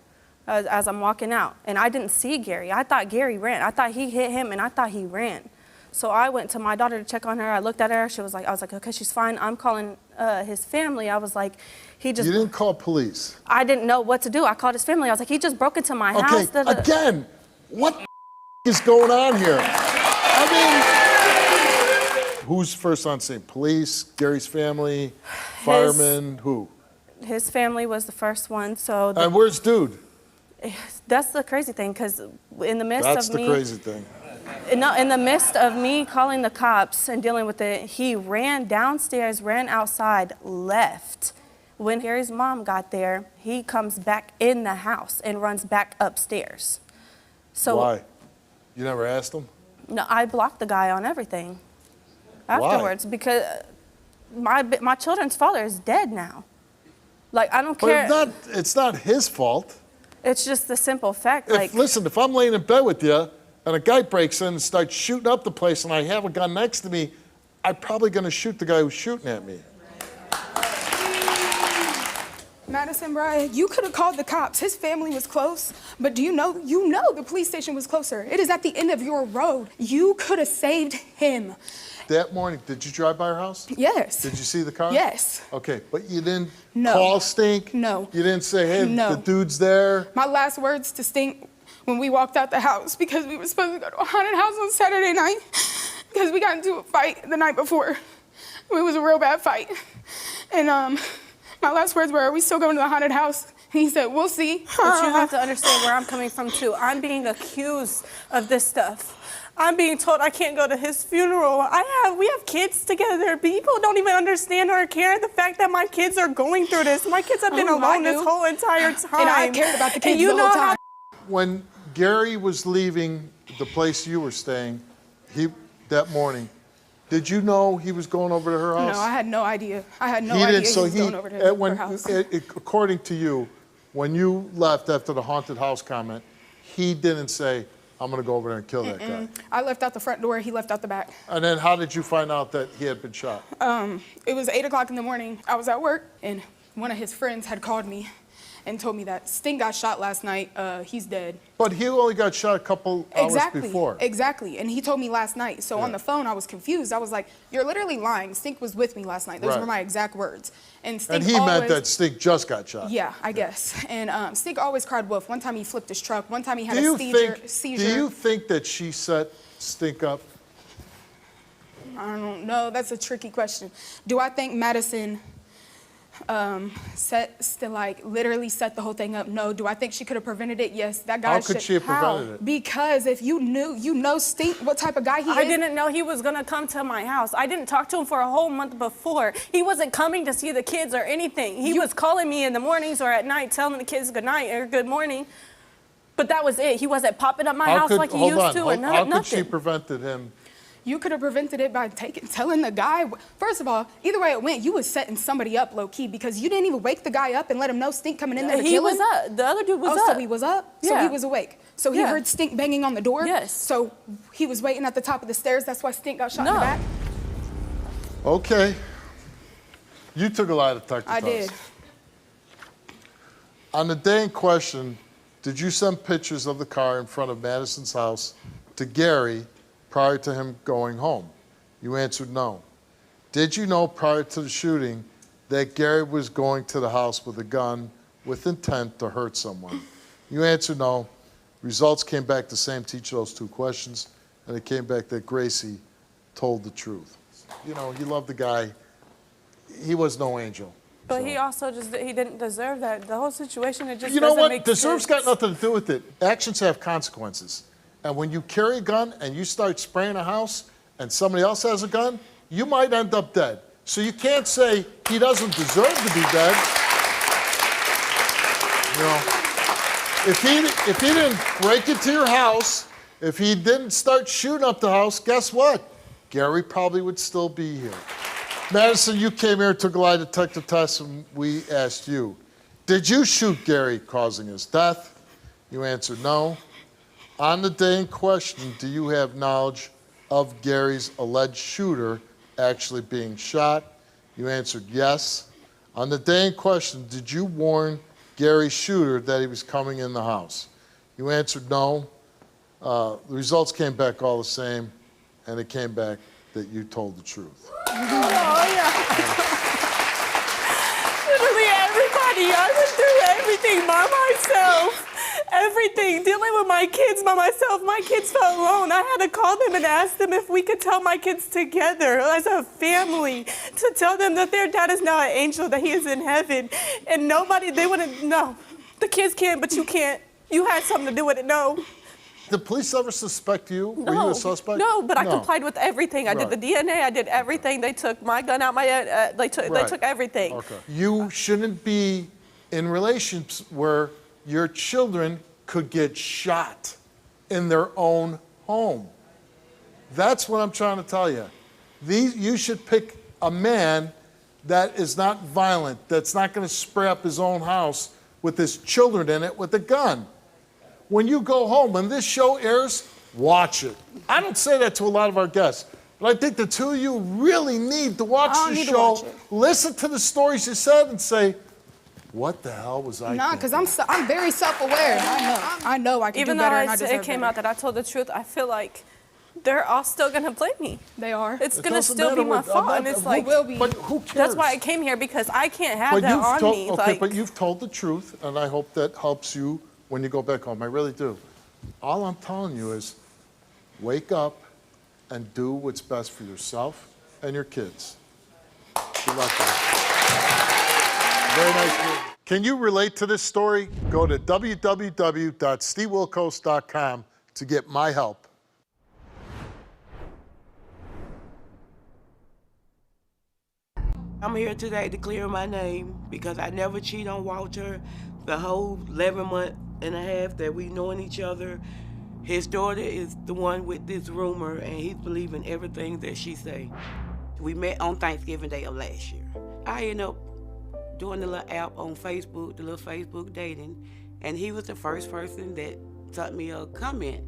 A: as I'm walking out. And I didn't see Gary. I thought Gary ran. I thought he hit him and I thought he ran. So I went to my daughter to check on her. I looked at her. I was like, okay, she's fine. I'm calling his family. I was like, he just.
B: You didn't call police.
A: I didn't know what to do. I called his family. I was like, he just broke into my house.
B: Okay, again, what is going on here? I mean, who's first on scene? Police, Gary's family, firemen, who?
A: His family was the first one. So.
B: And where's dude?
A: That's the crazy thing, because in the midst
B: That's
A: of me.
B: the crazy thing.
A: In the midst of me calling the cops and dealing with it, he ran downstairs, ran outside, left. When Gary's mom got there, he comes back in the house and runs back upstairs. So
B: why? You never asked him?
A: No, I blocked the guy on everything afterwards. Why? Because my children's father is dead now. Like, I don't care.
B: But it's not his fault.
A: It's just the simple fact.
B: Listen, if I'm laying in bed with you, and a guy breaks in and starts shooting up the place and I have a gun next to me, I'm probably going to shoot the guy who's shooting at me.
U: Madison, Brian, you could have called the cops. His family was close, but do you know the police station was closer. It is at the end of your road. You could have saved him.
B: That morning, did you drive by her house?
U: Yes.
B: Did you see the car?
U: Yes.
B: Okay, but you didn't
U: No.
B: call Stink?
U: No.
B: You didn't say, hey,
U: No.
B: the dude's there?
U: My last words to Stink when we walked out the house, because we were supposed to go to a haunted house on Saturday night, because we got into a fight the night before. It was a real bad fight. And my last words were, are we still going to the haunted house? And he said, we'll see.
A: But you have to understand where I'm coming from, too. I'm being accused of this stuff. I'm being told I can't go to his funeral. We have kids together. People don't even understand or care the fact that my kids are going through this. My kids have been alone this whole entire time.
U: And I cared about the kids
A: the whole time.
B: When Gary was leaving the place you were staying, that morning, did you know he was going over to her house?
U: No, I had no idea. I had no idea he was going over to her house.
B: According to you, when you left after the haunted house comment, he didn't say, I'm going to go over there and kill that guy.
U: I left out the front door. He left out the back.
B: And then how did you find out that he had been shot?
U: It was 8 o'clock in the morning. I was at work, and one of his friends had called me and told me that Sting got shot last night. He's dead.
B: But he only got shot a couple hours before.
U: Exactly. And he told me last night. So on the phone, I was confused. I was like, you're literally lying. Stink was with me last night. Those were my exact words. And
B: he meant that Stink just got shot.
U: Yeah, I guess. And Stink always cried wolf. One time he flipped his truck. One time he had a seizure.
B: Do you think that she set Stink up?
U: I don't know. That's a tricky question. Do I think Madison literally set the whole thing up. No. Do I think she could have prevented it? Yes. That guy
B: How could she have prevented it?
U: Because if you know Stink, what type of guy he is.
A: I didn't know he was gonna come to my house. I didn't talk to him for a whole month before. He wasn't coming to see the kids or anything. He was calling me in the mornings or at night, telling the kids good night or good morning. But that was it. He wasn't popping up my house like he used to or nothing.
B: How could she prevented him?
U: You could have prevented it by telling the guy. First of all, either way it went, you was setting somebody up low key because you didn't even wake the guy up and let him know Stink coming in there to kill him.
A: He was up. The other dude was up.
U: So he was up? So he was awake. So he heard Stink banging on the door?
A: Yes.
U: So he was waiting at the top of the stairs. That's why Stink got shot in the back?
B: Okay. You took a lie detector test.
U: I did.
B: On the day in question, did you send pictures of the car in front of Madison's house to Gary prior to him going home? You answered no. Did you know prior to the shooting that Gary was going to the house with a gun with intent to hurt someone? You answered no. Results came back the same to each of those two questions, and it came back that Gracie told the truth. You know, he loved the guy. He was no angel.
A: But he also he didn't deserve that. The whole situation, it just
B: You know
A: doesn't
B: what?
A: make
B: Deserve's
A: sense.
B: got nothing to do with it. Actions have consequences. And when you carry a gun and you start spraying a house and somebody else has a gun, you might end up dead. So you can't say he doesn't deserve to be dead. You know, if he didn't break into your house, if he didn't start shooting up the house, guess what? Gary probably would still be here. Madison, you came here, took a lie detector test, and we asked you, did you shoot Gary causing his death? You answered no. On the day in question, do you have knowledge of Gary's alleged shooter actually being shot? You answered yes. On the day in question, did you warn Gary's shooter that he was coming in the house? You answered no. The results came back all the same, and it came back that you told the truth.
A: Oh, yeah. Literally everybody. I went through everything by myself. Everything. Dealing with my kids by myself. My kids felt alone. I had to call them and ask them if we could tell my kids together as a family to tell them that their dad is now an angel, that he is in heaven. And nobody, they wouldn't, no. The kids can, but you can't. You had something to do with it, no.
B: Did the police ever suspect you?
A: No,
B: Were you a suspect?
A: No, but I complied with everything. I did the DNA. I did everything. They took my gun out my head. They took everything.
B: Okay. You shouldn't be in relations where your children could get shot in their own home. That's what I'm trying to tell you. You should pick a man that is not violent, that's not going to spray up his own house with his children in it with a gun. When you go home, when this show airs, watch it. I don't say that to a lot of our guests, but I think the two of you really need to watch the show, listen to the stories you said, and say, what the hell was I
U: Nah, because I'm very self-aware. I know I can
A: Even
U: do better,
A: though
U: and I deserve
A: it came
U: better.
A: out that I told the truth, I feel like they're all still gonna blame me.
U: They are.
A: It's gonna still be my fault, and it's like,
B: but who cares?
A: that's why I came here, because I can't have that on me.
B: Okay,
A: Like,
B: but you've told the truth, and I hope that helps you when you go back home. I really do. All I'm telling you is wake up and do what's best for yourself and your kids. Good luck, guys. Very nice work. Can you relate to this story? Go to www.stevewilkos.com to get my help.
D: I'm here today to clear my name because I never cheat on Walter. The whole 11 month and a half that we knowing each other, his daughter is the one with this rumor, and he's believing everything that she say.
K: We met on Thanksgiving Day of last year. I ended up doing the little app on Facebook, the little Facebook dating, and he was the first person that sent me a comment.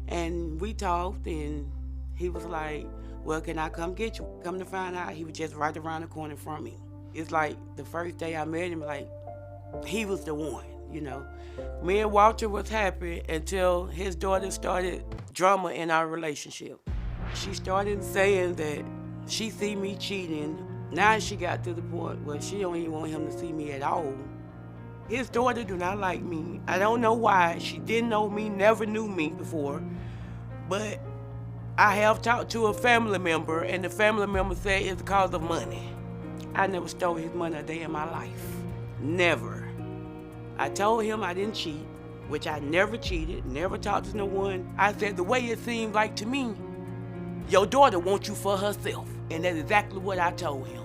K: And we talked, and he was like, well, can I come get you? Come to find out, he was just right around the corner from me. It's like the first day I met him, like, he was the one, you know. Me and Walter was happy until his daughter started drama in our relationship. She started saying that she see me cheating. Now she got to the point where she don't even want him to see me at all. His daughter do not like me. I don't know why. She didn't know me, never knew me before. But I have talked to a family member, and the family member said it's because of money. I never stole his money a day in my life. Never. I told him I didn't cheat, which I never cheated, never talked to no one. I said, the way it seemed like to me, your daughter wants you for herself. And that's exactly what I told him.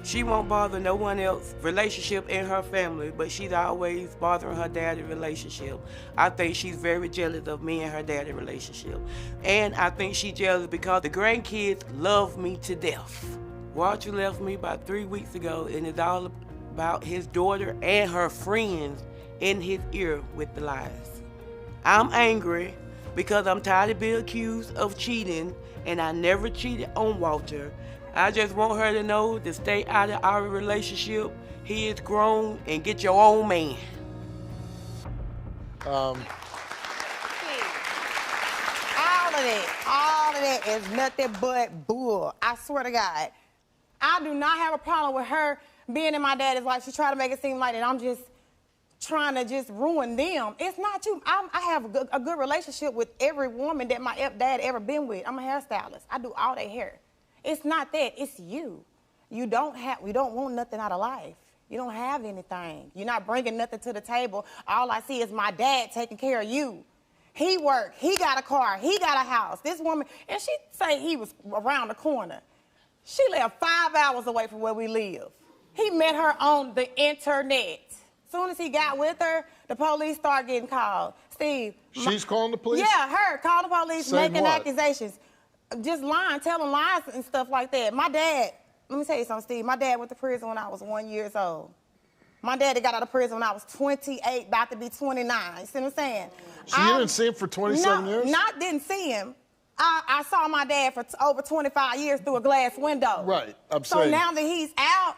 K: She won't bother no one else relationship in her family, but she's always bothering her daddy relationship. I think she's very jealous of me and her daddy relationship. And I think she's jealous because the grandkids love me to death. Walter left me about 3 weeks ago, and it's all about his daughter and her friends in his ear with the lies. I'm angry because I'm tired of being accused of cheating, and I never cheated on Walter. I just want her to know to stay out of our relationship. He is grown, and get your own man.
C: All of that is nothing but bull. I swear to God. I do not have a problem with her being in my daddy's life. She tried to make it seem like that I'm just trying to just ruin them. It's not you. I have a good relationship with every woman that my dad ever been with. I'm a hairstylist. I do all their hair. It's not that. It's you. We don't want nothing out of life. You don't have anything. You're not bringing nothing to the table. All I see is my dad taking care of you. He worked. He got a car. He got a house. This woman, and she say he was around the corner. She lived 5 hours away from where we live. He met her on the internet. As soon as he got with her, the police start getting called. Steve.
I: She's calling the police?
C: Yeah, her. Call the police,
I: Saying
C: making
I: what?
C: accusations. Just lying, telling lies and stuff like that. My dad, let me tell you something, Steve. My dad went to prison when I was 1 year old. My daddy got out of prison when I was 28, about to be 29. You see what I'm saying?
I: So you didn't see him for 27 years?
C: Didn't see him. I saw my dad for over 25 years through a glass window.
I: Right, I'm
C: So
I: saying.
C: now that he's out,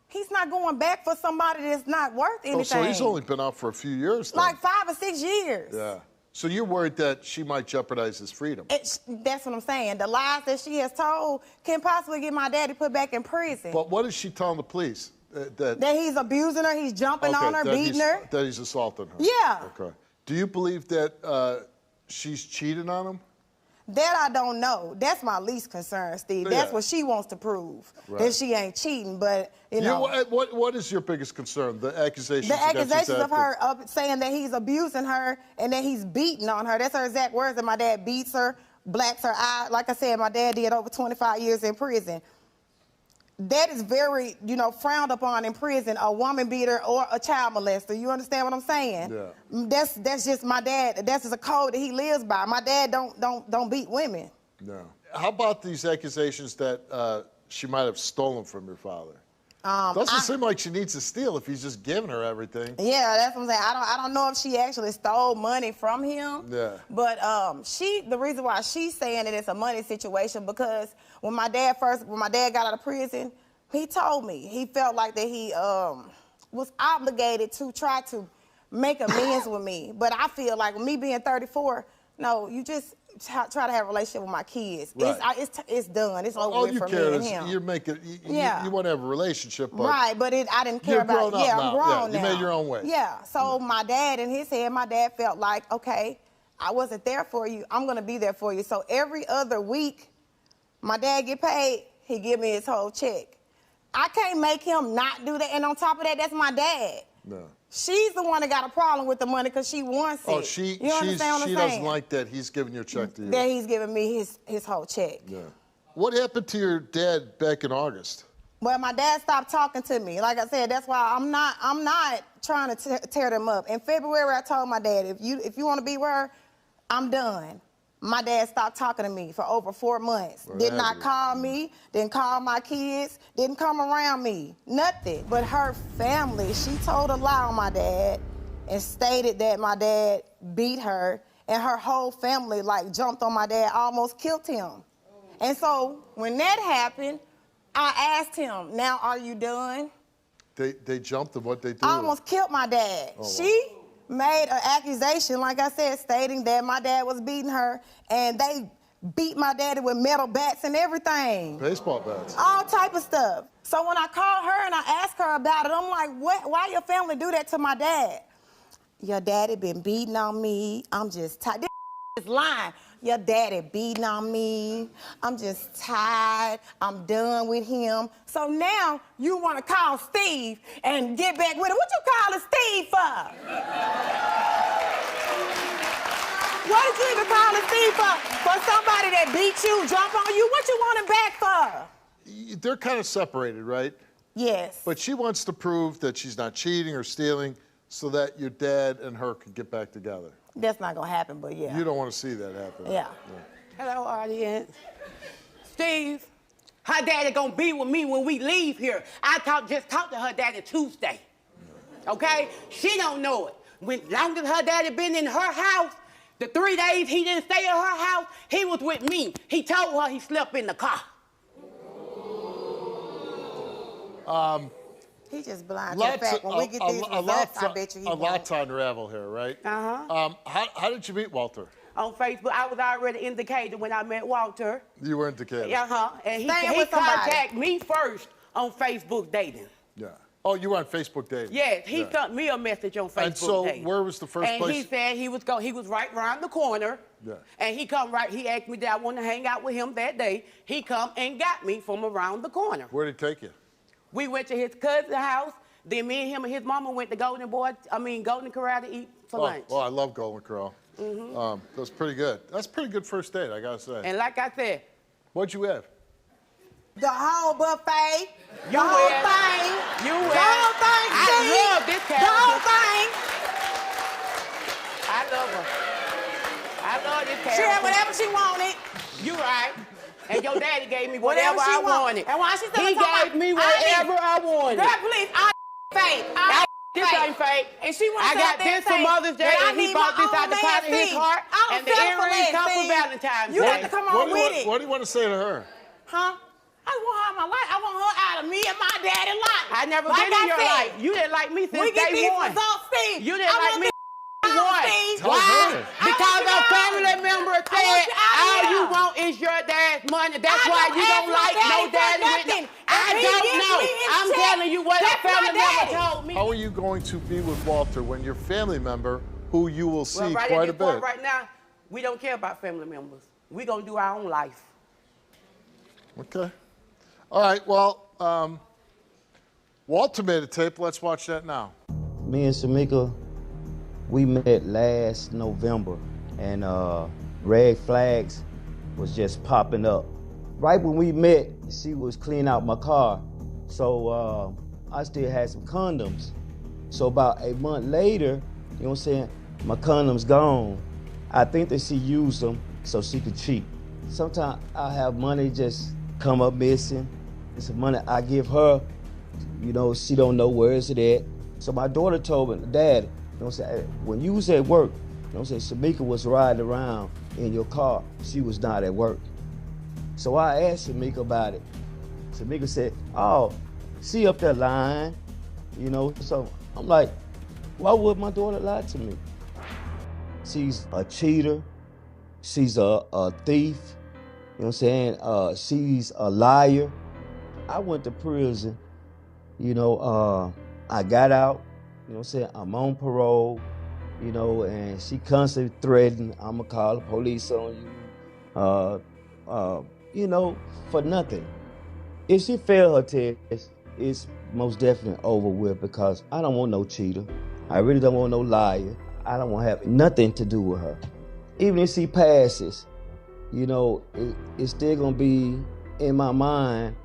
C: he's not going back for somebody that's not worth anything.
I: Oh, so he's only been out for a few years then.
C: Like 5 or 6 years.
I: Yeah. So you're worried that she might jeopardize his freedom?
C: That's what I'm saying. The lies that she has told can possibly get my daddy put back in prison.
I: But what is she telling the police?
C: That he's abusing her, he's jumping on her, beating her.
I: That he's assaulting her?
C: Yeah.
I: Okay. Do you believe that she's cheating on him?
C: That I don't know. That's my least concern, Steve.
I: Yeah.
C: That's what she wants to prove, that she ain't cheating. But, you know.
I: What is your biggest concern? The accusations?
C: The accusations
I: against
C: of her saying that he's abusing her and that he's beating on her. That's her exact words, that my dad beats her, blacks her eye. Like I said, my dad did over 25 years in prison. That is very, frowned upon in prison, a woman beater or a child molester. You understand what I'm saying?
I: Yeah.
C: That's just my dad. That's just a code that he lives by. My dad don't beat women.
I: No. How about these accusations that she might have stolen from your father? Doesn't seem like she needs to steal if he's just giving her everything.
C: Yeah, that's what I'm saying. I don't know if she actually stole money from him.
I: Yeah.
C: But the reason why she's saying that it's a money situation, because when my dad got out of prison, he told me he felt like that he was obligated to try to make amends with me. But I feel like with me being 34, no, you just try to have a relationship with my kids.
I: Right.
C: It's done. It's over
I: All
C: with
I: you
C: for
I: care
C: me and
I: is
C: him.
I: you're making.
C: Yeah.
I: You want to have a relationship, but
C: Right, but I didn't care
I: you're
C: about it.
I: grown up
C: Yeah,
I: now.
C: I'm grown
I: Yeah,
C: now.
I: you made your own way.
C: Yeah, so my dad, in his head, my dad felt like, okay, I wasn't there for you. I'm going to be there for you. So every other week, my dad get paid, he give me his whole check. I can't make him not do that. And on top of that, that's my dad.
I: No.
C: She's the one that got a problem with the money because she wants it.
I: Oh, she
C: understand what I'm
I: doesn't
C: saying?
I: like that he's giving your check to you.
C: That he's giving me his whole check.
I: Yeah. What happened to your dad back in August?
C: Well, my dad stopped talking to me. Like I said, that's why I'm not trying to tear them up. In February, I told my dad, if you want to be with her, I'm done. My dad stopped talking to me for over 4 months.
I: Well,
C: Did not call me, didn't call my kids, didn't come around me, nothing. But her family, she told a lie on my dad and stated that my dad beat her, and her whole family jumped on my dad, almost killed him. And so when that happened, I asked him, now are you done?
I: They jumped him. What they do?
C: Almost killed my dad.
I: Oh, wow.
C: She made an accusation, like I said, stating that my dad was beating her, and they beat my daddy with metal bats and everything.
I: Baseball bats.
C: All type of stuff. So when I called her and I asked her about it, I'm like, why your family do that to my dad? Your daddy been beating on me. I'm just tired. This is lying. your daddy beating on me. I'm just tired. I'm done with him. So now you want to call Steve and get back with him. What you calling Steve for? What did you even call Steve for? For somebody that beat you, jump on you? What you want him back for?
I: They're kind of separated, right?
C: Yes.
I: But she wants to prove that she's not cheating or stealing so that your dad and her can get back together.
C: That's not gonna happen, but yeah.
I: You don't want to see that happen.
C: Yeah.
K: Hello, audience. Steve, her daddy gonna be with me when we leave here. Just talked to her daddy Tuesday. Okay? She don't know it. Long as her daddy been in her house, the 3 days he didn't stay at her house, he was with me. He told her he slept in the car.
C: He just blind to the fact when we get these results, I bet you he
I: a
C: won't.
I: lot to unravel here, right?
K: Uh-huh.
I: How did you meet Walter?
K: On Facebook, I was already in Decatur when I met Walter.
I: You were in Decatur.
K: Uh-huh. And he
C: with somebody.
K: contacted me first on Facebook dating.
I: Yeah. Oh, you were on Facebook dating?
K: Yes, he sent me a message on Facebook
I: And so,
K: dating.
I: where was the first
K: and
I: place?
K: he said he was right around the corner.
I: Yeah.
K: And he asked me that I want to hang out with him that day. He come and got me from around the corner.
I: Where did he take you?
K: We went to his cousin's house. Then me and him and his mama went to Golden Corral to eat for lunch.
I: Oh, I love Golden Corral.
K: Mm-hmm.
I: That's pretty good. That's a pretty good first date, I gotta say.
K: And like I said,
I: what'd you have?
C: The whole buffet.
K: You
C: the whole
K: will.
C: thing.
K: You
C: the
K: will.
C: whole thing.
K: I
C: Steve.
K: love this
C: The
K: character.
C: whole thing.
K: I love her. I love this character.
C: She had whatever she wanted.
K: You right. And your daddy gave me whatever
C: she
K: I wanted.
C: And while she's still
K: He gave me whatever I wanted.
C: Girl, please, fake.
K: This ain't fake.
C: And she wants
K: I got this for Mother's Day, and he bought this out the pot of his heart, and the earrings come for Valentine's Day.
C: You have to come on with it.
I: What do you want to say to her?
C: Huh? I want her in my life. I want her out of me and my daddy life.
K: I never
C: Like
K: been in
C: I
K: your
C: said,
K: life. You didn't like me since
C: we get
K: day
C: these
K: one.
C: results, Steve.
K: You didn't like me since day one.
I: Tell
K: Why?
I: her.
K: Because a family member said all you want is your dad's money. That's why you don't like no daddy with no. I don't know. I'm telling you what a family member told me.
I: How are you going to be with Walter when your family member, who you will see
K: Well, right
I: quite
K: at
I: a
K: this point
I: bit?
K: right now, we don't care about family members. We're going to do our own life.
I: Okay. All right, well, Walter made a tape. Let's watch that now.
H: Me and Shamika, we met last November, and red flags was just popping up. Right when we met, she was cleaning out my car, so I still had some condoms. So about a month later, you know what I'm saying, my condoms gone. I think that she used them so she could cheat. Sometimes I have money just come up missing. It's the money I give her, you know, she don't know where is it at. So my daughter told me, Dad, you know what I'm saying, when you was at work, you know what I'm saying, Shamika was riding around in your car. She was not at work. So I asked Shamika about it. Shamika said, oh, she up there lying, you know. So I'm like, why would my daughter lie to me? She's a cheater. She's a thief. You know what I'm saying? She's a liar. I went to prison. You know, I got out. You know what I'm saying? I'm on parole. You know, and she constantly threatened, I'm gonna call the police on you. You know, for nothing. If she failed her test, it's most definitely over with because I don't want no cheater. I really don't want no liar. I don't want to have nothing to do with her. Even if she passes, you know, it's still gonna be in my mind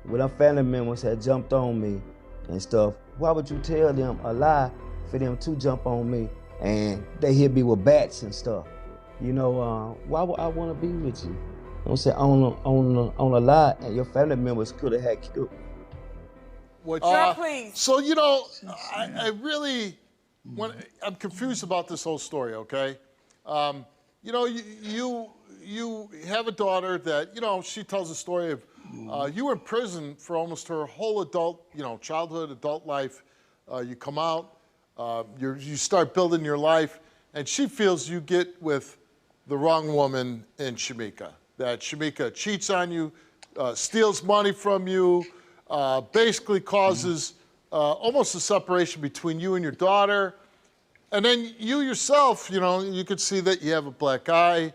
H: when her family members had jumped on me and stuff. Why would you tell them a lie for them to jump on me and they hit me with bats and stuff? You know, why would I want to be with you? You know what I'm saying, on a lie, and your family members could have had killed me.
C: Please.
I: So, you know, I really, I'm confused about this whole story, okay? You know, you have a daughter that, you know, she tells a story of, you were in prison for almost her whole adult, you know, childhood, adult life. You come out, you start building your life, and she feels you get with the wrong woman in Shamika. That Shamika cheats on you, steals money from you, basically causes almost a separation between you and your daughter. And then you yourself, you know, you could see that you have a black eye.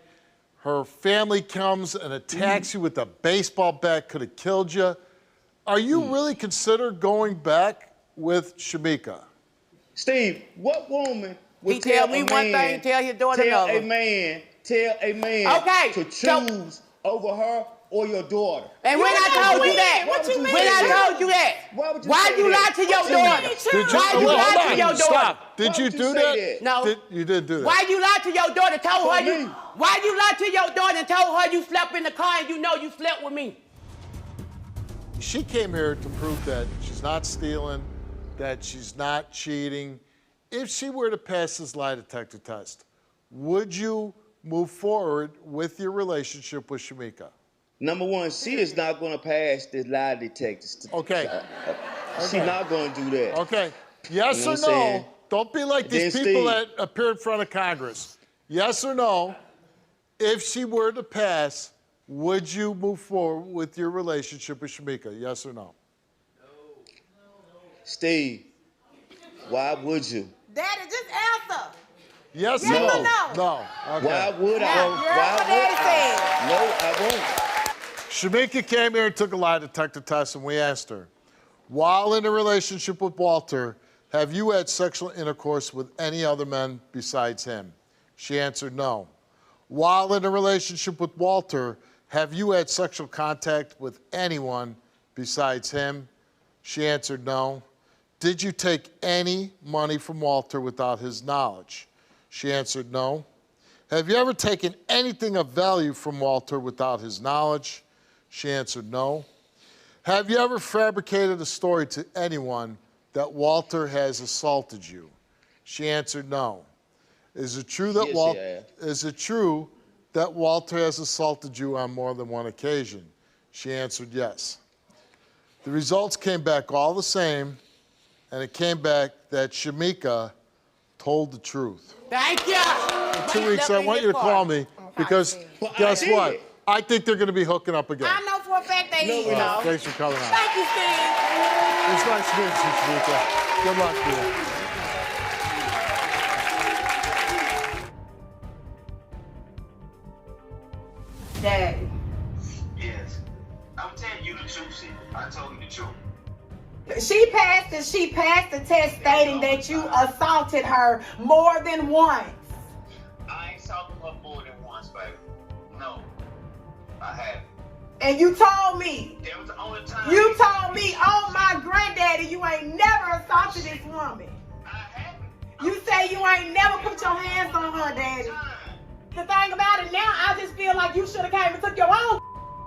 B: her family comes and attacks you with a baseball bat, could have killed you. Are you really consider going back with Shamika?
J: Steve, what woman would
G: He tell me one thing, tell his daughter another.
J: Tell a man
G: Okay,
J: to choose over her or your daughter?
G: And when I told you that, when I told you that, why you lie to your daughter? Why you lie to your daughter?
B: Stop. Did you do that?
G: No.
B: You didn't do that.
G: Why you lie to your daughter? Told her you. Why you lie to your daughter and told her you slept in the car and you know you slept with me?
B: She came here to prove that she's not stealing, that she's not cheating. If she were to pass this lie detector test, would you move forward with your relationship with Shamika?
J: Number one, she is not going to pass this lie detector.
B: Okay.
J: She's not going to do that.
B: Okay. Yes
J: You know
B: or
J: what I'm saying?
B: no? Don't be like these
J: Then
B: people
J: Steve.
B: that appear in front of Congress. Yes or no? If she were to pass, would you move forward with your relationship with Shamika? Yes or no?
J: Steve, why would you?
C: Daddy, just answer.
B: Yes
C: Yes
B: or
C: or
B: no?
C: no?
B: No. Okay.
J: Why would
C: Now,
J: I?
C: you heard what Daddy
J: No, I won't.
B: Shamika came here and took a lie detector test, and we asked her, while in a relationship with Walter, have you had sexual intercourse with any other men besides him? She answered no. While in a relationship with Walter, have you had sexual contact with anyone besides him? She answered no. Did you take any money from Walter without his knowledge? She answered no. Have you ever taken anything of value from Walter without his knowledge? She answered no. Have you ever fabricated a story to anyone that Walter has assaulted you? She answered no. Is it true that Walter has assaulted you on more than one occasion? She answered yes. The results came back all the same, and it came back that Shamika told the truth.
G: Thank you.
B: In 2 weeks, I want you to call me because guess what? I think they're going to be hooking up again.
C: I know for a fact they is.
B: Thanks for coming on.
C: Thank you, Steve.
B: It's nice to meet you, Shamika. Good luck to you.
C: Daddy.
Q: Yes. I'm telling you the truth, see. I told you the truth.
C: She passed the test stating that you assaulted her more than once.
Q: I ain't assaulted her more than once, baby. No. I haven't.
C: And you told me.
Q: That was the only time.
C: You told me, oh my granddaddy, you ain't never assaulted this woman.
Q: I haven't.
C: You say you ain't never put your hands on her, daddy. The thing about it now, I just feel like you should have came and took your own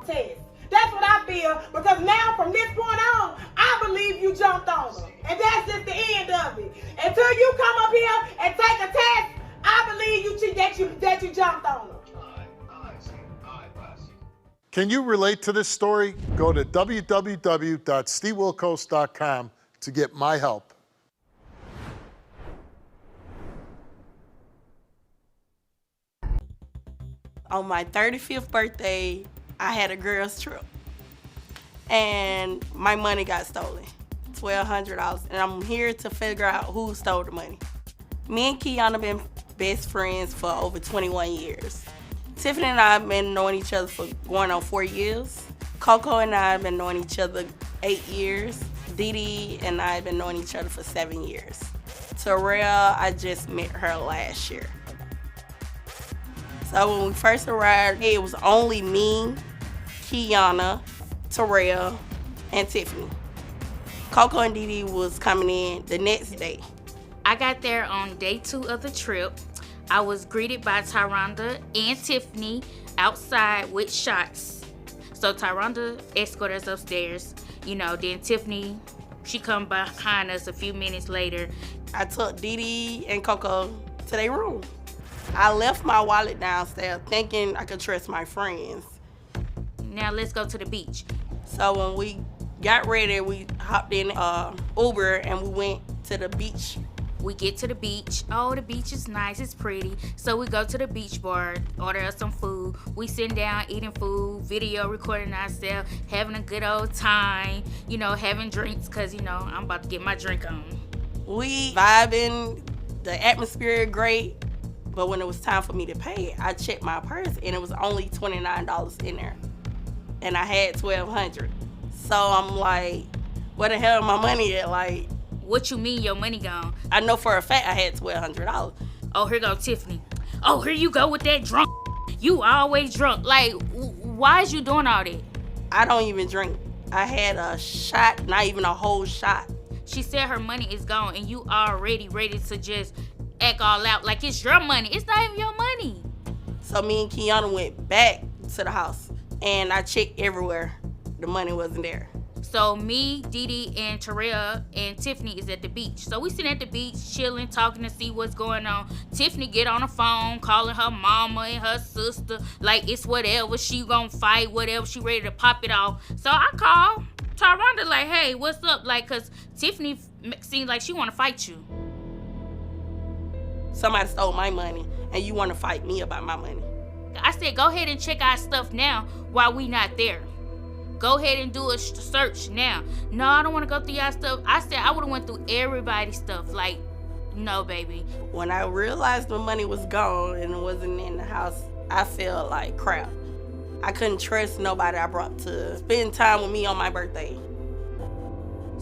C: test. That's what I feel, because now from this point on, I believe you jumped on her. And that's just the end of it. Until you come up here and take a test, I believe that you jumped on her.
B: Can you relate to this story? Go to www.stevewilkos.com to get my help.
K: On my 35th birthday, I had a girls' trip. And my money got stolen, $1,200. And I'm here to figure out who stole the money. Me and Kiana been best friends for over 21 years. Tiffany and I have been knowing each other for going on 4 years. Coco and I have been knowing each other 8 years. Dee Dee and I have been knowing each other for 7 years. Terrell, I just met her last year. So when we first arrived, it was only me, Kiana, Terrell, and Tiffany. Coco and Dee Dee was coming in the next day.
V: I got there on day 2 of the trip. I was greeted by Tyronda and Tiffany outside with shots. So Tyronda escorted us upstairs. Then Tiffany, she come behind us a few minutes later.
K: I took Dee Dee and Coco to their room. I left my wallet downstairs thinking I could trust my friends.
V: Now let's go to the beach.
K: So when we got ready, we hopped in Uber and we went to the beach.
V: We get to the beach. Oh, the beach is nice, it's pretty. So we go to the beach bar, order us some food. We sitting down eating food, video recording ourselves, having a good old time, having drinks, cause I'm about to get my drink on.
K: We vibing, the atmosphere great.
F: But when it was time for me to pay it, I checked my purse and it was only $29 in there. And I had $1,200. So I'm like, where the hell my money at? Like,
V: what you mean your money gone?
F: I know for a fact I had $1,200.
V: Oh, here go Tiffany. Oh, here you go with that drunk. You always drunk. Like, why is you doing all that?
F: I don't even drink. I had a shot, not even a whole shot.
V: She said her money is gone and you already ready to just act all out like it's your money. It's not even your money.
F: So me and Kiana went back to the house and I checked everywhere. The money wasn't there.
V: So me, Didi, and Terrell and Tiffany is at the beach. So we sitting at the beach, chilling, talking to see what's going on. Tiffany get on the phone, calling her mama and her sister, like it's whatever, she gonna fight, whatever, she ready to pop it off. So I call Tyranda like, hey, what's up? Like, cause Tiffany seems like she wanna fight you.
F: Somebody stole my money and you wanna fight me about my money.
V: I said, go ahead and check our stuff now while we not there. Go ahead and do a search now. No, I don't want to go through y'all stuff. I said I would have went through everybody's stuff. Like, no, baby.
F: When I realized the money was gone and it wasn't in the house, I felt like crap. I couldn't trust nobody I brought to spend time with me on my birthday.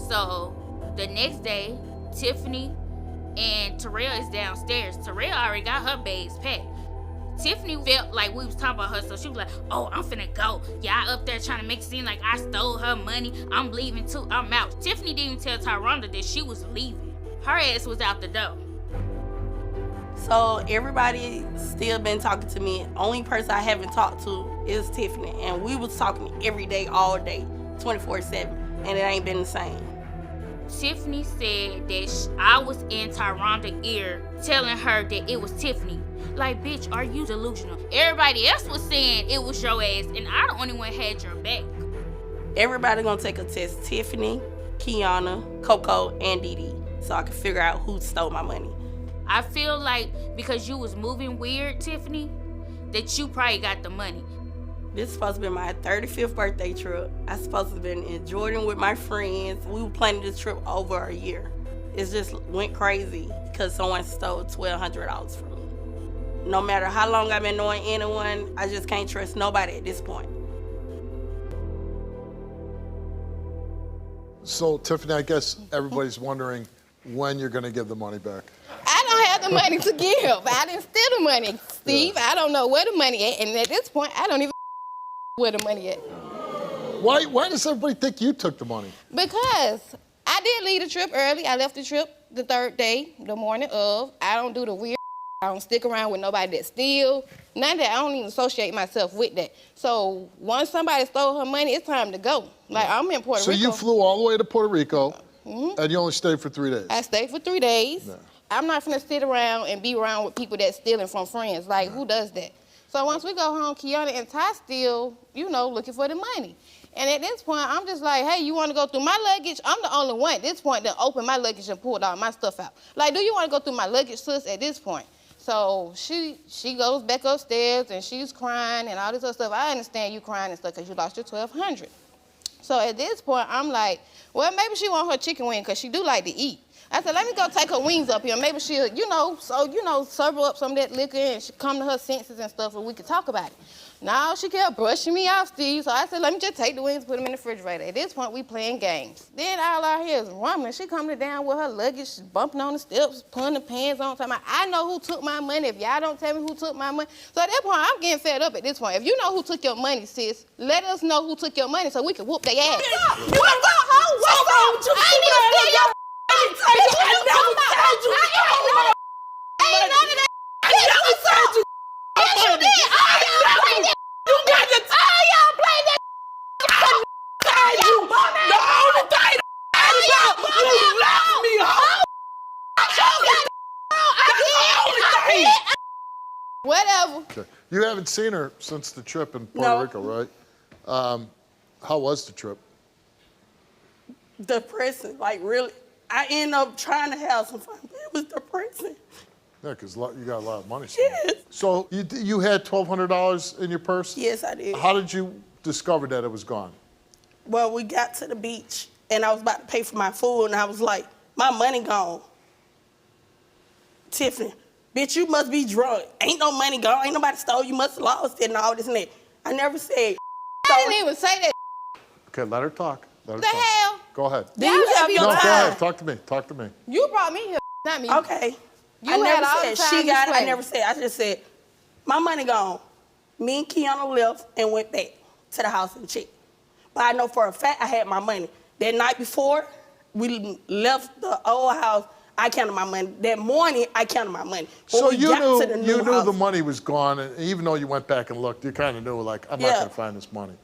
V: So the next day, Tiffany and Terrell is downstairs. Terrell already got her bags packed. Tiffany felt like we was talking about her, so she was like, oh, I'm finna go. Y'all up there trying to make it seem like I stole her money. I'm leaving too, I'm out. Tiffany didn't even tell Tyranda that she was leaving. Her ass was out the door.
F: So everybody still been talking to me. Only person I haven't talked to is Tiffany. And we was talking every day, all day, 24/7. And it ain't been the same.
V: Tiffany said that I was in Tyranda's ear telling her that it was Tiffany. Like, bitch, are you delusional? Everybody else was saying it was your ass, and I the only one had your back.
F: Everybody gonna take a test. Tiffany, Kiana, Coco, and Didi, so I can figure out who stole my money.
V: I feel like because you was moving weird, Tiffany, that you probably got the money.
F: This is supposed to be my 35th birthday trip. I supposed to have been in Jordan with my friends. We were planning this trip over a year. It just went crazy because someone stole $1,200 from me. No matter how long I've been knowing anyone, I just can't trust nobody at this point.
I: So, Tiffany, I guess everybody's wondering when you're going to give the money back.
C: I don't have the money to give. I didn't steal the money, Steve. Yeah. I don't know where the money at, and at this point, I don't even where the money at.
I: Why does everybody think you took the money?
C: Because I did leave the trip early. I left the trip the third day, the morning of. I don't do the weird. I don't stick around with nobody that steal. None of that. I don't even associate myself with that. So once somebody stole her money, it's time to go. Like, I'm in Puerto Rico.
I: So you flew all the way to Puerto Rico, and you only stayed for 3 days?
C: I stayed for 3 days.
I: Yeah.
C: I'm not finna sit around and be around with people that's stealing from friends. Like, who does that? So once we go home, Kiana and Ty still, looking for the money. And at this point, I'm just like, hey, you want to go through my luggage? I'm the only one at this point that opened my luggage and pulled all my stuff out. Like, do you want to go through my luggage, sis, at this point? So she goes back upstairs and she's crying and all this other stuff. I understand you crying and stuff because you lost your $1,200. So at this point, I'm like, well, maybe she want her chicken wing because she do like to eat. I said, let me go take her wings up here. Maybe she'll, serve her up some of that liquor and she come to her senses and stuff and we could talk about it. Now she kept brushing me off, Steve. So I said, let me just take the wings, put them in the refrigerator. At this point, we playing games. Then all I hear is rumbling. She coming down with her luggage, bumping on the steps, putting the pants on. Talking about, I know who took my money. If y'all don't tell me who took my money. So at that point, I'm getting fed up at this point. If you know who took your money, sis, let us know who took your money so we can whoop their ass. You want to go home? What's wrong with you? I ain't even steal your I never told you. Ain't none of that. I never told you. Yes, you did. All y'all play that. You got to all y'all play that. You. The only thing about you left me home. Whatever.
I: Okay. You haven't seen her since the trip in Puerto Rico, right? How was the trip?
F: Depressing, like really. I ended up trying to have some fun, but it was depressing.
I: Yeah, because you got a lot of money.
F: Yes.
I: So you had $1,200 in your purse?
F: Yes, I did.
I: How did you discover that it was gone?
F: Well, we got to the beach, and I was about to pay for my food, and I was like, my money gone. Tiffany, bitch, you must be drunk. Ain't no money gone. Ain't nobody stole. You must have lost it and all this and that. I never said.
L: I didn't even say that.
B: Okay, let her talk. Let her
L: The
B: talk.
L: hell?
B: Go ahead.
F: Do you have your
B: No, go
F: time?
B: ahead. Talk to me. Talk to me.
L: You brought me here, not me.
F: Okay.
L: You
F: I never
L: had all the
F: said
L: time
F: she got
L: to
F: it. I
L: play.
F: never said. I just said my money gone. Me and Kiana left and went back to the house and checked. But I know for a fact I had my money. That night before we left the old house, I counted my money. That morning, I counted my money. When
B: So
F: we
B: you
F: got
B: knew
F: to the new
B: the
F: house,
B: money was gone, and even though you went back and looked, you kind of knew, like, I'm not
F: Yeah.
B: going to find this money.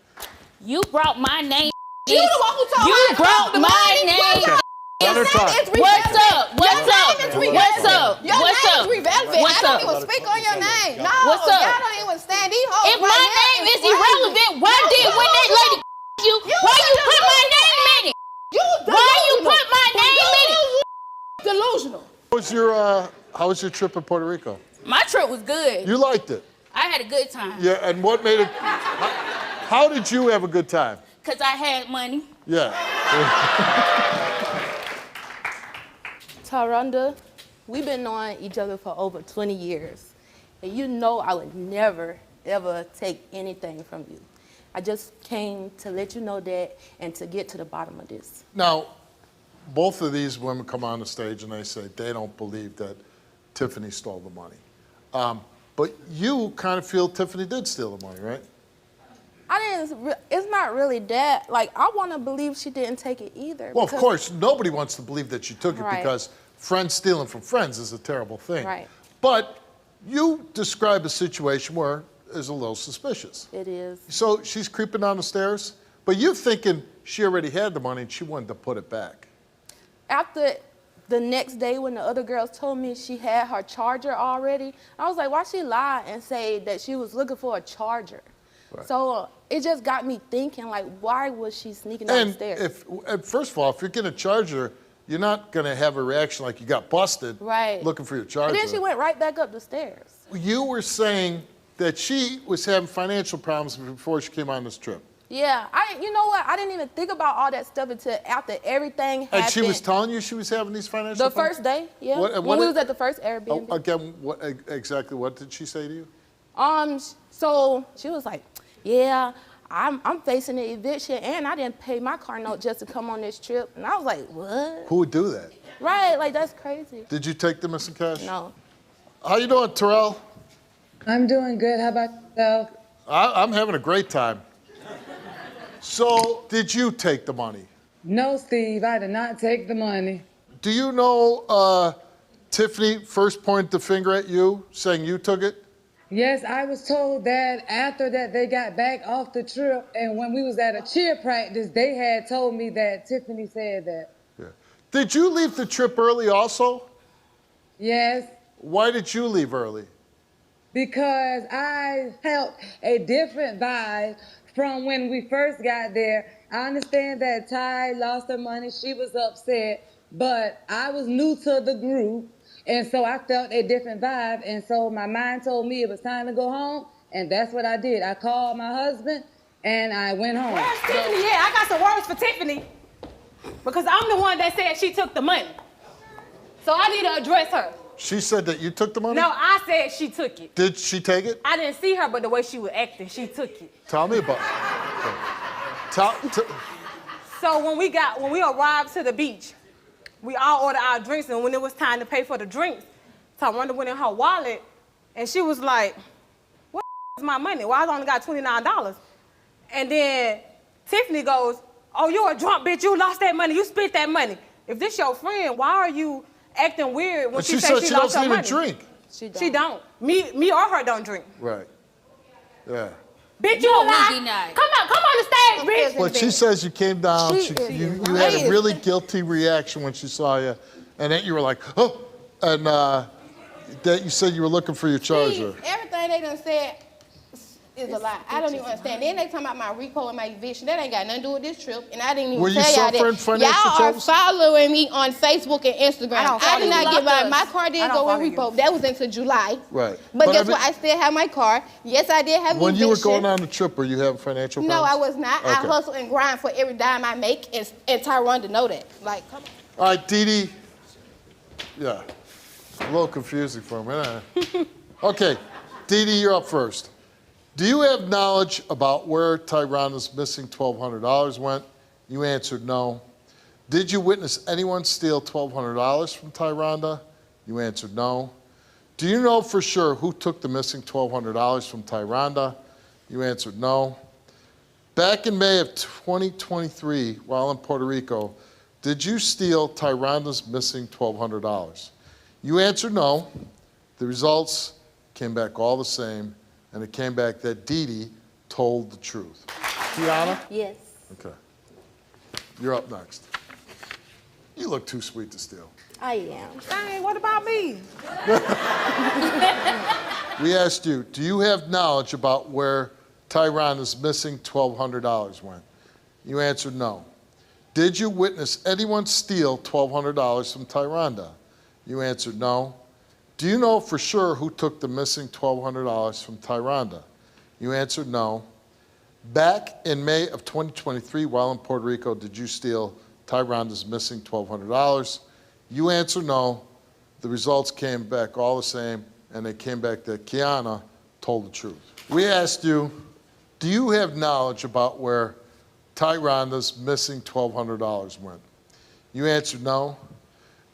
V: You brought my name.
L: You the one who told
V: You
L: me I
V: brought
L: the
V: my
L: money.
V: name.
B: Okay. Let her talk.
V: What's up? What's up? What's up?
L: Your
V: What's
L: name's
V: up?
L: irrelevant.
V: What's
L: I don't
V: up?
L: even speak on your name. No,
V: What's up?
L: y'all don't even stand these hoes.
V: If my name is irrelevant, why did when that lady you? Why you put my name in it? Why you put my name in it?
L: Delusional.
B: How was your trip in Puerto Rico?
V: My trip was good.
B: You liked it?
V: I had a good time.
B: Yeah, and what made it... How did you have a good time?
V: Cause I had money.
B: Yeah.
M: Taronda, we've been knowing each other for over 20 years. And you know I would never, ever take anything from you. I just came to let you know that and to get to the bottom of this.
B: Now, both of these women come on the stage and they say they don't believe that Tiffany stole the money. But you kind of feel Tiffany did steal the money, right?
M: It's not really that. Like, I want to believe she didn't take it either.
B: Well, of course, nobody wants to believe that she took it
M: Right.
B: because friends stealing from friends is a terrible thing.
M: Right.
B: But you describe a situation where it's a little suspicious.
M: It is.
B: So she's creeping down the stairs, but you're thinking she already had the money and she wanted to put it back.
M: After the next day when the other girls told me she had her charger already, I was like, why she lie and say that she was looking for a charger?
B: Right.
M: So it just got me thinking, like, why was she sneaking down the stairs?
B: First of all, if you're getting a charger, you're not going to have a reaction like you got busted
M: Right.
B: looking for your charger.
M: And then she went right back up the stairs.
B: You were saying that she was having financial problems before she came on this trip.
M: Yeah, you know what? I didn't even think about all that stuff until after everything happened.
B: And she was telling you she was having these financial
M: The
B: problems?
M: first day, yeah.
B: What
M: when we
B: did-
M: was at the first Airbnb.
B: Again, exactly what did she say to you?
M: So she was like, yeah, I'm facing an eviction and I didn't pay my car note just to come on this trip. And I was like, what?
B: Who would do that?
M: Right, like that's crazy.
B: Did you take them as some cash?
M: No.
B: How you doing, Terrell?
W: I'm doing good. How about yourself?
B: I'm having a great time. So, did you take the money?
W: No, Steve, I did not take the money.
B: Do you know Tiffany first pointed the finger at you, saying you took it?
W: Yes, I was told that after that they got back off the trip, and when we was at a cheer practice, they had told me that Tiffany said that.
B: Yeah. Did you leave the trip early also?
W: Yes,
B: Why did you leave early?
W: because I felt a different vibe from when we first got there. I understand that Ty lost her money, she was upset, but I was new to the group, and so I felt a different vibe, and so my mind told me it was time to go home, and that's what I did. I called my husband, and I went home.
C: Where's Tiffany? Yeah, I got some words for Tiffany. Because I'm the one that said she took the money. So I need to address her.
B: She said that you took the money?
C: No, I said she took it.
B: Did she take it?
C: I didn't see her, but the way she was acting, she took it.
B: Tell me about it.
C: So when we arrived to the beach, we all ordered our drinks, and when it was time to pay for the drinks, Taronda went in her wallet, and she was like, "What is my money? Well, I only got $29. And then Tiffany goes, "Oh, you a drunk bitch, you lost that money, you spent that money. If this your friend, why are you acting weird when
B: But
C: she
B: she
C: says
B: said
C: she
B: she
C: lost
B: doesn't
C: her
B: even
C: money?"
B: drink.
C: She don't. Me or her don't drink.
B: Right. Yeah.
C: Bitch, you lie. Come on the stage, bitch.
B: But she says you came down,
C: She is
B: you had a
C: crazy.
B: really guilty reaction when she saw you, and then you were like, oh, and that you said you were looking for your charger.
L: Everything they done said is a lie. I don't even understand. Then they talking about my RICO and my eviction. That ain't got nothing to do with this trip. And I didn't even
B: Were you
L: tell y'all
B: suffering
L: that.
B: financial
L: Y'all
B: troubles?
L: are following me on Facebook and Instagram.
C: I don't
L: I
C: follow
L: did not
C: you.
L: get my
C: Blocked us.
L: car
C: I
L: didn't
C: don't
L: go in
C: follow
L: repo. That was into July.
B: Right.
L: But guess
B: I mean,
L: what? I still have my car. Yes, I did have
B: when you were
L: eviction.
B: going on the trip, were you having financial
L: No,
B: problems?
L: I was not. I
B: Okay.
L: hustle and grind for every dime I make, and Tyron to know that. Like, come on.
B: All right, Dee Dee. Yeah.
I: A little confusing for me, huh? Okay, Dee Dee, you're up first. Do you have knowledge about where Tyronda's missing $1,200 went? You answered no. Did you witness anyone steal $1,200 from Tyronda? You answered no. Do you know for sure who took the missing $1,200 from Tyronda? You answered no. Back in May of 2023, while in Puerto Rico, did you steal Tyronda's missing $1,200? You answered no. The results came back all the same, and it came back that Dee Dee told the truth. Tiana?
M: Yes.
I: Okay. You're up next. You look too sweet to steal.
M: I am.
C: Dang, what about me?
I: We asked you, do you have knowledge about where Tyronda's missing $1,200 went? You answered no. Did you witness anyone steal $1,200 from Tyronda? You answered no. Do you know for sure who took the missing $1,200 from Tyronda? You answered no. Back in May of 2023, while in Puerto Rico, did you steal Tyronda's missing $1,200? You answered no. The results came back all the same, and they came back that Kiana told the truth. We asked you, do you have knowledge about where Tyronda's missing $1,200 went? You answered no.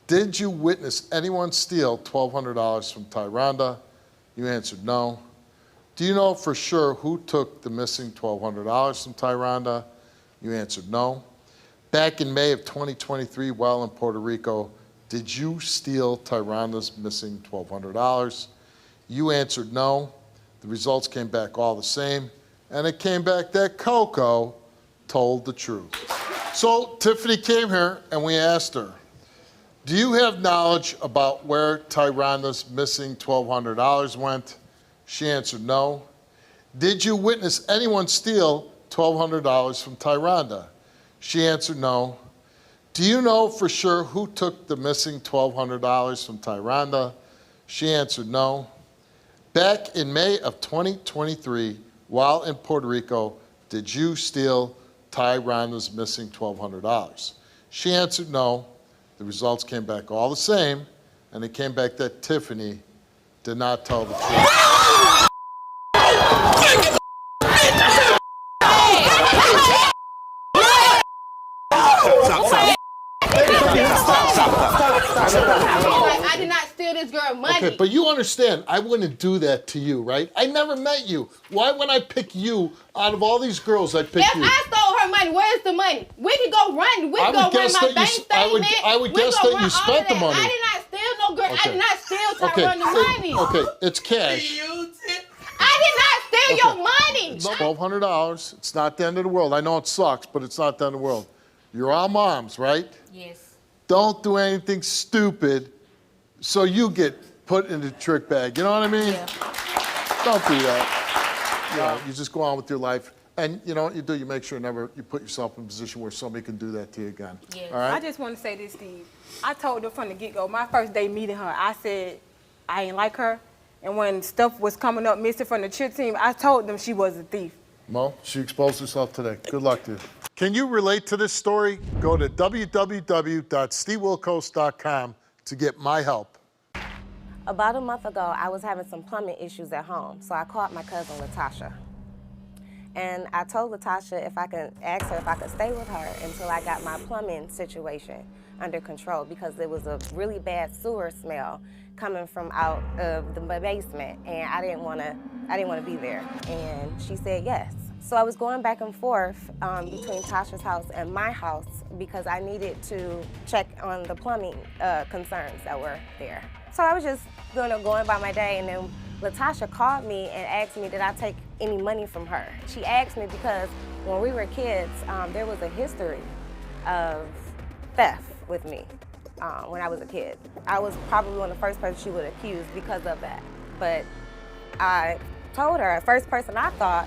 I: Did you witness anyone steal $1,200 from Tyronda? You answered no. Do you know for sure who took the missing $1,200 from Tyronda? You answered no. Back in May of 2023, while in Puerto Rico, did you steal Tyronda's missing $1,200? You answered no. The results came back all the same, and it came back that Coco told the truth. So Tiffany came here, and we asked her, do you have knowledge about where Tyronda's missing $1,200 went? She answered no. Did you witness anyone steal $1,200 from Tyronda? She answered no. Do you know for sure who took the missing $1,200 from Tyronda? She answered no. Back in May of 2023, while in Puerto Rico, did you steal Tyronda's missing $1,200? She answered no. The results came back all the same, and it came back that Tiffany did not tell the truth.
L: I did not steal this girl money.
I: Okay, but you understand, I wouldn't do that to you, right? I never met you. Why would I pick you out of all these girls? I pick
L: If
I: you.
L: I stole her money, where's the money? We could go run. We could go run my bank statement.
I: I would guess that you spent the money.
L: I did not steal no girl.
I: Okay.
L: I did not steal
I: Okay,
L: Tyrone the money.
I: okay, it's cash.
L: I did not steal your money.
I: $1,200. It's not the end of the world. I know it sucks, but it's not the end of the world. You're all moms, right?
V: Yes.
I: Don't do anything stupid so you get put in the trick bag. You know what I mean?
V: Yeah.
I: Don't do that. You know, you just go on with your life. And you know what you do? You make sure you put yourself in a position where somebody can do that to you again.
V: Yes.
I: All right?
C: I just want to say this, Steve. I told her from the get-go, my first day meeting her, I said I ain't like her. And when stuff was coming up missing from the cheer team, I told them she was a thief.
I: Mo, she exposed herself today. Good luck to you. Can you relate to this story? Go to www.stevewilkos.com to get my help.
N: About a month ago, I was having some plumbing issues at home, so I called my cousin Latasha. And I told Latasha if I could ask her if I could stay with her until I got my plumbing situation under control, because there was a really bad sewer smell coming from out of the basement, and I didn't want to be there. And she said yes. So I was going back and forth between Tasha's house and my house because I needed to check on the plumbing concerns that were there. So I was just going by my day, and then Latasha called me and asked me did I take any money from her. She asked me because when we were kids, there was a history of theft with me when I was a kid. I was probably one of the first person she would accuse because of that. But I told her, the first person I thought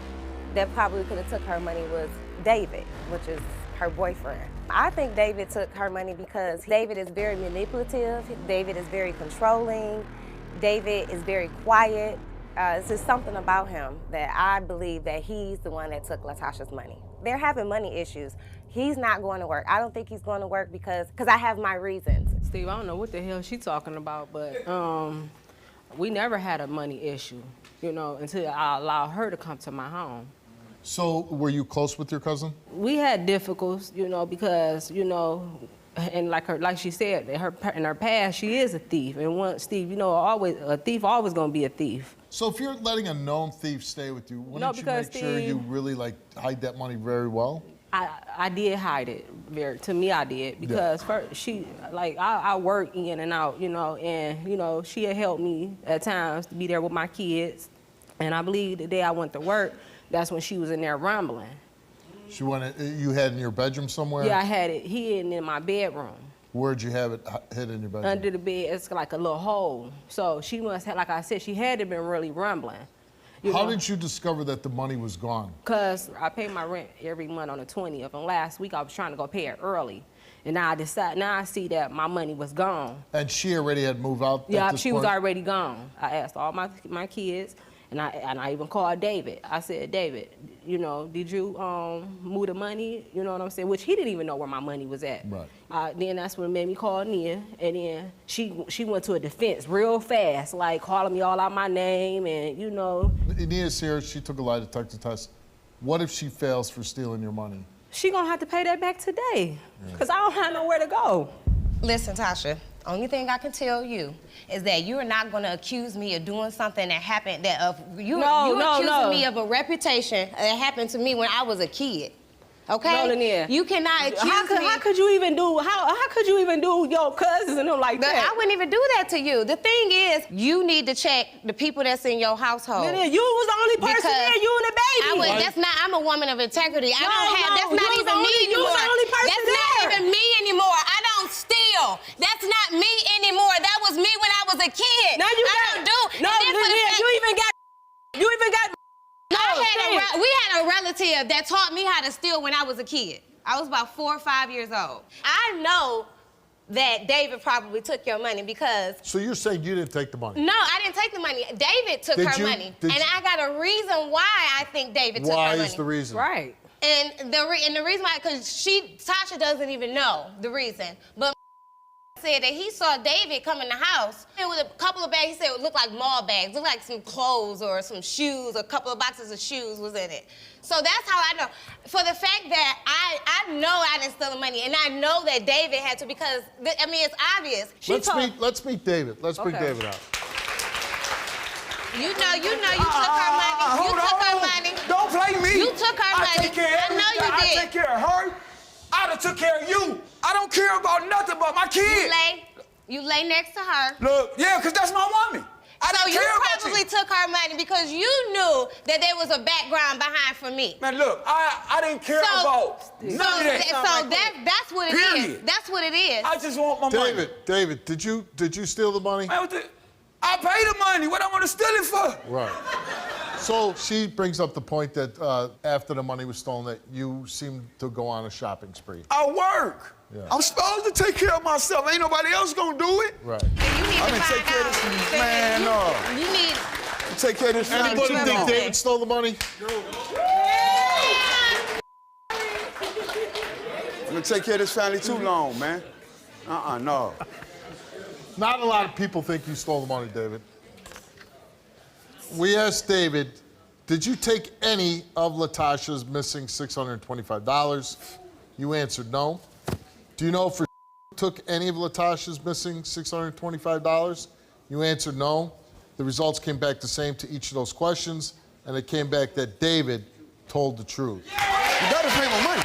N: that probably could have took her money was David, which is her boyfriend. I think David took her money because David is very manipulative, David is very controlling, David is very quiet. It's just something about him that I believe that he's the one that took Latasha's money. They're having money issues. He's not going to work. I don't think he's going to work because I have my reasons.
O: Steve, I don't know what the hell she's talking about, but we never had a money issue, you know, until I allowed her to come to my home.
I: So were you close with your cousin?
O: We had difficulties, you know, because, you know, and like she said, in her past, she is a thief. And once Steve, you know, a thief always gonna be a thief.
I: So if you're letting a known thief stay with you, wouldn't you make sure
O: Steve,
I: you really like hide that money very well?
O: I did hide it. To me, I did because first she, like, I work in and out, you know, and you know she had helped me at times to be there with my kids. And I believe the day I went to work, that's when she was in there rambling.
I: She wanted, you had it in your bedroom somewhere?
O: Yeah, I had it hidden in my bedroom.
I: Where'd you have it hidden in your bedroom?
O: Under the bed, it's like a little hole. So she must have, like I said, she had to been really rambling.
I: How did you discover that the money was gone?
O: Because I pay my rent every month on the 20th, and last week I was trying to go pay it early. And now I see that my money was gone.
I: And she already had moved out
O: Yeah,
I: at this
O: she
I: point?
O: was already gone. I asked all my kids, and I even called David. I said, David, you know, did you move the money? You know what I'm saying? Which he didn't even know where my money was at.
I: Right.
O: Then that's when made me call Nia, and then she went to a defense real fast, like calling me all out my name, and you know.
I: Nia's here, she took a lie detector test. What if she fails for stealing your money?
O: She gonna have to pay that back today, because I don't have nowhere to go.
P: Listen, Tasha, only thing I can tell you is that you are not going to accuse me of doing something that happened you're accusing me of a reputation that happened to me when I was a kid. Okay?
O: No, Lanier.
P: You cannot accuse me.
O: How could you even do your cousins and them like that?
P: I wouldn't even do that to you. The thing is, you need to check the people that's in your household.
O: Lanier, you was the only person there, you and the baby.
P: I'm a woman of integrity.
O: That's not even me anymore.
P: That's not even me anymore. I don't steal. That's not me anymore. That was me when I was a kid.
O: Now you even got.
P: We had a relative that taught me how to steal when I was a kid. I was about 4 or 5 years old. I know that David probably took your money because...
I: So you're saying you didn't take the money?
P: No, I didn't take the money. David took her money. And I got a reason why I think David took her money.
I: Why is the reason?
O: Right.
P: And the reason why, because Tasha doesn't even know the reason. But said that he saw David come in the house and with a couple of bags, he said it looked like mall bags, looked like some clothes or some shoes, a couple of boxes of shoes was in it. So that's how I know. For the fact that I know I didn't steal the money, and I know that David had to, because, I mean, it's obvious.
I: Let's meet David. Let's bring David out.
P: You know, you took her money. You took her money.
E: Don't play me.
P: You took her money.
E: I take care of
P: I know you did.
E: I take care of her. I done took care of you. I don't care about nothing but my kid.
P: You lay next to her.
E: Look, yeah, because that's my woman.
P: So you probably took her money because you knew that there was a background behind for me.
E: Man, look, I didn't care about none of that.
P: So that's what it is. That's what it is.
E: I just want my money.
I: David, did you steal the money?
E: Man, I paid the money. What I want to steal it for?
I: Right. So she brings up the point that after the money was stolen, that you seemed to go on a shopping spree.
E: I work.
I: Yeah.
E: I'm supposed to take care of myself. Ain't nobody else gonna do it.
I: Right.
E: I'm gonna take care of this man.
P: You need
E: to take care of this family.
I: Anybody think David stole the money?
E: I'm gonna take care of this family too long, man. No.
I: Not a lot of people think you stole the money, David. We asked David, did you take any of Latasha's missing $625? You answered no. Do you know if you took any of Latasha's missing $625? You answered no. The results came back the same to each of those questions, and it came back that David told the truth.
E: You better pay my money.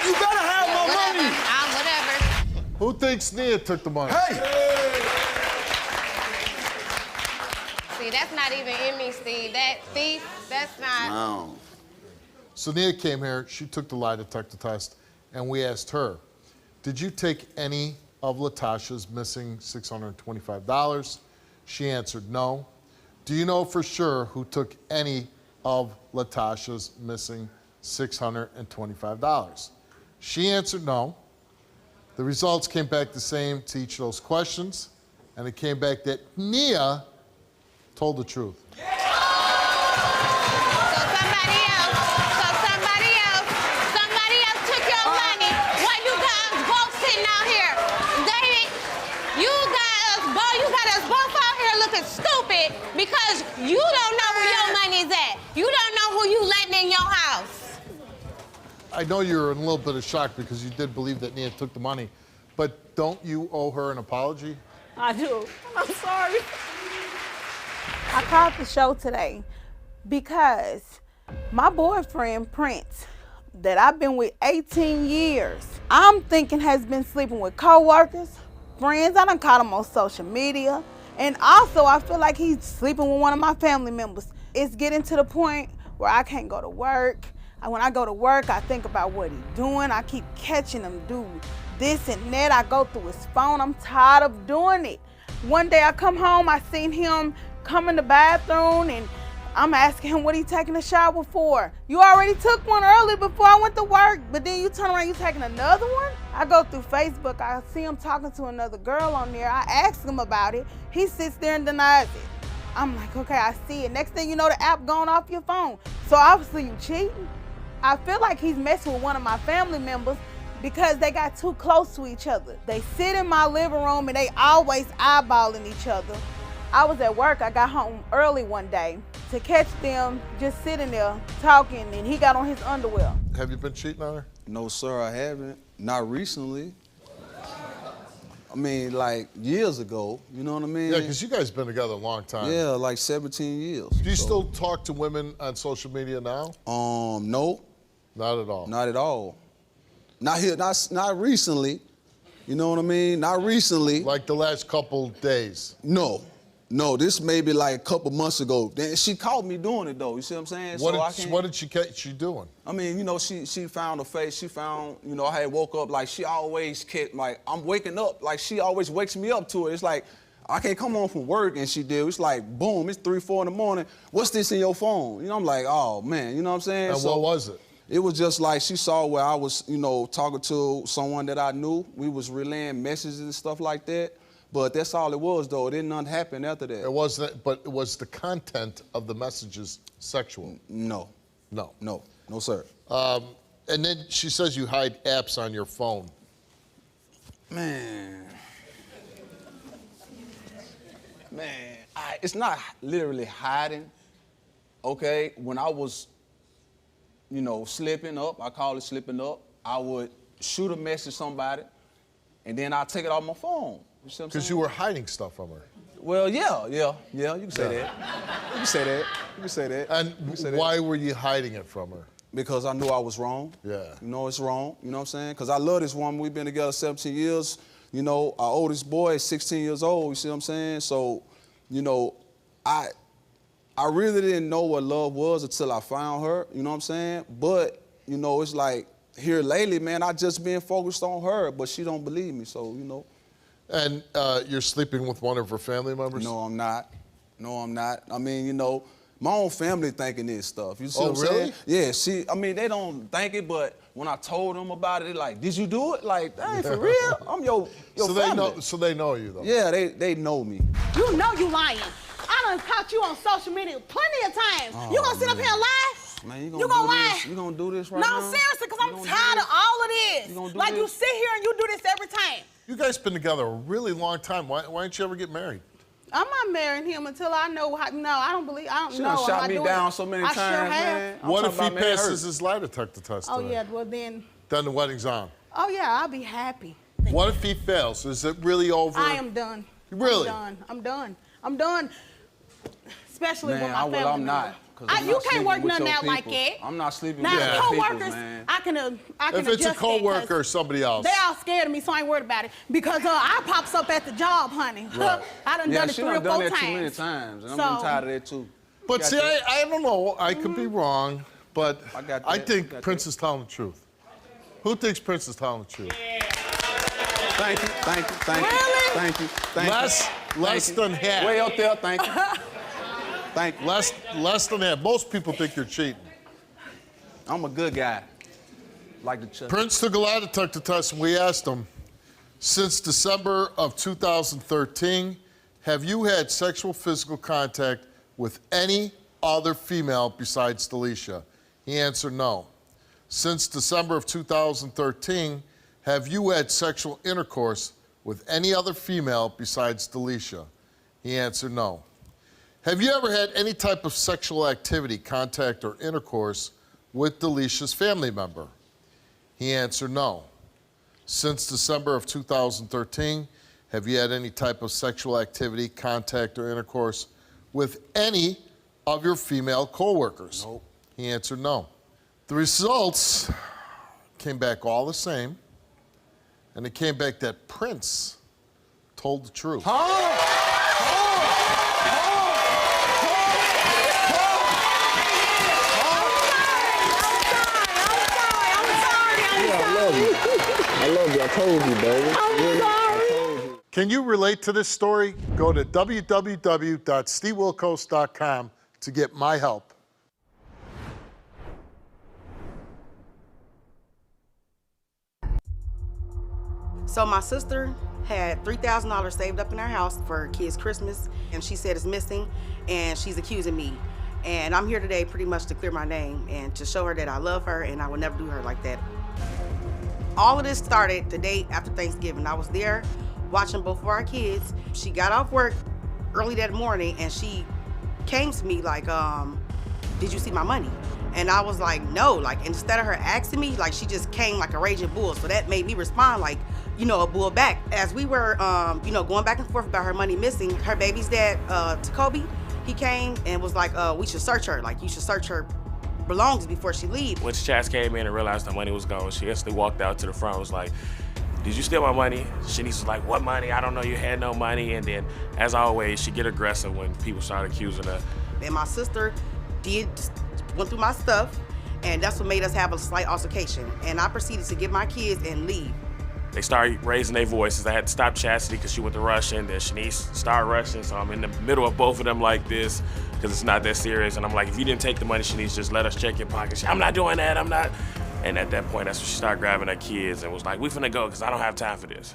E: You better have my money.
P: Whatever.
I: Who thinks Nia took the money?
E: Hey!
P: See, that's not even in me, Steve. That thief, that's not.
E: No.
I: So Nia came here, she took the lie detector test, and we asked her, did you take any of Latasha's missing $625? She answered no. Do you know for sure who took any of Latasha's missing $625? She answered no. The results came back the same to each of those questions, and it came back that Nia told the truth.
P: So somebody
I: I know you're in a little bit of shock because you did believe that Nia took the money, but don't you owe her an apology?
R: I do. I'm sorry.
S: I called the show today because my boyfriend, Prince, that I've been with 18 years, I'm thinking has been sleeping with coworkers, friends. I done caught him on social media. And also, I feel like he's sleeping with one of my family members. It's getting to the point where I can't go to work. When I go to work, I think about what he's doing. I keep catching him do this and that. I go through his phone. I'm tired of doing it. One day I come home, I seen him come in the bathroom and I'm asking him what he taking a shower for. You already took one early before I went to work, but then you turn around, you taking another one? I go through Facebook, I see him talking to another girl on there. I ask him about it. He sits there and denies it. I'm like, okay, I see it. Next thing you know, the app gone off your phone. So obviously you cheating. I feel like he's messing with one of my family members because they got too close to each other. They sit in my living room and they always eyeballing each other. I was at work, I got home early one day to catch them just sitting there talking, and he got on his underwear.
I: Have you been cheating on her?
T: No, sir, I haven't. Not recently. I mean, like years ago, you know what I mean?
I: Yeah, because you guys been together a long time.
T: Yeah, like 17 years.
I: Do you still talk to women on social media now?
T: No.
I: Not at all?
T: Not at all. Not here, not recently. You know what I mean? Not recently.
I: Like the last couple days?
T: No, this may be like a couple months ago. Then she caught me doing it though, you see what I'm saying?
I: What did she catch you doing?
T: I mean, you know, she found a face, she found, you know, I had woke up, like she always kept, like, I'm waking up, like she always wakes me up to it. It's like, I can't come home from work and she did. It's like, boom, it's 3, 4 in the morning. What's this in your phone? You know, I'm like, oh man, you know what I'm saying?
I: And what was it?
T: It was just like she saw where I was, you know, talking to someone that I knew. We was relaying messages and stuff like that. But that's all it was, though. It didn't nothing happen after that.
I: It wasn't, but it was the content of the messages sexual?
T: No.
I: No.
T: No. No, sir.
I: And then she says you hide apps on your phone.
T: Man, it's not literally hiding, okay? When I was, you know, slipping up, I call it slipping up, I would shoot a message to somebody, and then I'd take it off my phone.
I: Because you were hiding stuff from her.
T: Well, yeah, you can say that. You can say that.
I: And why were you hiding it from her?
T: Because I knew I was wrong.
I: Yeah.
T: You know it's wrong, you know what I'm saying? Because I love this woman, we've been together 17 years. You know, our oldest boy is 16 years old, you see what I'm saying? So, you know, I really didn't know what love was until I found her, you know what I'm saying? But, you know, it's like, here lately, man, I just been focused on her, but she don't believe me, so, you know.
I: And you're sleeping with one of her family members?
T: No, I'm not. I mean, you know, my own family thinking this stuff. You see what I'm
I: really?
T: saying? Yeah, I mean, they don't think it, but when I told them about it, they're like, did you do it? Like, hey, for real? I'm your family.
I: So they know you, though?
T: Yeah, they know me.
C: You know you lying. I done caught you on social media plenty of times.
T: Oh,
C: you gonna sit up here and lie?
T: Man,
C: You gonna lie?
T: You gonna do this right now?
C: No, seriously, because I'm tired of all of this. Like, you sit here and you do this every time.
I: You guys been together a really long time. Why didn't you ever get married?
C: I'm not marrying him until I know how. No, I don't believe. I don't
T: She
C: know.
T: done shot me down so many times,
C: I sure have.
T: man.
I: What if he passes his lie detector test
C: Oh
I: today?
C: yeah, well then.
I: Then the wedding's on.
C: Oh yeah, I'll be happy.
I: What if he fails? Is it really over?
C: I am done.
I: Really?
C: I'm done. Especially with my family.
T: Well, I'm not.
C: You can't work nothing out like that.
T: I'm not sleeping
C: now,
T: with your
C: coworkers,
T: people, man.
C: I can
I: If it's a coworker or somebody else.
C: They all scared of me, so I ain't worried about it. Because I pops up at the job, honey.
I: Right.
C: I done done it 3 or 4 times.
T: She done done that too many times, and I'm getting tired of that too.
I: But see, I don't know. I could be wrong, but I think
T: got
I: Prince is telling the truth. Who thinks Prince is telling the truth?
T: Thank you.
C: Really?
T: Thank you.
I: Less than half.
T: Way up there, thank you. Thank you.
I: Less than half. Most people think you're cheating.
T: I'm a good guy. Like the church.
I: Prince took a lie detector test, and we asked him, since December of 2013, have you had sexual physical contact with any other female besides Delisha? He answered no. Since December of 2013, have you had sexual intercourse with any other female besides Delisha? He answered no. Have you ever had any type of sexual activity, contact, or intercourse with Delisha's family member? He answered no. Since December of 2013, have you had any type of sexual activity, contact, or intercourse with any of your female coworkers?
E: Nope.
I: He answered no. The results came back all the same, and it came back that Prince told the truth.
J: I love you. I told you, baby.
B: I'm sorry. Can you relate to this story? Go to www.stevewilkos.com to get my help.
A: So my sister had $3,000 saved up in her house for her kids' Christmas, and she said it's missing, and she's accusing me. And I'm here today pretty much to clear my name and to show her that I love her and I will never do her like that. All of this started the day after Thanksgiving. I was there watching both of our kids. She got off work early that morning and she came to me like, did you see my money? And I was like, no. Like, instead of her asking me, like, she just came like a raging bull. So that made me respond like, you know, a bull back. As we were, you know, going back and forth about her money missing, her baby's dad, Jacoby, he came and was like, we should search her. Like, you should search her belongings before she leaves.
D: When Chaz came in and realized the money was gone, she instantly walked out to the front and was like, did you steal my money? Shanice was like, what money? I don't know, you had no money. And then, as always, she get aggressive when people start accusing her.
A: And my sister went through my stuff, and that's what made us have a slight altercation. And I proceeded to get my kids and leave.
D: They started raising their voices. I had to stop Chastity because she went to rushing. Then Shanice started rushing, so I'm in the middle of both of them like this because it's not that serious. And I'm like, if you didn't take the money, Shanice, just let us check your pockets. I'm not doing that, I'm not. And at that point, that's when she started grabbing her kids and was like, we finna go because I don't have time for this.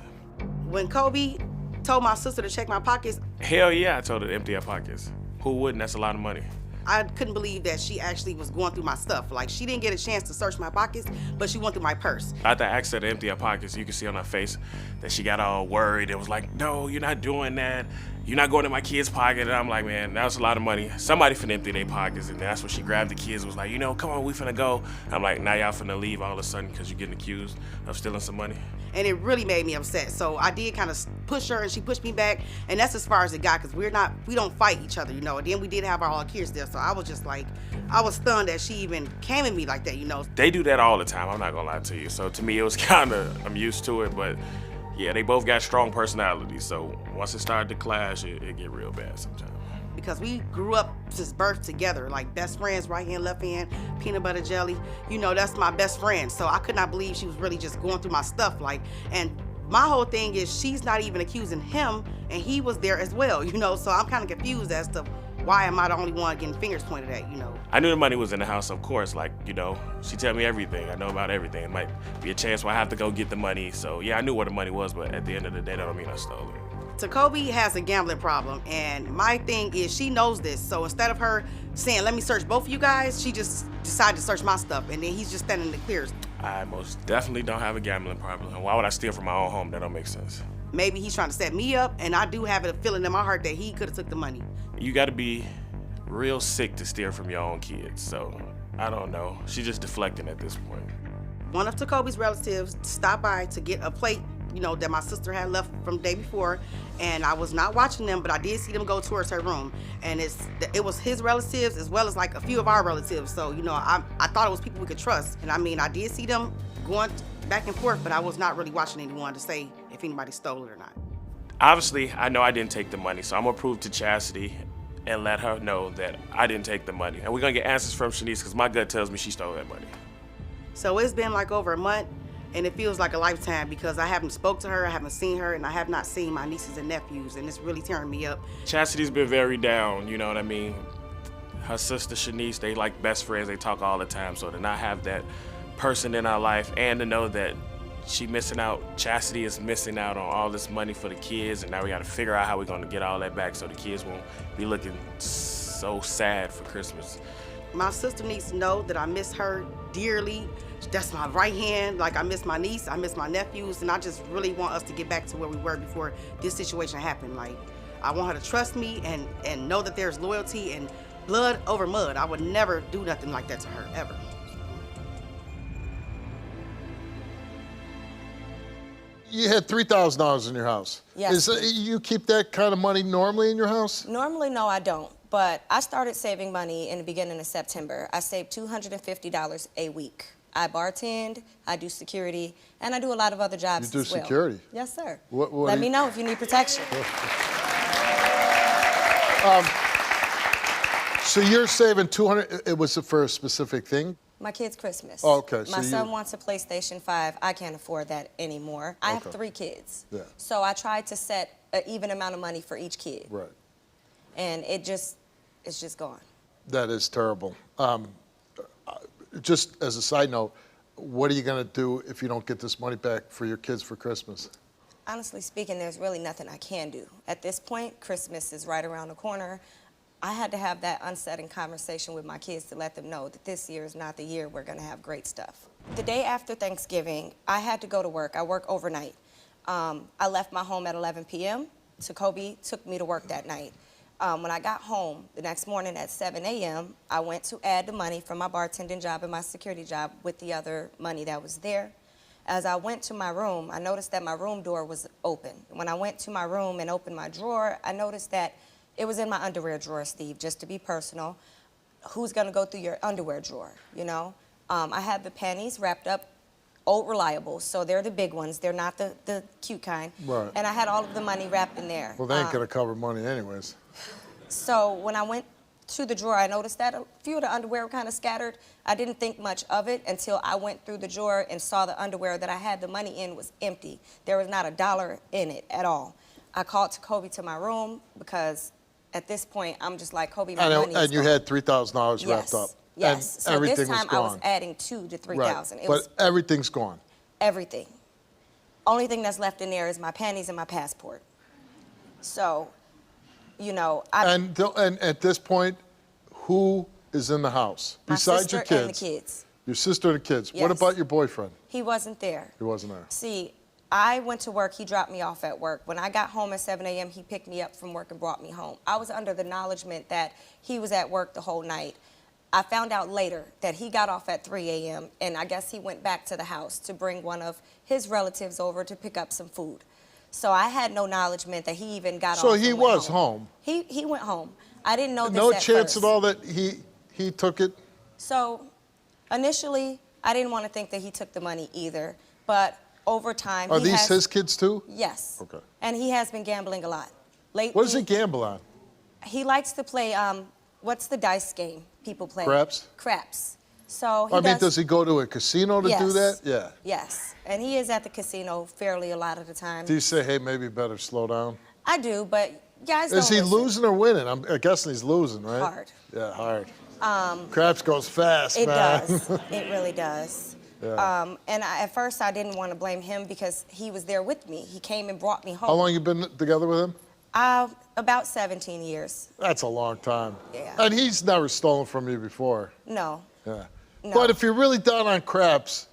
A: When Kobe told my sister to check my pockets,
D: hell yeah, I told her to empty her pockets. Who wouldn't? That's a lot of money.
A: I couldn't believe that she actually was going through my stuff. Like, she didn't get a chance to search my pockets, but she went through my purse.
D: After I asked her to empty her pockets, you could see on her face that she got all worried and was like, no, you're not doing that. You're not going in my kid's pocket. And I'm like, man, that was a lot of money. Somebody finna empty their pockets. And that's when she grabbed the kids and was like, you know, come on, we finna go. I'm like, now y'all finna leave all of a sudden because you're getting accused of stealing some money.
A: And it really made me upset. So I did kind of push her and she pushed me back. And that's as far as it got because we don't fight each other, you know. And then we did have our kids there. So I was just like, I was stunned that she even came at me like that, you know.
D: They do that all the time, I'm not gonna lie to you. So to me, it was I'm used to it, but yeah, they both got strong personalities. So once it started to clash, it get real bad sometimes.
A: Because we grew up since birth together, like best friends, right hand, left hand, peanut butter jelly. You know, that's my best friend. So I could not believe she was really just going through my stuff. Like, and my whole thing is she's not even accusing him, and he was there as well, you know. So I'm kind of confused as to why am I the only one getting fingers pointed at, you know.
D: I knew the money was in the house, of course. Like, you know, she tell me everything. I know about everything. It might be a chance where I have to go get the money. So yeah, I knew where the money was, but at the end of the day, that don't mean I stole it.
A: Jacoby has a gambling problem, and my thing is she knows this. So instead of her saying, let me search both of you guys, she just decided to search my stuff, and then he's just standing in the clear.
D: I most definitely don't have a gambling problem. And why would I steal from my own home? That don't make sense.
A: Maybe he's trying to set me up, and I do have a feeling in my heart that he could have took the money.
D: You gotta be real sick to steal from your own kids, so I don't know. She's just deflecting at this point.
A: One of Jacoby's relatives stopped by to get a plate, you know, that my sister had left from the day before, and I was not watching them, but I did see them go towards her room, and it was his relatives as well as like a few of our relatives, so, you know, I thought it was people we could trust, and I mean, I did see them going back and forth, but I was not really watching anyone to say if anybody stole it or not.
D: Obviously, I know I didn't take the money, so I'm gonna prove to Chastity and let her know that I didn't take the money, and we're gonna get answers from Shanice because my gut tells me she stole that money.
A: So it's been like over a month, and it feels like a lifetime because I haven't spoke to her, I haven't seen her, and I have not seen my nieces and nephews, and it's really tearing me up.
D: Chastity's been very down, you know what I mean? Her sister Shanice, they like best friends, they talk all the time, so to not have that person in our life and to know that she missing out, Chastity is missing out on all this money for the kids, and now we gotta figure out how we're gonna get all that back so the kids won't be looking so sad for Christmas.
A: My sister needs to know that I miss her dearly. That's my right hand. Like, I miss my niece, I miss my nephews, and I just really want us to get back to where we were before this situation happened. Like, I want her to trust me and know that there's loyalty and blood over mud. I would never do nothing like that to her, ever.
I: you had $3,000 in your house.
G: Yes.
I: You keep that kind of money normally in your house?
G: Normally, no, I don't. But I started saving money in the beginning of September. I saved $250 a week. I bartend, I do security, and I do a lot of other jobs as well.
I: You do security?
G: Yes, sir.
I: What
G: Let me know if you need protection.
I: So you're saving $200, it was for a specific thing?
G: My kid's Christmas.
I: Oh, okay.
G: My son wants a PlayStation 5. I can't afford that anymore. I have 3 kids.
I: Yeah.
G: So I tried to set an even amount of money for each kid.
I: Right.
G: And it's just gone.
I: That is terrible. Just as a side note, what are you going to do if you don't get this money back for your kids for Christmas?
G: Honestly speaking, there's really nothing I can do. At this point, Christmas is right around the corner. I had to have that unsettling conversation with my kids to let them know that this year is not the year we're going to have great stuff. The day after Thanksgiving, I had to go to work. I work overnight. I left my home at 11 p.m. Kobe took me to work that night. When I got home the next morning at 7 a.m., I went to add the money from my bartending job and my security job with the other money that was there. As I went to my room, I noticed that my room door was open. When I went to my room and opened my drawer, I noticed that it was in my underwear drawer, Steve, just to be personal. Who's gonna go through your underwear drawer, you know? I had the panties wrapped up, Old Reliable, so they're the big ones. They're not the cute kind.
I: Right.
G: And I had all of the money wrapped in there.
I: Well, they ain't gonna cover money anyways.
G: So when I went to the drawer, I noticed that a few of the underwear were kind of scattered. I didn't think much of it until I went through the drawer and saw the underwear that I had the money in was empty. There was not $1 in it at all. I called Kobe to my room because at this point, I'm just like, Kobe, my money is
I: And you
G: gone.
I: had $3,000 wrapped up.
G: Yes,
I: And
G: so
I: everything
G: this time
I: was
G: I
I: gone.
G: was adding 2 to 3,000.
I: Right.
G: It
I: But
G: was
I: everything's gone.
G: everything. Only thing that's left in there is my panties and my passport. So, you know,
I: And at this point, who is in the house
G: my
I: besides
G: sister
I: your kids?
G: and the kids.
I: Your sister and the kids. What
G: Yes.
I: about your boyfriend?
G: He wasn't there.
I: He wasn't there.
G: See, I went to work, he dropped me off at work. When I got home at 7 a.m., he picked me up from work and brought me home. I was under the acknowledgement that he was at work the whole night. I found out later that he got off at 3 a.m., and I guess he went back to the house to bring one of his relatives over to pick up some food. So I had no acknowledgement that he even got off.
I: So he
G: and went
I: was home.
G: He went home. I didn't know this
I: No
G: at
I: chance
G: first.
I: at all that he took it?
G: So initially, I didn't want to think that he took the money either, but over time,
I: Are
G: he
I: these
G: has,
I: his kids too?
G: Yes.
I: Okay.
G: And he has been gambling a lot. Lately,
I: What does he gamble on?
G: he likes to play, what's the dice game people play?
I: Craps?
G: Craps. So he
I: I mean, does he go to a casino to do
G: Yes.
I: that? Yeah.
G: Yes. And he is at the casino fairly a lot of the time.
I: Do you say, hey, maybe better slow down?
G: I do, but guys
I: Is
G: don't
I: he
G: listen.
I: losing or winning? I'm guessing he's losing, right?
G: Hard.
I: Yeah, hard.
G: Um,
I: Craps goes fast,
G: It
I: man.
G: does. It really does.
I: Yeah.
G: And at first, I didn't want to blame him because he was there with me. He came and brought me home.
I: How long you been together with him?
G: About 17 years.
I: That's a long time.
G: Yeah.
I: And he's never stolen from you before.
G: No.
I: Yeah.
G: No.
I: But if you're really down on craps,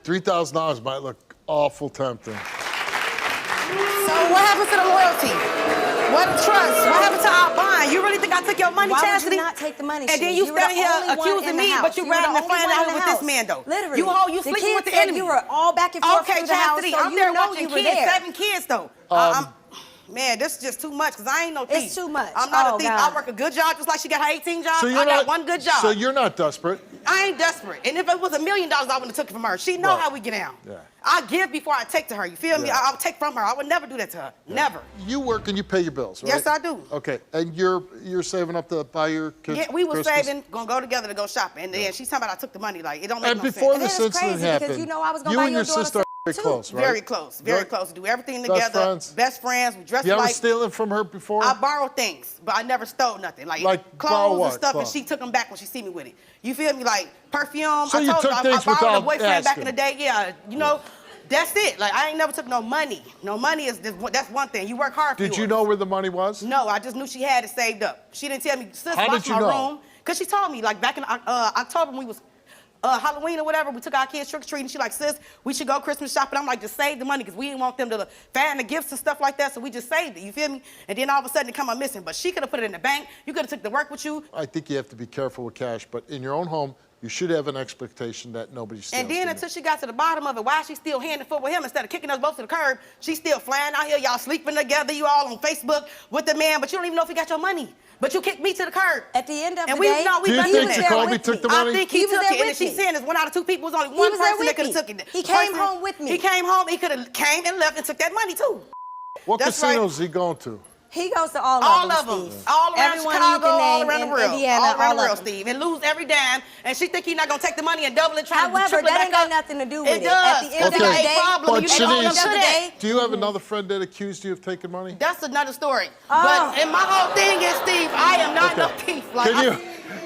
I: $3,000 might look awful tempting.
H: So what happened to the loyalty? What the trust? What happened to our bond? You really think I took your money,
G: Why would
H: Chastity?
G: you not take the money,
H: And then
G: Shanice?
H: you
G: You were
H: standing
G: the
H: here
G: only one
H: accusing
G: in the
H: me,
G: house.
H: but you
G: You were the
H: riding the
G: only
H: flying
G: one in
H: out
G: the
H: with this
G: house.
H: man, though.
G: Literally.
H: You
G: The
H: sleeping
G: kids
H: with the
G: said
H: enemy.
G: you were all back and forth
H: Okay,
G: through the house,
H: Chastity,
G: so
H: I'm
G: you
H: there
G: know
H: watching
G: you were
H: kids,
G: there.
H: 7 kids, though. Man, this is just too much, because I ain't no thief.
G: It's too much.
H: I'm not
G: Oh,
H: a thief.
G: God.
H: I work a good job just like she got her 18 jobs.
I: So
H: I got one good job.
I: So you're not desperate.
H: I ain't desperate. And if it was $1 million, I wouldn't have took it from her. She know
I: Right.
H: how we get down.
I: Yeah.
H: I give before I take to her. You feel me?
I: Yeah.
H: I'll take from her. I would never do that to her. Never.
I: You work and you pay your bills, right?
H: Yes, I do.
I: Okay, and you're saving up to buy your kids
H: Yeah, we was
I: Christmas?
H: saving, gonna go together to go shopping. And then she's talking about I took the money. Like, it don't make
I: And
H: no
I: before
H: sense.
I: this incident happened,
G: you know I was gonna
I: you
G: buy
I: and
G: your
I: your
G: daughter
I: sister are very
G: too.
I: close, right?
H: Very close. Very close. We do everything
I: Best
H: together.
I: friends?
H: Best friends. We dress
I: You ever
H: like.
I: stealing from her before?
H: I borrowed things, but I never stole nothing. Like
I: borrow
H: clothes
I: what?
H: and stuff,
I: Clothes.
H: and she took them back when she see me with it. You feel me? Like perfume.
I: So
H: I
I: you
H: told
I: took
H: you, I
I: things
H: borrowed
I: without
H: a boyfriend back in
I: asking.
H: the day. Yeah, you know, that's it. Like I ain't never took no money. No money is that's one thing. You work hard for
I: Did you
H: yours.
I: know where the money was?
H: No, I just knew she had it saved up. She didn't tell me. Sis,
I: How
H: watch
I: did you
H: my
I: know?
H: room. Because she told me, like, back in October when we was Halloween or whatever, we took our kids trick-or-treating. She like, sis, we should go Christmas shopping. I'm like, just save the money because we didn't want them to find the gifts and stuff like that, so we just saved it, you feel me? And then all of a sudden it come up missing. But she could have put it in the bank. You could have took the work with you.
I: I think you have to be careful with cash, but in your own home, you should have an expectation that nobody steals
H: And then
I: from you.
H: until she got to the bottom of it, why she still hand and foot with him instead of kicking us both to the curb? She's still flying out here, y'all sleeping together, you all on Facebook with the man, but you don't even know if he got your money. But you kicked me to the curb.
G: At the end of
H: and
G: the
H: we
G: day,
H: know we
I: Do you
H: done
I: think
H: that.
I: Jacoby took the money?
H: I think he
G: He was
H: took
G: there
H: it. And
G: with
H: she's
G: me.
H: saying it's 1 out of 2 people. It was only
G: He
H: one
G: was there
H: person that
G: with
H: could
G: me.
H: have took it.
G: He came home with me.
H: He came home. He could have came and left and took that money too.
I: What
H: That's
I: casinos is he going to?
G: He goes to all
H: of them.
G: Steve.
H: All around
G: Everyone
H: Chicago,
G: you can
H: all
G: name
H: around the
G: in
H: world.
G: Indiana,
H: all around
G: all
H: the
G: of
H: world,
G: them.
H: Steve. And lose every dime. And she think he's not going to take the money and double it, try to
G: However,
H: triple it
G: that
H: back
G: ain't got
H: up.
G: nothing to do with it.
H: It does.
G: At the end of the
H: It's
G: day,
H: a problem.
I: But
H: You don't own up to
I: Shanice,
H: that.
I: do you have another friend that accused you of taking money?
H: That's another story.
G: Oh.
H: But and my whole thing is, Steve, I am not no thief. Like,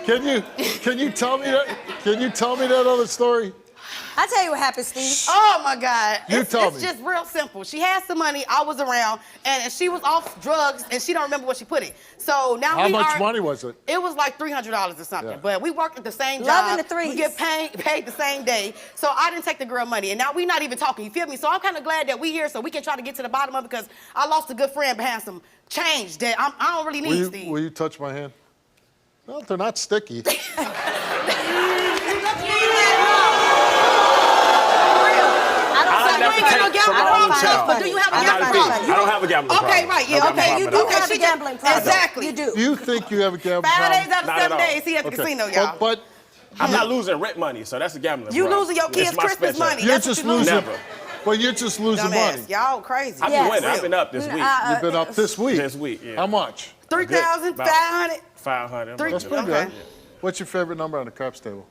I: Can you tell me that? Can you tell me that other story?
G: I tell you what happened, Steve.
H: Oh my God.
I: You tell
H: It's
I: me.
H: just real simple. She had some money, I was around, and she was off drugs, and she don't remember what she put it. So now
I: How much money was it?
H: It was like $300 or something.
I: Yeah.
H: But we worked at the same
G: Loving
H: job.
G: the threes.
H: We get paid the same day. So I didn't take the girl money, and now we not even talking. You feel me? So I'm kind of glad that we here, so we can try to get to the bottom of it, because I lost a good friend behind some change that I don't really need, Steve.
I: Will you touch my hand? No, they're not sticky.
H: But do you have a gambling problem?
K: I don't have a gambling problem.
H: Okay, right, yeah,
K: No
H: okay.
K: gambling problem.
G: have a gambling problem.
H: Exactly.
G: You do.
I: You think you have a gambling
H: 5
I: problem?
H: days out of
K: Not
H: 7
K: at all.
H: days, he at the
I: Okay.
H: casino, y'all.
I: But
K: I'm not losing rent money, so that's a gambling
H: You
K: problem.
H: losing your kids'
K: It's my
H: Christmas
K: specialty.
H: money.
I: you're
H: That's what
I: just
H: you losing.
I: losing.
K: Never.
I: Well, you're just losing money.
H: Dumbass. Y'all crazy.
K: I've been winning. I've been up this week.
I: You've been up this week.
K: This week, yeah.
I: How much?
H: 3,500.
K: 500.
H: Three-
I: That's pretty
H: Okay.
I: good. What's your favorite number on the craps table?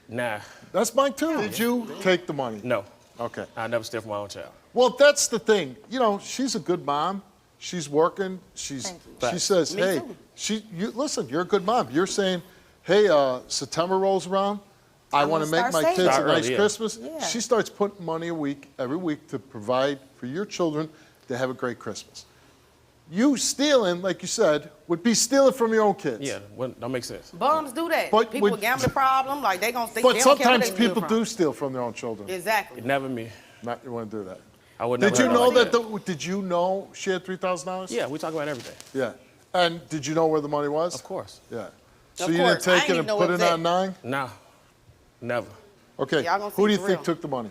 K: Nah,
I: That's mine too. Did you take the money?
K: no.
I: Okay.
K: I never steal from my own child.
I: Well, that's the thing. You know, she's a good mom. She's working. She says,
H: Me
I: hey,
H: too.
I: listen, you're a good mom. You're saying, hey, September rolls around. I want to
G: gonna
I: make
G: start
I: my kids
K: saving.
I: a nice
K: Start early, yeah.
I: Christmas.
G: Yeah.
I: She starts putting money every week to provide for your children to have a great Christmas. You stealing, like you said, would be stealing from your own kids.
K: Yeah, well, that makes sense.
H: Bums do that.
I: But
H: People
I: would-
H: with gambling problem, like they gonna think.
I: But
H: they don't care where
I: sometimes
H: they steal
I: people
H: from.
I: do steal from their own children.
H: Exactly.
K: Never me.
I: Not you want to do that.
K: I would
I: Did
K: never.
I: you
K: have
I: know
K: like
I: that? Did you know she had $3,000?
K: Yeah, we talk about everything.
I: Yeah. And did you know where the money was?
K: Of course.
I: Yeah. So
H: Of
I: you
H: course.
I: didn't take
H: I
I: it
H: didn't
I: and
H: know
I: put
H: it
I: it
H: was
I: on 9?
K: Nah, never.
I: Okay.
H: Y'all gonna
I: Who do
H: see
I: you
H: for
I: think
H: real.
I: took the money?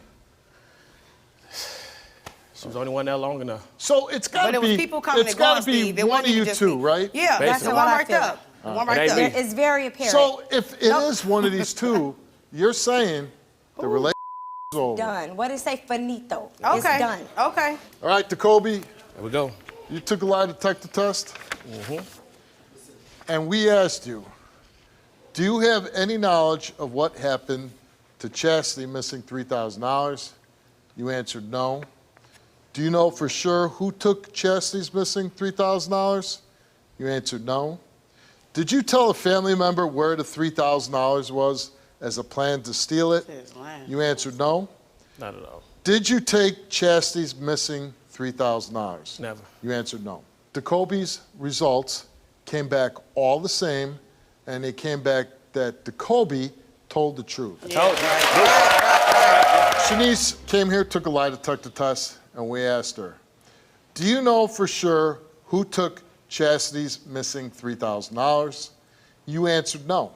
K: She was the only one there long enough.
I: So it's got
H: But
I: to
H: it was
I: be.
H: people coming
I: It's
H: and
I: got
H: going,
I: to be
H: Steve. It
I: one
H: wasn't
I: of you
H: even just
I: two,
H: me.
I: right?
H: Yeah, that's the
K: Basically.
H: one
G: what I
H: right
G: feel.
H: there. The one
K: It
H: right
K: ain't
H: there.
K: me.
G: It's very apparent.
I: So if it is one of these two, you're saying the relationship is over.
G: Done. What did it say? Finito.
H: Okay.
G: It's done.
H: Okay.
I: All right, Jacoby,
K: There we go.
I: you took a lie detector test,
K: Mm-hmm.
I: and we asked you, do you have any knowledge of what happened to Chastity missing $3,000? You answered no. Do you know for sure who took Chastity's missing $3,000? You answered no. Did you tell a family member where the $3,000 was as a plan to steal it? You answered no.
K: Not at all.
I: Did you take Chastity's missing $3,000?
K: Never.
I: You answered no. Jacoby's results came back all the same, and they came back that Jacoby told the truth. Shanice came here, took a lie detector test, and we asked her, do you know for sure who took Chastity's missing $3,000? You answered no.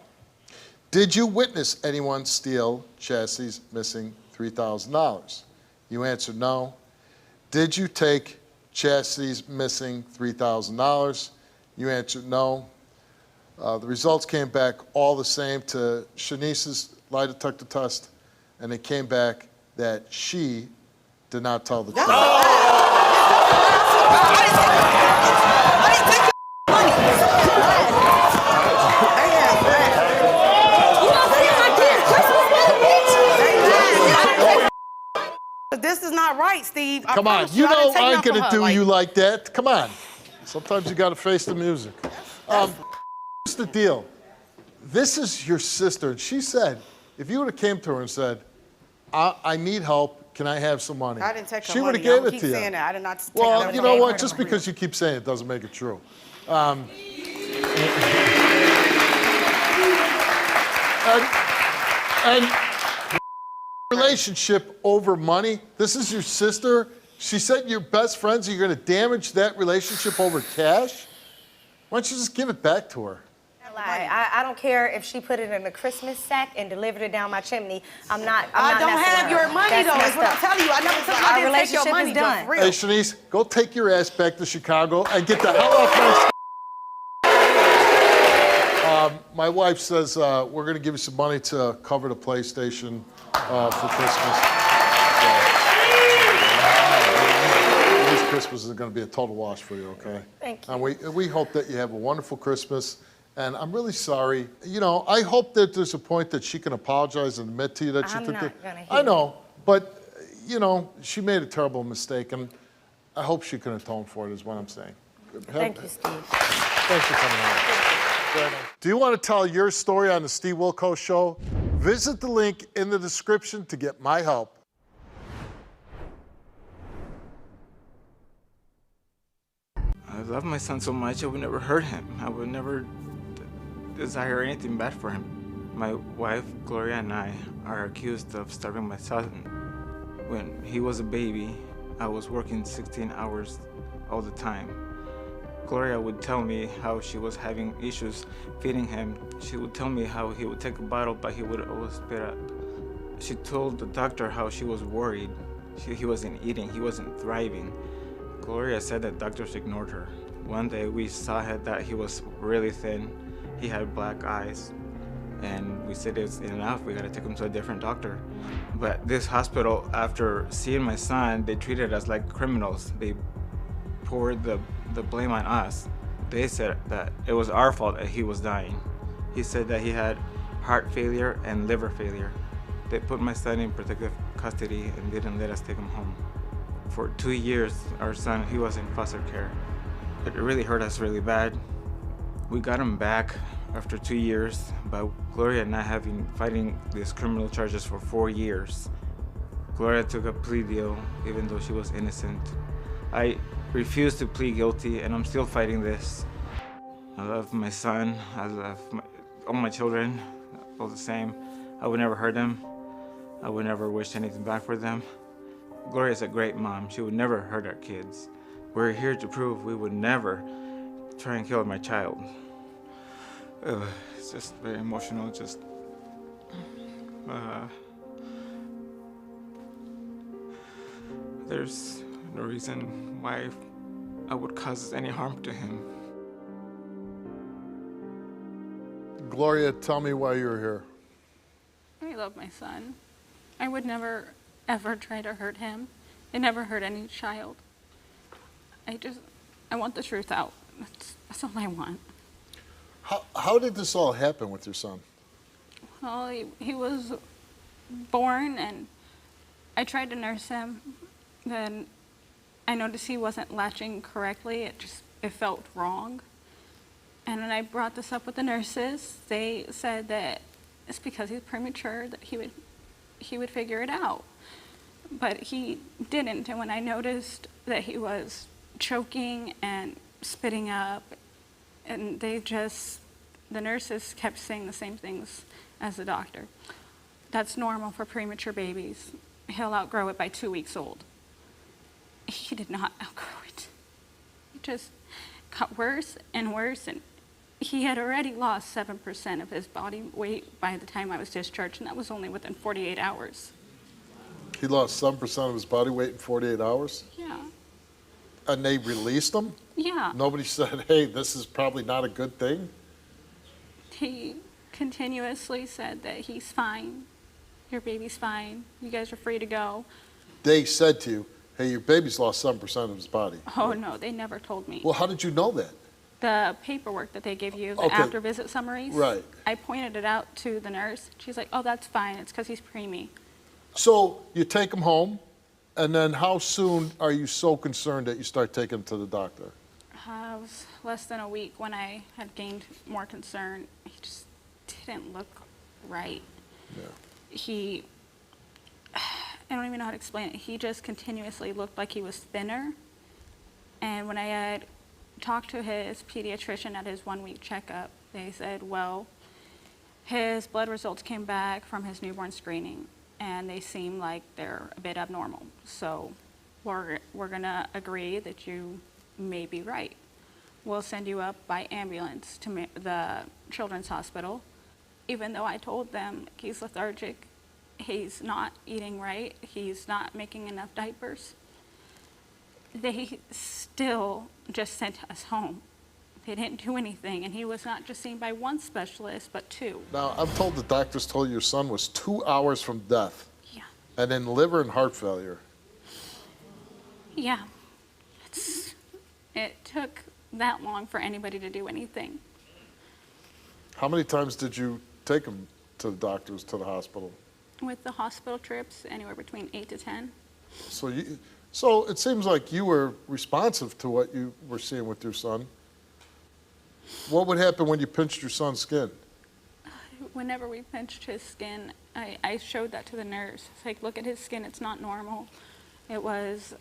I: Did you witness anyone steal Chastity's missing $3,000? You answered no. Did you take Chastity's missing $3,000? You answered no. The results came back all the same to Shanice's lie detector test, and it came back that she did not tell the truth.
H: This is not right, Steve. I
I: Come on,
H: promise
I: you
H: I didn't
I: know
H: take
I: I ain't
H: nothing
I: gonna
H: from her.
I: do you like that. Come on. Sometimes you gotta face the music. Here's the deal. This is your sister, and she said, if you would have came to her and said, I need help, can I have some money?
H: I didn't take her
I: She would
H: money.
I: have gave
H: I'ma
I: it
H: keep
I: to you.
H: saying that. I did not take
I: Well,
H: her
I: you
H: money.
I: know what? Just because you keep saying it doesn't make it true. And relationship over money. This is your sister. She said you're best friends. You're going to damage that relationship over cash. Why don't you just give it back to her?
G: I don't care if she put it in a Christmas sack and delivered it down my chimney. I'm not
H: I don't
G: messing
H: have
G: with
H: your
G: her.
H: money,
G: That's
H: though, is
G: messed
H: what I'm
G: up.
H: telling you. I never took
G: Our
H: my
G: relationship
H: take your money,
G: is done.
H: for real.
I: Hey, Shanice, go take your ass back to Chicago and get the hell off my my wife says we're going to give you some money to cover the PlayStation for Christmas. This Christmas is going to be a total wash for you, okay?
G: Thank you.
I: And we hope that you have a wonderful Christmas. And I'm really sorry. You know, I hope that there's a point that she can apologize and admit to you that she
G: I'm
I: took
G: not
I: the...
G: gonna hear
I: I know, but, you know, she made a terrible mistake, and I hope she can atone for it, is what I'm saying.
G: Thank you, Steve.
I: Thanks for coming on. Do you want to tell your story on the Steve Wilkos Show? Visit the link in the description to get my help.
F: I love my son so much, I would never hurt him. I would never desire anything bad for him. My wife, Gloria, and I are accused of starving my son. When he was a baby, I was working 16 hours all the time. Gloria would tell me how she was having issues feeding him. She would tell me how he would take a bottle, but he would always spit up. She told the doctor how she was worried. He wasn't eating, he wasn't thriving. Gloria said that doctors ignored her. One day we saw that he was really thin. He had black eyes. And we said it's enough, we gotta take him to a different doctor. But this hospital, after seeing my son, they treated us like criminals. They poured the blame on us. They said that it was our fault that he was dying. He said that he had heart failure and liver failure. They put my son in protective custody and didn't let us take him home. For 2 years, our son, he was in foster care. It really hurt us really bad. We got him back after 2 years, but Gloria and I have been fighting these criminal charges for 4 years. Gloria took a plea deal, even though she was innocent. I refused to plead guilty, and I'm still fighting this. I love my son, I love all my children, all the same. I would never hurt them. I would never wish anything bad for them. Gloria's a great mom. She would never hurt our kids. We're here to prove we would never try and kill my child. It's just very emotional, there's no reason why I would cause any harm to him.
I: Gloria, tell me why you're here.
Q: I love my son. I would never, ever try to hurt him. I never hurt any child. I want the truth out. That's all I want.
I: How did this all happen with your son?
Q: Well, he was born and I tried to nurse him. Then I noticed he wasn't latching correctly. It felt wrong. And when I brought this up with the nurses, they said that it's because he's premature, that he would figure it out. But he didn't, and when I noticed that he was choking and spitting up, and the nurses kept saying the same things as the doctor. That's normal for premature babies. He'll outgrow it by 2 weeks old. He did not outgrow it. It just got worse and worse, and he had already lost 7% of his body weight by the time I was discharged, and that was only within 48 hours.
I: He lost 7% of his body weight in 48 hours?
Q: Yeah.
I: And they released him?
Q: Yeah.
I: Nobody said, hey, this is probably not a good thing?
Q: He continuously said that he's fine. Your baby's fine. You guys are free to go.
I: They said to you, hey, your baby's lost 7% of his body.
Q: Oh, no, they never told me.
I: Well, how did you know that?
Q: The paperwork that they give you, the
I: Okay.
Q: after visit summaries.
I: Right.
Q: I pointed it out to the nurse. She's like, oh, that's fine. It's because he's preemie.
I: So you take him home, and then how soon are you so concerned that you start taking him to the doctor?
Q: It was less than a week when I had gained more concern. He just didn't look right.
I: Yeah.
Q: I don't even know how to explain it. He just continuously looked like he was thinner. And when I had talked to his pediatrician at his 1 week checkup, they said, well, his blood results came back from his newborn screening, and they seem like they're a bit abnormal. So we're gonna agree that you may be right. we'll send you up by ambulance to the children's hospital. Even though I told them he's lethargic, he's not eating right, he's not making enough diapers, they still just sent us home. They didn't do anything, and he was not just seen by one specialist, but 2.
I: Now, I'm told the doctors told you your son was 2 hours from death.
Q: Yeah.
I: And then liver and heart failure.
Q: Yeah. It took that long for anybody to do anything.
I: How many times did you take him to the doctors, to the hospital?
Q: With the hospital trips, anywhere between 8 to 10.
I: So it seems like you were responsive to what you were seeing with your son. What would happen when you pinched your son's skin?
Q: Whenever we pinched his skin, I showed that to the nurse. It's like, look at his skin, it's not normal. It was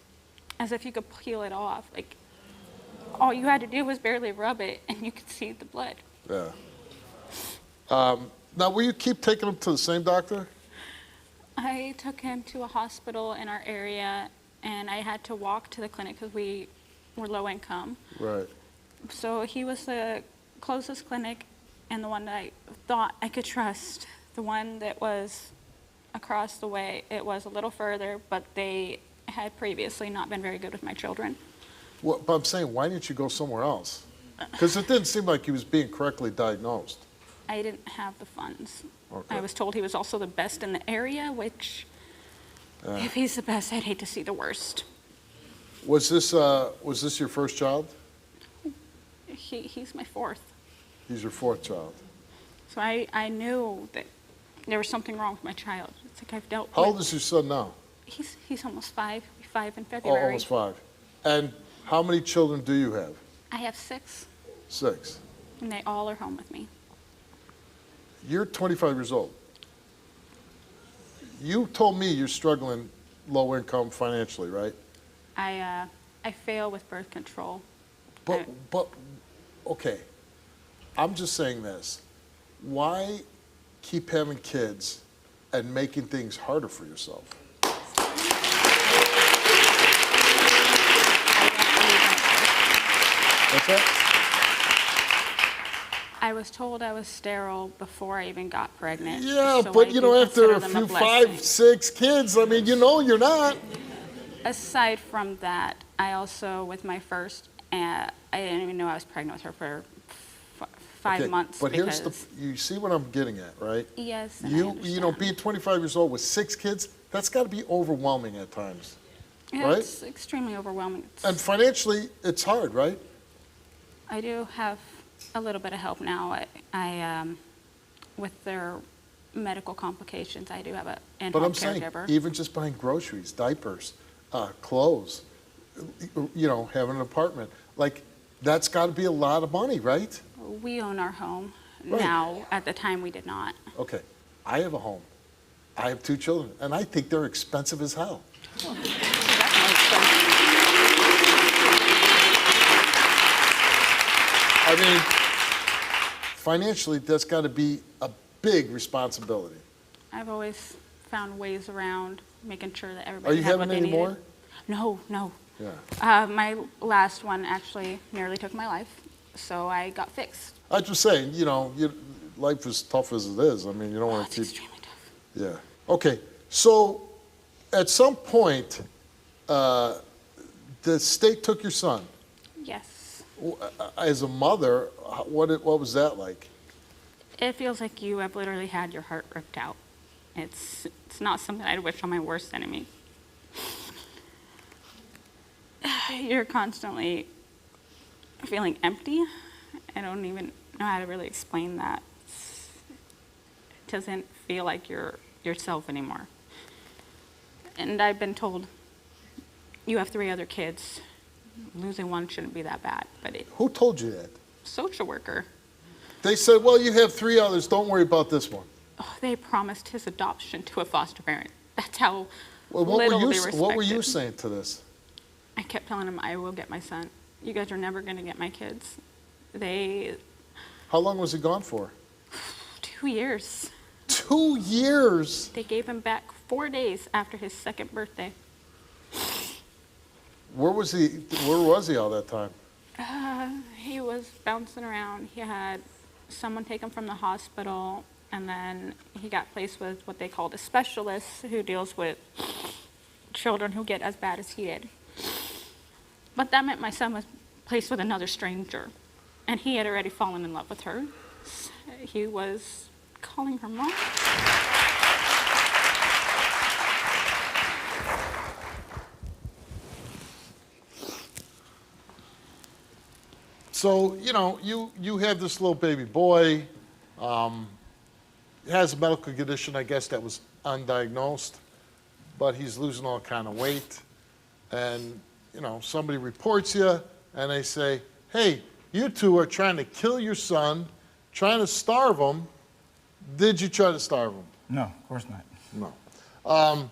Q: as if you could peel it off. Like, all you had to do was barely rub it, and you could see the blood.
I: Yeah. Now, will you keep taking him to the same doctor?
Q: I took him to a hospital in our area, and I had to walk to the clinic because we were low income.
I: Right.
Q: So he was the closest clinic and the one that I thought I could trust. The one that was across the way, it was a little further, but they had previously not been very good with my children.
I: Well, but I'm saying, why didn't you go somewhere else? Because it didn't seem like he was being correctly diagnosed.
Q: I didn't have the funds.
I: Okay.
Q: I was told he was also the best in the area, which, if he's the best, I'd hate to see the worst.
I: Was this your first child?
Q: He's my 4th.
I: He's your 4th child.
Q: So I knew that there was something wrong with my child. It's like I've dealt
I: How
Q: with.
I: old is your son now?
Q: He's almost 5. He'll be 5 in
I: Oh,
Q: February.
I: almost 5. And how many children do you have?
Q: I have 6.
I: 6.
Q: And they all are home with me.
I: You're 25 years old. You told me you're struggling low income financially, right?
Q: I fail with birth control.
I: But okay, I'm just saying this. Why keep having kids and making things harder for yourself? What's that?
Q: I was told I was sterile before I even got pregnant.
I: Yeah,
Q: so
I: but
Q: I
I: you
Q: do
I: know, after
Q: consider
I: a
Q: them
I: few
Q: blessing.
I: 5, 6 kids, I mean, you know you're not.
Q: Aside from that, I also, with my first, I didn't even know I was pregnant with her for 5
I: Okay,
Q: months.
I: But
Q: because,
I: here's
Q: the.
I: You see what I'm getting at, right?
Q: Yes, and I
I: You know, being 25 years old with 6 kids, that's got to be overwhelming at times, right?
Q: It's extremely overwhelming.
I: And financially, it's hard, right?
Q: I do have a little bit of help now. I with their medical complications, I do have a
I: But
Q: in-home
I: I'm saying,
Q: caregiver.
I: even just buying groceries, diapers, clothes, you know, having an apartment, like, that's got to be a lot of money, right?
Q: We own our home
I: Right.
Q: now. At the time, we did not.
I: Okay, I have a home. I have 2 children, and I think they're expensive as hell. I mean, financially, that's got to be a big responsibility.
Q: I've always found ways around making sure that
I: Are
Q: everybody
I: you
Q: had what
I: having
Q: they
I: any
Q: needed.
I: more?
Q: No.
I: Yeah.
Q: My last one actually nearly took my life, so I got fixed.
I: I'm just saying, you know, life is tough as it is. I mean, you don't want to keep.
Q: Extremely tough.
I: Yeah. Okay. So, at some point, the state took your son.
Q: Yes.
I: As a mother, what was that like?
Q: It feels like you have literally had your heart ripped out. It's not something I'd wish on my worst enemy. You're constantly feeling empty. I don't even know how to really explain that. It doesn't feel like you're yourself anymore. And I've been told, you have 3 other kids. Losing one shouldn't be that bad. But
I: Who told you that?
Q: Social worker.
I: They said, well, you have 3 others. Don't worry about this one.
Q: Oh, they promised his adoption to a foster parent. That's how
I: Well,
Q: little they respected.
I: what were you saying to this?
Q: I kept telling him, I will get my son. You guys are never going to get my kids.
I: How long was he gone for?
Q: 2 years.
I: 2 years?
Q: They gave him back 4 days after his 2nd birthday.
I: Where was he all that time?
Q: He was bouncing around. He had someone take him from the hospital, and then he got placed with what they called a specialist who deals with children who get as bad as he did. But that meant my son was placed with another stranger, and he had already fallen in love with her. He was calling her mom.
I: So, you know, you have this little baby boy. He has a medical condition, I guess, that was undiagnosed, but he's losing all kind of weight. And, you know, somebody reports you, and they say, hey, you two are trying to kill your son, trying to starve him. Did you try to starve him?
F: No, of course not.
I: No.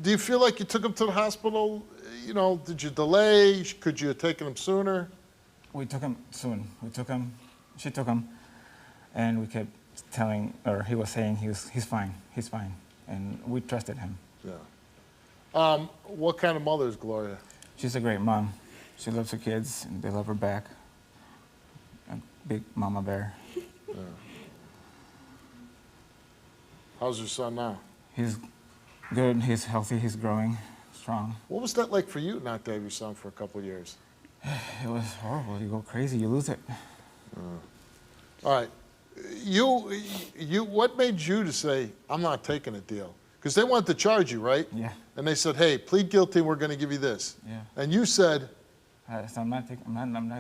I: Do you feel like you took him to the hospital? You know, did you delay? Could you have taken him sooner?
F: We took him soon. She took him, and we kept telling, or he was saying he's fine, and we trusted him.
I: Yeah. What kind of mother is Gloria?
F: She's a great mom. She loves her kids, and they love her back. A big mama bear.
I: Yeah. How's your son now?
F: He's good, he's healthy, he's growing, strong.
I: What was that like for you not to have your son for a couple of years?
F: It was horrible. You go crazy, you lose it.
I: All right. What made you to say, I'm not taking a deal? Because they wanted to charge you, right?
F: Yeah.
I: And they said, hey, plead guilty, we're going to give you this.
F: Yeah.
I: And you said...
F: So I'm not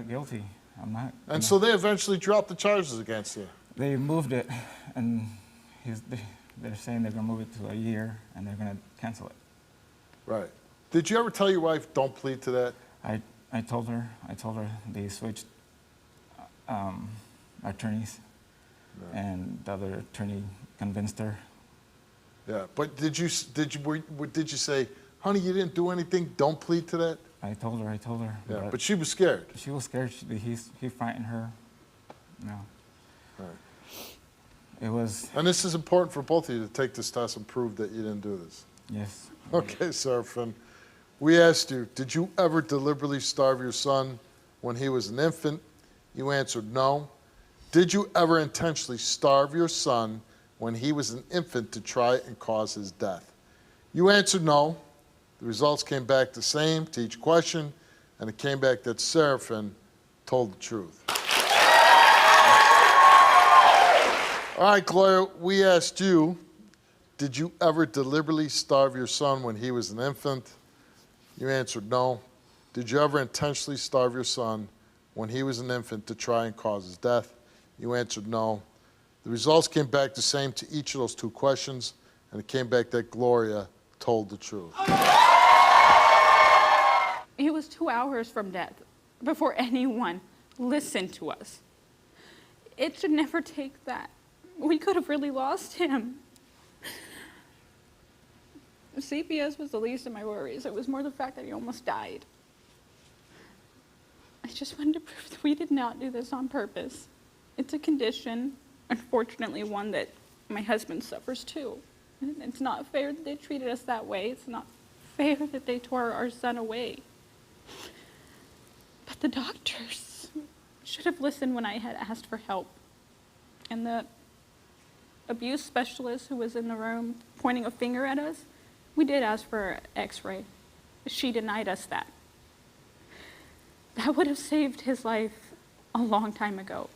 F: guilty. I'm not.
I: And so they eventually dropped the charges against you?
F: They moved it, and they're saying they're going to move it to a year, and they're going to cancel it.
I: Right. Did you ever tell your wife, don't plead to that?
F: I told her they switched attorneys, and the other attorney convinced her.
I: Yeah, but did you say, honey, you didn't do anything, don't plead to that?
F: I told her.
I: Yeah, but she was scared.
F: She was scared. He frightened her. No.
I: Right.
F: It was.
I: And this is important for both of you to take this test and prove that you didn't do this.
F: Yes.
I: Okay, Seraphin. We asked you, did you ever deliberately starve your son when he was an infant? You answered no. Did you ever intentionally starve your son when he was an infant to try and cause his death? You answered no. The results came back the same to each question, and it came back that Seraphin told the truth. All right, Gloria, we asked you, did you ever deliberately starve your son when he was an infant? You answered no. Did you ever intentionally starve your son when he was an infant to try and cause his death? You answered no. The results came back the same to each of those two questions, and it came back that Gloria told the truth.
Q: He was 2 hours from death before anyone listened to us. It should never take that. We could have really lost him. CPS was the least of my worries. It was more the fact that he almost died. I just wanted to prove that we did not do this on purpose. It's a condition, unfortunately one that my husband suffers too. It's not fair that they treated us that way. It's not fair that they tore our son away. But the doctors should have listened when I had asked for help. And the abuse specialist who was in the room pointing a finger at us, we did ask for an x-ray. She denied us that. That would have saved his life a long time ago.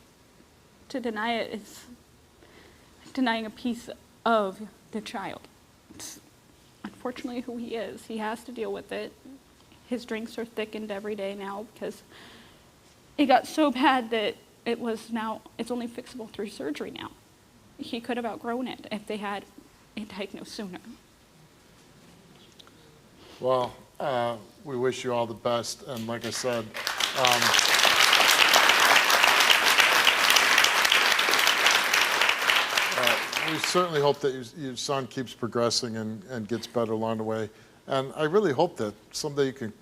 Q: To deny it is denying a piece of the child. It's unfortunately who he is. He has to deal with it. His drinks are thickened every day now because it got so bad that it's only fixable through surgery now. He could have outgrown it if they had it diagnosed sooner.
I: Well, we wish you all the best, and like I said, we certainly hope that your son keeps progressing and gets better along the way. And I really hope that someday you can,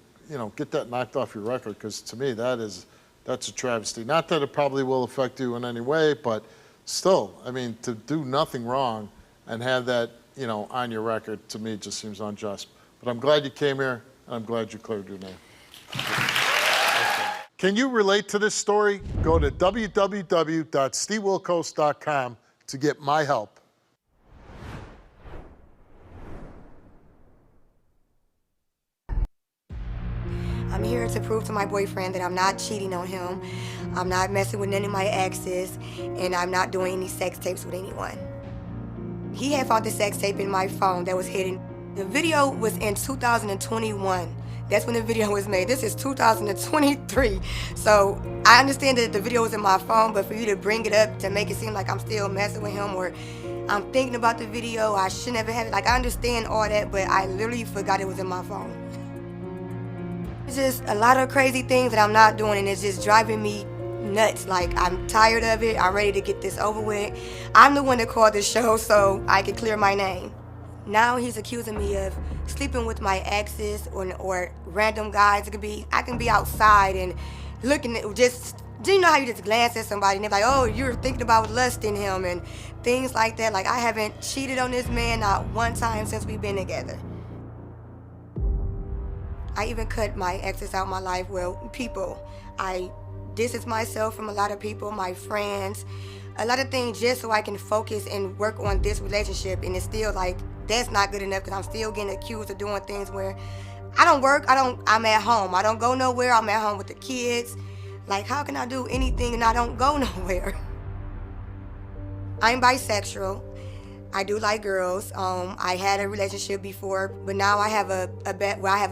I: get that knocked off your record, because to me, that's a travesty. Not that it probably will affect you in any way, but still, I mean, to do nothing wrong and have that, on your record, to me, just seems unjust. But I'm glad you came here, and I'm glad you cleared your name. Can you relate to this story? Go to www.stevewilkos.com to get my help.
M: I'm here to prove to my boyfriend that I'm not cheating on him, I'm not messing with none of my exes, and I'm not doing any sex tapes with anyone. He had found the sex tape in my phone that was hidden. The video was in 2021. That's when the video was made. This is 2023. So I understand that the video was in my phone, but for you to bring it up to make it seem like I'm still messing with him or I'm thinking about the video, I shouldn't have had it. Like, I understand all that, but I literally forgot it was in my phone. It's just a lot of crazy things that I'm not doing, and it's just driving me nuts. Like, I'm tired of it. I'm ready to get this over with. I'm the one that called this show so I can clear my name. Now he's accusing me of sleeping with my exes or random guys. I can be outside and looking at just, do you know how you just glance at somebody and they're like, oh, you're thinking about lusting him and things like that. Like, I haven't cheated on this man not one time since we've been together. I even cut my exes out of my life. Well, people, I distance myself from a lot of people, my friends, a lot of things just so I can focus and work on this relationship. And it's still like, that's not good enough because I'm still getting accused of doing things where I don't work, I'm at home. I don't go nowhere, I'm at home with the kids. Like, how can I do anything and I don't go nowhere? I'm bisexual. I do like girls. I had a relationship before, but now I have a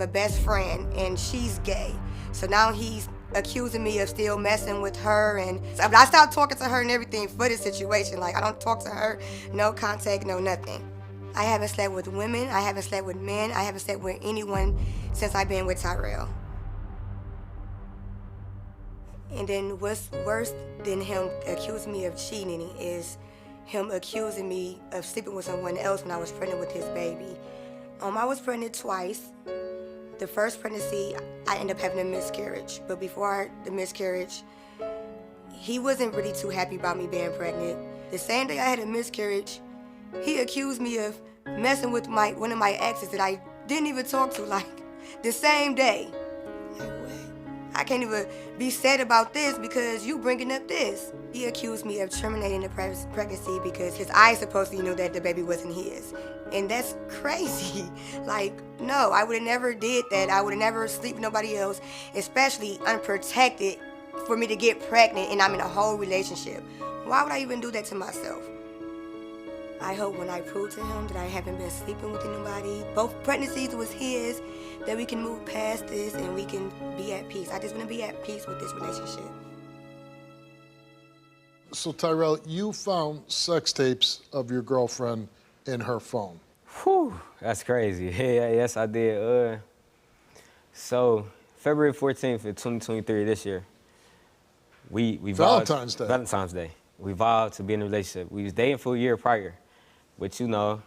M: best friend, and she's gay. So now he's accusing me of still messing with her, and I stopped talking to her and everything for this situation. Like, I don't talk to her, no contact, no nothing. I haven't slept with women. I haven't slept with men. I haven't slept with anyone since I've been with Tyrell. And then what's worse than him accusing me of cheating is him accusing me of sleeping with someone else when I was pregnant with his baby. I was pregnant twice. The first pregnancy, I ended up having a miscarriage. But before the miscarriage, he wasn't really too happy about me being pregnant. The same day I had a miscarriage, he accused me of messing with one of my exes that I didn't even talk to, like, the same day. I can't even be sad about this because you bringing up this. He accused me of terminating the pregnancy because his eyes supposedly knew that the baby wasn't his. And that's crazy. Like, no, I would have never did that. I would have never slept with nobody else, especially unprotected, for me to get pregnant and I'm in a whole relationship. Why would I even do that to myself? I hope when I prove to him that I haven't been sleeping with anybody, both pregnancies was his, that we can move past this and we can be at peace. I just want to be at peace with this relationship.
I: So Tyrell, you found sex tapes of your girlfriend in her phone.
U: Whew, that's crazy. Yeah, yes, I did. So February 14th of 2023 this year, we
I: Valentine's Day.
U: Valentine's Day. We vowed to be in a relationship. We was dating for a year prior, but you know,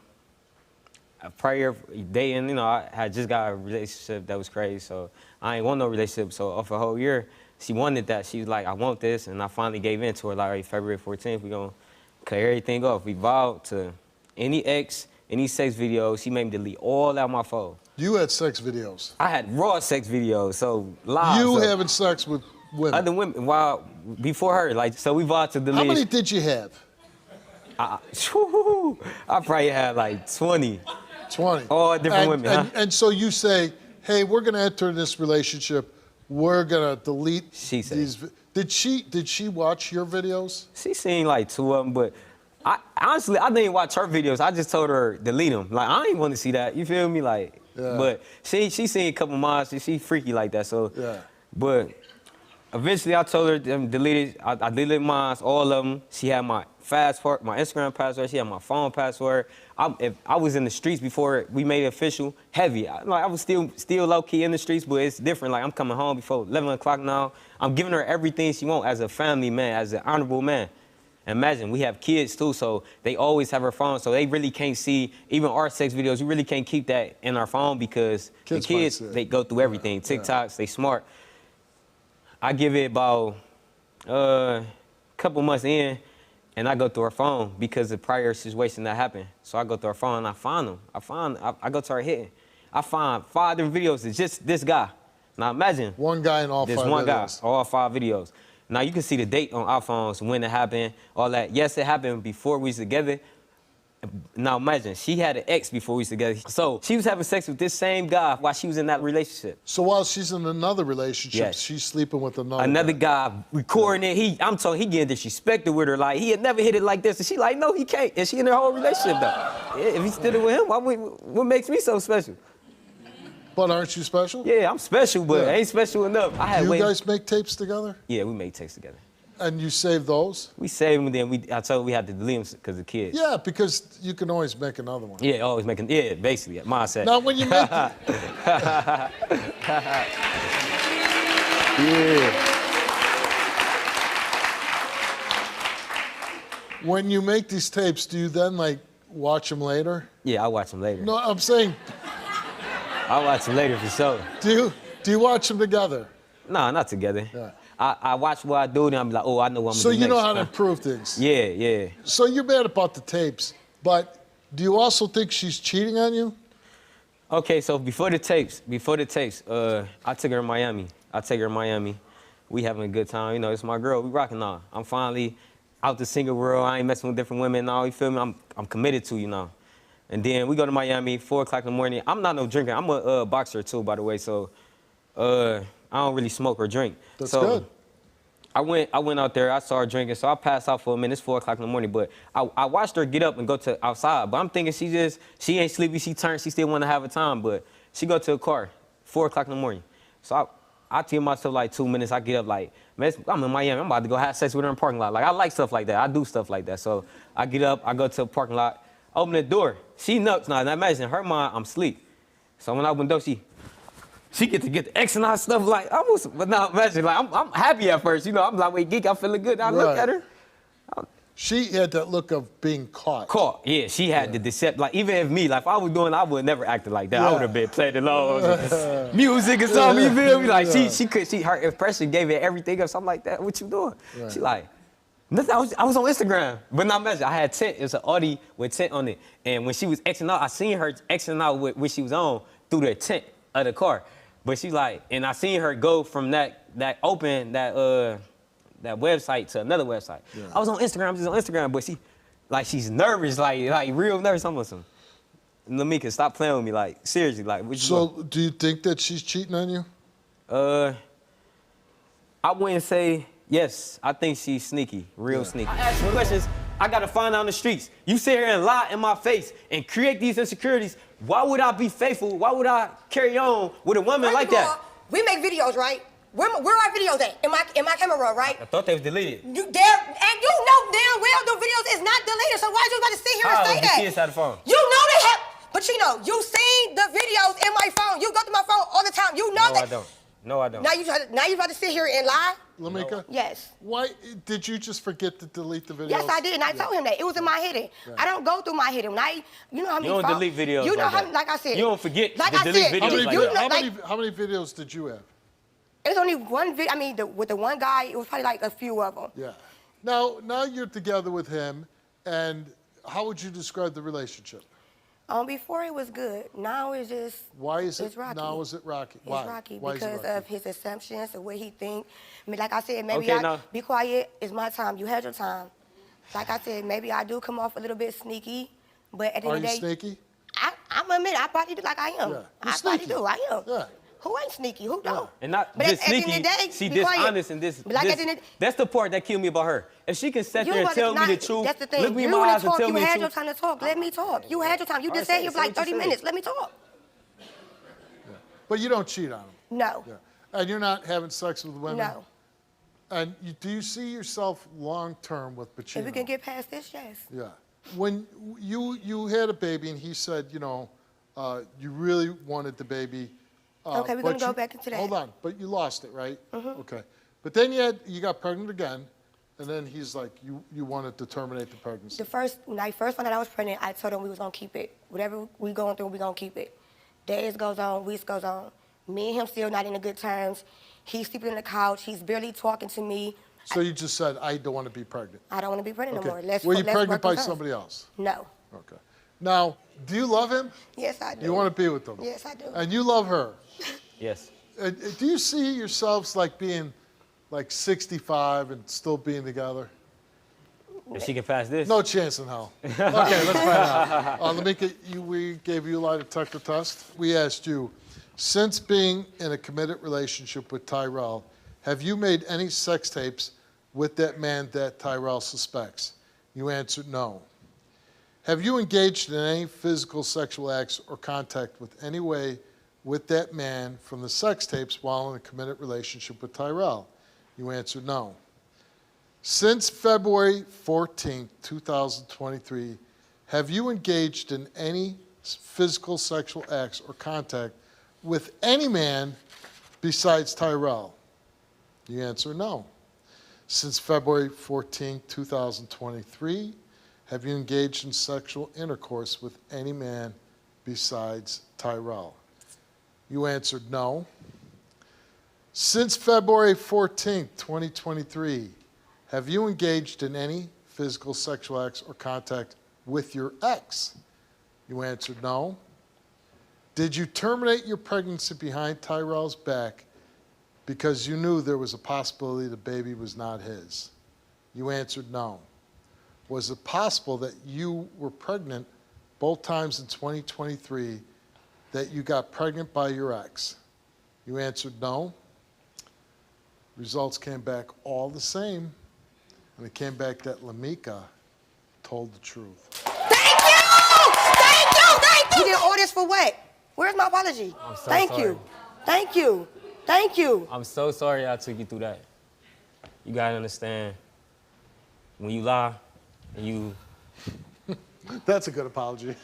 U: prior dating, you know, I had just got a relationship that was crazy, so I ain't want no relationship. So for a whole year, she wanted that. She was like, I want this, and I finally gave in to her. Like, all right, February 14th, we gonna cut everything off. We vowed to any ex, any sex videos. She made me delete all out my phone.
I: You had sex videos.
U: I had raw sex videos, so live.
I: You having sex with women?
U: Other women, while before her, like, so we vowed to delete.
I: How many did you have?
U: I probably had like 20.
I: 20.
U: All different women, huh?
I: And so you say, hey, we're gonna enter this relationship. We're gonna delete these. Did she watch your videos?
U: She seen like 2 of them, but honestly, I didn't watch her videos. I just told her delete them. Like, I didn't want to see that. You feel me? Like,
I: yeah.
U: But she seen a couple of mine. She freaky like that. So,
I: yeah.
U: But eventually, I told her to delete it. I deleted mine, all of them. She had my password, my Instagram password. She had my phone password. If I was in the streets before we made it official, heavy. I was still low key in the streets, but it's different. Like, I'm coming home before 11 o'clock now. I'm giving her everything she wants as a family man, as an honorable man. Imagine, we have kids too, so they always have her phone, so they really can't see, even our sex videos, we really can't keep that in our phone because the kids, they go through everything. TikToks, they smart. I give it about a couple months in, and I go through her phone because of prior situation that happened. So I go through her phone and I find them. I go to her hitting. I find 5 different videos. It's just this guy. Now imagine.
I: One guy in all
U: There's
I: 5
U: one guy,
I: videos.
U: all 5 videos. Now you can see the date on our phones, when it happened, all that. Yes, it happened before we was together. Now imagine, she had an ex before we was together. So she was having sex with this same guy while she was in that relationship.
I: So while she's in another relationship,
U: Yes.
I: she's sleeping with another
U: Guy recording it. I'm talking, he getting disrespected with her. Like, he had never hit it like this. And she like, no, he can't. And she in their whole relationship though. If he still with him, what makes me so special?
I: But aren't you special?
U: Yeah, I'm special, but I ain't special enough.
I: Do you guys make tapes together?
U: Yeah, we make tapes together.
I: And you save those?
U: We save them, and then I told her we had to delete them because of kids.
I: Yeah, because you can always make another one.
U: Yeah, always making, yeah, basically, mindset.
I: Now, when you make When you make these tapes, do you then, like, watch them later?
U: Yeah, I watch them later.
I: No, I'm saying...
U: I watch them later for sure.
I: Do you watch them together?
U: No, not together.
I: Yeah.
U: I watch what I do, and I'm like, oh, I know what I'm
I: So
U: gonna do
I: you know
U: next.
I: how to improve things?
U: Yeah, yeah.
I: So you're mad about the tapes, but do you also think she's cheating on you?
U: Okay, so before the tapes, I took her to Miami. We having a good time. You know, it's my girl. We rocking on. I'm finally out the single world. I ain't messing with different women now. You feel me? I'm committed to you now. And then we go to Miami, 4 o'clock in the morning. I'm not no drinker. I'm a boxer too, by the way. So I don't really smoke or drink.
I: That's
U: so
I: good.
U: I went out there. I saw her drinking, so I passed out for a minute. It's 4 o'clock in the morning, but I watched her get up and go to outside. But I'm thinking she ain't sleepy. She still want to have a time, but she go to a car, 4 o'clock in the morning. So I tell myself like 2 minutes. I get up like, man, I'm in Miami. I'm about to go have sex with her in the parking lot. Like, I like stuff like that. I do stuff like that. So I get up. I go to the parking lot. Open the door. She nuts now. And I imagine in her mind, I'm asleep. So when I open the door, she get the X and I stuff like almost. But now imagine, like I'm happy at first. You know, I'm like, wait, geek, I'm feeling good. And I look at her.
I: She had that look of being caught.
U: Caught, yeah. She had the deception. Like, even if me, like, if I was doing, I would never acted like that. I would have been playing along music or something. You feel me? Like, her impression gave it everything or something like that. What you doing?
I: Right.
U: She like, nothing. I was on Instagram, but not imagine. I had tint. It's an Audi with tint on it, and when she was Xing out, I seen her Xing out with when she was on through the tint of the car. But she like, and I seen her go from that website to another website. Yeah. I was on Instagram, but she's nervous, like real nervous. I'm some. Lamika, stop playing with me, like seriously, like. What you
I: So, do you think that she's cheating on you?
U: I wouldn't say yes. I think she's sneaky, real sneaky. I ask you questions. I gotta find out on the streets. You sit here and lie in my face and create these insecurities. Why would I be faithful? Why would I carry on with a woman like that?
M: We make videos, right? Where our videos at? In my camera roll, right?
U: I thought they was deleted.
M: And you know damn well the videos is not deleted, so why you about to sit here and say that?
U: The kids had the phone.
M: You know they have, but you know, you seen the videos in my phone. You go to my phone all the time. You know
U: that. No, I don't.
M: Now you about to sit here and lie?
I: Lamika?
M: No. Yes.
I: Why did you just forget to delete the videos?
M: Yes, I did, and I told him that. It was in my hidden. Yeah. I don't go through my hidden. You know how many
U: You don't delete videos
M: You know
U: like
M: how,
U: that.
M: like I said.
U: You don't forget
M: like
U: to delete
M: said,
U: videos like that.
I: How many videos did you have?
M: It was only one video. I mean, with the one guy, it was probably like a few of them.
I: Yeah. Now you're together with him, and how would you describe the relationship?
M: Before it was good. Now it's just.
I: Why is
M: it's
I: it
M: rocky.
I: now? Is it rocky? Why?
M: It's rocky
I: Why
M: because
I: is it rocky?
M: of his assumptions, the way he think. I mean, like I said, maybe be quiet. It's my time. You had your time. Like I said, maybe I do come off a little bit sneaky, but at the end of the day,
I: sneaky?
M: I'm admit I probably do like I am.
I: Yeah.
M: I probably do. I am.
I: Yeah.
M: Who ain't sneaky? Who don't?
U: Yeah. And not
M: but
U: just
M: at the
U: sneaky,
M: end of the day,
U: she
M: be quiet.
U: dishonest and this.
M: But like at the end of the,
U: that's the part that killed me about her. If she can sit there and tell me the truth,
M: that's the thing.
U: look me in
M: You
U: my eyes and
M: talk,
U: tell
M: you
U: me the
M: had
U: truth.
M: your time to talk. Let me talk. You had your time. You just sat here for like 30 minutes. Let me talk.
I: But you don't cheat on him.
M: No.
I: Yeah. And you're not having sex with women.
M: No.
I: And do you see yourself long term with Pacino?
M: If we can get past this, yes.
I: Yeah. When you had a baby and he said, you really wanted the baby.
M: Okay, we're gonna go back into that.
I: Hold on, but you lost it, right?
M: Mm-hmm.
I: Okay. But then you got pregnant again, and then he's like, you wanted to terminate the pregnancy.
M: When I first found out I was pregnant, I told him we was gonna keep it. Whatever we going through, we gonna keep it. Days goes on, weeks goes on. Me and him still not in a good terms. He's sleeping on the couch. He's barely talking to me.
I: So you just said, I don't want to be pregnant.
M: I don't want to be pregnant no more.
I: Were you pregnant by somebody else?
M: No.
I: Okay. Now, do you love him?
M: Yes, I do.
I: You want to be with him?
M: Yes, I do.
I: And you love her?
U: Yes.
I: Do you see yourselves like being like 65 and still being together?
U: If she can pass this.
I: No chance in hell. Okay, let's find out. Let me get you. We gave you a lie detector test. We asked you, since being in a committed relationship with Tyrell, have you made any sex tapes with that man that Tyrell suspects? You answered no. Have you engaged in any physical sexual acts or contact with any way with that man from the sex tapes while in a committed relationship with Tyrell? You answered no. Since February 14, 2023, have you engaged in any physical sexual acts or contact with any man besides Tyrell? You answer no. Since February 14, 2023, have you engaged in sexual intercourse with any man besides Tyrell? You answered no. Since February 14, 2023, have you engaged in any physical sexual acts or contact with your ex? You answered no. Did you terminate your pregnancy behind Tyrell's back because you knew there was a possibility the baby was not his? You answered no. Was it possible that you were pregnant both times in 2023, that you got pregnant by your ex? You answered no. Results came back all the same. And it came back that Lamika told the truth.
M: Thank you! Thank you! Thank you! You did all this for what? Where's my apology?
U: I'm so
M: Thank
U: sorry.
M: you. Thank you. Thank you.
U: I'm so sorry I took you through that. You gotta understand, when you lie and you...
I: That's a good apology.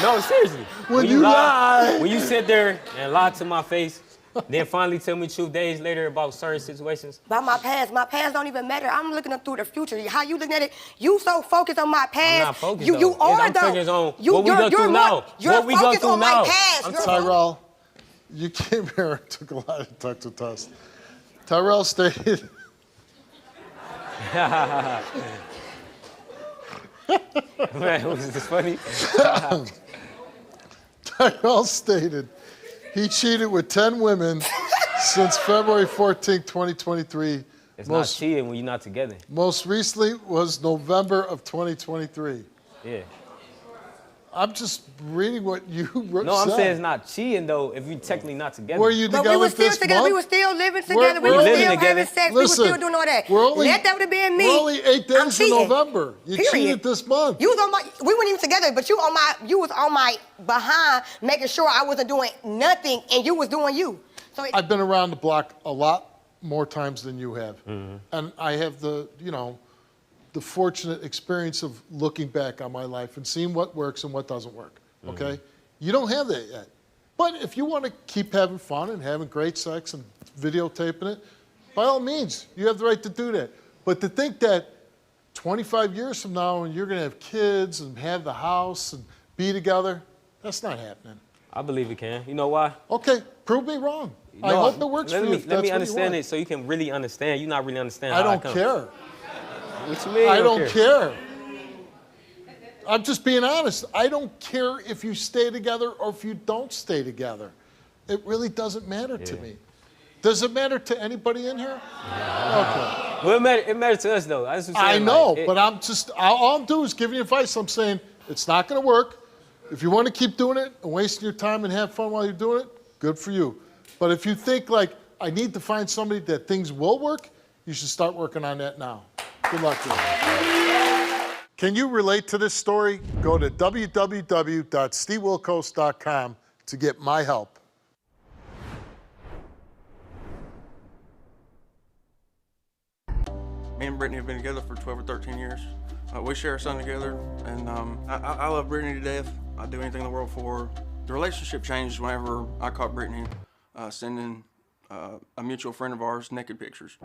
U: No, seriously.
I: When you lie.
U: When you sit there and lie to my face, then finally tell me the truth days later about certain situations.
M: About my past don't even matter. I'm looking up through the future. How you looking at it? You so focused on my past.
U: I'm not focused,
M: You
U: though.
M: are
U: I'm
M: though.
U: focused on what we go through now.
M: You're
U: What we go
M: focused
U: through
M: on
U: now.
M: my past.
I: Tyrell, you came here and took a lie detector test. Tyrell stated...
U: Man, was this funny?
I: Tyrell stated he cheated with 10 women since February 14, 2023.
U: It's not cheating when you're not together.
I: Most recently was November of 2023.
U: Yeah.
I: I'm just reading what you wrote.
U: No, I'm saying it's not cheating, though, if you're technically not together.
I: Were you
M: But
I: together
M: we were still
I: this
M: together.
I: month?
M: We were still living together. We
U: we're
M: were
U: living
M: still
U: together.
M: having sex.
I: Listen,
M: we were still doing all that.
I: we're only-
M: Let that would have been me.
I: We're only 8
M: I'm
I: days in
M: cheating.
I: November. You
M: Period.
I: cheated this month.
M: You was on my. We weren't even together, but you was on my behind, making sure I wasn't doing nothing, and you was doing you. So
I: I've been around the block a lot more times than you have. And I have the fortunate experience of looking back on my life and seeing what works and what doesn't work, okay? You don't have that yet. But if you want to keep having fun and having great sex and videotaping it, by all means, you have the right to do that. But to think that 25 years from now and you're going to have kids and have the house and be together, that's not happening.
U: I believe it can. You know why?
I: Okay, prove me wrong. I
U: No,
I: hope it works for you. if
U: Let
I: that's
U: me
I: what you
U: understand
I: want.
U: it so you can really understand. You're not really understanding
I: I
U: how
I: don't
U: comes.
I: care.
U: What you mean?
I: I
U: you
I: don't care. I'm just being honest. I don't care if you stay together or if you don't stay together. It really doesn't matter to me. Does it matter to anybody in here? Okay.
U: Well, it matters to us, though. That's what I'm
I: I
U: saying,
I: know,
U: like,
I: but I'm just, all I'm doing is giving you advice. I'm saying it's not going to work. If you want to keep doing it and wasting your time and have fun while you're doing it, good for you. But if you think like, I need to find somebody that things will work, you should start working on that now. Good luck to you. Can you relate to this story? Go to www.stevewilkos.com to get my help.
L: Me and Brittany have been together for 12 or 13 years. We share a son together, and I love Brittany to death. I'd do anything in the world for her. The relationship changed whenever I caught Brittany sending a mutual friend of ours naked pictures,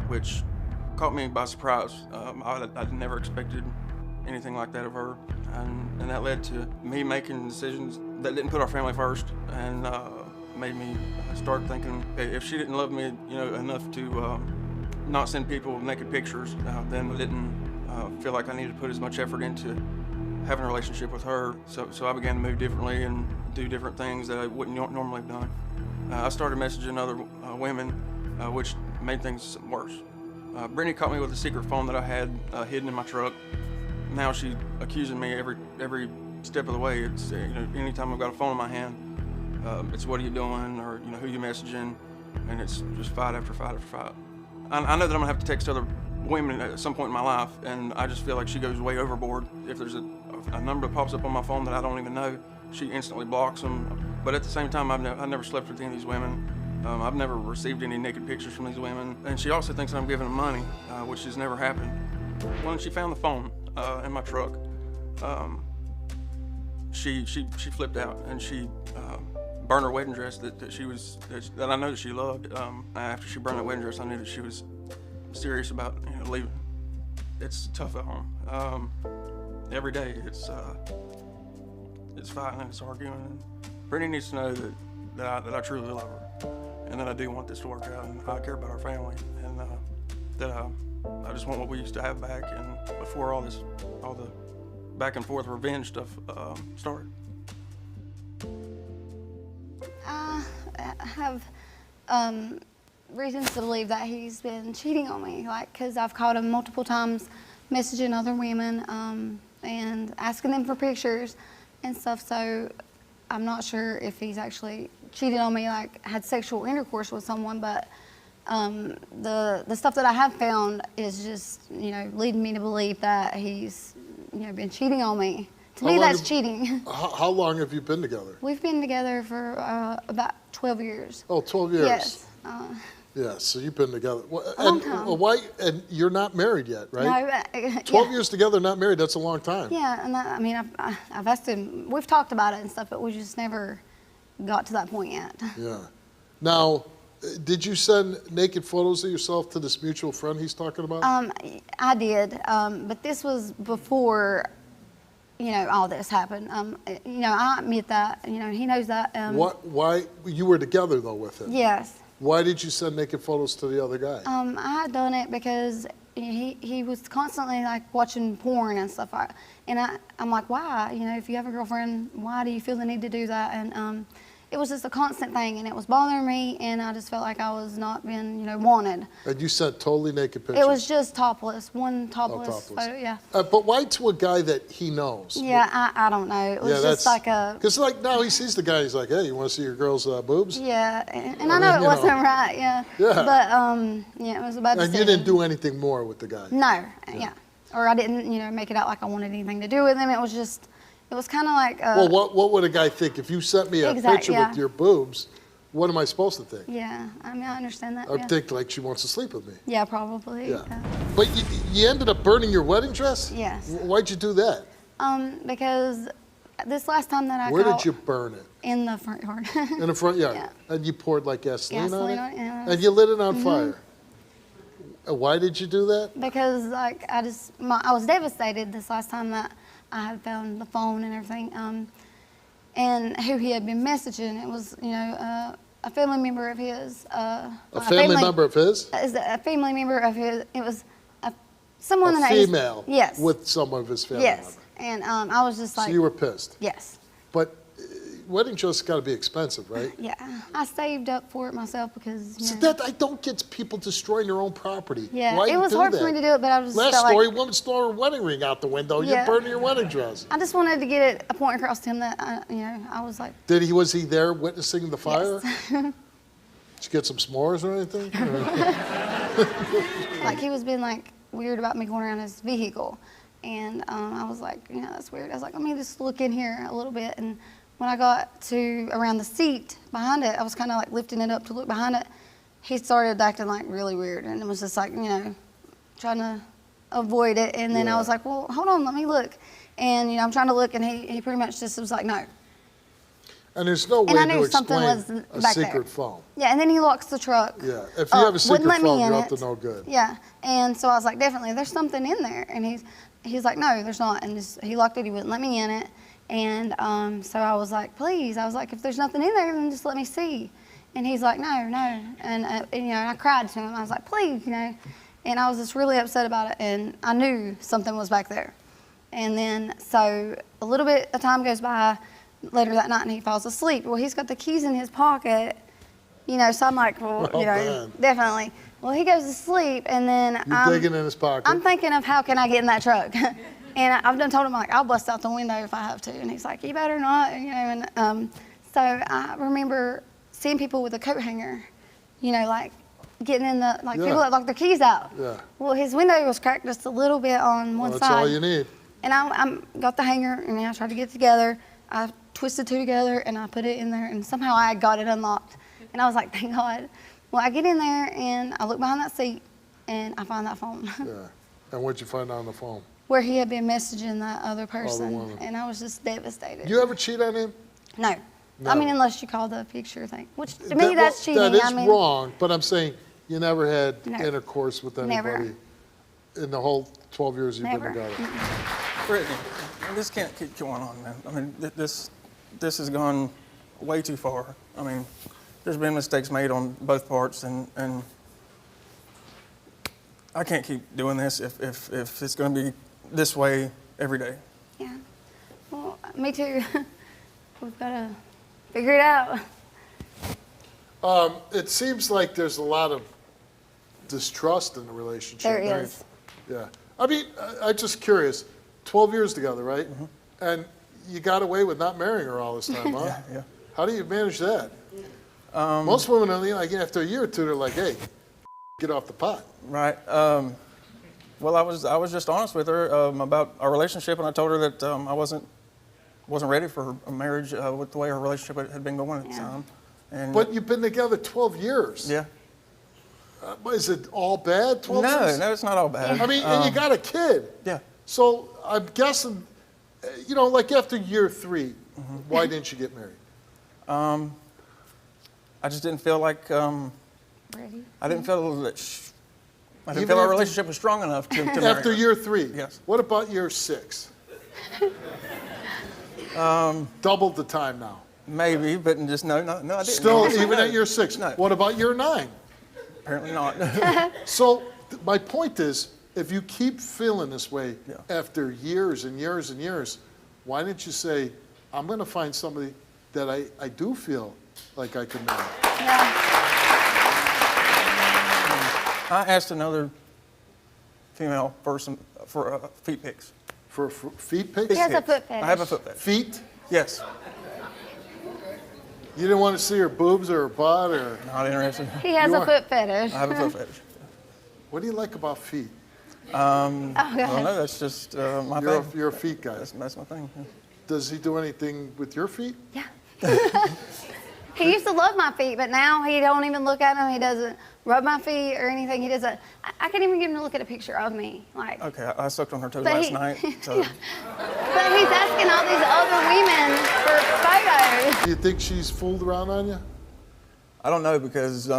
L: which caught me by surprise. I'd never expected anything like that of her, and that led to me making decisions that didn't put our family first, and made me start thinking, hey, if she didn't love me, enough to not send people naked pictures, then I didn't feel like I needed to put as much effort into having a relationship with her. So I began to move differently and do different things that I wouldn't normally have done. I started messaging other women, which made things worse. Brittany caught me with a secret phone that I had hidden in my truck. Now she's accusing me every step of the way. It's anytime I've got a phone in my hand, it's what are you doing, or who you messaging, and it's just fight after fight after fight. I know that I'm gonna have to text other women at some point in my life, and I just feel like she goes way overboard. If there's a number that pops up on my phone that I don't even know, she instantly blocks them. But at the same time, I've never slept with any of these women. I've never received any naked pictures from these women. And she also thinks I'm giving them money, which has never happened. When she found the phone in my truck, she flipped out, and she burned her wedding dress that I know that she loved. After she burned that wedding dress, I knew that she was serious about leaving. It's tough at home. Every day it's fighting and it's arguing. And Brittany needs to know that I truly love her, and that I do want this to work out, and I care about our family, and that I just want what we used to have back, and before all the back and forth revenge stuff started.
N: I have reasons to believe that he's been cheating on me, because I've caught him multiple times messaging other women and asking them for pictures and stuff. So I'm not sure if he's actually cheated on me, had sexual intercourse with someone, but the stuff that I have found is just, leading me to believe that he's, been cheating on me. To me, that's cheating.
I: How long have you been together?
N: We've been together for about 12 years.
I: Oh, 12 years.
N: Yes.
I: Yeah, so you've been together.
N: A long time.
I: And you're not married yet, right?
N: No.
I: 12 years together, not married, that's a long time.
N: Yeah, and I've asked him, we've talked about it and stuff, but we just never got to that point yet.
I: Yeah. Now, did you send naked photos of yourself to this mutual friend he's talking about?
N: I did, but this was before, all this happened. I admit that, he knows that.
I: Why, you were together though with him?
N: Yes.
I: Why did you send naked photos to the other guy?
N: I had done it because he was constantly watching porn and stuff. And I'm like, why? If you have a girlfriend, why do you feel the need to do that? And it was just a constant thing, and it was bothering me, and I just felt like I was not being, wanted.
I: And you sent totally naked pictures?
N: It was just topless, one topless photo, yeah.
I: But why to a guy that he knows?
N: Yeah, I don't know. It was just like a...
I: Because now he sees the guy, he's like, hey, you want to see your girl's boobs?
N: Yeah, and I know it wasn't right, yeah.
I: Yeah.
N: But, it was a bad decision.
I: And you didn't do anything more with the guy?
N: No, yeah. Or I didn't, make it out like I wanted anything to do with him. It was just... It was kind of like...
I: well, what would a guy think? If you sent me a picture with your boobs, what am I supposed to think?
N: Yeah, I understand that.
I: I'd think like she wants to sleep with me.
N: Yeah, probably.
I: Yeah. But you ended up burning your wedding dress?
N: Yes.
I: Why'd you do that?
N: Because this last time that I
I: Where did you burn it?
N: In the front yard.
I: In the front yard?
N: Yeah.
I: And you poured gasoline on it?
N: Yeah.
I: And you lit it on fire? Why did you do that?
N: Because I was devastated this last time that I had found the phone and everything, and who he had been messaging. It was, a family member of his.
I: A family member of his?
N: A family member of his. It was someone
I: a female.
N: Yes.
I: With someone of his family.
N: Yes, and I was just like.
I: So you were pissed.
N: Yes.
I: But wedding dress got to be expensive, right?
N: Yeah, I saved up for it myself because.
I: So that I don't get people destroying their own property.
N: Yeah,
I: Why
N: it was hard for me to do it, but I was.
I: Last story, woman stole her wedding ring out the window.
N: Yeah.
I: You burned your wedding dress.
N: I just wanted to get a point across to him that I was like.
I: Was he there witnessing the fire?
N: Yes.
I: Did you get some s'mores or anything?
N: He was being weird about me going around his vehicle, and I was like, that's weird. I was like, let me just look in here a little bit, and. When I got to around the seat behind it, I was kind of lifting it up to look behind it. He started acting really weird, and it was just trying to avoid it. And then I was like, well, hold on, let me look. And I'm trying to look, and he pretty much just was like, no.
I: And there's no way to explain a secret phone.
N: Yeah, and then he locks the truck.
I: Yeah, if you have a secret phone, you're up to no good.
N: Yeah, and so I was like, definitely, there's something in there. And he's like, no, there's not. And he locked it. He wouldn't let me in it. And so I was like, please. I was like, if there's nothing in there, then just let me see. And he's like, no. And I cried to him. I was like, please, And I was just really upset about it. And I knew something was back there. And then so a little bit of time goes by later that night, and he falls asleep. Well, he's got the keys in his pocket, You know, so I'm like, well,
I: Oh,
N: you know,
I: man.
N: definitely. Well, he goes to sleep, and then
I: You're digging in his pocket.
N: I'm thinking of how can I get in that truck. And I've done told him, like, I'll bust out the window if I have to. And he's like, you better not, you know. And so I remember seeing people with a coat hanger, you know, like getting in the, like people that lock their keys out.
I: Yeah.
N: Well, his window was cracked just a little bit on one
I: Well,
N: side.
I: that's all you need.
N: And I got the hanger, and I tried to get it together. I twisted two together, and I put it in there, and somehow I got it unlocked. And I was like, thank God. Well, I get in there, and I look behind that seat, and I find that phone.
I: Yeah. And what'd you find on the phone?
N: Where he had been messaging that other person,
I: woman.
N: and I was just devastated.
I: You ever cheat on him?
N: No.
I: No.
N: I mean, unless you call the picture thing, which to me that's cheating.
I: That is
N: I mean,
I: wrong, but I'm saying you never had
N: No.
I: intercourse with anybody
N: Never.
I: in the whole 12 years you've
N: Never.
I: been together.
L: Brittany, this can't keep going on, man. I mean, this has gone way too far. I mean, there's been mistakes made on both parts, and I can't keep doing this if it's going to be this way every day.
N: Yeah. Well, me too. We've got to figure it out.
I: It seems like there's a lot of distrust in the relationship.
N: There
I: right?
N: is.
I: Yeah. I mean, I'm just curious. 12 years together, right?
L: Mm-hmm.
I: And you got away with not marrying her all this time, huh?
L: Yeah.
I: How do you manage that? Most women, like after a year or two, they're like, "Hey, get off the pot."
L: Right. Well, I was just honest with her about our relationship, and I told her that I wasn't ready for a marriage with the way our relationship had been going at the time. And
I: But you've been together 12 years.
L: yeah.
I: Is it all bad? 12 years?
L: No, it's not all bad.
I: I mean, and you got a kid.
L: Yeah.
I: So I'm guessing, you know, like after year 3, why didn't you get married?
L: I just didn't feel like
N: Ready?
L: I didn't feel that I didn't
I: Even
L: feel our
I: after-
L: relationship was strong enough to marry
I: After
L: her.
I: year 3?
L: Yes.
I: What about year 6? Doubled the time now.
L: Maybe, but just no, I didn't.
I: Still,
L: No.
I: even at year 6.
L: No.
I: What about year 9?
L: Apparently not.
I: So my point is, if you keep feeling this way after years and years and years, why didn't you say, I'm going to find somebody that I do feel like I can marry?
L: I asked another female person for feet pics.
I: For feet pics?
N: He has a foot fetish.
L: I have a foot fetish.
I: Feet?
L: Yes.
I: You didn't want to see her boobs or her butt or?
L: Not interested.
N: He has a foot fetish.
L: I have a foot fetish.
I: What do you like about feet?
L: I don't know. That's just my thing.
I: You're a feet guy.
L: That's my thing. Yeah.
I: Does he do anything with your feet?
N: He used to love my feet, but now he don't even look at them. He doesn't rub my feet or anything. He doesn't. I can't even get him to look at a picture of me. Like,
L: Okay, I sucked on her toes
N: But
L: last
N: he-
L: night. So.
N: but he's asking all these other women for photos.
I: Do you think she's fooled around on you?
L: I don't know because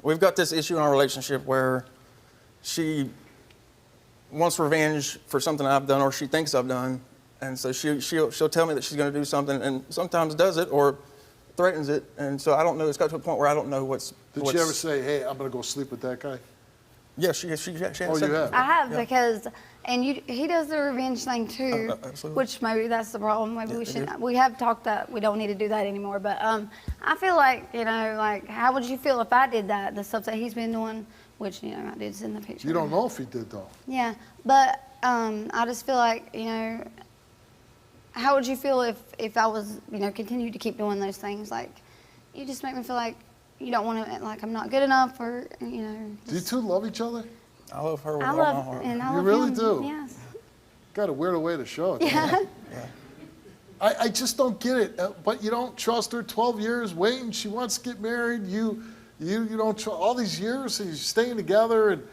L: we've got this issue in our relationship where she wants revenge for something I've done or she thinks I've done, and so she'll tell me that she's going to do something, and sometimes does it or threatens it, and so I don't know. It's got to a point where I don't know what's.
I: Did she ever say, "Hey, I'm going to go sleep with that guy"?
L: Yeah, she has
I: Oh,
L: said
I: you have?
N: I have
L: Yeah.
N: because, and he does the revenge thing too,
L: absolutely.
N: which maybe that's the problem. Maybe
L: Yeah,
N: we
L: it
N: should.
L: is.
N: We have talked that we don't need to do that anymore. But I feel like like how would you feel if I did that? The stuff that he's been doing, which I did send the picture.
I: You don't know if he did though.
N: Yeah, but I just feel like how would you feel if I was continued to keep doing those things? Like, you just make me feel like you don't want to, like I'm not good enough, or
I: Do you two love each other?
L: I love her with
N: I
L: all my
N: love
L: heart.
N: and I
I: You
N: love
I: really
N: him.
I: do?
N: Yes.
I: Got a weird way to show it.
N: Yeah.
I: I just don't get it. But you don't trust her. 12 years waiting. She wants to get married. You don't trust all these years. You're staying together and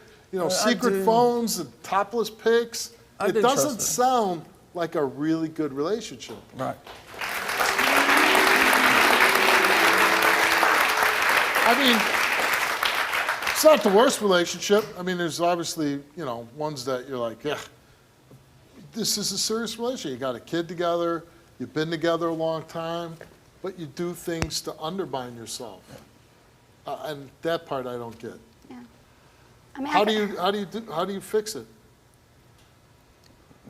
L: I
I: secret
L: do.
I: phones and topless pics.
L: I
I: It
L: do trust
I: doesn't
L: her.
I: sound like a really good relationship.
L: Right.
I: I mean, it's not the worst relationship. I mean, there's obviously, ones that you're like, yeah, this is a serious relationship. You got a kid together, you've been together a long time, but you do things to undermine yourself. And that part I don't get.
N: Yeah. I mean,
I: How do you fix it?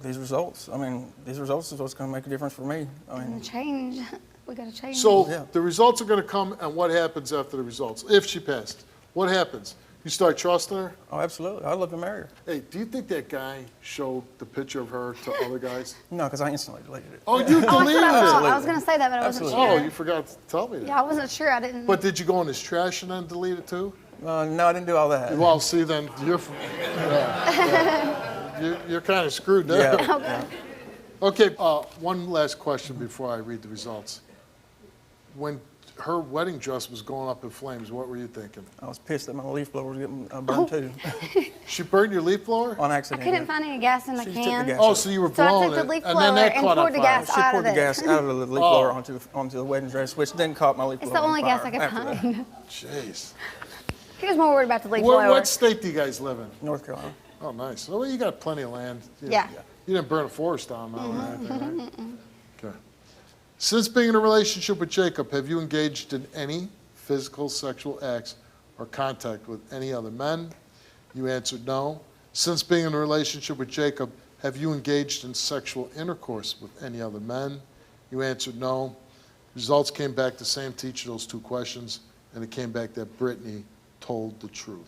L: These results. I mean, these results is what's going to make a difference for me. I mean,
N: change? We got to change.
B: So the results are going to come, and what happens after the results? If she passed, what happens? You start trusting her?
L: Oh, absolutely. I'd love to marry her.
B: Hey, do you think that guy showed the picture of her to other guys?
L: No, because I instantly deleted it.
B: Oh, you deleted it?
N: I was going to say that, but I wasn't
L: Absolutely.
N: sure.
B: Oh, you forgot to tell me that.
N: Yeah, I wasn't sure. I didn't.
B: But did you go in his trash and then delete it too?
L: No, I didn't do all that.
B: Well, see, then you're kind of screwed now.
L: Yeah.
B: Okay, one last question before I read the results. When her wedding dress was going up in flames, what were you thinking?
L: I was pissed that my leaf blower was getting burned too.
B: She burned your leaf blower?
L: On
N: I
L: accident.
N: couldn't find any gas in the
L: She took the
N: can.
L: gas
B: Oh, so you were
N: So I
B: blowing
N: took the
B: it,
N: leaf
B: and then
N: blower
B: that
N: and
B: caught on
N: poured the
B: fire.
N: gas
L: She
N: out
L: poured
N: of
L: the
N: it.
L: gas out of the leaf blower onto the wedding dress, which then caught my leaf
N: It's
L: blower
N: the only
L: on
N: gas
L: fire
N: I could
L: after that.
N: find.
B: Jeez.
N: He was more worried about the leaf blower.
B: What state do you guys live in?
L: North Carolina.
B: Oh, nice. Well, you got plenty of land.
N: Yeah.
B: You didn't burn a forest down or anything, right? Okay. Since being in a relationship with Jacob, have you engaged in any physical sexual acts or contact with any other men? You answered no. Since being in a relationship with Jacob, have you engaged in sexual intercourse with any other men? You answered no. Results came back the same to each of those two questions, and it came back that Brittany told the truth.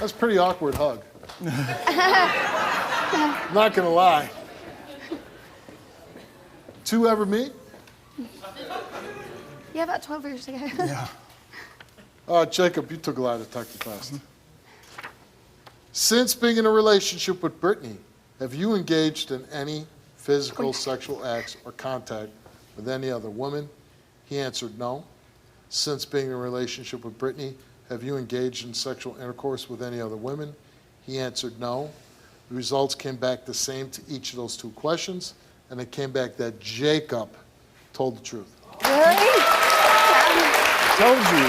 B: That's a pretty awkward hug. Not gonna lie. Two ever meet?
N: Yeah, about 12 years ago.
L: Yeah.
B: Jacob, you took a lie detector test. Since being in a relationship with Brittany, have you engaged in any physical sexual acts or contact with any other woman? He answered no. Since being in a relationship with Brittany, have you engaged in sexual intercourse with any other women? He answered no. The results came back the same to each of those two questions, and it came back that Jacob told the truth.
N: Really?
B: Told you.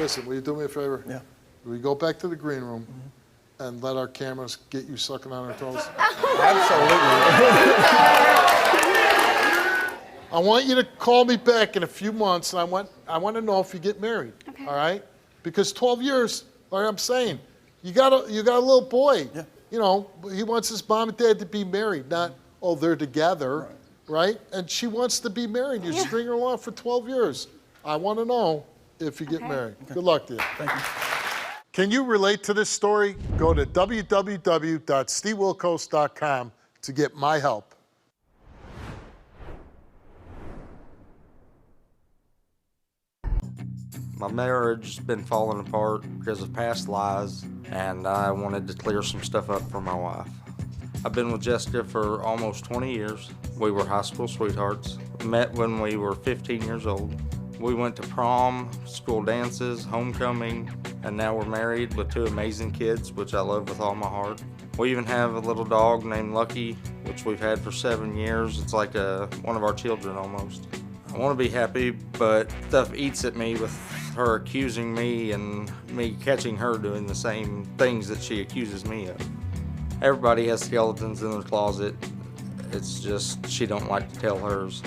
B: Listen, will you do me a favor?
L: Yeah.
B: Will we go back to the green room and let our cameras get you sucking on our toes? I want you to call me back in a few months, and I want to know if you get married.
N: Okay.
B: All right? Because 12 years, like I'm saying, you got a little boy.
L: Yeah.
B: You know, he wants his mom and dad to be married, not they're together, right? And she wants to be married. You string her along for 12 years. I want to know if you get married. Good luck to you.
L: Thank you.
B: Can you relate to this story? Go to www.stevewilkos.com to get my help.
O: My marriage has been falling apart because of past lies, and I wanted to clear some stuff up for my wife. I've been with Jessica for almost 20 years. We were high school sweethearts, met when we were 15 years old. We went to prom, school dances, homecoming, and now we're married with two amazing kids, which I love with all my heart. We even have a little dog named Lucky, which we've had for 7 years. It's like one of our children almost. I want to be happy, but stuff eats at me with her accusing me and me catching her doing the same things that she accuses me of. Everybody has skeletons in their closet. It's just she don't like to tell hers.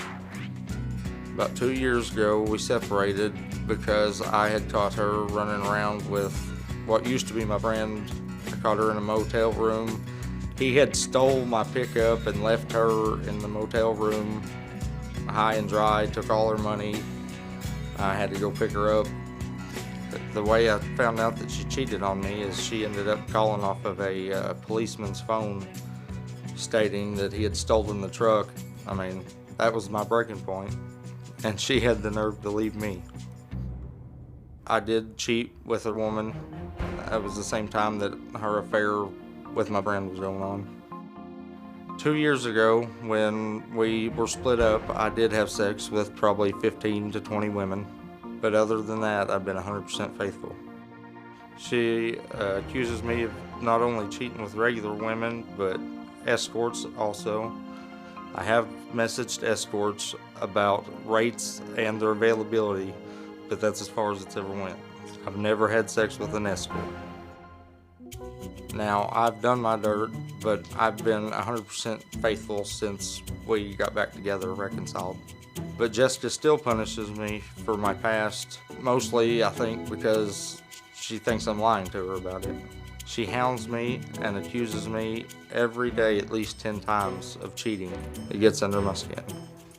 O: About 2 years ago, we separated because I had caught her running around with what used to be my friend. I caught her in a motel room. He had stole my pickup and left her in the motel room high and dry, took all her money. I had to go pick her up. The way I found out that she cheated on me is she ended up calling off of a policeman's phone stating that he had stolen the truck. I mean, that was my breaking point. And she had the nerve to leave me. I did cheat with a woman. That was the same time that her affair with my friend was going on. 2 years ago, when we were split up, I did have sex with probably 15 to 20 women. But other than that, I've been 100% faithful. She accuses me of not only cheating with regular women, but escorts also. I have messaged escorts about rates and their availability, but that's as far as it's ever went. I've never had sex with an escort. Now, I've done my dirt, but I've been 100% faithful since we got back together, reconciled. But Jessica still punishes me for my past, mostly, I think, because She thinks I'm lying to her about it. She hounds me and accuses me every day at least 10 times of cheating. It gets under my skin.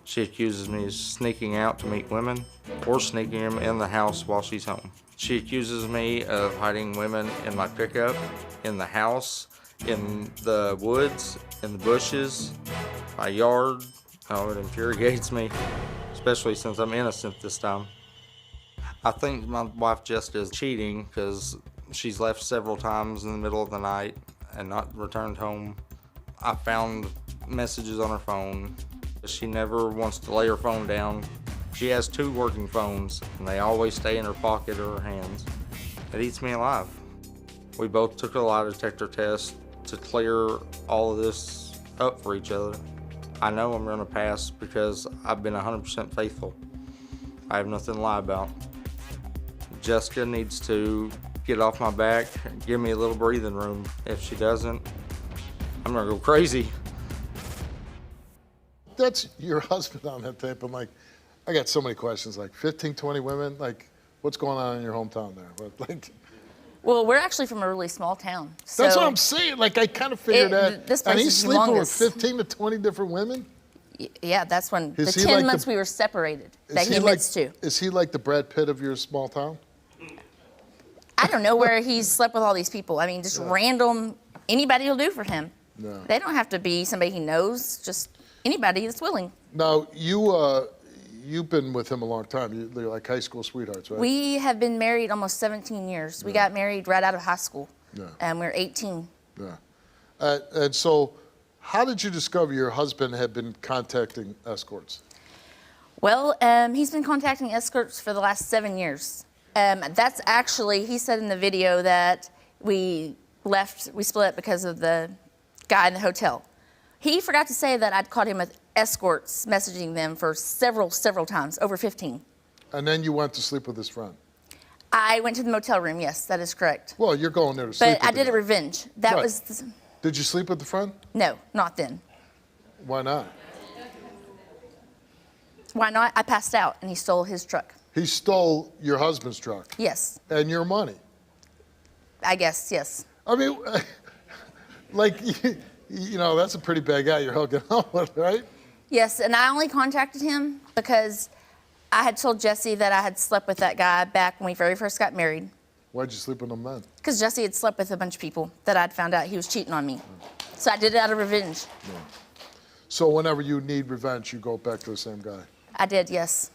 O: She accuses me of sneaking out to meet women or sneaking them in the house while she's home. She accuses me of hiding women in my pickup, in the house, in the woods, in the bushes, my yard. Oh, it infuriates me, especially since I'm innocent this time. I think my wife Jessica is cheating because she's left several times in the middle of the night and not returned home. I found messages on her phone. She never wants to lay her phone down. She has 2 working phones, and they always stay in her pocket or her hands. It eats me alive. We both took a lie detector test to clear all of this up for each other. I know I'm gonna pass because I've been 100% faithful. I have nothing to lie about. Jessica needs to get off my back and give me a little breathing room. If she doesn't, I'm gonna go crazy.
I: That's your husband on that tape. I'm like, I got so many questions, like 15, 20 women, like what's going on in your hometown there? But like,
P: Well, we're actually from a really small town.
I: that's
P: so
I: what I'm saying. Like I kind of figured that.
P: This place
I: and he's
P: is
I: sleeping with
P: humongous.
I: 15 to 20 different women?
P: Yeah, that's when
I: Is
P: the
I: he
P: 10
I: like
P: months
I: the-
P: we were separated
I: Is
P: that he
I: like,
P: admits to.
I: Is he like the Brad Pitt of your small town?
P: I don't know where he's slept with all these people. I mean, just random, anybody will do for him.
I: No.
P: They don't have to be somebody he knows, just anybody that's willing.
I: Now, you've been with him a long time. You're like high school sweethearts, right?
P: We have been married almost 17 years. We got married right out of high school.
I: Yeah.
P: And we're 18.
I: Yeah. And so, how did you discover your husband had been contacting escorts?
P: Well, he's been contacting escorts for the last 7 years. That's actually, he said in the video that we split up because of the guy in the hotel. He forgot to say that I'd caught him with escorts messaging them for several times, over 15.
I: And then you went to sleep with his friend.
P: I went to the motel room, yes, that is correct.
I: Well, you're going there to sleep.
P: But I did it revenge. That
I: Right.
P: was,
I: Did you sleep with the friend?
P: no, not then.
I: Why not?
P: Why not? I passed out and he stole his truck.
I: He stole your husband's truck.
P: Yes,
I: And your money.
P: I guess, yes.
I: I mean, like, you know, that's a pretty bad guy you're hooking up with, right?
P: Yes, and I only contacted him because I had told Jesse that I had slept with that guy back when we very first got married.
I: Why'd you sleep with him then?
P: Because Jesse had slept with a bunch of people that I'd found out he was cheating on me. So I did it out of revenge.
I: So whenever you need revenge, you go back to the same guy.
P: I did, yes.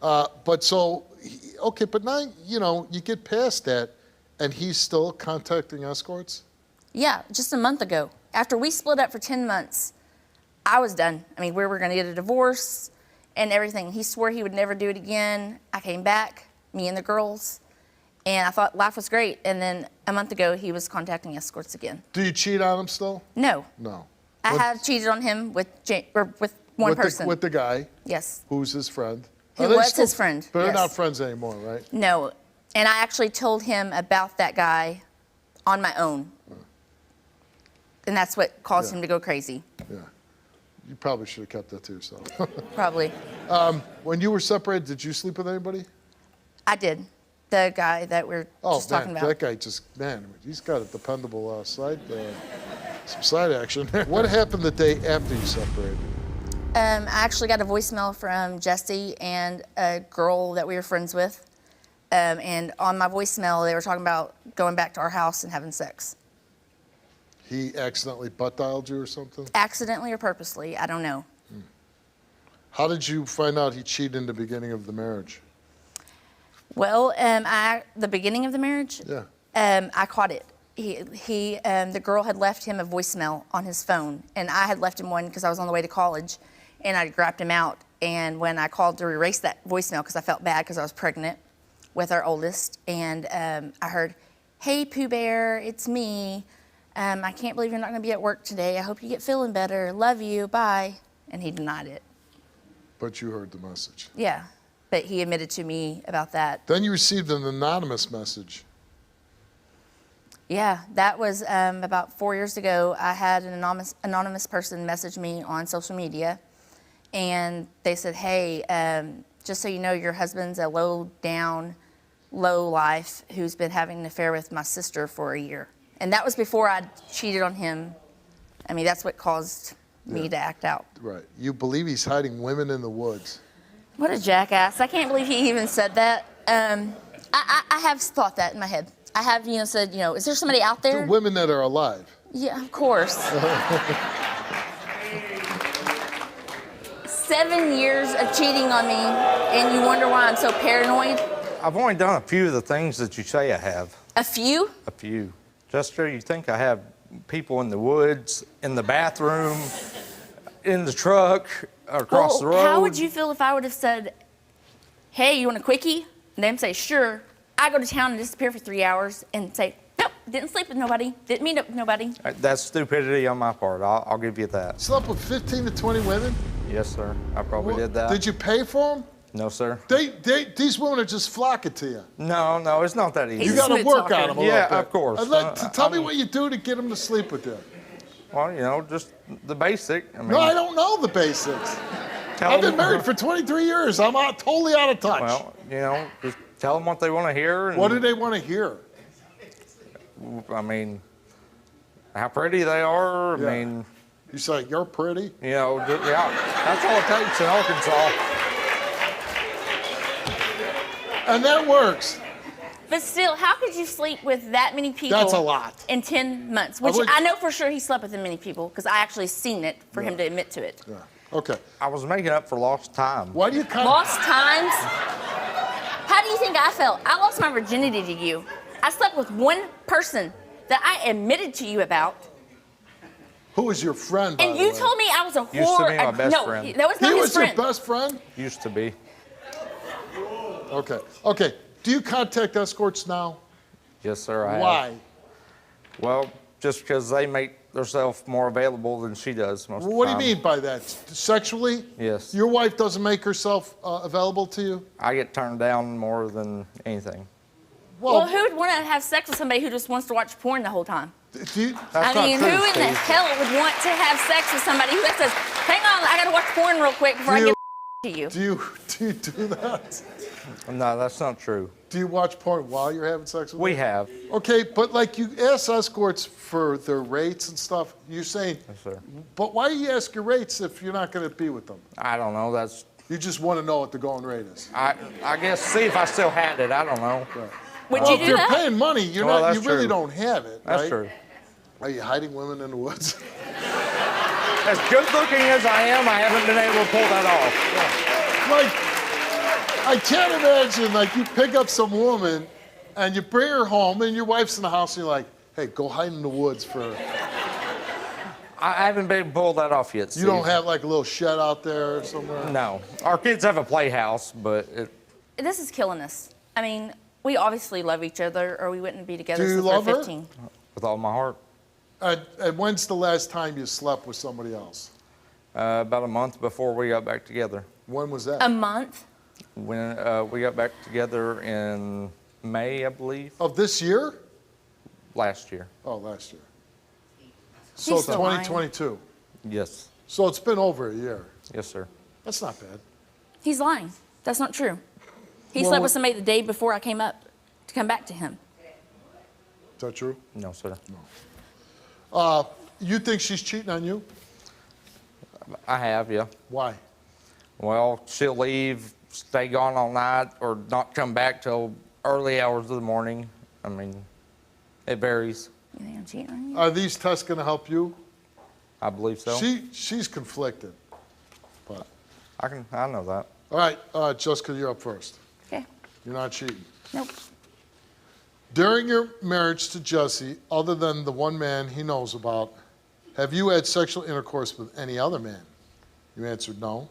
I: But so, okay, but now, you know, you get past that, and he's still contacting escorts?
P: Yeah, just a month ago. After we split up for 10 months, I was done. I mean, we were going to get a divorce and everything. He swore he would never do it again. I came back, me and the girls, and I thought life was great. And then a month ago, he was contacting escorts again.
I: Do you cheat on him still?
P: No.
I: No.
P: I have cheated on him with one person.
I: With the guy?
P: Yes.
I: Who's his friend?
P: Who
I: Are they
P: was his friend,
I: But they're
P: yes.
I: not friends anymore, right?
P: No. And I actually told him about that guy on my own. And that's what caused him to go crazy.
I: Yeah. You probably should have kept that to yourself.
P: Probably.
I: When you were separated, did you sleep with anybody?
P: I did. The guy that we're just talking about.
I: That guy just, man, he's got a dependable some side action. What happened the day after you separated?
P: I actually got a voicemail from Jesse and a girl that we were friends with. And on my voicemail, they were talking about going back to our house and having sex.
I: He accidentally butt dialed you or something?
P: Accidentally or purposely, I don't know.
I: How did you find out he cheated in the beginning of the marriage?
P: Well, the beginning of the marriage,
I: Yeah.
P: I caught it. The girl had left him a voicemail on his phone, and I had left him one because I was on the way to college, and I grabbed him out. And when I called to erase that voicemail because I felt bad because I was pregnant with our oldest, and I heard, "Hey, Pooh Bear, it's me. I can't believe you're not going to be at work today. I hope you get feeling better. Love you. Bye." And he denied it.
I: But you heard the message.
P: Yeah, but he admitted to me about that.
I: Then you received an anonymous message.
P: Yeah, that was about 4 years ago. I had an anonymous person message me on social media, and they said, "Hey, just so you know, your husband's a low-down low life who's been having an affair with my sister for a year. And that was before I cheated on him. I mean, that's what caused me to act out.
I: Right. You believe he's hiding women in the woods.
P: What a jackass. I can't believe he even said that. I have thought that in my head. I have, said, is there somebody out there?
I: The women that are alive.
P: Yeah, of course. 7 years of cheating on me, and you wonder why I'm so paranoid?
O: I've only done a few of the things that you say I have.
P: A few?
O: A few. Jessica, you think I have people in the woods, in the bathroom, in the truck, across the road?
P: How would you feel if I would have said, hey, you want a quickie? And them say, sure. I go to town and disappear for 3 hours and say, nope, didn't sleep with nobody, didn't meet up with nobody.
O: That's stupidity on my part. I'll give you that.
I: Slept with 15 to 20 women?
O: Yes, sir. I probably did that.
I: Did you pay for them?
O: No, sir.
I: These women are just flocking to you.
O: No, it's not that easy.
I: You got to work on them a little bit.
O: Yeah, of course.
I: Tell me what you do to get them to sleep with you.
O: Well, just the basic.
I: No, I don't know the basics. I've been married for 23 years. I'm totally out of touch.
O: Well, just tell them what they want to hear.
I: What do they want to hear?
O: I mean, how pretty they are.
I: Yeah.
O: I mean,
I: you say you're pretty.
O: Yeah, that's all it takes in Arkansas.
I: And that works.
P: But still, how could you sleep with that many people?
I: That's a lot.
P: In 10 months, which I know for sure he slept with many people because I actually seen it for him to admit to it.
I: Yeah. Okay.
O: I was making up for lost time.
I: Why do you
P: Lost times? How do you think I felt? I lost my virginity to you. I slept with one person that I admitted to you about.
I: Who was your friend, by
P: And
I: the
P: you
I: way?
P: told me I was a whore.
O: Used to be my best friend.
P: That was not
I: He
P: his
I: was
P: friend.
I: your best friend?
O: Used to be.
I: Okay. Do you contact escorts now?
O: Yes, sir, I have.
I: Why?
O: Well, just because they make themselves more available than she does most of the
I: What do
O: time.
I: you mean by that? Sexually?
O: Yes.
I: Your wife doesn't make herself available to you?
O: I get turned down more than anything.
P: Well, who would want to have sex with somebody who just wants to watch porn the whole time?
O: That's
P: I
O: not
P: mean,
O: true,
P: who in the
O: Steve.
P: hell would want to have sex with somebody who says, hang on, I gotta watch porn real quick before I get to you?
I: Do you do that?
O: No, that's not true.
I: Do you watch porn while you're having sex with
O: We
I: them?
O: have.
I: Okay, but like you ask escorts for their rates and stuff, you're saying,
O: Yes, sir.
I: but why do you ask your rates if you're not going to be with them?
O: I don't know. That's.
I: You just want to know what the going rate is.
O: I guess see if I still had it. I don't know.
P: Would
I: well,
P: you
I: if
P: do
I: you're
P: that?
I: paying money, you're
O: Well,
I: not. You
O: that's
I: really
O: true.
I: don't have it.
O: That's
I: right?
O: true.
I: Are you hiding women in the woods?
O: As good looking as I am, I haven't been able to pull that off.
I: Like, I can't imagine like you pick up some woman and you bring her home and your wife's in the house and you're like, hey, go hide in the woods for.
O: I haven't been able to pull that off yet.
I: You don't have like a little shed out there or somewhere?
O: No. Our kids have a playhouse, but
P: This is killing us. I mean, we obviously love each other or we wouldn't be together
I: Do you
P: since
I: love
P: we're
I: her?
P: 15.
O: with all my heart.
I: And when's the last time you slept with somebody else?
O: About a month before we got back together.
I: When was that?
P: A month?
O: When we got back together in May, I believe.
I: Of this year?
O: Last year.
I: Oh, last year. So it's
P: still lying.
I: 2022.
O: Yes.
I: So it's been over a year.
O: Yes, sir.
I: That's not bad.
P: He's lying. That's not true. He
I: Well,
P: slept with somebody the day before I came up to come back to him.
I: Is that true?
O: No, sir.
I: You think she's cheating on you?
O: I have, yeah.
I: Why?
O: Well, she'll leave, stay gone all night, or not come back till early hours of the morning. I mean, it varies.
P: You think I'm cheating on you?
I: Are these tests going to help you?
O: I believe so.
I: She's conflicted. But
O: I know that.
I: all right, Jessica, you're up first.
P: Okay.
I: You're not cheating.
P: Nope.
I: During your marriage to Jesse, other than the one man he knows about, have you had sexual intercourse with any other man? You answered no.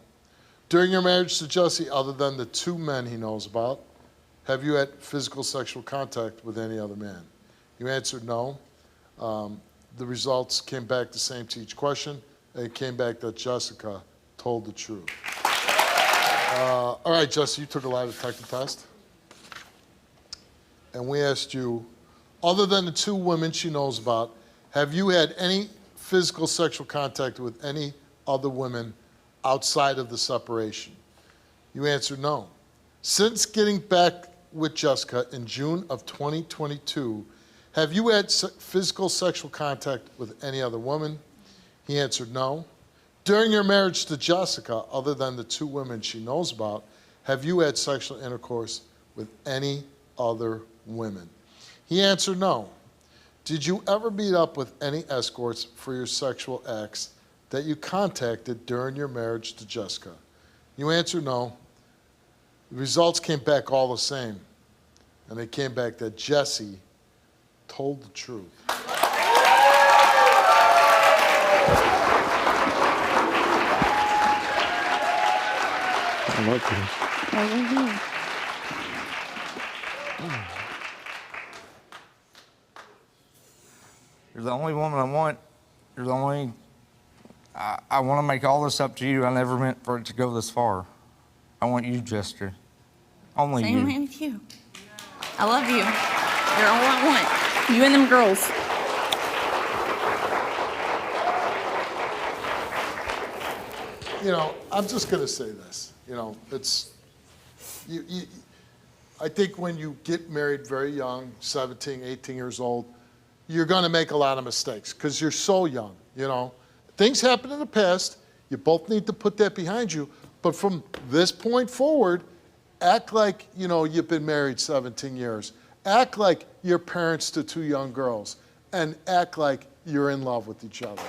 I: During your marriage to Jesse, other than the two men he knows about, have you had physical sexual contact with any other man? You answered no. The results came back the same to each question. It came back that Jessica told the truth. All right, Jesse, you took a lie detector test. And we asked you, other than the two women she knows about, have you had any physical sexual contact with any other women outside of the separation? You answered no. Since getting back with Jessica in June of 2022, have you had physical sexual contact with any other woman? He answered no. During your marriage to Jessica, other than the 2 women she knows about, have you had sexual intercourse with any other women? He answered no. Did you ever meet up with any escorts for your sexual acts that you contacted during your marriage to Jessica? You answered no. The results came back all the same. And they came back that Jesse told the truth.
K: I like this.
O: You're the only woman I want. You're the only... I want to make all this up to you. I never meant for it to go this far. I want you, Jester. Only
P: Same
O: you.
P: way with you. I love you. You're all I want. You and them girls.
I: You know, I'm just going to say this. You know, it's... I think when you get married very young, 17, 18 years old, you're going to make a lot of mistakes because you're so young, you know. Things happen in the past. You both need to put that behind you. But from this point forward, act like, you know, you've been married 17 years. Act like you're parents to 2 young girls. And act like you're in love with each other.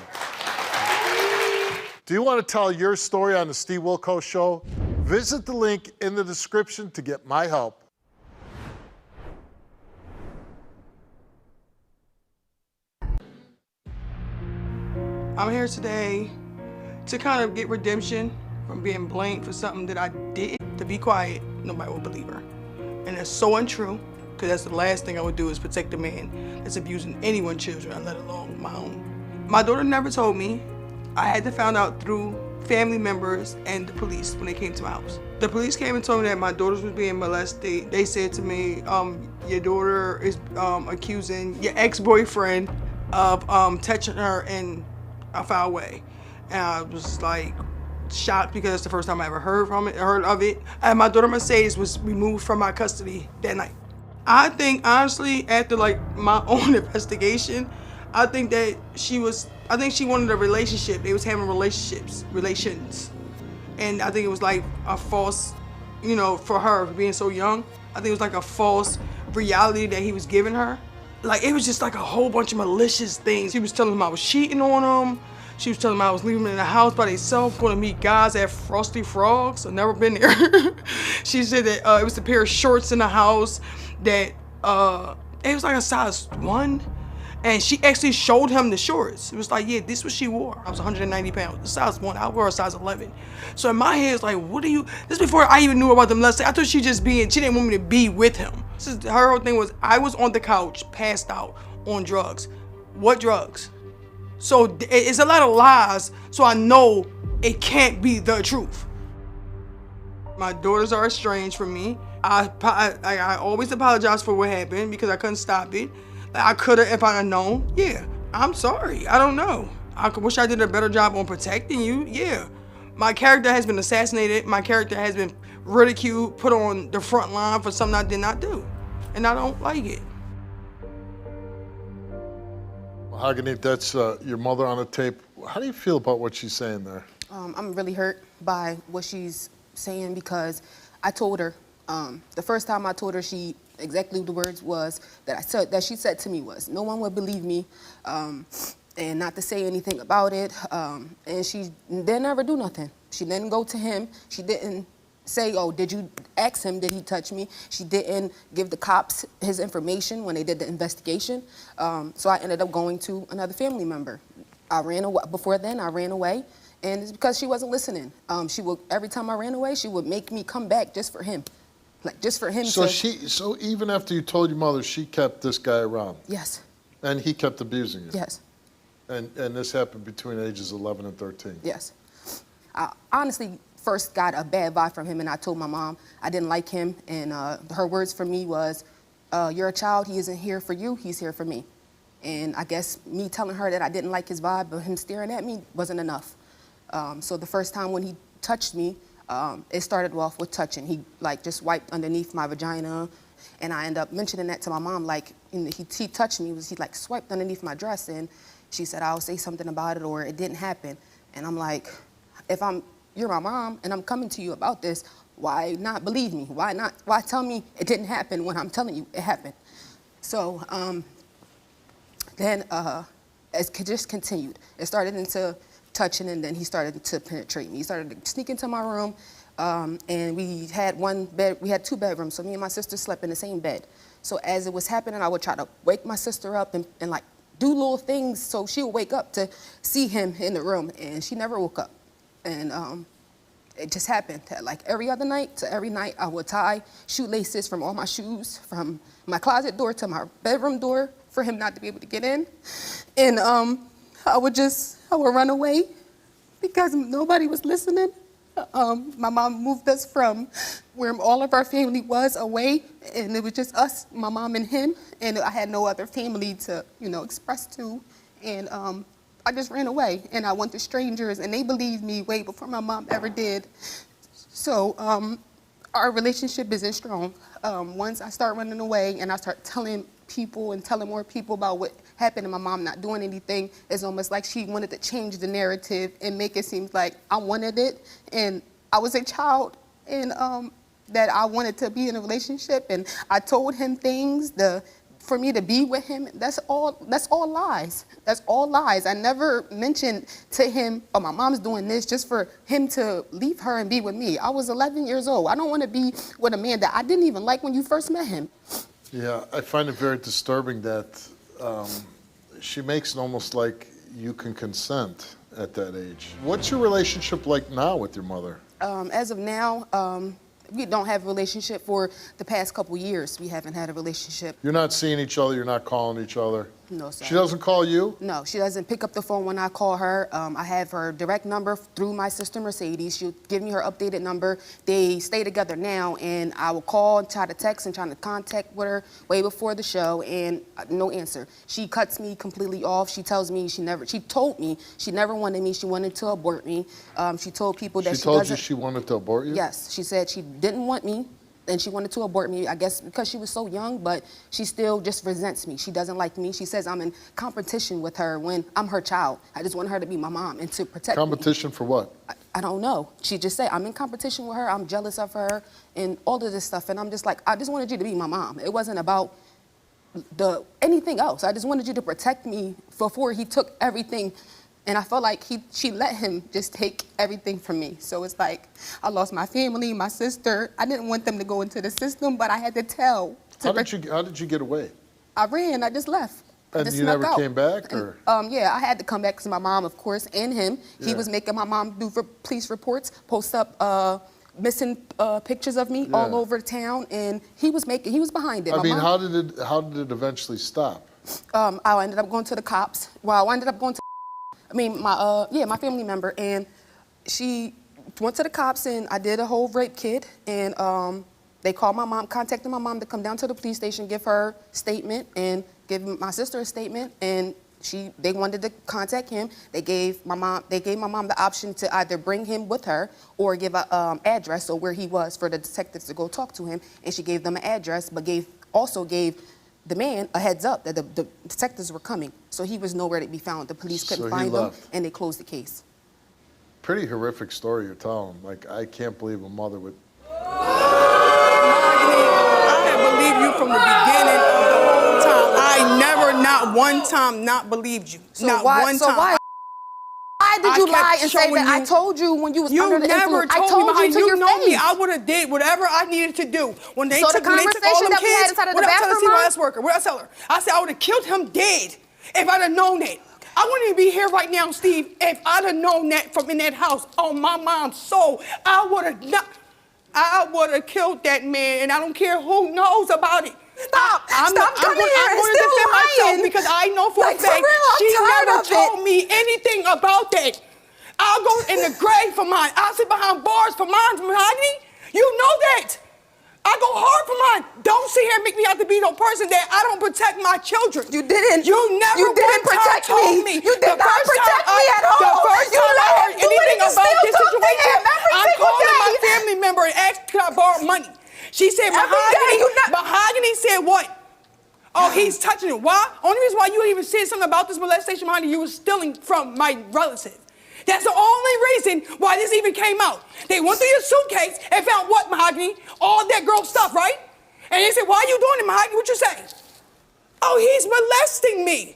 I: Do you want to tell your story on the Steve Wilkos Show? Visit the link in the description to get my help.
H: I'm here today to kind of get redemption from being blamed for something that I did. To be quiet, nobody will believe her. And that's so untrue, because that's the last thing I would do is protect a man that's abusing anyone's children, let alone my own. My daughter never told me. I had to find out through family members and the police when they came to my house. The police came and told me that my daughter was being molested. They said to me, your daughter is accusing your ex-boyfriend of touching her in a foul way. And I was like shocked because it's the first time I ever heard of it. And my daughter Mercedes was removed from my custody that night. I think honestly, after like my own investigation, I think that she wanted a relationship. They was having relations. And I think it was like a false, you know, for her being so young, I think it was like a false reality that he was giving her. Like, it was just like a whole bunch of malicious things. She was telling him I was cheating on him. She was telling him I was leaving him in the house by themselves, going to meet guys at Frosty Frogs. I've never been there. She said that it was a pair of shorts in the house that, it was like a size 1. And she actually showed him the shorts. It was like, yeah, this is what she wore. I was 190 pounds, a size 1, I wore a size 11. So in my head, it's like, what are you, this is before I even knew about the molestation. I thought she didn't want me to be with him. Her whole thing was, I was on the couch, passed out on drugs. What drugs? So it's a lot of lies, so I know it can't be the truth. My daughters are estranged from me. I always apologize for what happened because I couldn't stop it. I could have if I had known. Yeah, I'm sorry. I don't know. I wish I did a better job on protecting you. Yeah. My character has been assassinated. My character has been ridiculed, put on the front line for something I did not do. And I don't like it.
I: Well, Haganit, that's your mother on the tape. How do you feel about what she's saying there?
R: I'm really hurt by what she's saying because I told her, the first time I told her exactly the words was that she said to me was, no one would believe me, and not to say anything about it, and she didn't ever do nothing. She didn't go to him. She didn't say, oh, did you ask him, did he touch me? She didn't give the cops his information when they did the investigation. So I ended up going to another family member. I ran away. Before then, I ran away, and it's because she wasn't listening. Every time I ran away, she would make me come back just for him. Like, just for him
I: so
R: to...
I: So even after you told your mother, she kept this guy around?
R: Yes.
I: And he kept abusing you?
R: Yes.
I: And this happened between ages 11 and 13?
R: Yes. I honestly first got a bad vibe from him, and I told my mom I didn't like him, and her words for me was, you're a child, he isn't here for you, he's here for me. And I guess me telling her that I didn't like his vibe, but him staring at me wasn't enough. So the first time when he touched me, it started off with touching. He just wiped underneath my vagina, And I end up mentioning that to my mom, like, he touched me, he like swiped underneath my dress, and she said, I'll say something about it, or it didn't happen. And I'm like, you're my mom, and I'm coming to you about this, why not believe me? Why tell me it didn't happen when I'm telling you it happened? So then it just continued. It started into touching, and then he started to penetrate me. He started to sneak into my room, and we had two bedrooms, so me and my sister slept in the same bed. So as it was happening, I would try to wake my sister up and like do little things so she would wake up to see him in the room, and she never woke up. And it just happened that like every other night to every night, I would tie shoelaces from all my shoes, from my closet door to my bedroom door, for him not to be able to get in. And I would run away because nobody was listening. My mom moved us from where all of our family was away, and it was just us, my mom and him, and I had no other family to, express to. And I just ran away, and I went to strangers, and they believed me way before my mom ever did. So our relationship isn't strong. Once I start running away and I start telling people and telling more people about what happened and my mom not doing anything, it's almost like she wanted to change the narrative and make it seem like I wanted it, and I was a child, and that I wanted to be in a relationship, and I told him things for me to be with him. That's all lies. That's all lies. I never mentioned to him, oh, my mom's doing this, just for him to leave her and be with me. I was 11 years old. I don't want to be with a man that I didn't even like when you first met him.
I: Yeah, I find it very disturbing that she makes it almost like you can consent at that age. What's your relationship like now with your mother?
R: As of now, we don't have a relationship. For the past couple years, we haven't had a relationship.
I: You're not seeing each other, you're not calling each other?
R: No, sir.
I: She doesn't call you?
R: No, she doesn't pick up the phone when I call her. I have her direct number through my sister Mercedes. She'll give me her updated number. They stay together now, and I will call and try to text and try to contact with her way before the show, and no answer. She cuts me completely off. She tells me she told me she never wanted me. She wanted to abort me. She told people that
I: she told you she wanted to abort you?
R: Yes, she said she didn't want me, and she wanted to abort me, I guess because she was so young, but she still just resents me. She doesn't like me. She says I'm in competition with her when I'm her child. I just want her to be my mom and to protect me.
I: Competition for what?
R: I don't know. She just said, I'm in competition with her, I'm jealous of her, and all of this stuff. And I'm just like, I just wanted you to be my mom. It wasn't about anything else. I just wanted you to protect me before he took everything. And I felt like she let him just take everything from me. So it's like, I lost my family, my sister. I didn't want them to go into the system, but I had to tell.
I: How did you get away?
R: I ran, I just left.
I: And you never came back, or?
R: Yeah, I had to come back because my mom, of course, and him. Yeah. He was making my mom do police reports, post up missing pictures of me all over town, and he was behind it.
I: I mean, how did it eventually stop?
R: I ended up going to the cops. Well, I ended up going to my family member, and she went to the cops, and I did a whole rape kit, and they called my mom, contacted my mom to come down to the police station, give her statement, and give my sister a statement, and they wanted to contact him. They gave my mom the option to either bring him with her or give an address or where he was for the detectives to go talk to him, and she gave them an address, but also gave the man a heads up that the detectives were coming. So he was nowhere to be found. The police couldn't find him, and they closed the case.
I: Pretty horrific story you're telling. Like, I can't believe a mother would.
H: I have believed you from the beginning of the whole time. I never, not one time, not believed you.
R: So
H: not
R: why,
H: one
R: so
H: time.
R: why did you lie and say that I told you when you was under the influence? I told you to your face.
H: Me. I would have did whatever I needed to do. When they took all them kids, what I tell the CYS worker? What I tell her? I said I would have killed him dead if I'd have known that. I wouldn't even be here right now, Steve, if I'd have known that from in that house on my mom's soul. I would have killed that man, and I don't care who knows about it.
R: Stop coming here.
H: I'm going to defend myself because I know for a fact she never told me anything about that. I'll go in the grave for mine. I'll sit behind bars for mine, honey. You know that. I go hard for mine. Don't sit here and make me have to be no person that I don't protect my children.
R: You didn't.
H: You never
R: protect me. You did not protect me at all.
H: The first time I heard anything about this situation, I called my family member and asked, could I borrow money? She said Mahogany said what? Oh, he's touching it. Why? Only reason why you even said something about this molestation, Mahogany, you were stealing from my relative. That's the only reason why this even came out. They went through your suitcase and found what, Mahogany? All that girl stuff, right? And they said, why are you doing it, Mahogany? What you say? Oh, he's molesting me.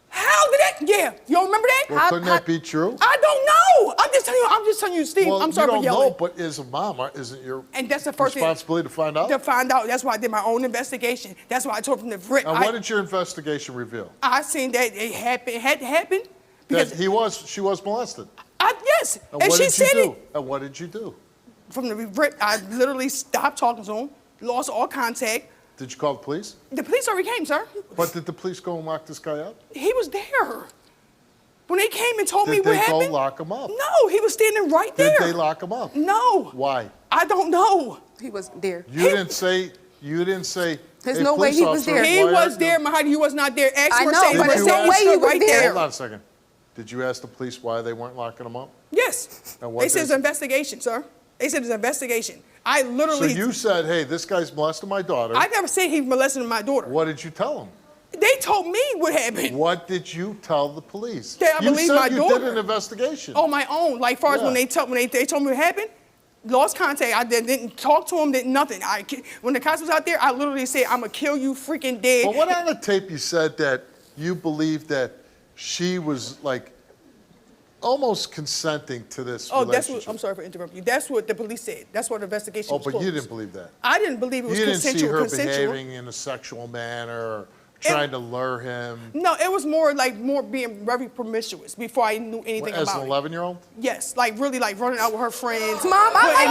H: How did that? Yeah, you don't remember that?
I: Well, couldn't that be true?
H: I don't know. I'm just telling you, Steve.
I: Well,
H: I'm sorry for
I: you
H: yelling.
I: don't know, but as a mom, isn't your
H: And that's the first
I: responsibility to find out?
H: To find out. That's why I did my own investigation. That's why I told from the rip.
I: And what did your investigation reveal?
H: I seen that it had to happen because
I: That she was molested.
H: yes,
I: And
H: and
I: what
H: she
I: did
H: said
I: you do?
H: it.
I: And what did you do?
H: From the rip, I literally stopped talking to him, lost all contact.
I: Did you call the police?
H: The police already came, sir.
I: But did the police go and lock this guy up?
H: He was there. When they came and told me what
I: Did they
H: happened.
I: go lock him up?
H: No, he was standing right there.
I: Did they lock him up?
H: No.
I: Why?
H: I don't know.
R: He was there.
I: You didn't say.
R: There's
I: hey,
R: no way
I: police
R: he was
I: officer,
R: there.
H: He
I: why
H: was
I: aren't
H: there,
I: you-
H: Mahogany. You was not there. Ask
R: I
H: her,
R: know,
H: say,
R: but there's no way he was
H: right
R: there.
I: Hold on a second. Did you ask the police why they weren't locking him up?
H: Yes.
I: And what
H: They said
I: they-
H: it's an investigation, sir. They said it's an investigation. I literally.
I: So you said, hey, this guy's molesting my daughter.
H: I never said he molested my daughter.
I: What did you tell him?
H: They told me what happened.
I: What did you tell the police?
H: That I
I: you
H: believe
I: said
H: my
I: you
H: daughter.
I: did an investigation.
H: On my own. Like, far as when they told me what happened, lost contact. I didn't talk to him, didn't nothing. When the cops was out there, I literally said, I'm going to kill you freaking dead.
I: But what on the tape you said that you believed that she was like almost consenting to this
H: Oh, that's
I: relationship?
H: what, I'm sorry for interrupting you. That's what the police said. That's what the investigation
I: Oh,
H: was
I: but
H: closed.
I: you didn't believe that.
H: I didn't believe it was
I: You didn't see
H: consensual.
I: her
H: consensual.
I: behaving in a sexual manner or trying to lure him.
H: No, it was more being very promiscuous before I knew anything
I: As
H: about
I: an
H: it.
I: 11-year-old?
H: Yes, like really like running out with her friends.
R: Mom, I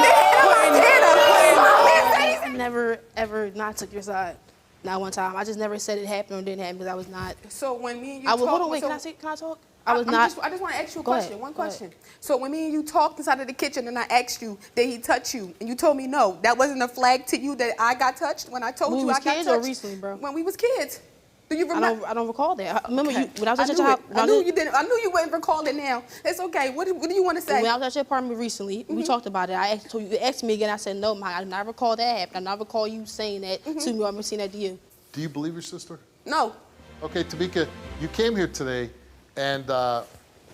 R: like
S: I never ever not took your side. Not one time. I just never said it happened or didn't happen because I was not.
R: So when me and you
S: I was,
R: talked,
S: hold on, wait.
R: so-
S: Can I talk? I was not.
R: I just want to ask you a
S: Go ahead,
R: question. One
S: go ahead.
R: question. So when me and you talked inside of the kitchen and I asked you, did he touch you? And you told me no. That wasn't a flag to you that I got touched when I told
S: When
R: you
S: we was
R: I got
S: kids
R: touched?
S: or recently, bro?
R: When we was kids. Do you remember?
S: I don't recall that. I remember you when I was at
R: I
S: your
R: knew
S: house.
R: it. I knew you didn't. I knew you wouldn't recall it now. It's okay. What do you want to say?
S: When I was at your apartment recently, we talked about it. You asked me again. I said no, I did not recall that happened. I did not recall you saying that to me or me saying that to you.
I: Do you believe your sister?
R: No.
I: Okay, Tamika, you came here today, and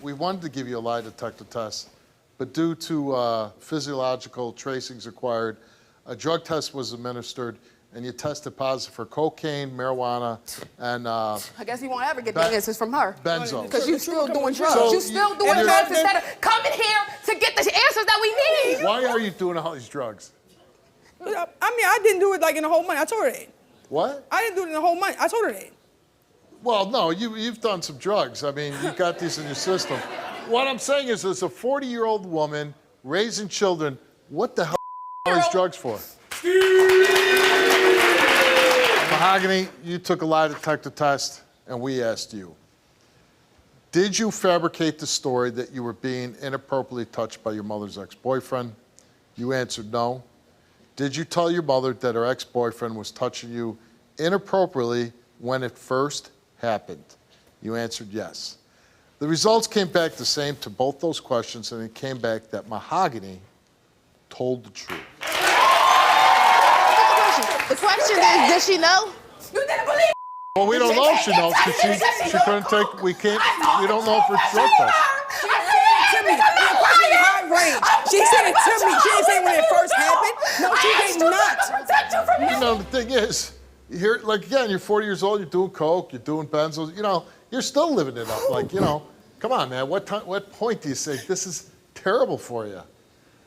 I: we wanted to give you a lie detector test, but due to physiological tracings required, a drug test was administered, and you tested positive for cocaine, marijuana, and
R: I guess you won't ever get the answers from her.
I: benzo.
R: Because you still doing drugs.
I: So
R: you still doing
I: you're-
R: drugs instead of coming here to get the answers that we need.
I: Why are you doing all these drugs?
H: I mean, I didn't do it like in a whole month. I told her that.
I: What?
H: I didn't do it in a whole month. I told her that.
I: Well, no, you've done some drugs. I mean, you've got these in your system. What I'm saying is, as a 40-year-old woman raising children, what the hell are these drugs for? Mahogany, you took a lie detector test, and we asked you, did you fabricate the story that you were being inappropriately touched by your mother's ex-boyfriend? You answered no. Did you tell your mother that her ex-boyfriend was touching you inappropriately when it first happened? You answered yes. The results came back the same to both those questions, and it came back that Mahogany told the truth.
S: The question is, does she know?
R: You didn't believe.
I: Well, we don't know if she knows because she couldn't take. We can't. We don't know if it's drug test.
H: She said it to me. The question is high range. She said it to me. She didn't say when it first happened. No, she did not.
I: You know, the thing is, here, like again, you're 40 years old. You're doing coke. You're doing benzos. You know, you're still living it up. Like, you know, come on, man. What point do you say this is terrible for you?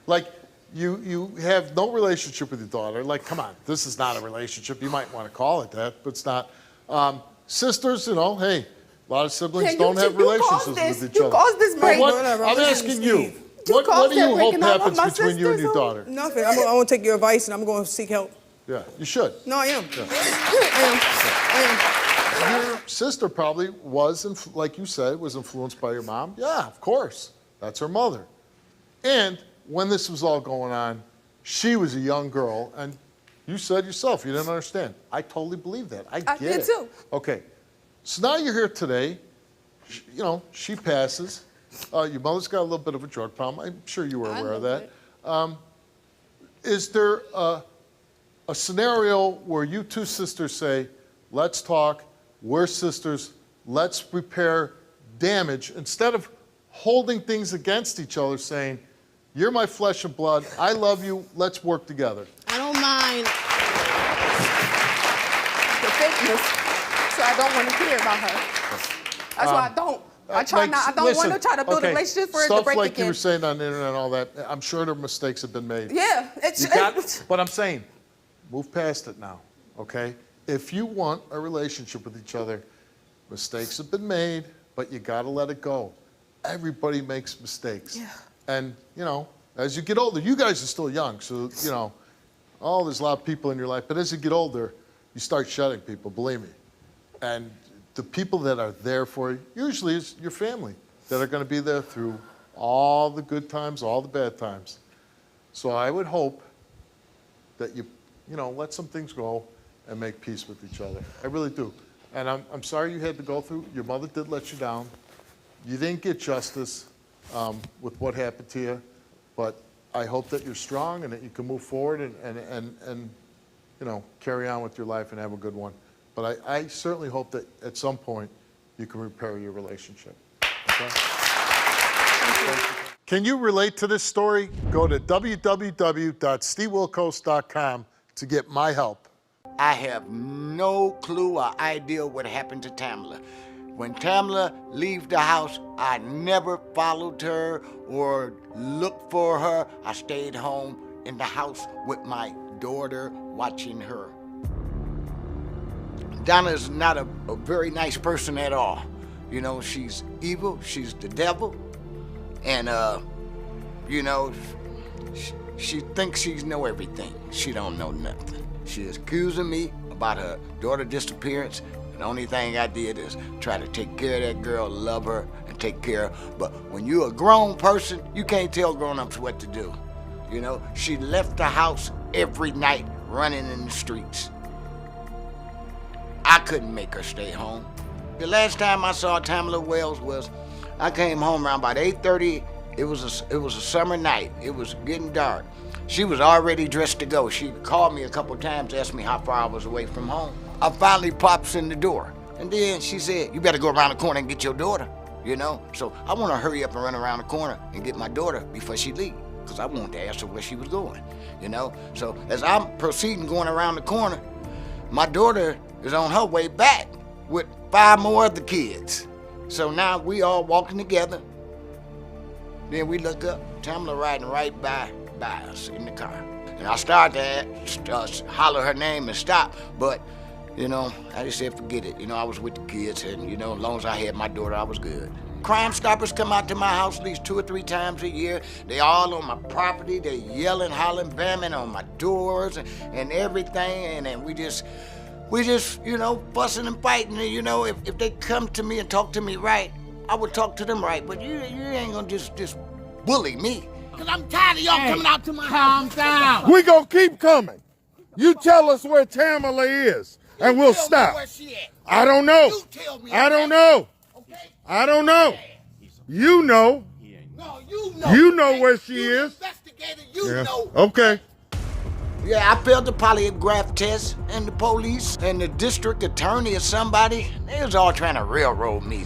I: Like, you have no relationship with your daughter. Like, come on, this is not a relationship. You might want to call it that, but it's not. Sisters, you know, hey, a lot of siblings don't have relationships with each other.
R: You caused this break.
I: I'm asking you. What do you hope happens between you and your daughter?
H: Nothing. I'm going to take your advice and I'm going to seek help.
I: Yeah, you should.
H: No, I am.
I: Yeah.
H: I am.
I: Your sister probably was, like you said, was influenced by your mom. Yeah, of course. That's her mother. And when this was all going on, she was a young girl, and you said yourself you didn't understand. I totally believe that. I get
R: did
I: it.
R: too.
I: Okay, so now you're here today. You know, she passes. Your mother's got a little bit of a drug problem. I'm sure you were aware of that. Is there a scenario where you two sisters say, let's talk, we're sisters, let's repair damage, instead of holding things against each other, saying, you're my flesh and blood, I love you, let's work together.
S: I don't mind the fakeness, so I don't want to hear about her. That's why I don't. I try not. I don't want to try to build a relationship for it to break
I: Stuff like
S: again.
I: you were saying on the internet and all that, I'm sure there mistakes have been made.
S: Yeah,
I: But I'm saying, move past it now, okay? If you want a relationship with each other, mistakes have been made, but you gotta let it go. Everybody makes mistakes.
S: Yeah.
I: And, as you get older, you guys are still young, so, there's a lot of people in your life, but as you get older, you start shedding people, believe me. And the people that are there for you, usually is your family, that are gonna be there through all the good times, all the bad times. So I would hope that you let some things go and make peace with each other. I really do. And I'm sorry you had to go through, your mother did let you down. You didn't get justice with what happened to you, but I hope that you're strong and that you can move forward and carry on with your life and have a good one. But I certainly hope that at some point you can repair your relationship. Okay? Can you relate to this story? Go to www.stevewilkos.com to get my help.
C: I have no clue or idea what happened to Tamla. When Tamla leaves the house, I never followed her or looked for her. I stayed home in the house with my daughter watching her. Donna's not a very nice person at all. She's evil, she's the devil, and she thinks she knows everything. She don't know nothing. She is accusing me about her daughter's disappearance. And the only thing I did is try to take care of that girl, love her, and take care of her. But when you're a grown person, you can't tell grown-ups what to do. She left the house every night running in the streets. I couldn't make her stay home. The last time I saw Tamla Wells was, I came home around about 8:30. It was a summer night. It was getting dark. She was already dressed to go. She called me a couple times, asked me how far I was away from home. I finally pops in the door. And then she said, you better go around the corner and get your daughter, So I want to hurry up and run around the corner and get my daughter before she leaves, because I wanted to ask her where she was going, So as I'm proceeding going around the corner, my daughter is on her way back with 5 more other kids. So now we all walking together. Then we look up, Tamla riding right by us in the car. And I started to holler her name and stop, but I just said, forget it. I was with the kids, and, as long as I had my daughter, I was good. Crime Stoppers come out to my house at least 2 or 3 times a year. They all on my property. They yelling, hollering, bamming on my doors and everything. And then we just, fussing and fighting. And, if they come to me and talk to me right, I would talk to them right. But you ain't gonna just bully me. Because I'm tired of y'all coming out to my house. Calm down.
V: We gonna keep coming. You tell us where Tamala is. And we'll stop. I don't know. I don't know. I don't know. You know.
C: No, you know.
V: You know where she is.
C: You know.
V: Okay.
C: Yeah, I failed the polygraph test, and the police and the district attorney or somebody, they was all trying to railroad me,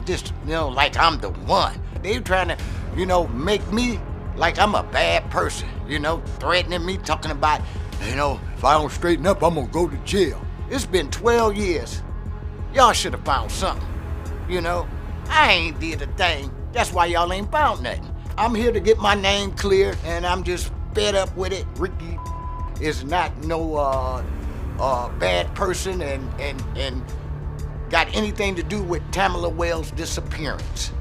C: just, like I'm the one. They were trying to, make me like I'm a bad person, threatening me, talking about, if I don't straighten up, I'm gonna go to jail. It's been 12 years. Y'all should have found something, I ain't did a thing. That's why y'all ain't found nothing. I'm here to get my name clear, and I'm just fed up with it. Ricky is not no bad person and got anything to do with Tamla Wells' disappearance.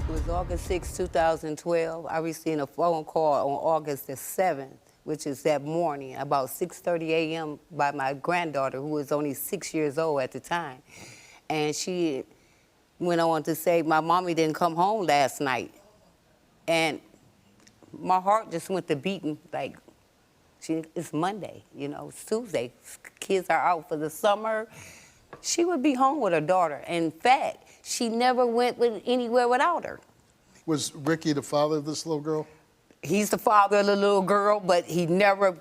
W: It was August 6, 2012. I received a phone call on August the 7th, which is that morning, about 6:30 a.m. by my granddaughter, who was only 6 years old at the time. And she went on to say, my mommy didn't come home last night. And my heart just went to beating, like, it's Monday, it's Tuesday. Kids are out for the summer. She would be home with her daughter. In fact, she never went anywhere without her.
I: Was Ricky the father of this little girl?
W: He's the father of the little girl, but he never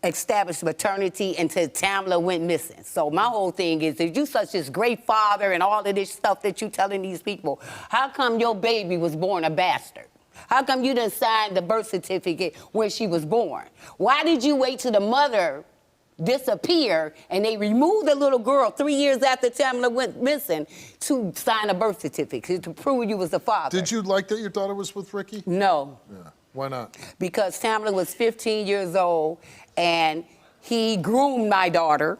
W: established maternity until Tamla went missing. So my whole thing is, if you such this great father and all of this stuff that you telling these people, how come your baby was born a bastard? How come you didn't sign the birth certificate when she was born? Why did you wait till the mother disappeared and they removed the little girl 3 years after Tamla went missing to sign a birth certificate to prove you was the father?
B: Did you like that your daughter was with Ricky?
W: No.
B: Yeah. Why not?
W: Because Tamla was 15 years old and he groomed my daughter,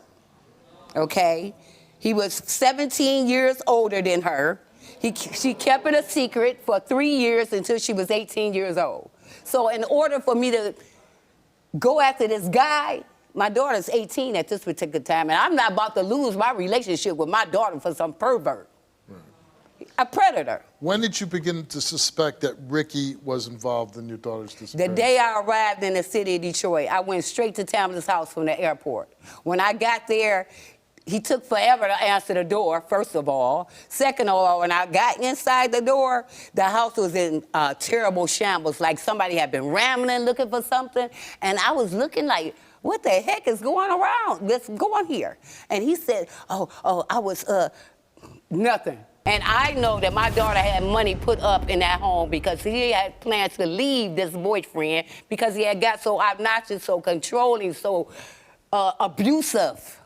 W: okay? He was 17 years older than her. She kept it a secret for 3 years until she was 18 years old. So in order for me to go after this guy, my daughter's 18 at this particular time, and I'm not about to lose my relationship with my daughter for some pervert. A predator.
B: When did you begin to suspect that Ricky was involved in your daughter's disappearance?
W: The day I arrived in the city of Detroit, I went straight to Tamla's house from the airport. When I got there, he took forever to answer the door, first of all. Second of all, when I got inside the door, the house was in terrible shambles, like somebody had been rambling looking for something. And I was looking like, what the heck is going around? What's going here? And he said, I was, nothing. And I know that my daughter had money put up in that home because he had plans to leave this boyfriend because he had got so obnoxious, so controlling, so abusive.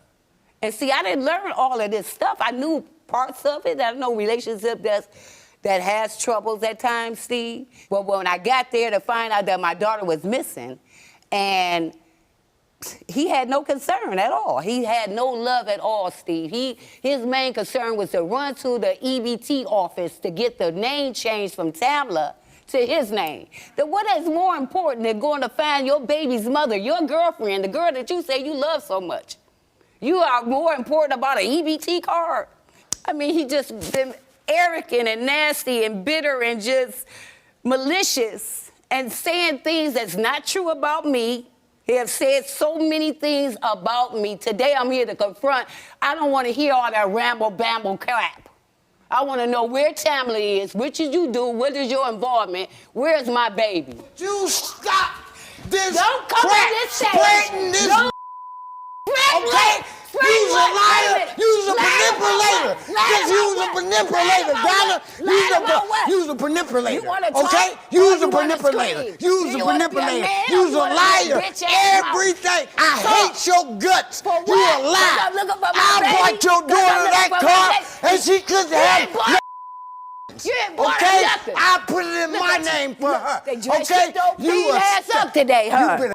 W: And see, I didn't learn all of this stuff. I knew parts of it. I know relationship that has troubles at times, Steve. But when I got there to find out that my daughter was missing, and he had no concern at all. He had no love at all, Steve. His main concern was to run to the EBT office to get the name changed from Tamla to his name. Then what is more important than going to find your baby's mother, your girlfriend, the girl that you say you love so much? You are more important about an EBT card? I mean, he just been arrogant and nasty and bitter and just malicious and saying things that's not true about me. He have said so many things about me. Today I'm here to confront. I don't want to hear all that ramble-bamble crap. I want to know where Tamla is, what did you do, what is your involvement, where's my baby?
C: You stop this.
W: Don't come on this stage.
C: This. Okay? You's a liar. You's a manipulator. Just use a manipulator, Donna. You's a manipulator. Okay? You's a manipulator. You's a manipulator. You's a liar. Everything. I hate your guts. You a liar. I bought your daughter that car and she couldn't have.
W: You ain't bought
C: okay?
W: nothing.
C: I put it in my name for her.
W: Okay? You ass up today, huh?
C: You been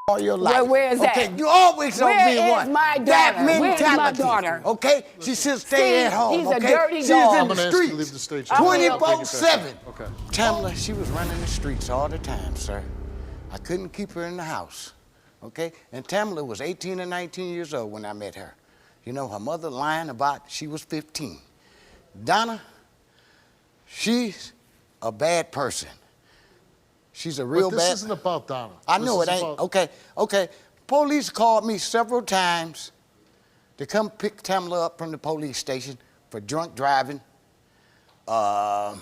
C: all your life.
W: Where is that?
C: Okay, you always gonna be one.
W: Where is my daughter?
C: That mentality.
W: Where's my daughter?
C: Okay, she should stay at home.
W: He's
C: okay,
W: a dirty
C: she's
W: dog.
C: in the streets 24/7. Okay. Tamla, she was running the streets all the time, sir. I couldn't keep her in the house. Okay, and Tamla was 18 or 19 years old when I met her. You know, her mother lying about she was 15. Donna, she's a bad person. She's a real
B: but
C: bad.
B: this isn't about Donna.
C: I know it ain't. Okay. Police called me several times to come pick Tamla up from the police station for drunk driving. And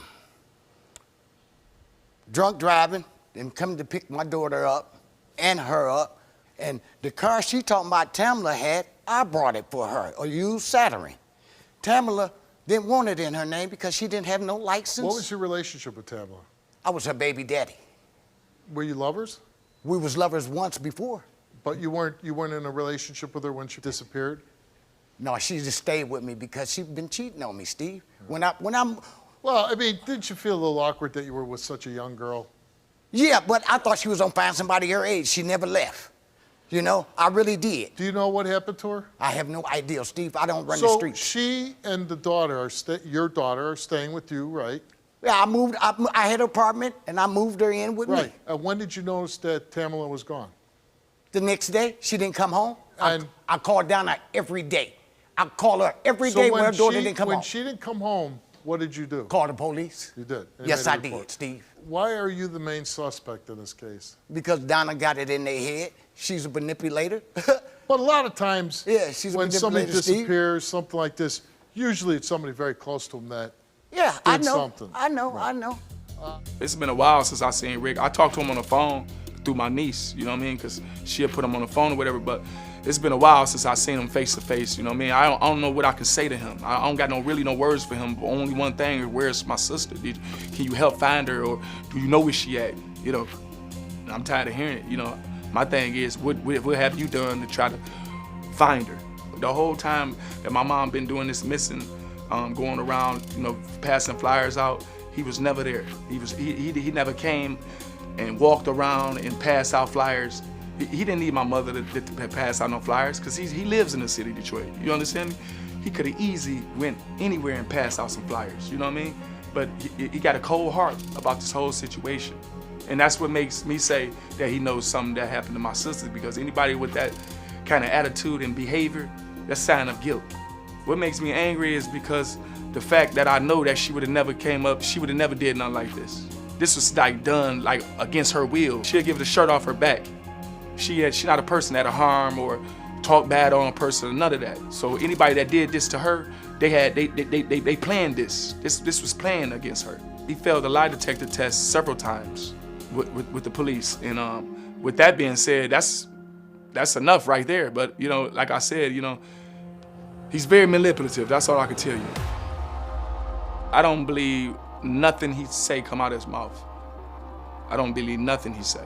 C: come to pick my daughter up and her up. And the car she talking about Tamla had, I brought it for her, a used Saturn. Tamla didn't want it in her name because she didn't have no license.
B: What was your relationship with Tamla?
C: I was her baby daddy.
B: Were you lovers?
C: We was lovers once before.
B: But you weren't in a relationship with her when she disappeared?
C: No, she just stayed with me because she'd been cheating on me, Steve.
B: Yeah.
C: When I'm
B: Well, I mean, didn't you feel a little awkward that you were with such a young girl?
C: Yeah, but I thought she was gonna find somebody her age. She never left. You know, I really did.
B: Do you know what happened to her?
C: I have no idea, Steve. I don't run the streets.
B: So she and the daughter your daughter are staying with you, right?
C: Yeah, I had an apartment and I moved her in with me.
B: Right. And when did you notice that Tamla was gone?
C: The next day, she didn't come home. And I called down her every day. I called her every day when her daughter didn't come home.
B: When she didn't come home, what did you do?
C: Call the police.
B: You did?
C: Yes, I did, Steve.
B: Why are you the main suspect in this case?
C: Because Donna got it in their head. She's a manipulator.
B: But a lot of times,
C: yeah, she's
B: when
C: a
B: somebody
C: manipulator,
B: disappears, something like this, usually it's somebody very close to them that
C: yeah,
B: did
C: I know.
B: something.
C: I know.
B: Right.
C: I know.
E: It's been a while since I seen Rick. I talked to him on the phone through my niece, you know what I mean? Because she'll put him on the phone or whatever, but it's been a while since I seen him face to face, you know what I mean? I don't know what I can say to him. I don't got really no words for him. Only one thing is, where's my sister? Can you help find her, or do you know where she at? You know, I'm tired of hearing it, you know. My thing is, what have you done to try to find her? The whole time that my mom been doing this missing, going around, you know, passing flyers out, he was never there. He never came and walked around and passed out flyers. He didn't need my mother to pass out no flyers, because he lives in the city of Detroit. You understand me? He could have easily went anywhere and passed out some flyers, you know what I mean? But he got a cold heart about this whole situation. And that's what makes me say that he knows something that happened to my sister, because anybody with that kind of attitude and behavior, that's a sign of guilt. What makes me angry is because the fact that I know that she would have never came up, she would have never did nothing like this. This was like done like against her will. She'll give the shirt off her back. She's not a person that'll harm or talk bad on a person or none of that. So anybody that did this to her, they planned this. This was planned against her. He failed the lie detector test several times with the police. And with that being said, that's enough right there. But you know, like I said, you know, he's very manipulative. That's all I can tell you. I don't believe nothing he say come out of his mouth. I don't believe nothing he say.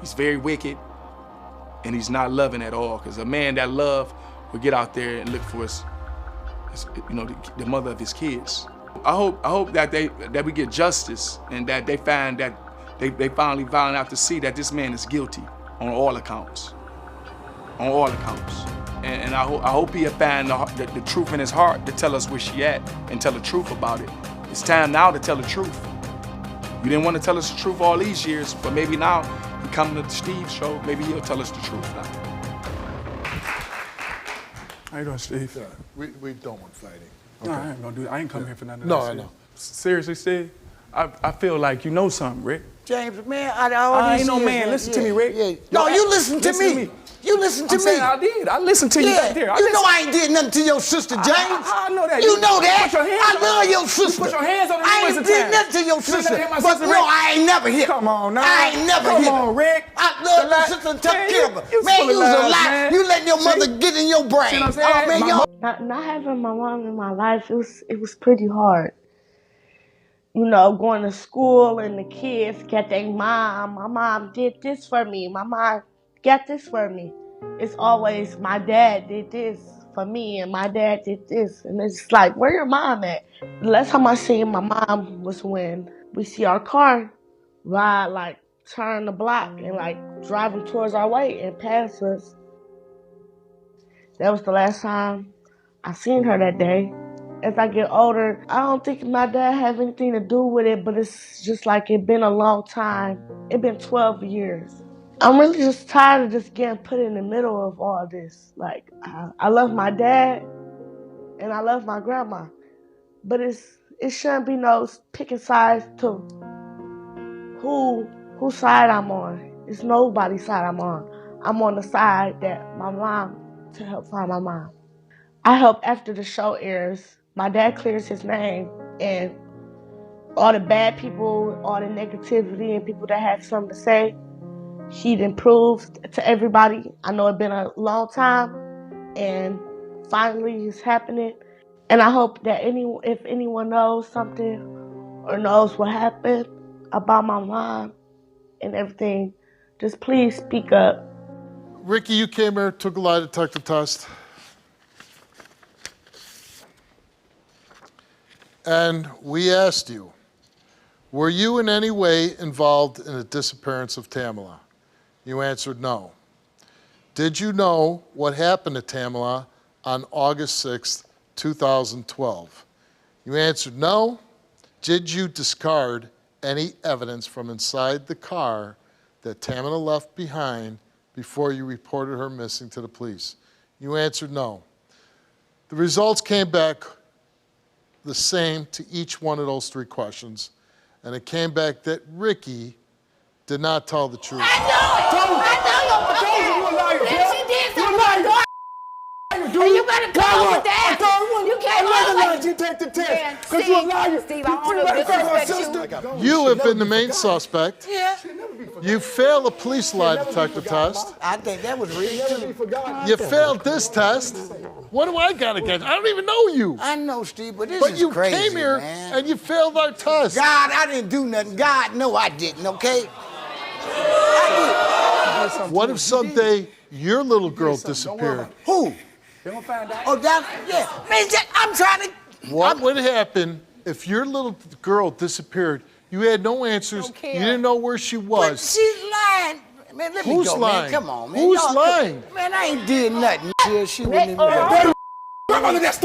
E: He's very wicked, and he's not loving at all. Because a man that love will get out there and look for his you know, the mother of his kids. I hope that we get justice, and that they find that they finally find out to see that this man is guilty on all accounts. On all accounts. And I hope he'll find the truth in his heart to tell us where she at and tell the truth about it. It's time now to tell the truth. You didn't want to tell us the truth all these years, but maybe now, he coming to the Steve show, maybe he'll tell us the truth now.
J: How you doing, Steve?
B: Yeah, we don't want fighting.
J: No, I ain't gonna do that. I ain't come here for nothing.
B: No, I know.
J: Seriously, Steve, I feel like you know something, Rick.
C: James, man,
J: I ain't no man. Listen to me, Rick.
C: Yeah. No, you listen to me. You listen to me.
J: I did. I listened to you back there.
C: You know I ain't did nothing to your sister, James.
J: I know that.
C: You know that.
J: Put your hands
C: I love your sister.
J: You put your hands on the
C: I ain't did nothing to your sister. But no, I ain't never hit.
J: Come on now.
C: I ain't never hit.
J: Come on, Rick.
C: I love your sister and took care of her. Man, you was a lie. You letting your mother get in your brain.
J: See what I'm saying?
T: Not having my mom in my life, it was pretty hard. You know, going to school and the kids get their mom. My mom did this for me. My mom got this for me. It's always my dad did this for me and my dad did this. And it's like, where your mom at? The last time I seen my mom was when we see our car ride, like, turn the block and, like, driving towards our way and pass us. That was the last time I seen her that day. As I get older, I don't think my dad have anything to do with it, but it's just like it been a long time. It been 12 years. I'm really just tired of just getting put in the middle of all this. Like, I love my dad and I love my grandma, but it shouldn't be no picking sides to whose side I'm on. It's nobody's side I'm on. I'm on the side that my mom, to help find my mom. I hope after the show airs, my dad clears his name and all the bad people, all the negativity and people that had something to say, he'd improve to everybody. I know it's been a long time and finally it's happening. And I hope that if anyone knows something or knows what happened about my mom and everything, just please speak up.
B: Ricky, you came here, took a lie detector test. And we asked you, were you in any way involved in the disappearance of Tamala? You answered no. Did you know what happened to Tamala on August 6th, 2012? You answered no. Did you discard any evidence from inside the car that Tamala left behind before you reported her missing to the police? You answered no. The results came back the same to each one of those three questions, and it came back that Ricky did not tell the truth.
T: I know you a liar, bro. She did something.
V: do
A: And
V: it.
A: you better come up with that. You can't
V: recognize you take the test. Because you're a liar.
A: Steve, I don't know if disrespect you.
B: You have been the main suspect.
C: Yeah.
B: You failed a police lie detector test.
C: I think that was rigged too.
B: You failed this test. What do I got against? I don't even know you.
C: I know, Steve, but this
B: But
C: is
B: you
C: crazy,
B: came here
C: man.
B: and you failed our test.
C: God, I didn't do nothing. God, no, I didn't, okay?
B: What if someday your little girl disappeared?
C: Who? Oh, that, yeah. Man, I'm trying to...
B: What would happen if your little girl disappeared? You had no answers. You didn't know where she
C: But
B: was.
C: she's lying. Man, let me
B: Who's
C: go,
B: lying?
C: man. Come on, man.
B: Who's
C: Y'all-
B: lying?
C: Man, I ain't did nothing. She wouldn't even
V: Grandmother, that's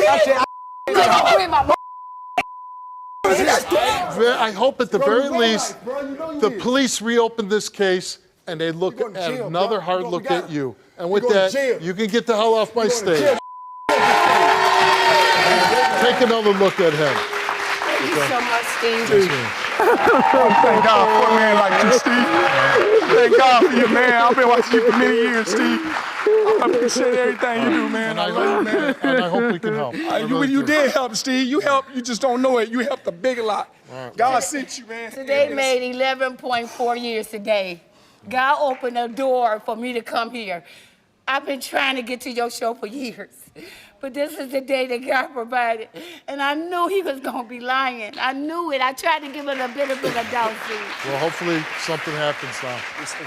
B: I hope at the very least the police reopen this case and they look at another hard look at you. And with that, you can get the hell off my stage. Take another look at him.
A: Thank you so much, Steve.
J: Thank God for a man like you, Steve. Thank God for you, man. I've been watching you for many years, Steve. I appreciate everything you do, man. I love you, man.
B: And I hope we can help.
J: You did help, Steve. You helped. You just don't know it. You helped a big lot. God sent you, man.
A: Today made 11.4 years today. God opened a door for me to come here. I've been trying to get to your show for years. But this is the day that God provided. And I knew he was going to be lying. I knew it. I tried to give it a bit of doubt, Steve.
B: Well, hopefully something happens now.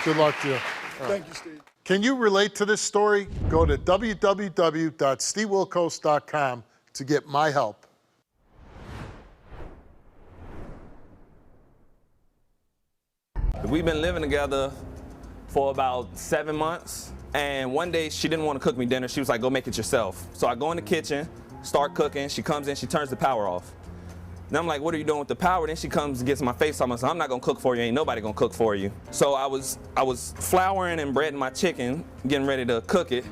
B: Good luck to you.
J: Thank you, Steve.
B: Can you relate to this story? Go to www.stevewilkos.com to get my help.
D: We've been living together for about 7 months, and one day she didn't want to cook me dinner. She was like, go make it yourself. So I go in the kitchen, start cooking. She comes in, she turns the power off. And I'm like, what are you doing with the power? Then she comes and gets in my face. I'm like, I'm not gonna cook for you. Ain't nobody gonna cook for you. So I was flouring and breading my chicken, getting ready to cook it.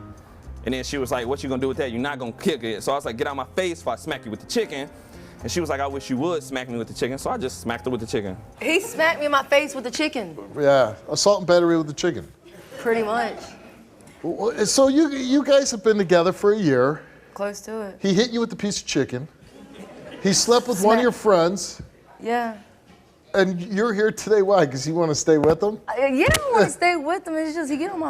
D: And then she was like, what you gonna do with that? You're not gonna cook it. So I was like, get out my face if I smack you with the chicken. And she was like, I wish you would smack me with the chicken. So I just smacked her with the chicken.
G: He smacked me in my face with the chicken.
B: Yeah, assault and battery with the chicken.
G: Pretty much.
B: So you guys have been together for a year.
G: Close to it.
B: He hit you with the piece of chicken. He slept with one of your friends.
G: Yeah.
B: And you're here today, why? Because you want to stay with him?
G: Yeah, I want to stay with him. It's just he gets on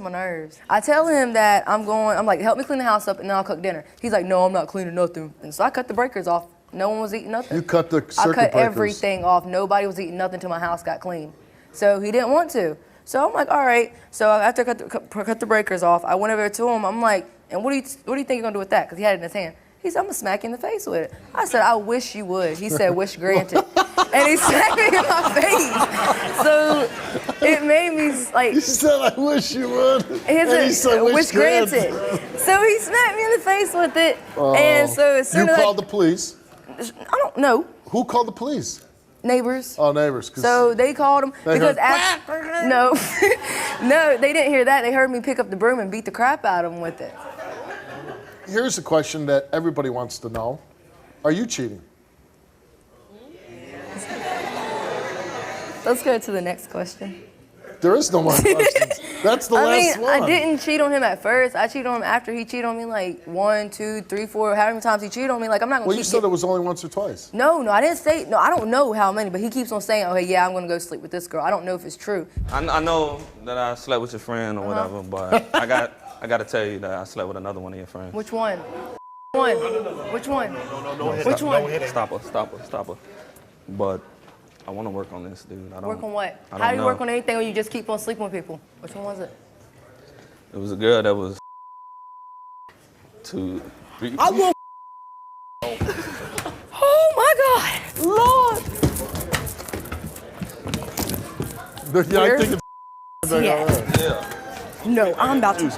G: my nerves. I tell him that I'm like, help me clean the house up and then I'll cook dinner. He's like, no, I'm not cleaning nothing. And so I cut the breakers off. No one was eating nothing.
B: You cut the circuit breakers.
G: I cut everything off. Nobody was eating nothing until my house got clean. So he didn't want to. So I'm like, all right. So after I cut the breakers off, I went over to him. I'm like, and what do you think you're gonna do with that? Because he had it in his hand. He said, I'm gonna smack you in the face with it. I said, I wish you would. He said, wish granted. And he smacked me in my face. So it made me like.
B: He said, I wish you would.
G: He said, wish granted. So he smacked me in the face with it. And so as soon
B: you
G: as
B: called the police?
G: I don't know.
B: Who called the police?
G: Neighbors.
B: Oh, neighbors.
G: So they called him
B: They
G: because
B: heard,
G: no, no, they didn't hear that. They heard me pick up the broom and beat the crap out of him with it.
B: Here's a question that everybody wants to know. Are you cheating?
G: Let's go to the next question.
B: There is no more questions. That's the last one.
G: I didn't cheat on him at first. I cheated on him after he cheated on me like 1, 2, 3, 4, however many times he cheated on me. Like I'm not gonna.
B: Well, you said it was only once or twice.
G: No, I didn't say. No, I don't know how many, but he keeps on saying, "Oh, hey, yeah, I'm gonna go sleep with this girl." I don't know if it's true.
D: I know that I slept with your friend or whatever, but I got to tell you that I slept with another one of your friends.
G: Which one? Which one? Which one?
D: Stop her. But I want to work on this, dude.
G: Work on what?
D: I don't
G: How do you
D: know.
G: work on anything when you just keep on sleeping with people? Which one was it?
D: It was a girl that was 2, 3.
G: I will. Oh my God, Lord.
B: I think it's
G: Yeah. No, I'm about to.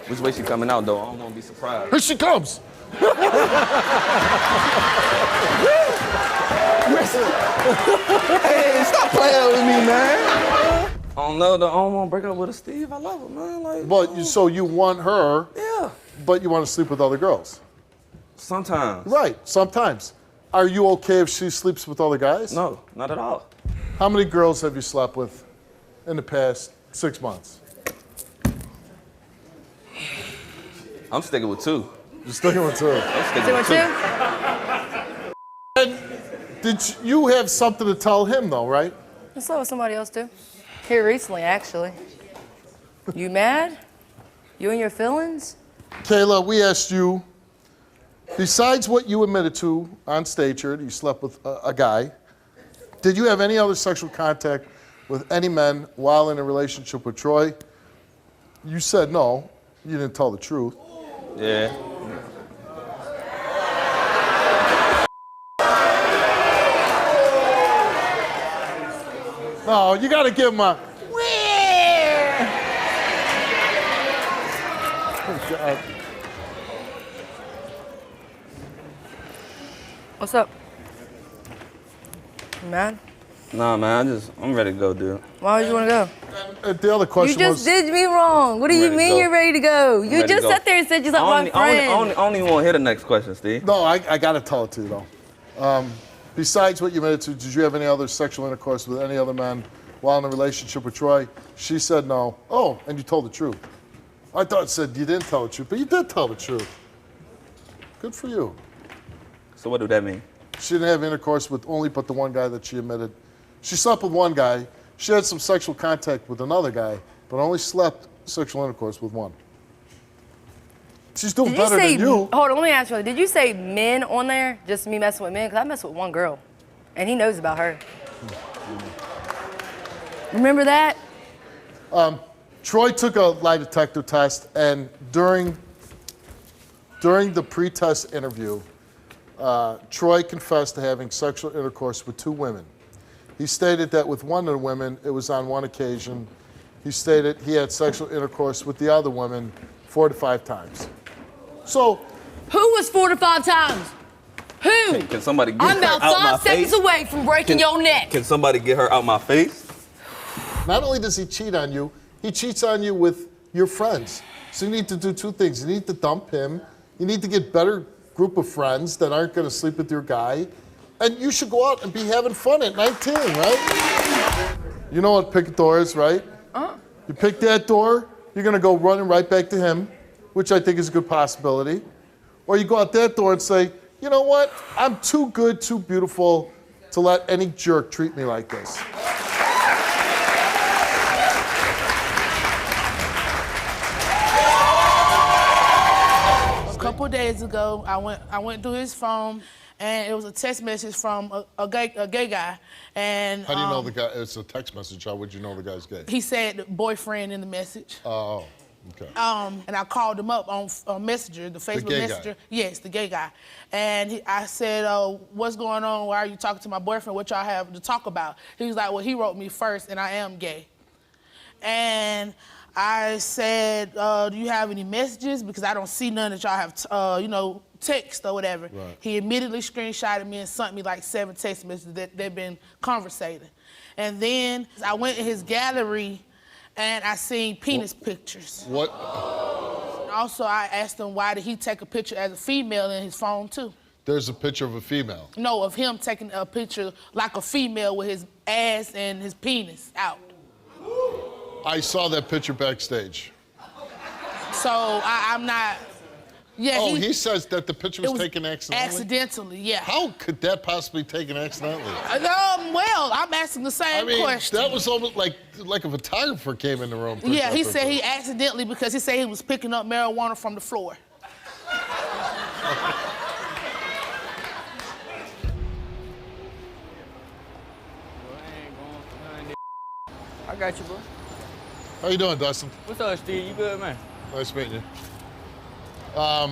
D: Which way she coming out though? I don't want to be surprised.
B: Here she comes.
D: Hey, stop playing with me, man. I don't know. I don't want to break up with her, Steve. I love her, man. Like,
B: But so you want her,
D: yeah.
B: But you want to sleep with other girls.
D: Sometimes.
B: Right, sometimes. Are you okay if she sleeps with other guys?
D: No, not at all.
B: How many girls have you slept with in the past 6 months?
D: I'm sticking with 2.
B: You're sticking with 2.
D: I'm sticking with 2.
B: And did you have something to tell him, though, right?
G: I slept with somebody else, too. Here recently, actually. You mad? You and your feelings?
B: Kayla, we asked you, besides what you admitted to on stage here, you slept with a guy, did you have any other sexual contact with any men while in a relationship with Troy? You said no. You didn't tell the truth.
D: Yeah.
B: No, you got to give him a...
G: What's up? You mad?
D: Nah, man, I'm ready to go, dude.
G: Why would you want to go?
B: The other question
G: You just did me wrong. What do you mean you're ready to go? You
D: Ready to
G: just
D: go.
G: sat there and said you're my friend.
D: I don't even want to hear the next question, Steve.
B: No, I got to tell it to you, though. Besides what you admitted to, did you have any other sexual intercourse with any other men while in a relationship with Troy? She said no. Oh, and you told the truth. I thought it said you didn't tell the truth, but you did tell the truth. Good for you.
D: So what do that mean?
B: She didn't have intercourse with only but the one guy that she admitted. She slept with one guy. She had some sexual contact with another guy, but only slept sexual intercourse with one. She's doing better than you.
G: Hold on, let me ask you. Did you say men on there? Just me messing with men? Because I mess with one girl, and he knows about her. Remember that?
B: Troy took a lie detector test, and during the pre-test interview, Troy confessed to having sexual intercourse with 2 women. He stated that with one of the women, it was on one occasion. He stated he had sexual intercourse with the other women 4 to 5 times. So,
G: who was 4 to 5 times? Who?
D: Can somebody get
G: I'm
D: her
G: about
D: out my
G: 5 seconds
D: face?
G: away from breaking your neck.
D: Can somebody get her out my face?
B: not only does he cheat on you, he cheats on you with your friends. So you need to do 2 things. You need to dump him. You need to get better group of friends that aren't going to sleep with your guy. And you should go out and be having fun at 19, right? You know what pick a door is, right? You pick that door, you're going to go running right back to him, which I think is a good possibility. Or you go out that door and say, you know what? I'm too good, too beautiful to let any jerk treat me like this.
F: A couple days ago, I went through his phone, and it was a text message from a gay guy. And
I: how do you know the guy? It's a text message. How would you know the guy's gay?
F: He said boyfriend in the message.
I: Oh, okay.
F: And I called him up on Messenger, the Facebook Messenger.
I: Guy.
F: Yes, the gay guy. And I said, what's going on? Why are you talking to my boyfriend? What y'all have to talk about? He was like, well, he wrote me first, and I am gay. And I said, do you have any messages? Because I don't see none that y'all have, text or whatever.
I: Right.
F: He immediately screenshotted me and sent me like 7 text messages that they've been conversating. And then I went in his gallery and I seen penis pictures.
I: What?
F: Also, I asked him why did he take a picture as a female in his phone too?
I: There's a picture of a female.
F: No, of him taking a picture like a female with his ass and his penis out.
I: I saw that picture backstage.
F: So I'm not. Yeah.
I: Oh, he says that the picture was taken accidentally?
F: Accidentally, yeah.
I: How could that possibly be taken accidentally?
F: Well, I'm asking the same question.
I: That was almost like a photographer came in the room.
F: Yeah, he said he accidentally, because he said he was picking up marijuana from the floor.
M: I got you, bro.
I: How you doing, Dustin?
M: What's up, Steve? You good, man?
I: Nice meeting you. I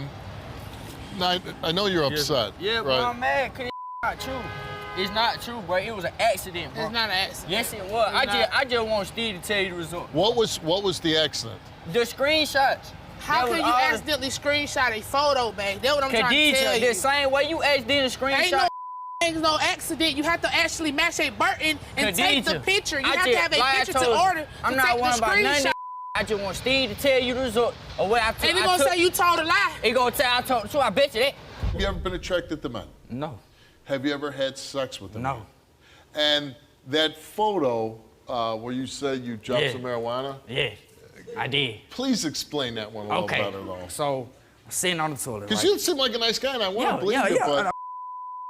I: know you're upset.
M: Yeah,
I: right?
M: but I'm mad because it's not true. It's not true, bro. It was an accident, bro.
F: It's not an accident.
M: Yes, it was. I just want Steve to tell you the result.
I: What was the accident?
M: The screenshots.
F: How can you accidentally screenshot a photo, man? That's what I'm trying to tell you.
M: The same way you accidentally screenshot.
F: Ain't no accident. You have to actually match a button and take the picture. You have to have a picture to order
M: I'm
F: to
M: not
F: take
M: worried
F: the
M: about none of
F: screenshot.
M: that. I just want Steve to tell you the result of what I took.
F: And he gonna say you told a lie.
M: He gonna tell I told the truth. I bet you that.
I: Have you ever been attracted to men?
M: No.
I: Have you ever had sex with them?
M: No.
I: And that photo where you said you dropped some marijuana?
M: Yeah, I did.
I: Please explain that one a little better, though.
M: So Sitting on the toilet,
B: Because
M: right?
B: you seem like a nice guy, and I want to believe
M: yeah,
B: you,
M: yeah.
B: but...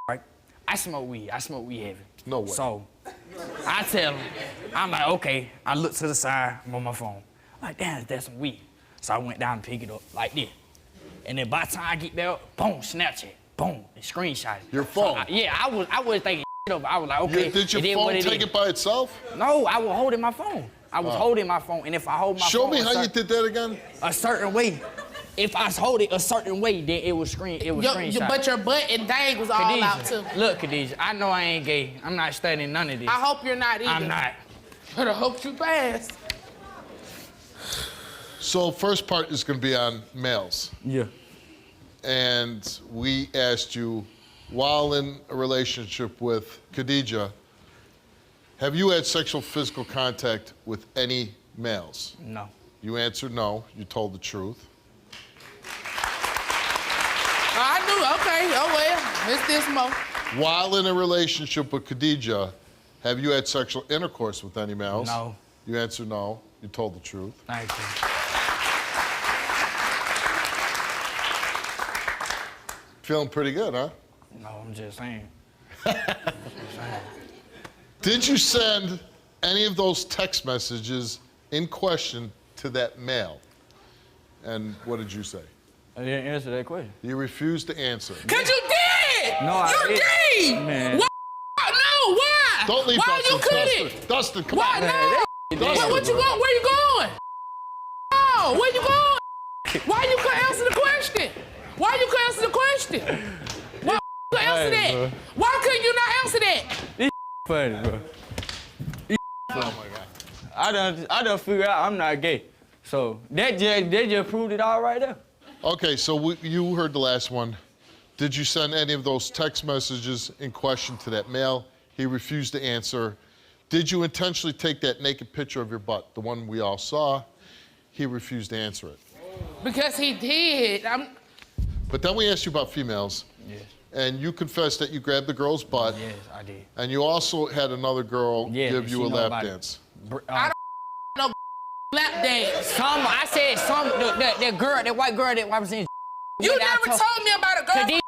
M: Right? I smoke weed heavy.
B: No way.
M: So, I tell him, I'm like, okay. I look to the side, I'm on my phone. I'm like, damn, that's some weed. So I went down and picked it up like this. And then by the time I get there, boom, Snapchat, boom, and screenshot it.
B: Your phone?
M: So I was thinking over. I was like, okay,
B: Did your
M: it is
B: phone
M: what it
B: take
M: is.
B: it by itself?
M: No, I was holding my phone. I was holding my phone, and if I hold my
B: Show
M: phone...
B: me how you did that again.
M: A certain way. If I hold it a certain way, then it was screenshot.
F: But your butt and dang was all out too.
M: Look, Khadijah, I know I ain't gay. I'm not studying none of this.
F: I hope you're not either.
M: I'm not.
F: But I hope you pass.
B: So first part is going to be on males.
M: Yeah.
B: And we asked you, while in a relationship with Khadijah, have you had sexual physical contact with any males?
M: No.
B: You answered no. You told the truth.
F: I knew, okay, oh well, it's this mo.
B: While in a relationship with Khadijah, have you had sexual intercourse with any males?
M: No.
B: You answered no. You told the truth.
M: Thank you.
B: Feeling pretty good, huh?
M: No, I'm just saying.
B: Did you send any of those text messages in question to that male? And what did you say?
M: I didn't answer that question.
B: You refused to answer.
F: Cause you did!
M: No, I
F: You're
M: didn't.
F: gay!
M: Man.
F: Why? No, why?
B: Don't leave
F: why
B: Dustin.
F: you couldn't?
B: Dustin, come
F: Why
B: on.
F: no?
B: Dustin.
F: What you going? Where you going? No, where you going? Why you couldn't answer the question? Why you couldn't answer the question? Why you couldn't answer that?
M: Bro.
F: Why couldn't you not answer that?
M: This funny, bro.
B: Oh my God.
M: I done figured out I'm not gay. So that just proved it all right there.
B: Okay, so you heard the last one. Did you send any of those text messages in question to that male? He refused to answer. Did you intentionally take that naked picture of your butt, the one we all saw? He refused to answer it.
F: Because he did.
B: But then we asked you about females.
M: Yes.
B: And you confessed that you grabbed the girl's butt.
M: Yes, I did.
B: And you also had another girl give you a lap dance.
F: I don't no lap dance.
M: I said some, that white girl that was in.
F: You never told me about a girl.
M: Khadijah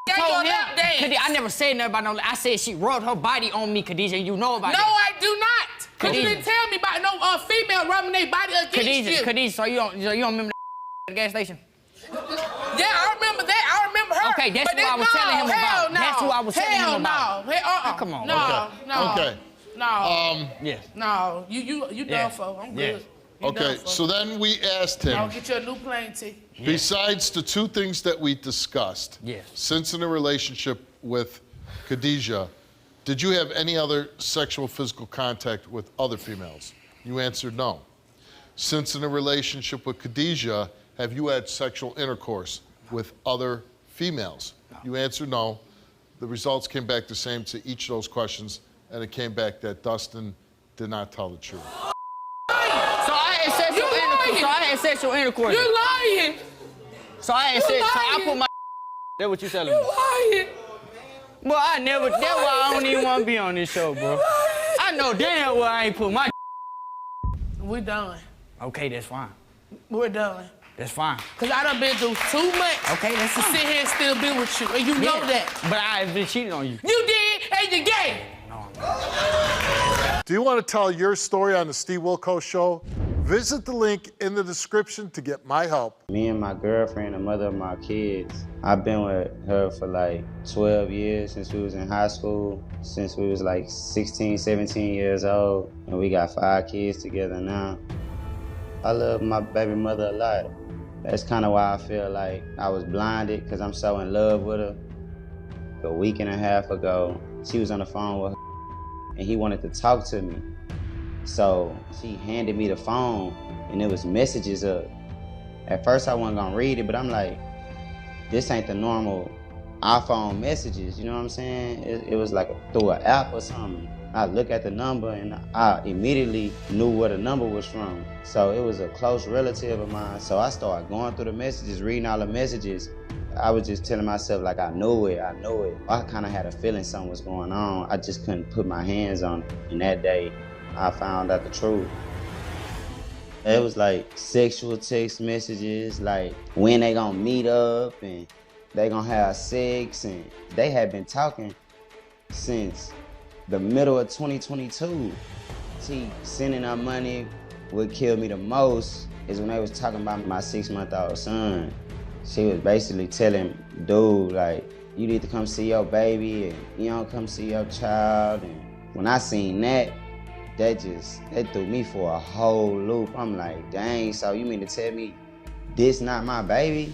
F: gave you a lap dance.
M: Khadijah, I never said nothing about no. I said she rubbed her body on me, Khadijah. You know about
F: No,
M: that.
F: I do not. Cause you didn't tell me about no female rubbing their body against you.
M: Khadijah, so you don't remember the gas station?
F: Yeah, I remember that. I remember her.
M: Okay, that's what I was telling him about.
F: No.
M: That's who I was telling him about.
F: Hell no.
M: Come on.
F: No.
B: Okay.
F: No.
M: Yes.
F: No. You done for. I'm good. You
B: Okay,
F: done for.
B: so then we asked him,
F: I'll get you a new plane ticket.
B: besides the two things that we discussed, since in a relationship with Khadijah, did you have any other sexual physical contact with other females? You answered no. Since in a relationship with Khadijah, have you had sexual intercourse with other females? No. You answered no. The results came back the same to each of those questions, and it came back that Dustin did not tell the truth.
M: So I had sexual intercourse.
F: You're lying.
M: So I put my. That's what you telling me.
F: You're lying.
M: Well, I never. That's why I don't even want to be on this show, bro. I know damn well I ain't put my.
F: We're done.
M: Okay, that's fine.
F: We're done.
M: That's fine.
F: Cause I done been through too much.
M: Okay, that's
F: to
M: fine.
F: sit here and still be with you, and you know that.
M: But I've been cheating on you.
F: You did, and you're gay.
B: Do you want to tell your story on the Steve Wilkos Show? Visit the link in the description to get my help.
N: Me and my girlfriend, the mother of my kids, I've been with her for like 12 years since we was in high school, since we was like 16, 17 years old, and we got 5 kids together now. I love my baby mother a lot. That's kind of why I feel like I was blinded, because I'm so in love with her. A week and a half ago, she was on the phone with her, and he wanted to talk to me. So she handed me the phone, and it was messages up. At first I wasn't gonna read it, but I'm like, this ain't the normal iPhone messages, you know what I'm saying? It was like through an app or something. I look at the number, and I immediately knew where the number was from. So it was a close relative of mine. So I started going through the messages, reading all the messages. I was just telling myself, like, I knew it. I kind of had a feeling something was going on. I just couldn't put my hands on it. And that day, I found out the truth. It was like sexual text messages, like when they gonna meet up and they gonna have sex, and they had been talking since the middle of 2022. See, sending her money what killed me the most is when they was talking about my 6-month-old son. She was basically telling dude, like, you need to come see your baby and you don't come see your child. And when I seen that threw me for a whole loop. I'm like, dang, so you mean to tell me this not my baby?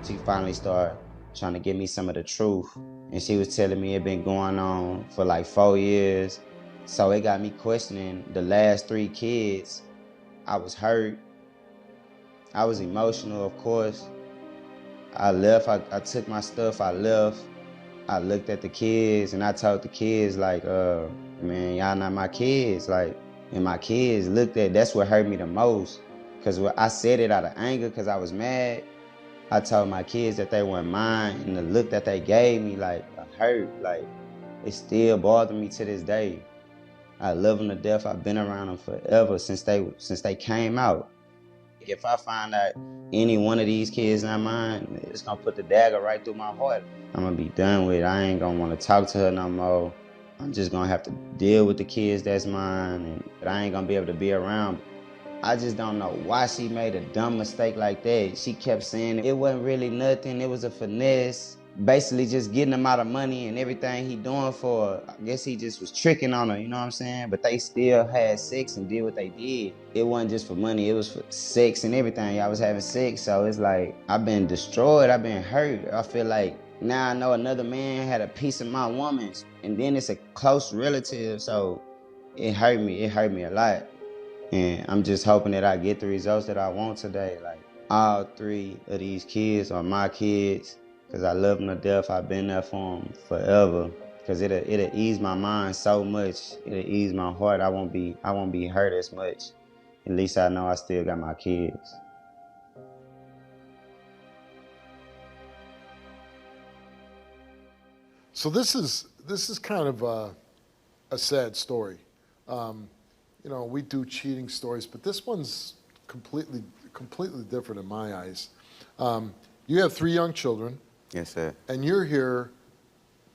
N: She finally started trying to give me some of the truth. And she was telling me it been going on for like 4 years. So it got me questioning the last 3 kids. I was hurt. I was emotional, of course. I left, I took my stuff, I left. I looked at the kids and I told the kids like, man, y'all not my kids. Like, and my kids looked at, that's what hurt me the most. Cause I said it out of anger cause I was mad. I told my kids that they weren't mine, and the look that they gave me, like, hurt. Like, it still bothers me to this day. I love them to death. I've been around them forever since they came out. If I find out any one of these kids not mine, it's gonna put the dagger right through my heart. I'm gonna be done with it. I ain't gonna wanna talk to her no more. I'm just gonna have to deal with the kids that's mine, and I ain't gonna be able to be around. I just don't know why she made a dumb mistake like that. She kept saying it wasn't really nothing, it was a finesse. Basically just getting him out of money and everything he doing for her. I guess he just was tricking on her, you know what I'm saying? But they still had sex and did what they did. It wasn't just for money, it was for sex and everything. Y'all was having sex, so it's like, I've been destroyed, I've been hurt. I feel like now I know another man had a piece of my woman, and then it's a close relative, so it hurt me a lot. And I'm just hoping that I get the results that I want today. Like, all 3 of these kids are my kids, because I love them to death. I've been there for them forever. Because it'll ease my mind so much. It'll ease my heart. I won't be hurt as much. At least I know I still got my kids.
B: So this is kind of a sad story. You know, we do cheating stories, but this one's completely different in my eyes. You have 3 young children.
N: Yes, sir.
B: And you're here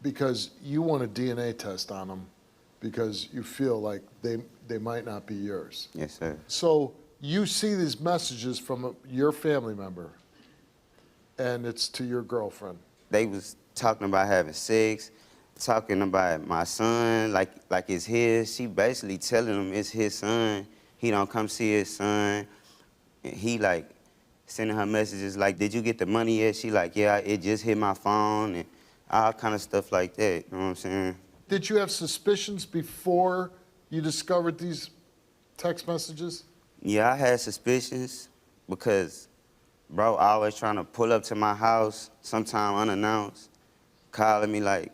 B: because you want a DNA test on them because you feel like they might not be yours.
N: Yes, sir.
B: So you see these messages from your family member, and it's to your girlfriend.
N: They was talking about having sex, talking about my son like it's his. She basically telling him it's his son. He don't come see his son. And he like sending her messages like, did you get the money yet? She like, yeah, it just hit my phone, and all kind of stuff like that, you know what I'm saying?
B: Did you have suspicions before you discovered these text messages?
N: Yeah, I had suspicions because bro always trying to pull up to my house, sometime unannounced, calling me like,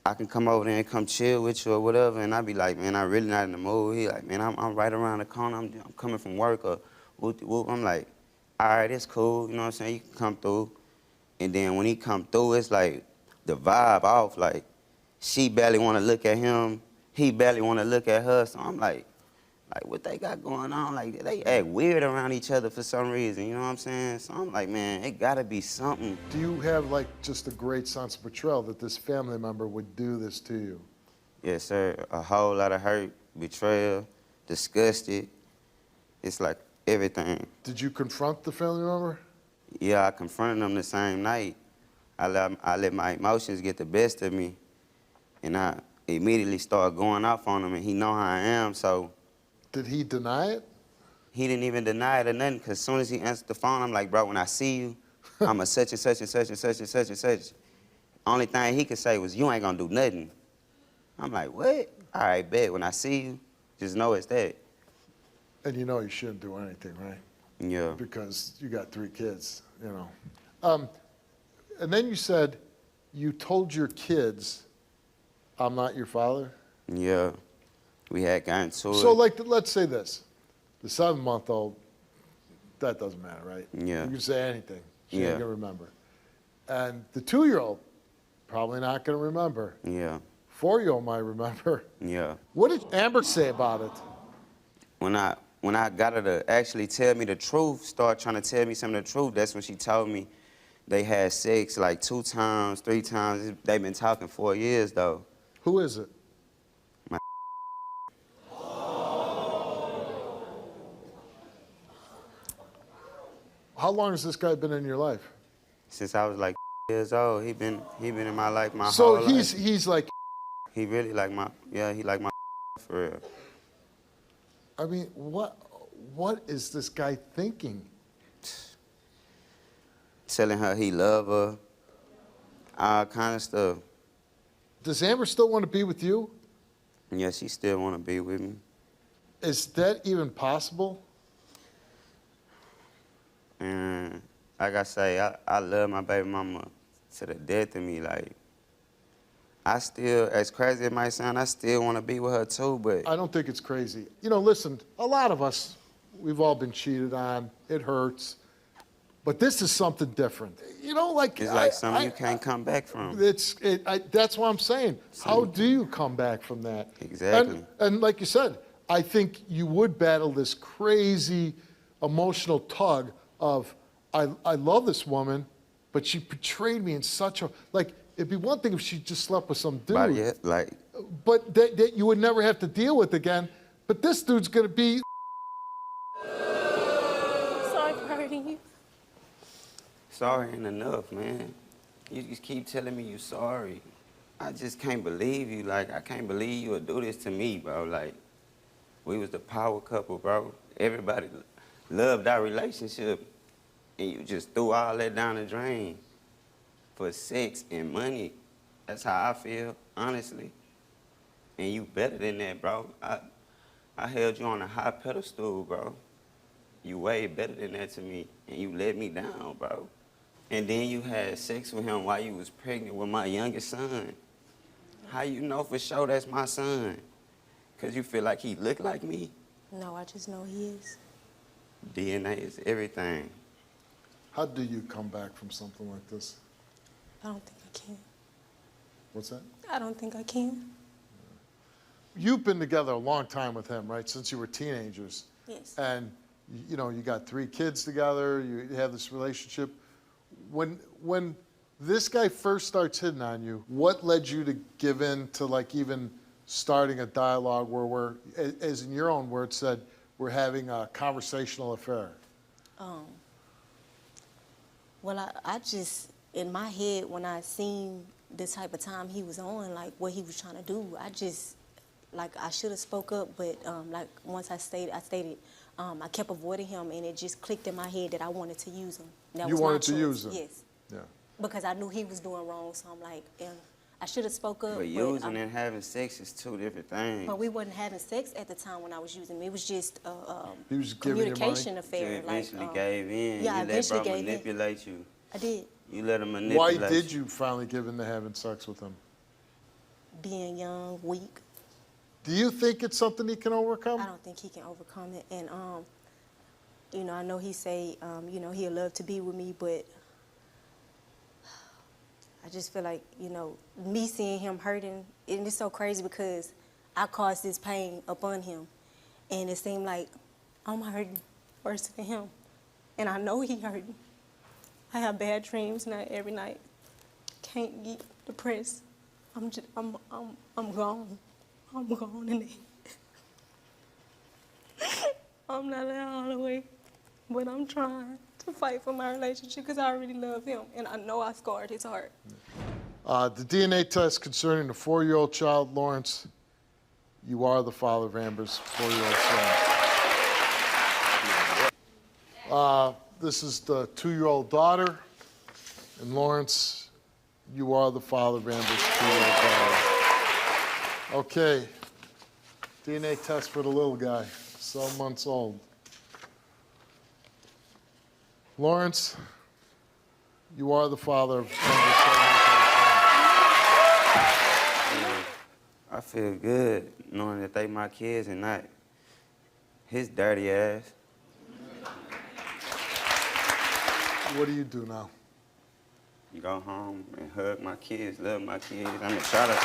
N: I can come over there and come chill with you or whatever, and I be like, man, I'm really not in the mood. He like, man, I'm right around the corner, I'm coming from work, or whoop, whoop. I'm like, all right, it's cool, you know what I'm saying, you can come through. And then when he come through, it's like the vibe off, like she barely want to look at him, he barely want to look at her, so I'm like what they got going on? Like they act weird around each other for some reason, you know what I'm saying? So I'm like, man, it gotta be something.
B: Do you have like just a great sense of betrayal that this family member would do this to you?
N: Yes, sir, a whole lot of hurt, betrayal, disgusted, it's like everything.
B: Did you confront the family member?
N: Yeah, I confronted him the same night. I let my emotions get the best of me, and I immediately started going off on him, and he know how I am, so.
B: Did he deny it?
N: He didn't even deny it or nothing, because as soon as he answered the phone, I'm like, bro, when I see you, I'm a such and such and such and such and such and such. Only thing he could say was, you ain't gonna do nothing. I'm like, what? All right, bet, when I see you, just know it's that.
B: And you know you shouldn't do anything, right?
N: Yeah.
B: Because you got 3 kids, you know. And then you said you told your kids, I'm not your father?
N: Yeah. We had gotten to it.
B: So, like, let's say this. The 7-month-old, that doesn't matter, right?
N: Yeah.
B: You can say anything. She ain't
N: Yeah.
B: going to remember. And the 2-year-old, probably not going to remember.
N: Yeah.
B: 4-year-old might remember.
N: Yeah.
B: What did Amber say about it?
N: When when I got her to actually tell me the truth, start trying to tell me some of the truth, that's when she told me they had sex like 2 times, 3 times. They've been talking 4 years, though.
B: Who is it?
N: My
B: How long has this guy been in your life?
N: Since I was like years old, he been in my life my whole
B: So
N: life.
B: he's like,
N: He really like my, yeah, he like my for real.
B: I mean, what is this guy thinking?
N: Telling her he love her, all kind of stuff.
B: Does Amber still want to be with you?
N: Yeah, she still want to be with me.
B: Is that even possible?
N: And like I say, I love my baby mama to the death of me. Like, I still, as crazy as it might sound, I still want to be with her too, but
B: I don't think it's crazy. You know, listen, a lot of us, we've all been cheated on. It hurts. But this is something different. You know, like...
N: it's like something you can't come back from.
B: That's what I'm saying. How do you come back from that?
N: Exactly.
B: And like you said, I think you would battle this crazy emotional tug of, I love this woman, but she betrayed me in such a... Like, it'd be one thing if she just slept with some dude.
N: But yeah, like...
B: But that you would never have to deal with again. But this dude's going to be...
S: Sorry for hurting you.
N: Sorry ain't enough, man. You just keep telling me you sorry. I just can't believe you. Like, I can't believe you would do this to me, bro. Like, we was the power couple, bro. Everybody loved our relationship, and you just threw all that down the drain for sex and money. That's how I feel, honestly. And you better than that, bro. I held you on a high pedestal, bro. You way better than that to me, and you let me down, bro. And then you had sex with him while you was pregnant with my youngest son. How you know for sure that's my son? Because you feel like he look like me?
S: No, I just know he is.
N: DNA is everything.
B: How do you come back from something like this?
S: I don't think I can.
B: What's that?
S: I don't think I can.
B: You've been together a long time with him, right? Since you were teenagers.
S: Yes.
B: And, you know, you got 3 kids together, you have this relationship. When this guy first starts hitting on you, what led you to give in to, like, even starting a dialogue where we're, as in your own words said, we're having a conversational affair?
S: Well, I just, in my head, when I seen the type of time he was on, like what he was trying to do, I just, like, I should have spoke up, but like once I stated, I kept avoiding him, and it just clicked in my head that I wanted to use him. That
B: You
S: was my
B: wanted to
S: choice.
B: use him?
S: Yes.
B: Yeah.
S: Because I knew he was doing wrong, so I'm like, I should have spoke up.
N: But using and having sex is 2 different things.
S: But we wasn't having sex at the time when I was using him. It was just
B: He was giving you money?
S: communication affair.
N: You eventually gave in.
S: Yeah, I
N: you let
S: eventually
N: bro
S: gave in.
N: manipulate you.
S: I did.
N: You let him manipulate.
B: Why did you finally give in to having sex with him?
S: Being young, weak.
B: Do you think it's something he can overcome?
S: I don't think he can overcome it. And, you know, I know he say, you know, he'd love to be with me, but I just feel like, you know, me seeing him hurting, and it's so crazy because I caused this pain upon him. And it seemed like I'm hurting worse than him. And I know he hurting. I have bad dreams now every night. Can't get depressed. I'm gone. I'm gone in it. I'm not there all the way, but I'm trying to fight for my relationship because I really love him, and I know I scarred his heart.
B: The DNA test concerning the 4-year-old child, Lawrence, you are the father of Amber's 4-year-old son. This is the 2-year-old daughter, and Lawrence, you are the father of Amber's 2-year-old daughter. Okay, DNA test for the little guy, 7 months old. Lawrence, you are the father of Amber's 7-month-old son.
N: I feel good knowing that they my kids and not his dirty ass.
B: What do you do now?
N: Go home and hug my kids, love my kids. I'm gonna try to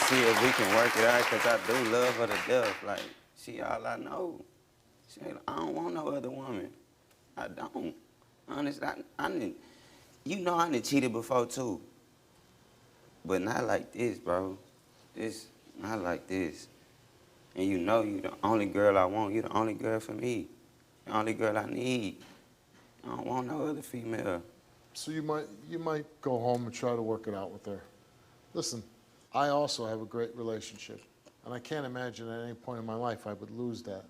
L: see if we can work it out, because I do love her to death. Like, she all I know. I don't want no other woman. I don't. Honestly, you know I done cheated before, too. But not like this, bro. Not like this. And you know you the only girl I want. You the only girl for me. The only girl I need. I don't want no other female.
B: So you might go home and try to work it out with her. Listen, I also have a great relationship, and I can't imagine at any point in my life I would lose that.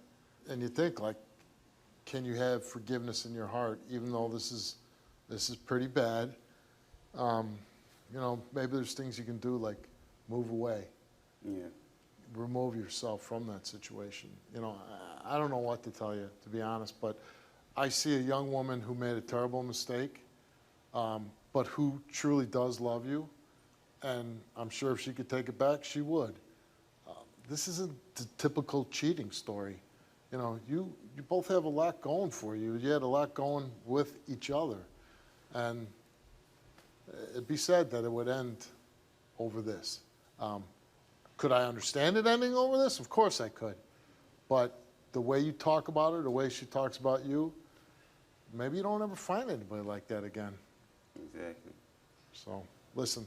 B: And you think, like, can you have forgiveness in your heart, even though this is pretty bad? You know, maybe there's things you can do, like move away.
L: Yeah.
B: Remove yourself from that situation. You know, I don't know what to tell you, to be honest, but I see a young woman who made a terrible mistake, but who truly does love you, and I'm sure if she could take it back, she would. This isn't the typical cheating story. You know, you both have a lot going for you. You had a lot going with each other, and it'd be sad that it would end over this. Could I understand it ending over this? Of course I could. But the way you talk about her, the way she talks about you, maybe you don't ever find anybody like that again.
L: Exactly.
B: So, listen,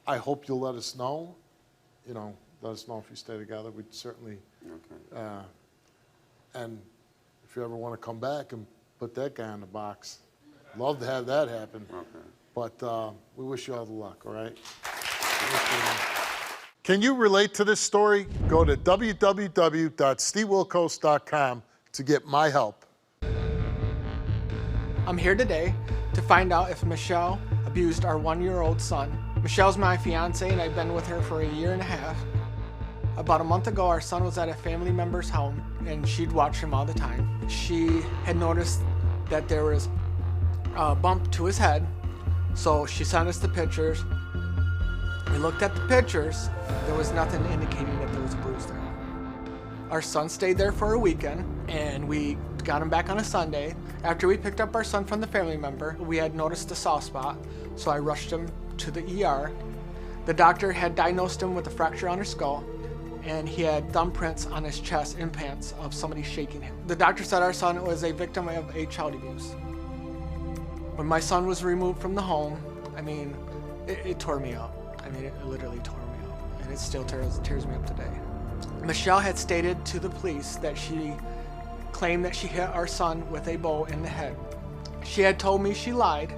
B: I hope you'll let us know. You know, let us know if you stay together. We'd certainly, and if you ever want to come back and put that guy in the box, love to have that happen.
L: Okay.
B: But we wish you all the luck, all right? Can you relate to this story? Go to www.stevewilkos.com to get my help.
Q: I'm here today to find out if Michelle abused our 1-year-old son. Michelle's my fiance, and I've been with her for 1.5 years. About a month ago, our son was at a family member's home, and she'd watch him all the time. She had noticed that there was a bump to his head, so she sent us the pictures. We looked at the pictures. There was nothing indicating that there was a bruise there. Our son stayed there for a weekend, and we got him back on a Sunday. After we picked up our son from the family member, we had noticed a soft spot, so I rushed him to the ER. The doctor had diagnosed him with a fracture on his skull, and he had thumbprints on his chest, implants of somebody shaking him. The doctor said our son was a victim of a child abuse. When my son was removed from the home, I mean, it tore me up. I mean, it literally tore me up, and it still tears me up today. Michelle had stated to the police that she claimed that she hit our son with a bow in the head. She had told me she lied,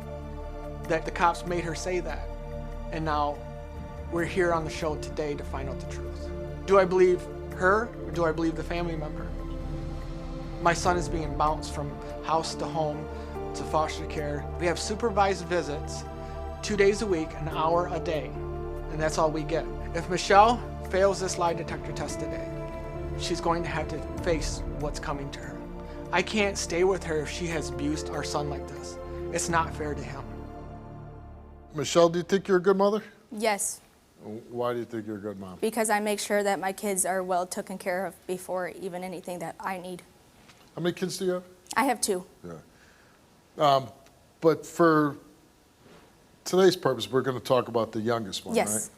Q: that the cops made her say that, and now we're here on the show today to find out the truth. Do I believe her, or do I believe the family member? My son is being bounced from house to home to foster care. We have supervised visits 2 days a week, an hour a day, and that's all we get. If Michelle fails this lie detector test today, she's going to have to face what's coming to her. I can't stay with her if she has abused our son like this. It's not fair to him.
B: Michelle, do you think you're a good mother?
U: Yes,
B: Why do you think you're a good mom?
U: because I make sure that my kids are well taken care of before even anything that I need.
B: How many kids do you have?
U: I have 2.
B: Yeah. But for today's purpose, we're going to talk about the youngest one,
U: Yes.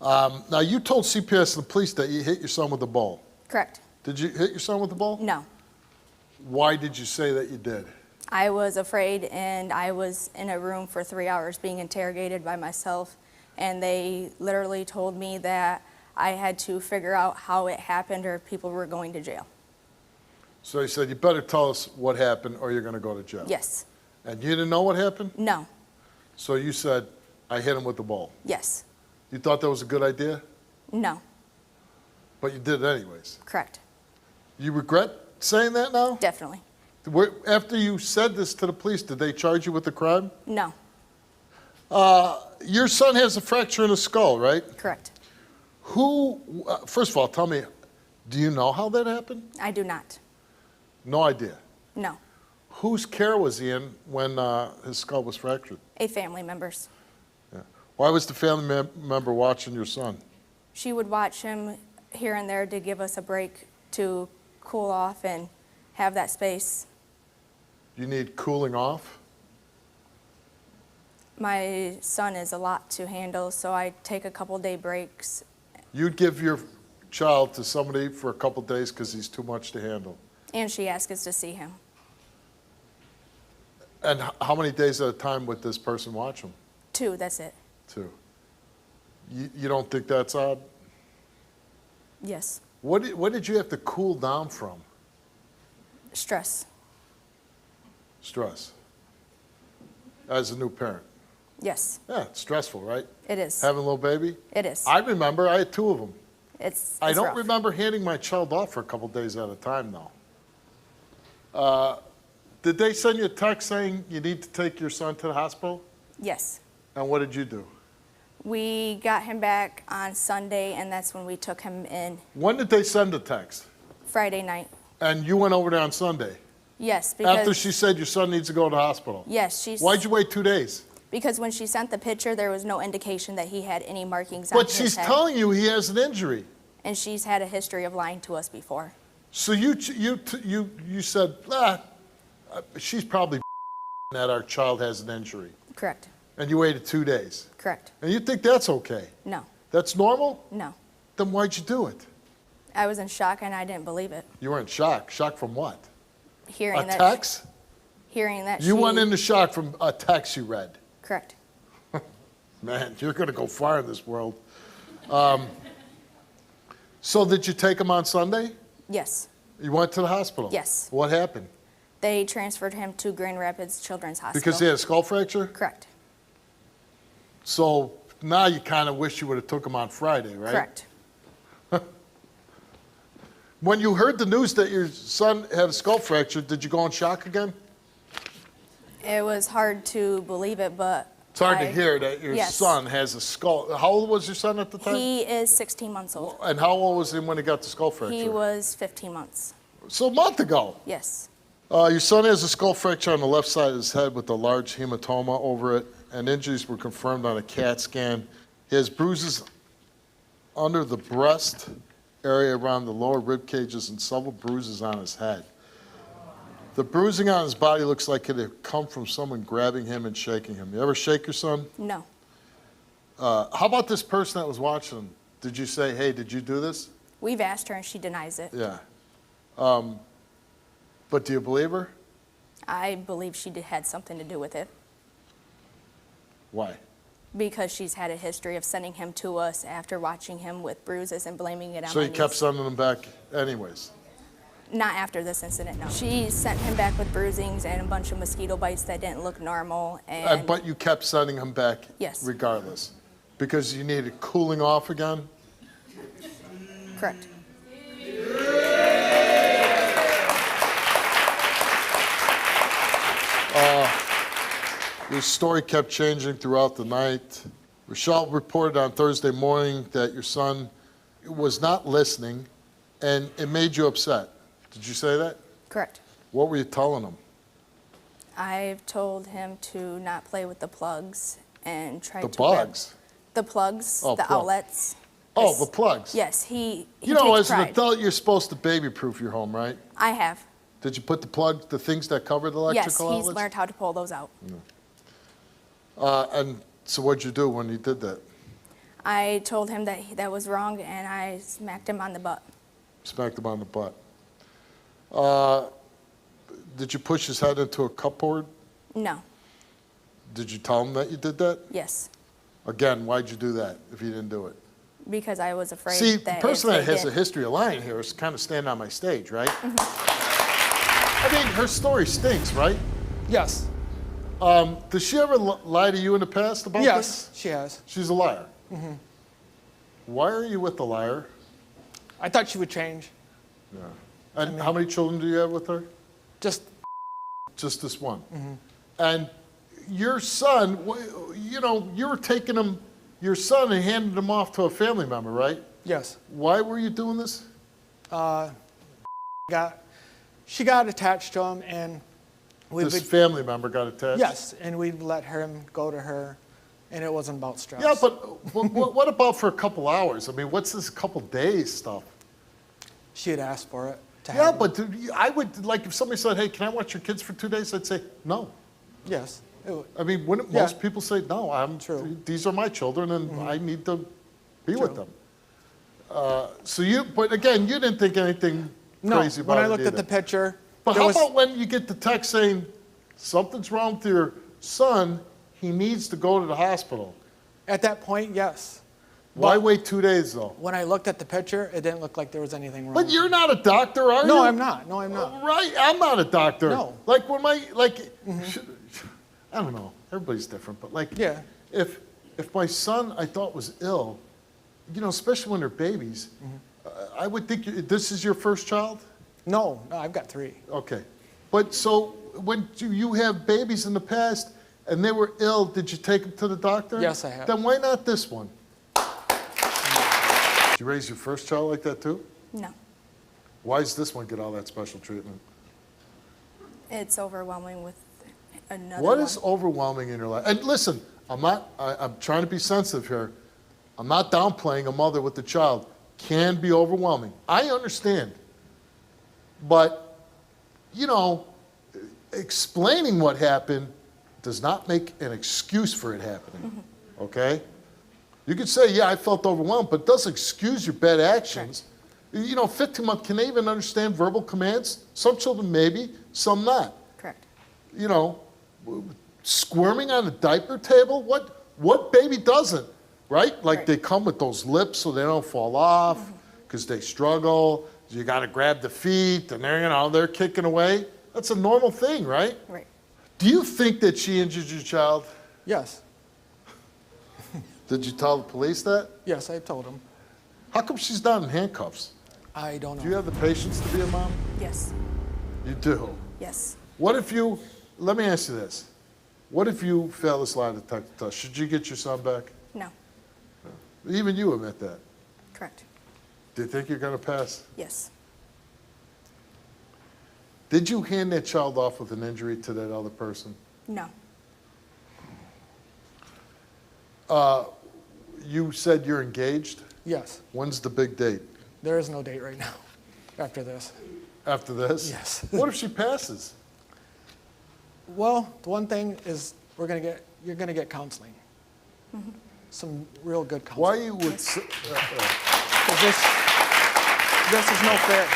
B: right? Now, you told CPS and the police that you hit your son with a ball.
U: Correct.
B: Did you hit your son with a ball?
U: No.
B: Why did you say that you did?
U: I was afraid, and I was in a room for 3 hours being interrogated by myself, and they literally told me that I had to figure out how it happened or people were going to jail.
B: So he said, you better tell us what happened or you're going to go to jail.
U: Yes.
B: And you didn't know what happened?
U: No.
B: So you said, I hit him with the ball.
U: Yes.
B: You thought that was a good idea?
U: No.
B: But you did it anyways.
U: Correct.
B: You regret saying that now?
U: Definitely.
B: After you said this to the police, did they charge you with the crime?
U: No.
B: Your son has a fracture in his skull, right?
U: Correct.
B: First of all, tell me, do you know how that happened?
U: I do not.
B: No idea.
U: No.
B: Whose care was he in when his skull was fractured?
U: A family member's.
B: Yeah. Why was the family member watching your son?
U: She would watch him here and there to give us a break to cool off and have that space.
B: You need cooling off?
U: My son is a lot to handle, so I take a couple day breaks.
B: You'd give your child to somebody for a couple days because he's too much to handle.
U: And she asks us to see him.
B: And how many days at a time would this person watch him?
U: 2, that's it.
B: 2. You don't think that's odd?
U: Yes.
B: What did you have to cool down from?
U: Stress.
B: Stress. As a new parent.
U: Yes.
B: Yeah, it's stressful, right?
U: It is.
B: Having a little baby?
U: It is.
B: I remember, I had 2 of them.
U: It's
B: I don't
U: rough.
B: remember handing my child off for a couple days at a time, though. Did they send you a text saying you need to take your son to the hospital?
U: Yes.
B: And what did you do?
U: We got him back on Sunday, and that's when we took him in.
B: When did they send the text?
U: Friday night.
B: And you went over there on Sunday?
U: Yes, because...
B: After she said your son needs to go to the hospital?
U: Yes, she's...
B: Why'd you wait 2 days?
U: Because when she sent the picture, there was no indication that he had any markings on
B: But
U: his
B: she's
U: head.
B: telling you he has an injury.
U: And she's had a history of lying to us before.
B: So you said, she's probably that our child has an injury.
U: Correct.
B: And you waited 2 days.
U: Correct.
B: And you think that's okay?
U: No.
B: That's normal?
U: No.
B: Then why'd you do it?
U: I was in shock and I didn't believe it.
B: You were in shock. Shock from what?
U: Hearing
B: A
U: that.
B: text?
U: Hearing that.
B: You went into shock from a text you read.
U: Correct.
B: Man, you're going to go far in this world. So did you take him on Sunday?
U: Yes.
B: You went to the hospital?
U: Yes.
B: What happened?
U: They transferred him to Grand Rapids Children's Hospital.
B: Because he had a skull fracture?
U: Correct.
B: So now you kind of wish you would have took him on Friday, right?
U: Correct.
B: When you heard the news that your son had a skull fracture, did you go in shock again?
U: It was hard to believe it, but
B: It's hard to hear that your
U: Yes.
B: son has a skull. How old was your son at the time?
U: He is 16 months old.
B: And how old was he when he got the skull fracture?
U: He was 15 months.
B: So a month ago.
U: Yes.
B: Your son has a skull fracture on the left side of his head with a large hematoma over it, and injuries were confirmed on a CAT scan. He has bruises under the breast area around the lower rib cages and several bruises on his head. The bruising on his body looks like it had come from someone grabbing him and shaking him. You ever shake your son?
U: No.
B: How about this person that was watching him? Did you say, hey, did you do this?
U: We've asked her and she denies it.
B: Yeah. But do you believe her?
U: I believe she had something to do with it
B: Why?
U: because she's had a history of sending him to us after watching him with bruises and blaming it on
B: So
U: my
B: you kept
U: niece.
B: sending him back anyways?
U: Not after this incident, no. She sent him back with bruisings and a bunch of mosquito bites that didn't look normal. And
B: But you kept sending him back
U: Yes.
B: regardless? Because you needed cooling off again?
U: correct.
B: Your story kept changing throughout the night. Rochelle reported on Thursday morning that your son was not listening, and it made you upset. Did you say that?
U: Correct.
B: What were you telling him?
U: I've told him to not play with the plugs and try
B: The
U: to grab
B: bugs?
U: the plugs,
B: Oh,
U: the
B: plug.
U: outlets.
B: Oh, the plugs.
U: Yes, he
B: You know,
U: takes
B: as an
U: pride.
B: adult, you're supposed to baby-proof your home, right?
U: I have.
B: Did you put the things that cover the
U: Yes,
B: electrical
U: he's
B: outlets?
U: learned how to pull those out.
B: And so what'd you do when you did that?
U: I told him that that was wrong and I smacked him on the butt.
B: Smacked him on the butt. Did you push his head into a cupboard?
U: No.
B: Did you tell him that you did that?
U: Yes.
B: Again, why'd you do that if you didn't do it?
U: Because I was afraid
B: See,
U: that
B: the person
U: if
B: that
U: they
B: has a
U: did-
B: history of lying here is kind of standing on my stage, right? I mean, her story stinks, right?
Q: Yes.
B: Does she ever lie to you in the past about
Q: Yes,
B: this?
Q: she has.
B: She's a liar.
Q: hmm
B: Why are you with the liar?
Q: I thought she would change.
B: Yeah. And how many children do you have with her?
Q: Just
B: this one.
Q: Mhm.
B: And your son, you know, you were taking him, your son, and handing him off to a family member, right?
Q: Yes.
B: Why were you doing this?
Q: She got attached to him, and
B: This family member got attached?
Q: Yes, and we'd let him go to her, and it wasn't about stress.
B: Yeah, but what about for a couple hours? I mean, what's this couple days stuff?
Q: She had asked for it.
B: But dude, I would, like, if somebody said, hey, can I watch your kids for 2 days? I'd say, no.
Q: Yes.
B: I mean, wouldn't most people say, no, these are my children and I need to be with them? But again, you didn't think anything crazy about it.
Q: When I looked at the picture.
B: But how about when you get the text saying something's wrong with your son, he needs to go to the hospital?
Q: At that point, yes.
B: Why wait 2 days though?
Q: When I looked at the picture, it didn't look like there was anything wrong.
B: But you're not a doctor, are you?
Q: No, I'm not. No, I'm not.
B: Right, I'm not a doctor.
Q: No.
B: Like when I don't know. Everybody's different, but like, if my son I thought was ill, especially when they're babies, I would think this is your first child.
Q: No, I've got 3.
B: Okay, but so when you have babies in the past and they were ill, did you take them to the doctor?
Q: Yes, I have.
B: Then why not this one? Did you raise your first child like that too?
U: No.
B: Why does this one get all that special treatment?
U: It's overwhelming with another
B: What
U: one.
B: is overwhelming in your life? And listen, I'm trying to be sensitive here. I'm not downplaying a mother with a child. Can be overwhelming. I understand. But, explaining what happened does not make an excuse for it happening. Okay? You could say, yeah, I felt overwhelmed, but it doesn't excuse your bad actions. Correct. 15-month, can they even understand verbal commands? Some children maybe, some not.
U: Correct.
B: Squirming on the diaper table? What baby doesn't, right? Like they come with those lips so they don't fall off because they struggle. You got to grab the feet and they're kicking away. That's a normal thing, right?
U: Right.
B: Do you think that she injured your child?
Q: Yes.
B: Did you tell the police that?
Q: Yes, I told them.
B: How come she's not in handcuffs?
Q: I don't know.
B: Do you have the patience to be a mom?
U: Yes.
B: You do?
U: Yes.
B: Let me ask you this. What if you fail this lie detector test? Should you get your son back?
U: No.
B: Even you admit that.
U: Correct.
B: Do you think you're going to pass?
U: Yes.
B: Did you hand that child off with an injury to that other person?
U: No.
B: You said you're engaged?
Q: Yes.
B: When's the big date?
Q: There is no date right now after this.
B: After this?
Q: Yes.
B: What if she passes?
Q: Well, the one thing is you're going to get counseling. Some real good counseling.
B: Why you would...
Q: Because this is no fair.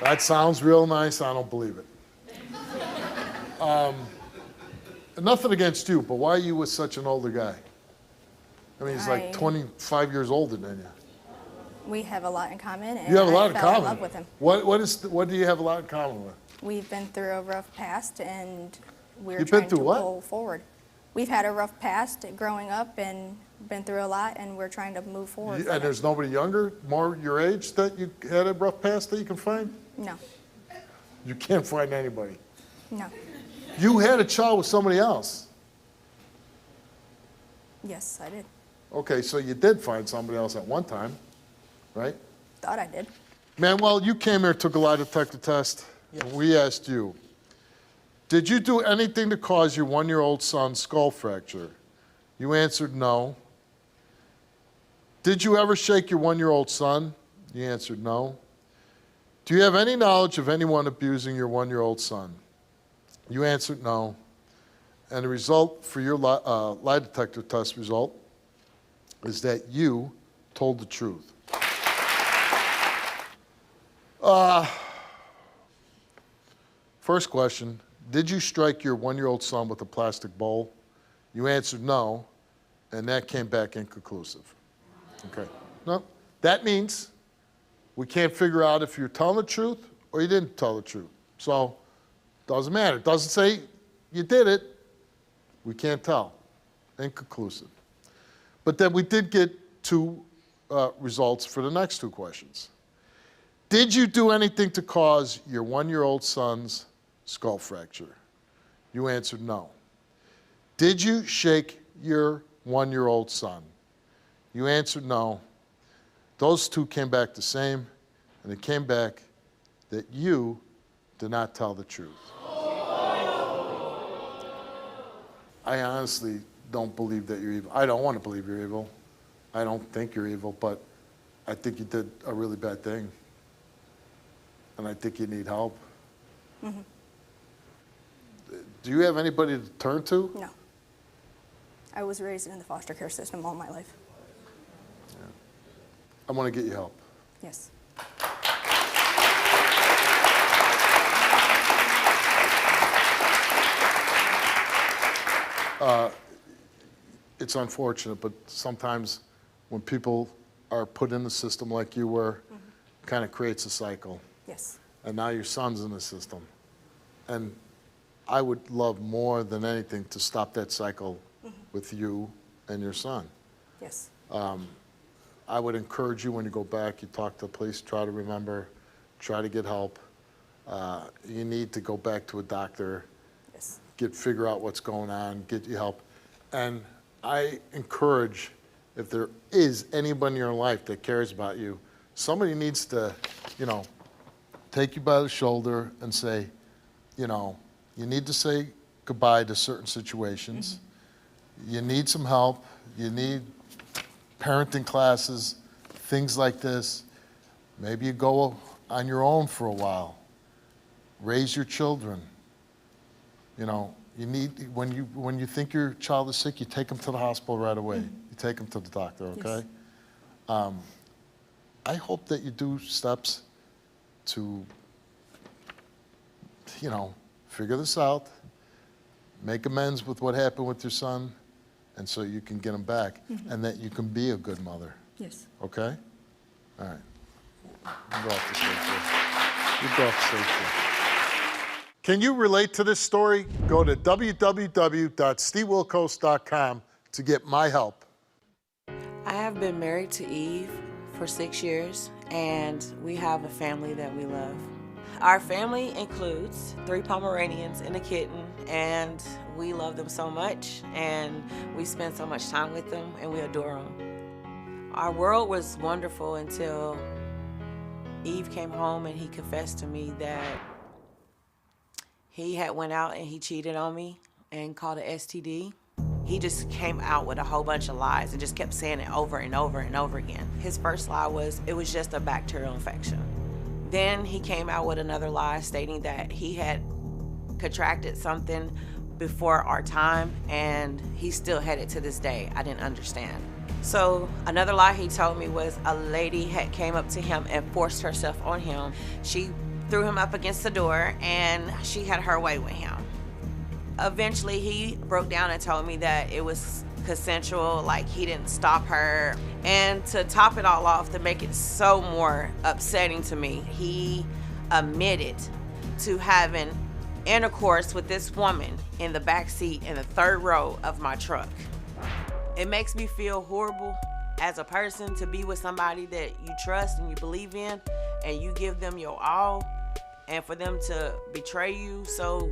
B: That sounds real nice. I don't believe it. Nothing against you, but why are you with such an older guy? I mean, he's like 25 years older than you.
U: We have a lot in common, and
B: You have a lot
U: I
B: in
U: fell in
B: common.
U: love with him.
B: What do you have a lot in common with?
U: We've been through a rough past, and we're
B: You've been
U: trying to
B: through what?
U: pull forward. We've had a rough past growing up and been through a lot, and we're trying to move forward.
B: And there's nobody younger, more your age, that you had a rough past that you can find?
U: No.
B: You can't find anybody.
U: No.
B: You had a child with somebody else.
U: Yes, I did.
B: Okay, so you did find somebody else at one time, right?
U: Thought I did.
B: Manuel, you came here, took a lie detector test, and we asked you, did you do anything to cause your one-year-old son's skull fracture? You answered no. Did you ever shake your one-year-old son? You answered no. Do you have any knowledge of anyone abusing your one-year-old son? You answered no. And the result for your lie detector test result is that you told the truth. First question, did you strike your one-year-old son with a plastic bowl? You answered no, and that came back inconclusive. Okay. No, that means we can't figure out if you're telling the truth or you didn't tell the truth. So, doesn't matter. It doesn't say you did it. We can't tell. Inconclusive. But then we did get two results for the next two questions. Did you do anything to cause your one-year-old son's skull fracture? You answered no. Did you shake your one-year-old son? You answered no. Those two came back the same, and it came back that you did not tell the truth. I honestly don't believe that you're evil. I don't want to believe you're evil. I don't think you're evil, but I think you did a really bad thing. And I think you need help. Do you have anybody to turn to?
U: No. I was raised in the foster care system all my life.
B: I want to get you help.
U: Yes.
B: It's unfortunate, but sometimes when people are put in the system like you were, kind of creates a cycle.
U: Yes.
B: And now your son's in the system. And I would love more than anything to stop that cycle with you and your son.
U: Yes.
B: I would encourage you when you go back, you talk to the police, try to remember, try to get help. You need to go back to a doctor, figure out what's going on, get you help. And I encourage, if there is anybody in your life that cares about you, somebody needs to, take you by the shoulder and say, you need to say goodbye to certain situations. You need some help. You need parenting classes, things like this. Maybe you go on your own for a while. Raise your children. You need, when you think your child is sick, you take them to the hospital right away. You take them to the doctor, okay? Yes. I hope that you do steps to, figure this out, make amends with what happened with your son, and so you can get him back, and that you can be a good mother.
U: Yes.
B: Okay? All right. You go off the stage, please. You go off the stage, please. Can you relate to this story? Go to www.stevewilkos.com to get my help.
K: I have been married to Eve for 6 years, and we have a family that we love. Our family includes 3 Pomeranians and a kitten, and we love them so much, and we spend so much time with them, and we adore them. Our world was wonderful until Eve came home and he confessed to me that he had went out and he cheated on me and called it STD. He just came out with a whole bunch of lies and just kept saying it over and over and over again. His first lie was it was just a bacterial infection. Then he came out with another lie stating that he had contracted something before our time, and he still had it to this day. I didn't understand. So another lie he told me was a lady had came up to him and forced herself on him. She threw him up against the door, and she had her way with him. Eventually, he broke down and told me that it was consensual, like he didn't stop her. And to top it all off, to make it so more upsetting to me, he admitted to having intercourse with this woman in the back seat in the 3rd row of my truck. It makes me feel horrible as a person to be with somebody that you trust and you believe in, and you give them your all, and for them to betray you so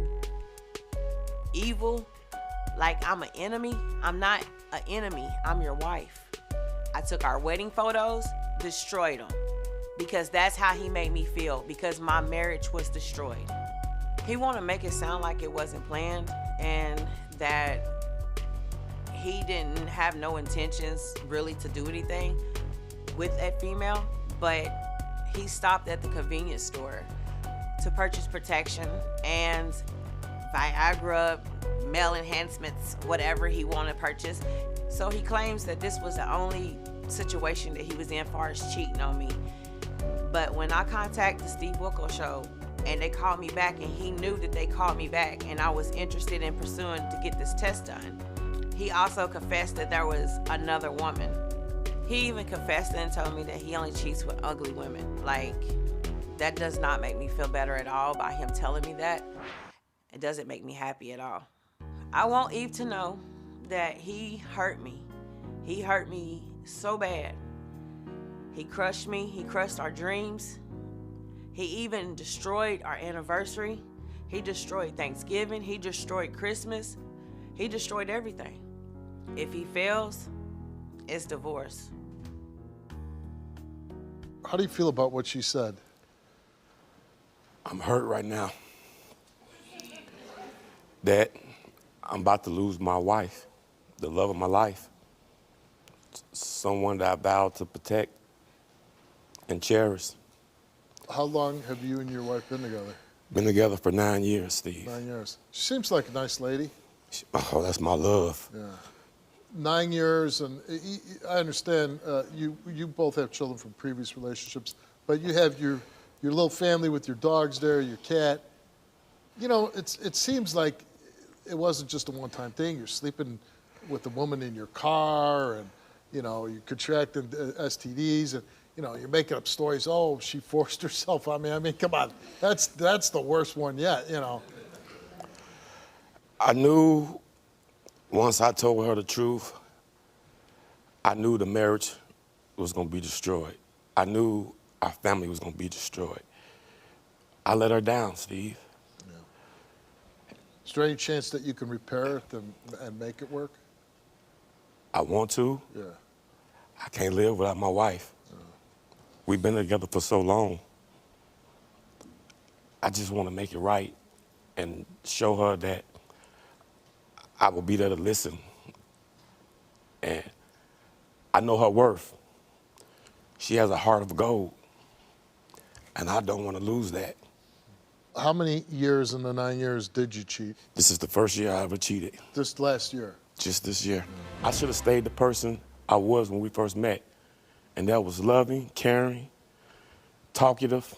K: evil, like I'm an enemy. I'm not an enemy, I'm your wife. I took our wedding photos, destroyed them, because that's how he made me feel, because my marriage was destroyed. He wanted to make it sound like it wasn't planned and that he didn't have no intentions really to do anything with that female, but he stopped at the convenience store to purchase protection and Viagra, male enhancements, whatever he wanted to purchase. So he claims that this was the only situation that he was in far as cheating on me. But when I contacted the Steve Wilkos Show and they called me back, and he knew that they called me back and I was interested in pursuing to get this test done, he also confessed that there was another woman. He even confessed and told me that he only cheats with ugly women. Like, that does not make me feel better at all by him telling me that. It doesn't make me happy at all. I want Eve to know that he hurt me. He hurt me so bad. He crushed me. He crushed our dreams. He even destroyed our anniversary. He destroyed Thanksgiving. He destroyed Christmas. He destroyed everything. If he fails, it's divorce.
B: How do you feel about what she said?
O: I'm hurt right now. That I'm about to lose my wife, the love of my life, someone that I vowed to protect and cherish.
B: How long have you and your wife been together?
O: Been together for 9 years, Steve.
B: 9 years. She seems like a nice lady.
O: Oh, that's my love.
B: Yeah. 9 years, and I understand you both have children from previous relationships, but you have your little family with your dogs there, your cat. You know, it seems like it wasn't just a one-time thing. You're sleeping with a woman in your car, and you know, you're contracting STDs, and you know, you're making up stories. Oh, she forced herself on me. I mean, come on, that's the worst one yet. You know.
O: I knew once I told her the truth, I knew the marriage was going to be destroyed. I knew our family was going to be destroyed. I let her down, Steve.
B: Yeah. Is there any chance that you can repair it and make it work?
O: I want to.
B: Yeah.
O: I can't live without my wife. We've been together for so long. I just want to make it right and show her that I will be there to listen. And I know her worth. She has a heart of gold. And I don't want to lose that.
B: How many years in the 9 years did you cheat?
O: This is the first year I ever cheated.
B: Just last year?
O: Just this year. I should have stayed the person I was when we first met. And that was loving, caring, talkative,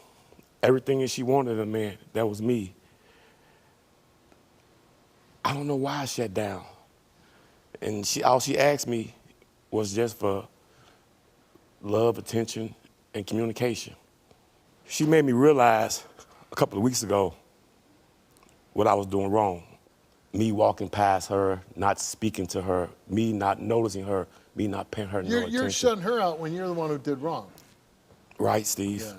O: everything that she wanted in a man. That was me. I don't know why I shut down. And all she asked me was just for love, attention, and communication. She made me realize a couple of weeks ago what I was doing wrong. Me walking past her, not speaking to her, me not noticing her, me not paying her no attention.
B: You're shutting her out when you're the one who did wrong.
O: Right, Steve?
B: Yeah.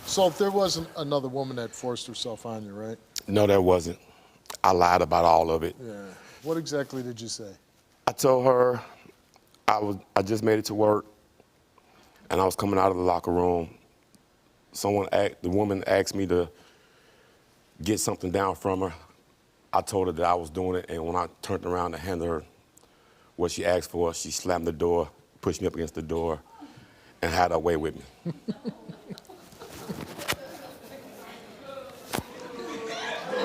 B: So if there wasn't another woman that forced herself on you, right?
O: No, there wasn't. I lied about all of it.
B: Yeah. What exactly did you say?
O: I told her I just made it to work, and I was coming out of the locker room. The woman asked me to get something down from her. I told her that I was doing it, and when I turned around to hand her what she asked for, she slammed the door, pushed me up against the door, and had her way with me.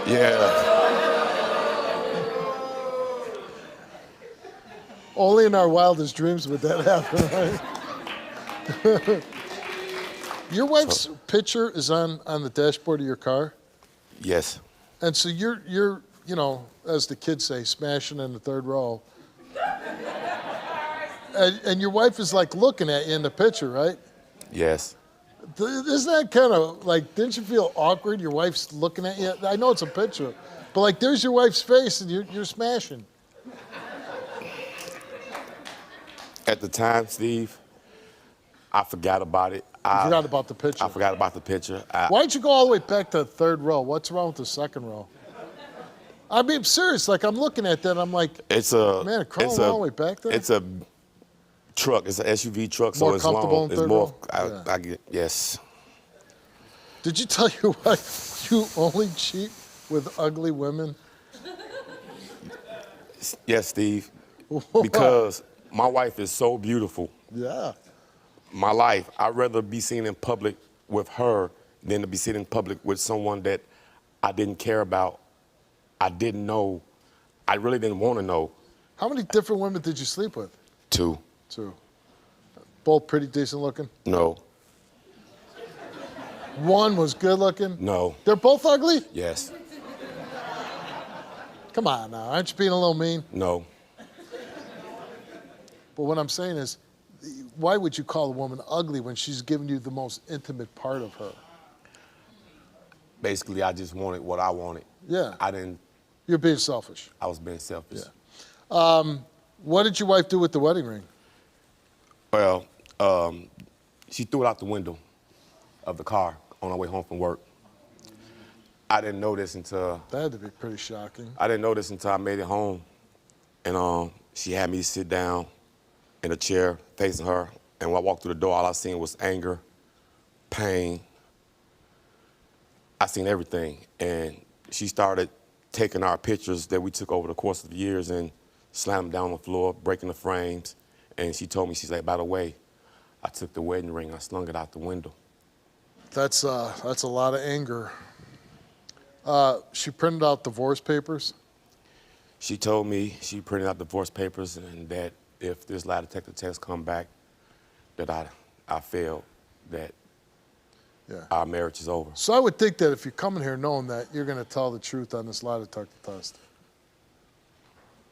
O: Yeah.
B: Only in our wildest dreams would that happen, right? Your wife's picture is on the dashboard of your car?
O: Yes.
B: And so you're, you know, as the kids say, smashing in the third row. And your wife is like looking at you in the picture, right?
O: Yes.
B: Isn't that kind of like, didn't you feel awkward? Your wife's looking at you. I know it's a picture, but like there's your wife's face and you're smashing.
O: At the time, Steve, I forgot about it.
B: You forgot about the picture.
O: I forgot about the picture.
B: Why'd you go all the way back to the third row? What's wrong with the second row? I mean, I'm serious. Like, I'm looking at that, I'm like, man, crawling all the way back there?
O: It's a truck. It's an SUV truck, so
B: More
O: it's
B: comfortable
O: long.
B: in third row?
O: I get, yes.
B: Did you tell your wife you only cheat with ugly women?
O: Yes, Steve. Because my wife is so beautiful.
B: Yeah.
O: My life, I'd rather be seen in public with her than to be seen in public with someone that I didn't care about, I didn't know, I really didn't want to know.
B: How many different women did you sleep with?
O: 2.
B: 2. Both pretty decent looking?
O: No.
B: One was good looking?
O: No.
B: They're both ugly?
O: Yes.
B: Come on now, aren't you being a little mean?
O: No.
B: But what I'm saying is, why would you call a woman ugly when she's giving you the most intimate part of her?
O: Basically, I just wanted what I wanted.
B: Yeah.
O: I didn't.
B: You're being selfish.
O: I was being selfish.
B: Yeah. What did your wife do with the wedding ring?
O: Well, she threw it out the window of the car on our way home from work. I didn't know this until...
B: That had to be pretty shocking.
O: I didn't know this until I made it home. And she had me sit down in a chair facing her. And when I walked through the door, all I seen was anger, pain. I seen everything. And she started taking our pictures that we took over the course of the years and slammed them down on the floor, breaking the frames. And she told me, she's like, by the way, I took the wedding ring, I slung it out the window.
B: That's a lot of anger. She printed out divorce papers.
O: She told me she printed out divorce papers and that if this lie detector test come back, that I failed, that our marriage is over.
B: So I would think that if you're coming here knowing that, you're going to tell the truth on this lie detector test.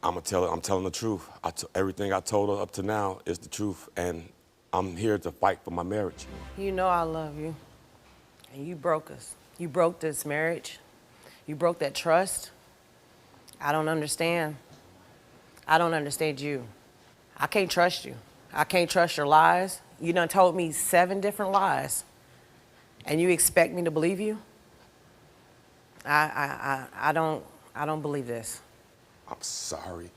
O: I'm telling the truth. Everything I told her up to now is the truth, and I'm here to fight for my marriage.
K: You know I love you. And you broke us. You broke this marriage. You broke that trust. I don't understand. I don't understand you. I can't trust you. I can't trust your lies. You done told me 7 different lies. And you expect me to believe you? I don't believe this.
O: I'm sorry.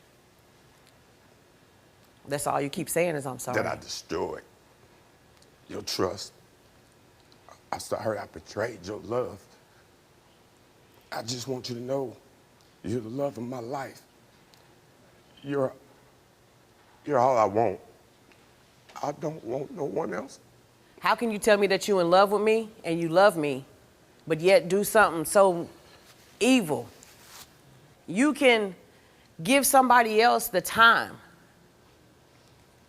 K: That's all you keep saying is I'm sorry.
O: That I destroyed your trust. I'm sorry I betrayed your love. I just want you to know you're the love of my life. You're all I want. I don't want no one else.
K: How can you tell me that you're in love with me and you love me, but yet do something so evil? You can give somebody else the time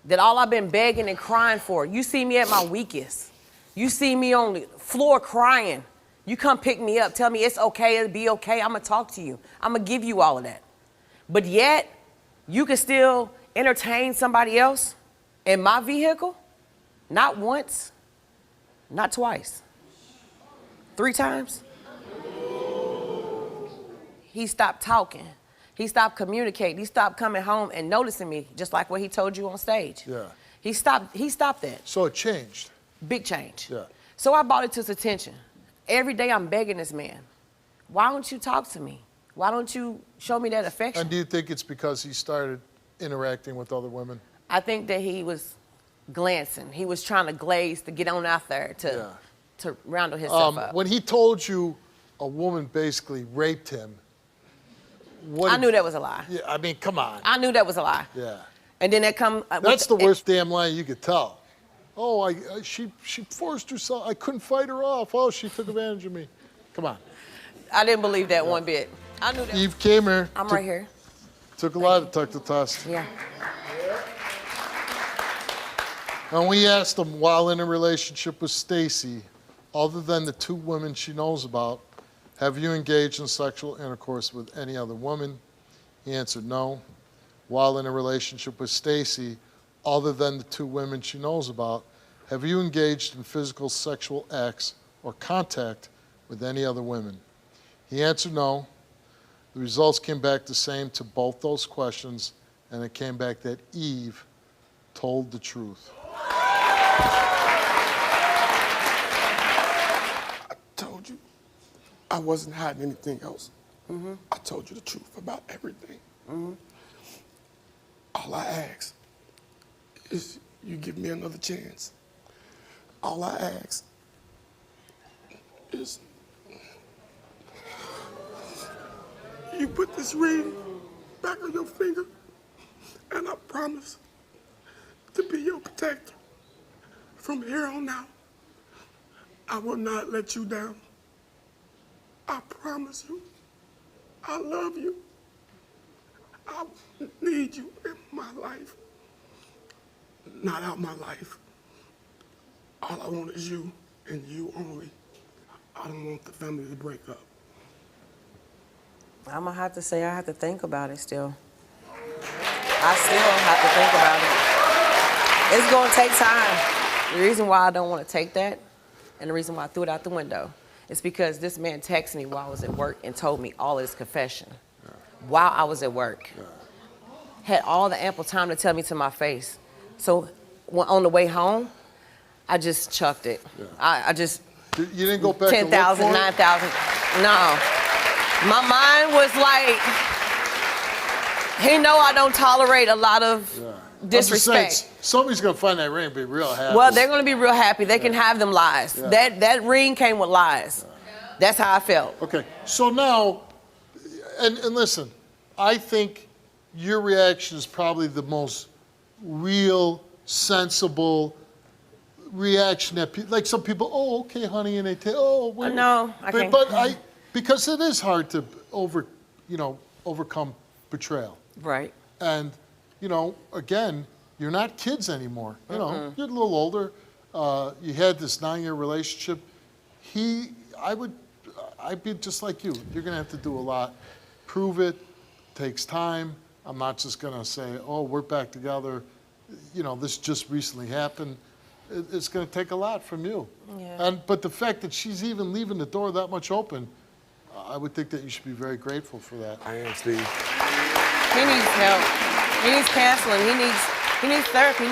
K: that all I've been begging and crying for. You see me at my weakest. You see me on the floor crying. You come pick me up, tell me it's okay, it'll be okay. I'm gonna talk to you. I'm gonna give you all of that. But yet, you can still entertain somebody else in my vehicle? Not once, not twice, 3 times. He stopped talking. He stopped communicating. He stopped coming home and noticing me, just like what he told you on stage.
B: Yeah.
K: He stopped that.
B: So it changed.
K: Big change.
B: Yeah.
K: So I brought it to his attention. Every day I'm begging this man, why don't you talk to me? Why don't you show me that affection?
B: And do you think it's because he started interacting with other women?
K: I think that he was glancing. He was trying to glaze to get on out there to roundle himself up.
B: When he told you a woman basically raped him,
K: I knew that was a lie.
B: Yeah, I mean, come on.
K: I knew that was a lie.
B: Yeah.
K: And then that come.
B: That's the worst damn lie you could tell. Oh, she forced herself. I couldn't fight her off. Oh, she took advantage of me. Come on.
K: I didn't believe that one bit. I knew that.
B: Eve came here.
K: I'm right here.
B: Took a lie detector test.
K: Yeah.
B: And we asked him, while in a relationship with Stacy, other than the 2 women she knows about, have you engaged in sexual intercourse with any other woman? He answered no. While in a relationship with Stacy, other than the 2 women she knows about, have you engaged in physical sexual acts or contact with any other women? He answered no. The results came back the same to both those questions, and it came back that Eve told the truth.
O: I told you I wasn't hiding anything else.
K: Mm-hmm.
O: I told you the truth about everything.
K: Mm-hmm.
O: All I ask is you give me another chance. All I ask is you put this ring back on your finger, and I promise to be your protector. From here on out, I will not let you down. I promise you, I love you. I need you in my life, not out my life. All I want is you and you only. I don't want the family to break up.
K: I'm gonna have to say I have to think about it still. I still have to think about it. It's gonna take time. The reason why I don't want to take that, and the reason why I threw it out the window, is because this man texted me while I was at work and told me all his confession while I was at work. Had all the ample time to tell me to my face. So on the way home, I just chucked it. I just.
B: You didn't go back
K: 10,000, 9,000. No. My mind was like, he know I don't tolerate a lot of disrespect.
B: I'm just saying, somebody's gonna find that ring and be real happy.
K: Well, they're gonna be real happy. They can have them lies.
B: Yeah.
K: That ring came with lies. That's how I felt.
B: Okay, so now, and listen, I think your reaction is probably the most real, sensible reaction that like some people, oh, okay, honey, and they tell, oh, wait.
K: No, I can't.
B: But Because it is hard to overcome betrayal.
K: Right.
B: And, again, you're not kids anymore. You're a little older. You had this 9-year relationship. I'd be just like you. You're going to have to do a lot. Prove it. Takes time. I'm not just going to say, oh, we're back together. This just recently happened. It's going to take a lot from you.
K: Yeah.
B: But the fact that she's even leaving the door that much open, I would think that you should be very grateful for that.
O: I am, Steve.
K: He needs help. He needs counseling. He needs therapy.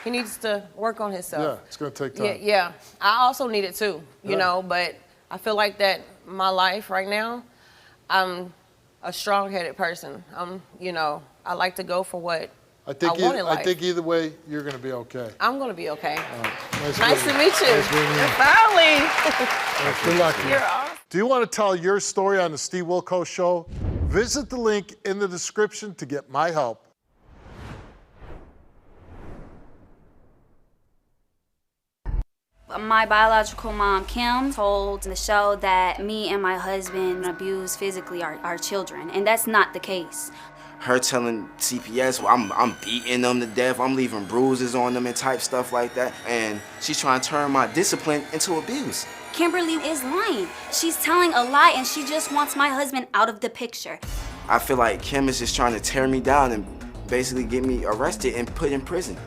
K: He needs to work on himself.
B: Yeah, it's going to take time.
K: Yeah. I also need it too, but I feel like that my life right now, I'm a strong-headed person. I like to go for what I want in life.
B: I think either way, you're going to be okay.
K: I'm going to be okay.
B: Nice
K: to meet you.
B: Nice meeting you.
K: Finally.
B: Good luck.
K: You're awesome.
B: Do you want to tell your story on the Steve Wilkos Show? Visit the link in the description to get my help.
H: My biological mom, Kim, told the show that me and my husband abused physically our children, and that's not the case.
P: Her telling CPS, well, I'm beating them to death, I'm leaving bruises on them and type stuff like that, and she's trying to turn my discipline into abuse.
H: Kimberly is lying. She's telling a lie, and she just wants my husband out of the picture.
P: I feel like Kim is just trying to tear me down and basically get me arrested and put in prison.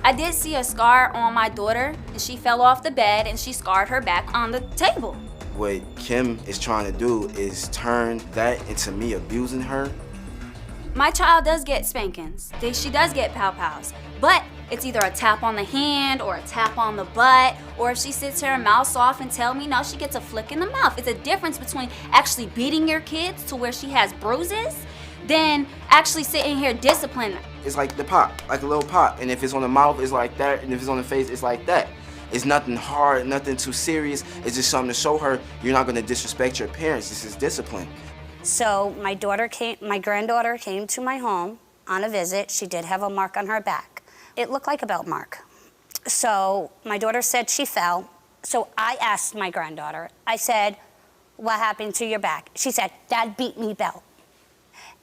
H: I did see a scar on my daughter, and she fell off the bed and she scarred her back on the table.
P: What Kim is trying to do is turn that into me abusing her.
H: My child does get spankings. She does get pow-pows, but it's either a tap on the hand or a tap on the butt, or if she sits here and mouths off and tell me no, she gets a flick in the mouth. It's a difference between actually beating your kids to where she has bruises than actually sitting here disciplining.
P: It's like the pop, like a little pop, and if it's on the mouth, it's like that, and if it's on the face, it's like that. It's nothing hard, nothing too serious. It's just something to show her you're not gonna disrespect your parents. This is discipline.
H: So my granddaughter came to my home on a visit. She did have a mark on her back. It looked like a belt mark. So my daughter said she fell. So I asked my granddaughter, I said, what happened to your back? She said, Dad beat me belt.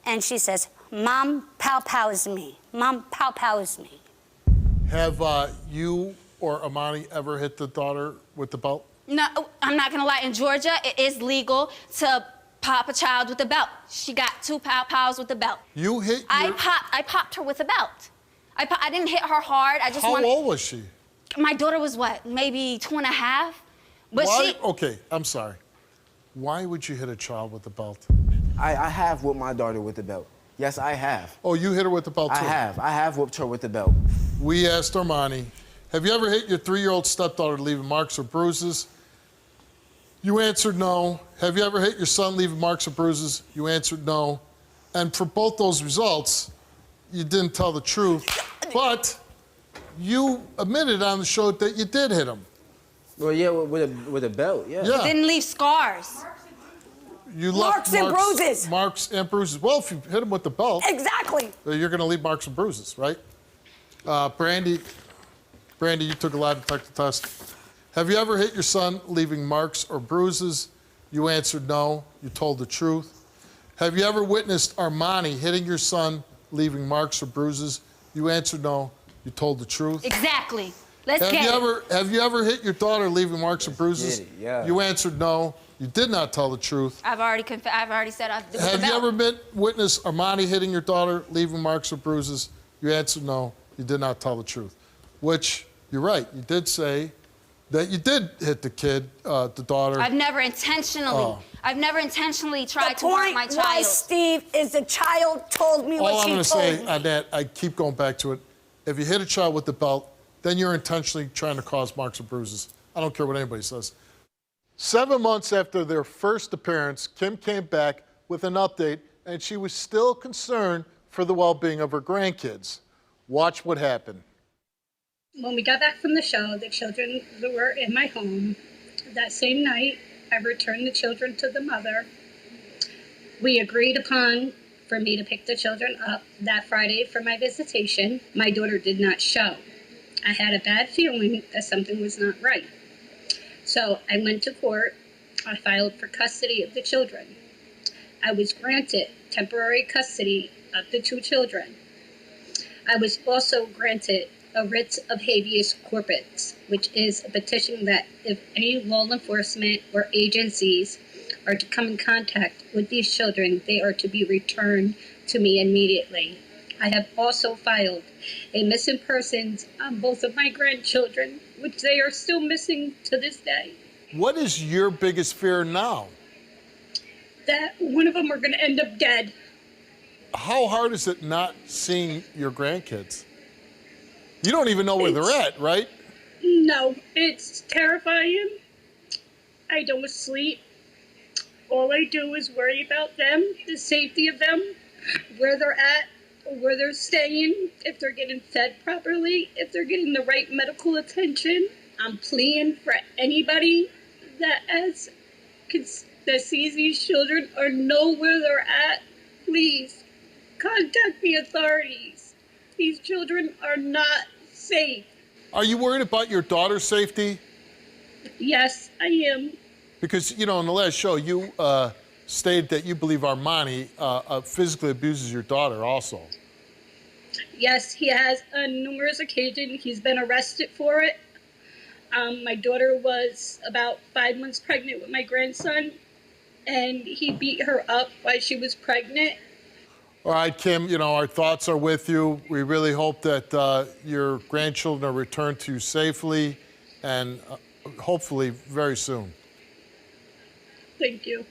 H: And she says, Mom pow-pows me. Mom pow-pows me.
B: Have you or Amani ever hit the daughter with the belt?
H: No, I'm not gonna lie. In Georgia, it is legal to pop a child with a belt. She got 2 pow-pows with a belt.
B: You hit
H: I popped her with a belt. I didn't hit her hard. I just
B: How old was she?
H: My daughter was what, maybe 2.5? But
B: Why? Okay, I'm sorry. Why would you hit a child with a belt?
P: I have whipped my daughter with the belt. Yes, I have.
B: Oh, you hit her with the belt too?
P: I have whipped her with the belt.
B: We asked Armani, have you ever hit your 3-year-old stepdaughter leaving marks or bruises? You answered no. Have you ever hit your son leaving marks or bruises? You answered no. And for both those results, you didn't tell the truth, but you admitted on the show that you did hit him.
P: Well, yeah, with a belt, yeah.
H: It didn't leave scars.
B: You
H: Marks
B: left
H: and bruises.
B: Marks and bruises. Well, if you hit him with the belt,
H: Exactly.
B: you're going to leave marks and bruises, right? Brandy, you took a lie detector test. Have you ever hit your son leaving marks or bruises? You answered no. You told the truth. Have you ever witnessed Armani hitting your son leaving marks or bruises? You answered no. You told the truth.
H: Exactly. Let's
B: Have
H: get
B: you
H: it.
B: Have you ever hit your daughter leaving marks or bruises?
P: Get it, yeah.
B: You answered no. You did not tell the truth.
H: I've already said I've did
B: Have you ever witnessed Armani hitting your daughter, leaving marks or bruises? You answered no. You did not tell the truth. Which, you're right. You did say that you did hit the kid, the daughter.
H: I've never intentionally tried to hurt my child.
R: The point was, Steve, is the child told me what
B: All I'm
R: she
B: going to
R: told
B: say
R: me.
B: on that, I keep going back to it. If you hit a child with the belt, then you're intentionally trying to cause marks or bruises. I don't care what anybody says. 7 months after their first appearance, Kim came back with an update, and she was still concerned for the well-being of her grandkids. Watch what happened.
X: When we got back from the show, the children were in my home. That same night, I returned the children to the mother. We agreed upon for me to pick the children up that Friday for my visitation. My daughter did not show. I had a bad feeling that something was not right. So I went to court I filed for custody of the children. I was granted temporary custody of the 2 children. I was also granted a writ of habeas corpus, which is a petition that if any law enforcement or agencies are to come in contact with these children, they are to be returned to me immediately. I have also filed a missing persons on both of my grandchildren, which they are still missing to this day.
B: What is your biggest fear now?
X: That one of them are going to end up dead.
B: How hard is it not seeing your grandkids? You don't even know where they're at, right?
X: No, it's terrifying. I don't sleep. All I do is worry about them, the safety of them, where they're at, where they're staying, if they're getting fed properly, if they're getting the right medical attention. I'm pleading for anybody that that sees these children or know where they're at, please contact the authorities. These children are not safe.
B: Are you worried about your daughter's safety?
X: Yes, I am.
B: Because, you know, in the last show, you stated that you believe Armani physically abuses your daughter also.
X: Yes, he has on numerous occasions. He's been arrested for it. My daughter was about 5 months pregnant with my grandson, and he beat her up while she was pregnant.
B: All right, Kim, you know, our thoughts are with you. We really hope that your grandchildren are returned to you safely and hopefully very soon.
X: Thank you.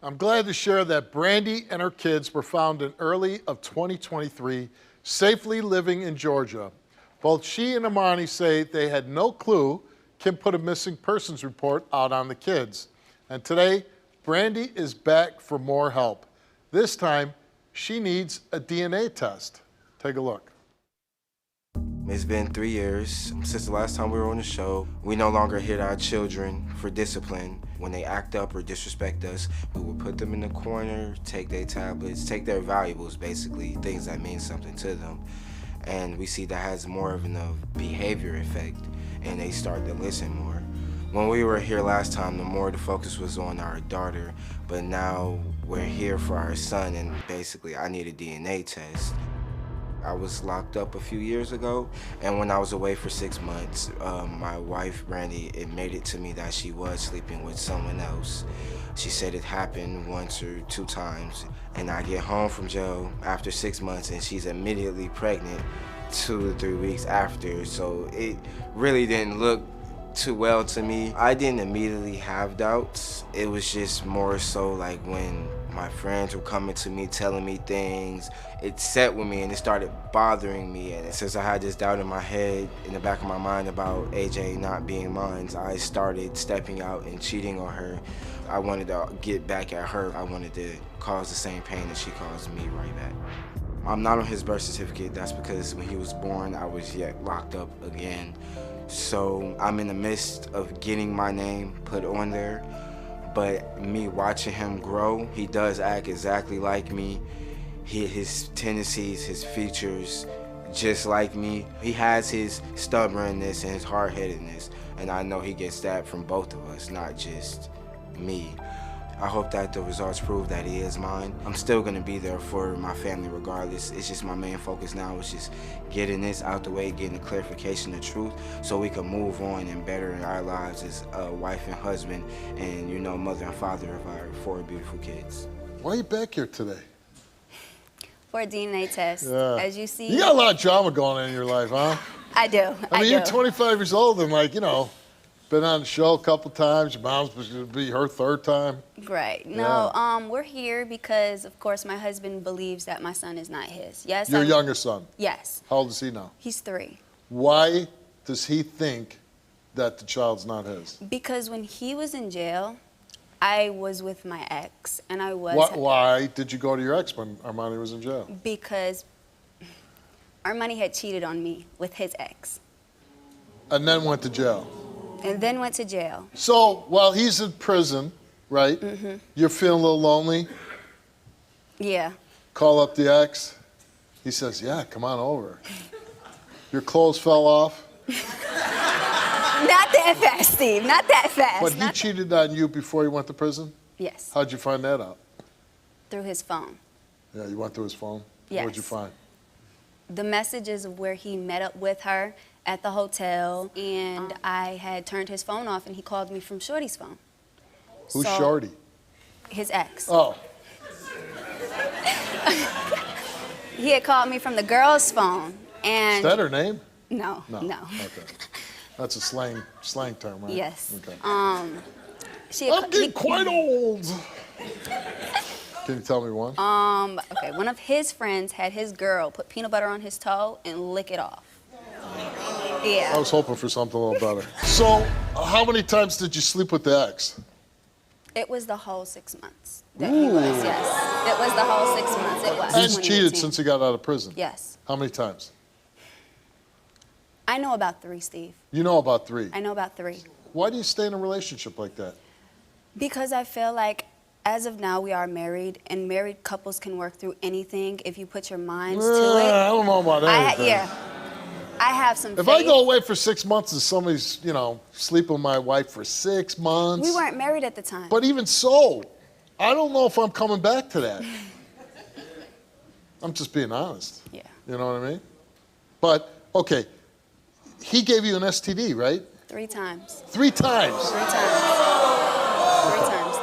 B: I'm glad to share that Brandy and her kids were found in early of 2023, safely living in Georgia. Both she and Armani say they had no clue Kim put a missing persons report out on the kids. And today, Brandy is back for more help. This time, she needs a DNA test. Take a look.
P: It's been 3 years since the last time we were on the show. We no longer hit our children for discipline. When they act up or disrespect us, we will put them in the corner, take their tablets, take their valuables, basically, things that mean something to them. And we see that has more of a behavior effect, and they start to listen more. When we were here last time, the more the focus was on our daughter, but now we're here for our son, and basically I need a DNA test. I was locked up a few years ago, and when I was away for 6 months, my wife, Brandy, it made it to me that she was sleeping with someone else. She said it happened 1 or 2 times, and I get home from jail after 6 months, and she's immediately pregnant 2 to 3 weeks after, so it really didn't look too well to me. I didn't immediately have doubts. It was just more so like when my friends were coming to me telling me things, it set with me and it started bothering me. And since I had this doubt in my head, in the back of my mind about AJ not being mine, I started stepping out and cheating on her. I wanted to get back at her. I wanted to cause the same pain that she caused me right back. I'm not on his birth certificate. That's because when he was born, I was yet locked up again. So I'm in the midst of getting my name put on there, but me watching him grow, he does act exactly like me. His tendencies, his features, just like me. He has his stubbornness and his hard-headedness, and I know he gets that from both of us, not just me. I hope that the results prove that he is mine. I'm still gonna be there for my family regardless. It's just my main focus now is just getting this out the way, getting the clarification of truth so we can move on and better our lives as a wife and husband and, you know, mother and father of our 4 beautiful kids.
B: Why are you back here today?
C: For a DNA test.
B: Yeah.
C: As you see.
B: You got a lot of drama going on in your life, huh?
C: I do.
B: I mean, you're 25 years old and, like, you know, been on the show a couple times. Your mom's supposed to be her 3rd time.
C: Right. No, we're here because, of course, my husband believes that my son is not his. Yes.
B: Your youngest son?
C: Yes.
B: How old is he now?
C: He's 3.
B: Why does he think that the child's not his?
C: Because when he was in jail, I was with my ex, and I was...
B: Why did you go to your ex when Armani was in jail?
C: Because Armani had cheated on me with his ex.
B: And then went to jail?
C: And then went to jail.
B: So, while he's in prison, right?
C: Mm-hmm.
B: You're feeling a little lonely?
C: Yeah.
B: Call up the ex. He says, yeah, come on over. Your clothes fell off?
C: Not that that fast, Steve. Not that fast.
B: But he cheated on you before he went to prison?
C: Yes.
B: How'd you find that out?
C: Through his phone.
B: Yeah, you went through his phone?
C: Yes.
B: What'd you find?
C: The messages of where he met up with her at the hotel, and I had turned his phone off, and he called me from Shorty's phone.
B: Who's
C: So-
B: Shorty?
C: His ex.
B: Oh.
C: He had called me from the girl's phone, and
B: Is that her name?
C: No.
B: Okay. That's a slang term, right?
C: Yes.
B: Okay.
C: I'm
B: getting quite old. Can you tell me one?
C: Okay, one of his friends had his girl put peanut butter on his toe and lick it off. Yeah.
B: I was hoping for something a little better. So, how many times did you sleep with the ex?
C: It was the whole 6 months that he was, yes. It was the whole 6 months, it was.
B: He's
C: 2018.
B: cheated since he got out of prison?
C: Yes.
B: How many times?
C: I know about 3, Steve.
B: You know about 3.
C: I know about 3.
B: Why do you stay in a relationship like that?
C: Because I feel like, as of now, we are married, and married couples can work through anything if you put your minds to it.
B: I don't know about anything.
C: Yeah. I have some
B: If
C: faith.
B: I go away for 6 months and somebody's, sleeping with my wife for 6 months.
C: We weren't married at the time.
B: But even so, I don't know if I'm coming back to that. I'm just being honest.
C: Yeah.
B: You know what I mean? But, okay, he gave you an STD, right?
C: 3 times.
B: 3 times.
C: 3 times. 3 times.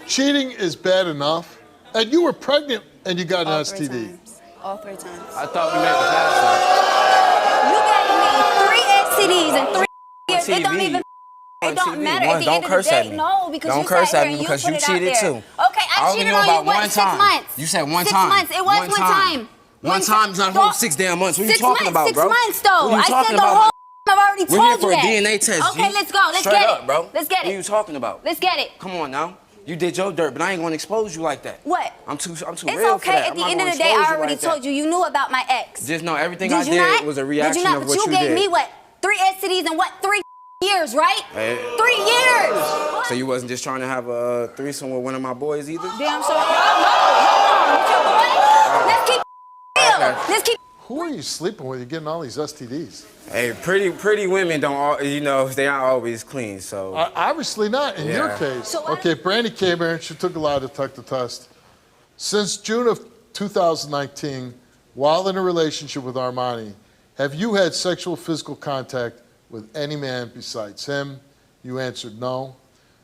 B: Cheating is bad enough. And you were pregnant and you got an
C: All 3
B: STD.
C: times. All 3 times.
J: I thought we met the past time.
C: You gave me 3 STDs in 3 years. It don't even. It don't matter. At the end of the day, no, because
J: Don't
C: you
J: curse
C: sat
J: at
C: here
J: me
C: and
J: because
C: you
J: you
C: put it out
J: cheated
C: there.
J: too.
C: Okay, I
J: only
C: cheated
J: know
C: on you,
J: about
C: what,
J: one
C: 6
J: time.
C: months?
J: You said one
C: 6
J: time.
C: months. It was one time.
J: One time's not whole 6 damn months. What are you
C: 6
J: talking
C: months,
J: about, bro?
C: 6 months, though.
J: What are you
C: I
J: talking
C: said the
J: about?
C: whole. I've already
J: We're
C: told
J: here for
C: you
J: a
C: that.
J: DNA test.
C: Okay,
J: G.
C: let's go. Let's
J: Straight
C: get
J: up,
C: it.
J: bro.
C: Let's get
J: What are you
C: it.
J: talking about?
C: Let's get it.
J: Come on now. You did your dirt, but I ain't gonna expose you like that.
C: What?
J: I'm too
C: It's
J: real for
C: okay.
J: that.
C: At the end of the day, I already told you. You knew about my ex.
J: Just know everything
C: Did
J: I
C: you
J: did
C: not?
J: was a
C: Did
J: reaction
C: you not?
J: of
C: But
J: what
C: you
J: you
C: gave
J: did.
C: me what? 3 STDs in what? 3 years, right? 3 years.
J: So you wasn't just trying to have a threesome with one of my boys either?
C: Damn sure. No. With your boy? Let's keep real. Let's keep.
B: Who are you sleeping with? You're getting all these STDs.
J: Hey, pretty women don't, they aren't always clean, so.
B: Obviously not in your
J: Yeah.
B: case. Okay, Brandy came here and she took a lie detector test. Since June of 2019, while in a relationship with Armani, have you had sexual physical contact with any man besides him? You answered no.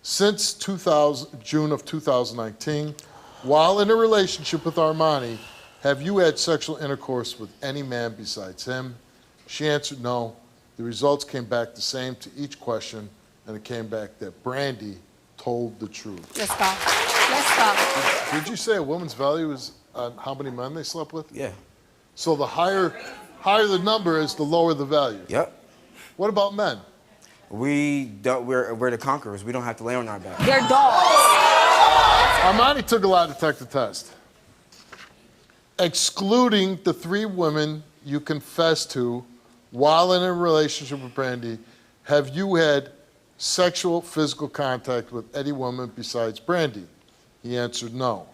B: Since June of 2019, while in a relationship with Armani, have you had sexual intercourse with any man besides him? She answered no. The results came back the same to each question, and it came back that Brandy told the truth.
C: Let's go. Let's go.
B: Did you say a woman's value is on how many men they slept with?
J: Yeah.
B: So the higher the number is, the lower the value.
J: Yep.
B: What about men?
J: We're the conquerors. We don't have to lay on our back.
C: They're dogs.
B: Armani took a lie detector test. Excluding the 3 women you confessed to while in a relationship with Brandy, have you had sexual physical contact with any woman besides Brandy? He answered no.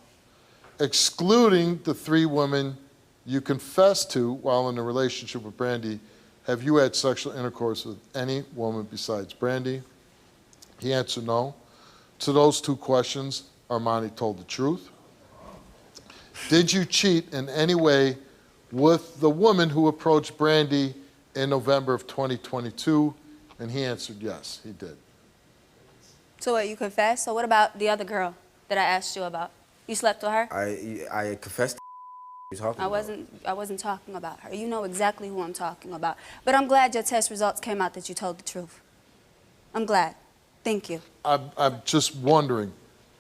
B: Excluding the 3 women you confessed to while in a relationship with Brandy, have you had sexual intercourse with any woman besides Brandy? He answered no. To those 2 questions, Armani told the truth. Did you cheat in any way with the woman who approached Brandy in November of 2022? And he answered yes, he did.
C: So what? You confessed? So what about the other girl that I asked you about? You slept with her?
J: I confessed. You're talking
C: I wasn't talking about her. You know exactly who I'm talking about. But I'm glad your test results came out that you told the truth. I'm glad. Thank you.
B: I'm just wondering,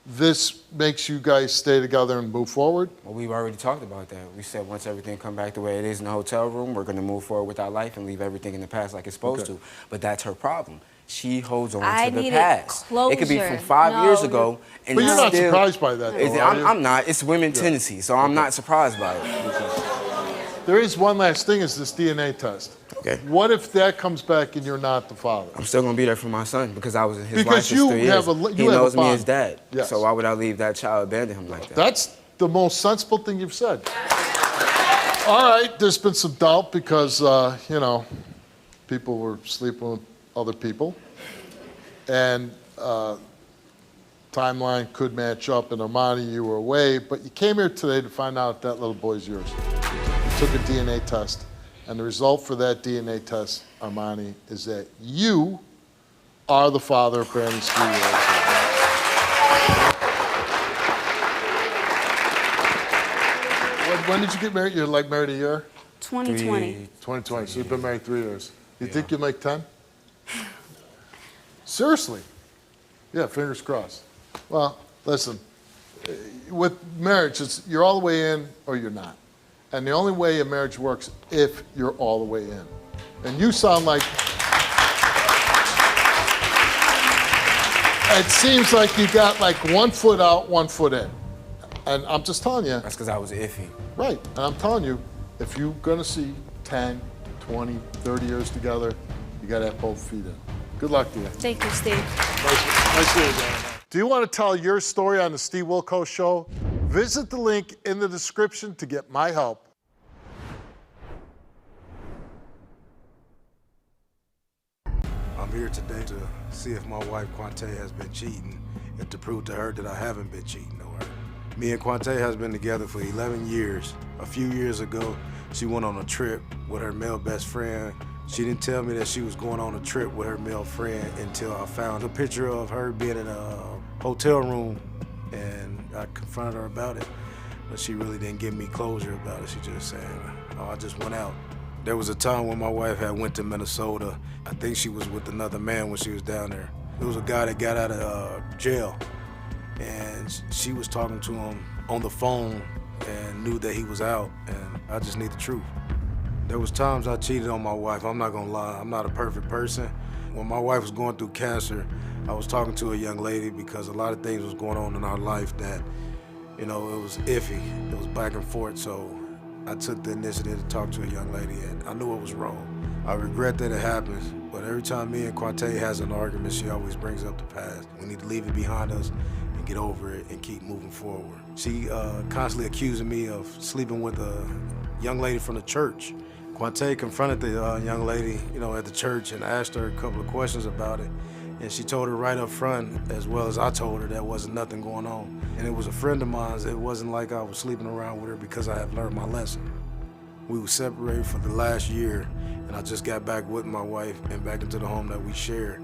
B: this makes you guys stay together and move forward?
J: Well, we've already talked about that. We said once everything come back the way it is in the hotel room, we're going to move forward with our life and leave everything in the past like it's supposed to. But that's her problem. She holds on to the past. It could be from 5 years ago. And
B: but you're not
J: still,
B: surprised by that, though, are you?
J: I'm not. It's women tendency, so I'm not surprised by it.
B: There is one last thing, is this DNA test.
J: Okay.
B: What if that comes back and you're not the father?
J: I'm still going to be there for my son because I was in his
B: Because
J: life for 3 years. He knows me
B: bond.
J: as dad.
B: Yes.
J: So why would I leave that child, abandon him like that?
B: That's the most sensible thing you've said. All right, there's been some doubt because, people were sleeping with
I: other people, and timeline could match up, and Armani, you were away, but you came here today to find out that little boy's yours. You took a DNA test, and the result for that DNA test, Armani, is that you are the father of Brandy's 3-year-old. When did you get married? You're like married a year?
C: 2020.
I: 2020, so you've been married 3 years. You think you'll make 10? Seriously? Yeah, fingers crossed. Well, listen, with marriage, you're all the way in or you're not. And the only way a marriage works if you're all the way in. And you sound like, it seems like you got like 1 foot out, 1 foot in. And I'm just telling you.
J: That's because I was iffy. Right,
I: and I'm telling you, if you're gonna see 10, 20, 30 years together, you gotta have both feet in. Good luck to you.
C: Thank you, Steve.
I: Nice to meet you. Do you want to tell your story on the Steve Wilkos Show? Visit the link in the description to get my help.
E: I'm here today to see if my wife Quante has been cheating and to prove to her that I haven't been cheating on her. Me and Quante has been together for 11 years. A few years ago, she went on a trip with her male best friend. She didn't tell me that she was going on a trip with her male friend until I found a picture of her being in a hotel room, and I confronted her about it. But she really didn't give me closure about it. She just said, oh, I just went out. There was a time when my wife had went to Minnesota. I think she was with another man when she was down there. There was a guy that got out of jail, and she was talking to him on the phone and knew that he was out, and I just need the truth. There was times I cheated on my wife. I'm not gonna lie, I'm not a perfect person. When my wife was going through cancer, I was talking to a young lady because a lot of things was going on in our life that, you know, it was iffy. It was back and forth, so I took the initiative to talk to a young lady, and I knew it was wrong. I regret that it happened, but every time me and Quante has an argument, she always brings up the past. We need to leave it behind us and get over it and keep moving forward. She constantly accusing me of sleeping with a young lady from the church. Quante confronted the young lady, you know, at the church and asked her a couple of questions about it. And she told her right up front, as well as I told her, there wasn't nothing going on. And it was a friend of mine's. It wasn't like I was sleeping around with her because I have learned my lesson. We were separated for the last year, and I just got back with my wife and back into the home that we shared.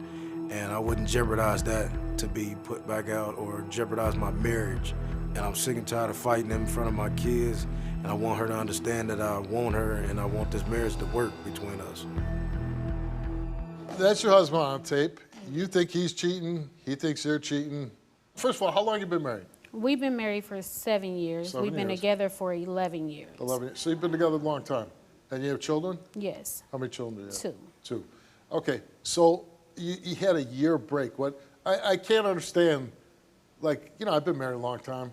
E: And I wouldn't jeopardize that to be put back out or jeopardize my marriage. And I'm sick and tired of fighting in front of my kids, and I want her to understand that I want her and I want this marriage to work between us.
I: That's your husband on tape. You think he's cheating, he thinks you're cheating. First of all, how long have you been married?
T: We've been married for 7 years.
I: 7
T: We've been
I: years.
T: together for 11 years.
I: 11 years. So you've been together a long time. And you have children?
T: Yes.
I: How many children do you have?
T: 2.
I: 2. Okay, so you had a year break. What I can't understand, like, you know, I've been married a long time.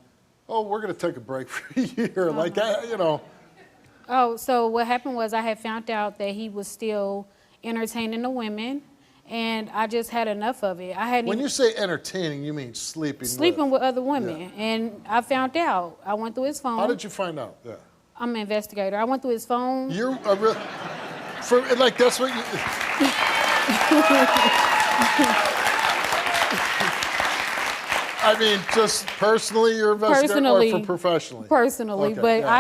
I: Oh, we're gonna take a break for a year. Like, you know.
T: Oh, so what happened was I had found out that he was still entertaining the women, and I just had enough of it. I hadn't
I: When you say entertaining, you mean sleeping
T: with other women, and I found out. I went through his phone.
I: How did you find out? Yeah.
T: I'm an investigator. I went through his phone.
I: You're a real, for like that's what you. I mean, just personally, you're investigating, or for professionally?
T: Personally,
I: Okay,
T: but
I: yeah.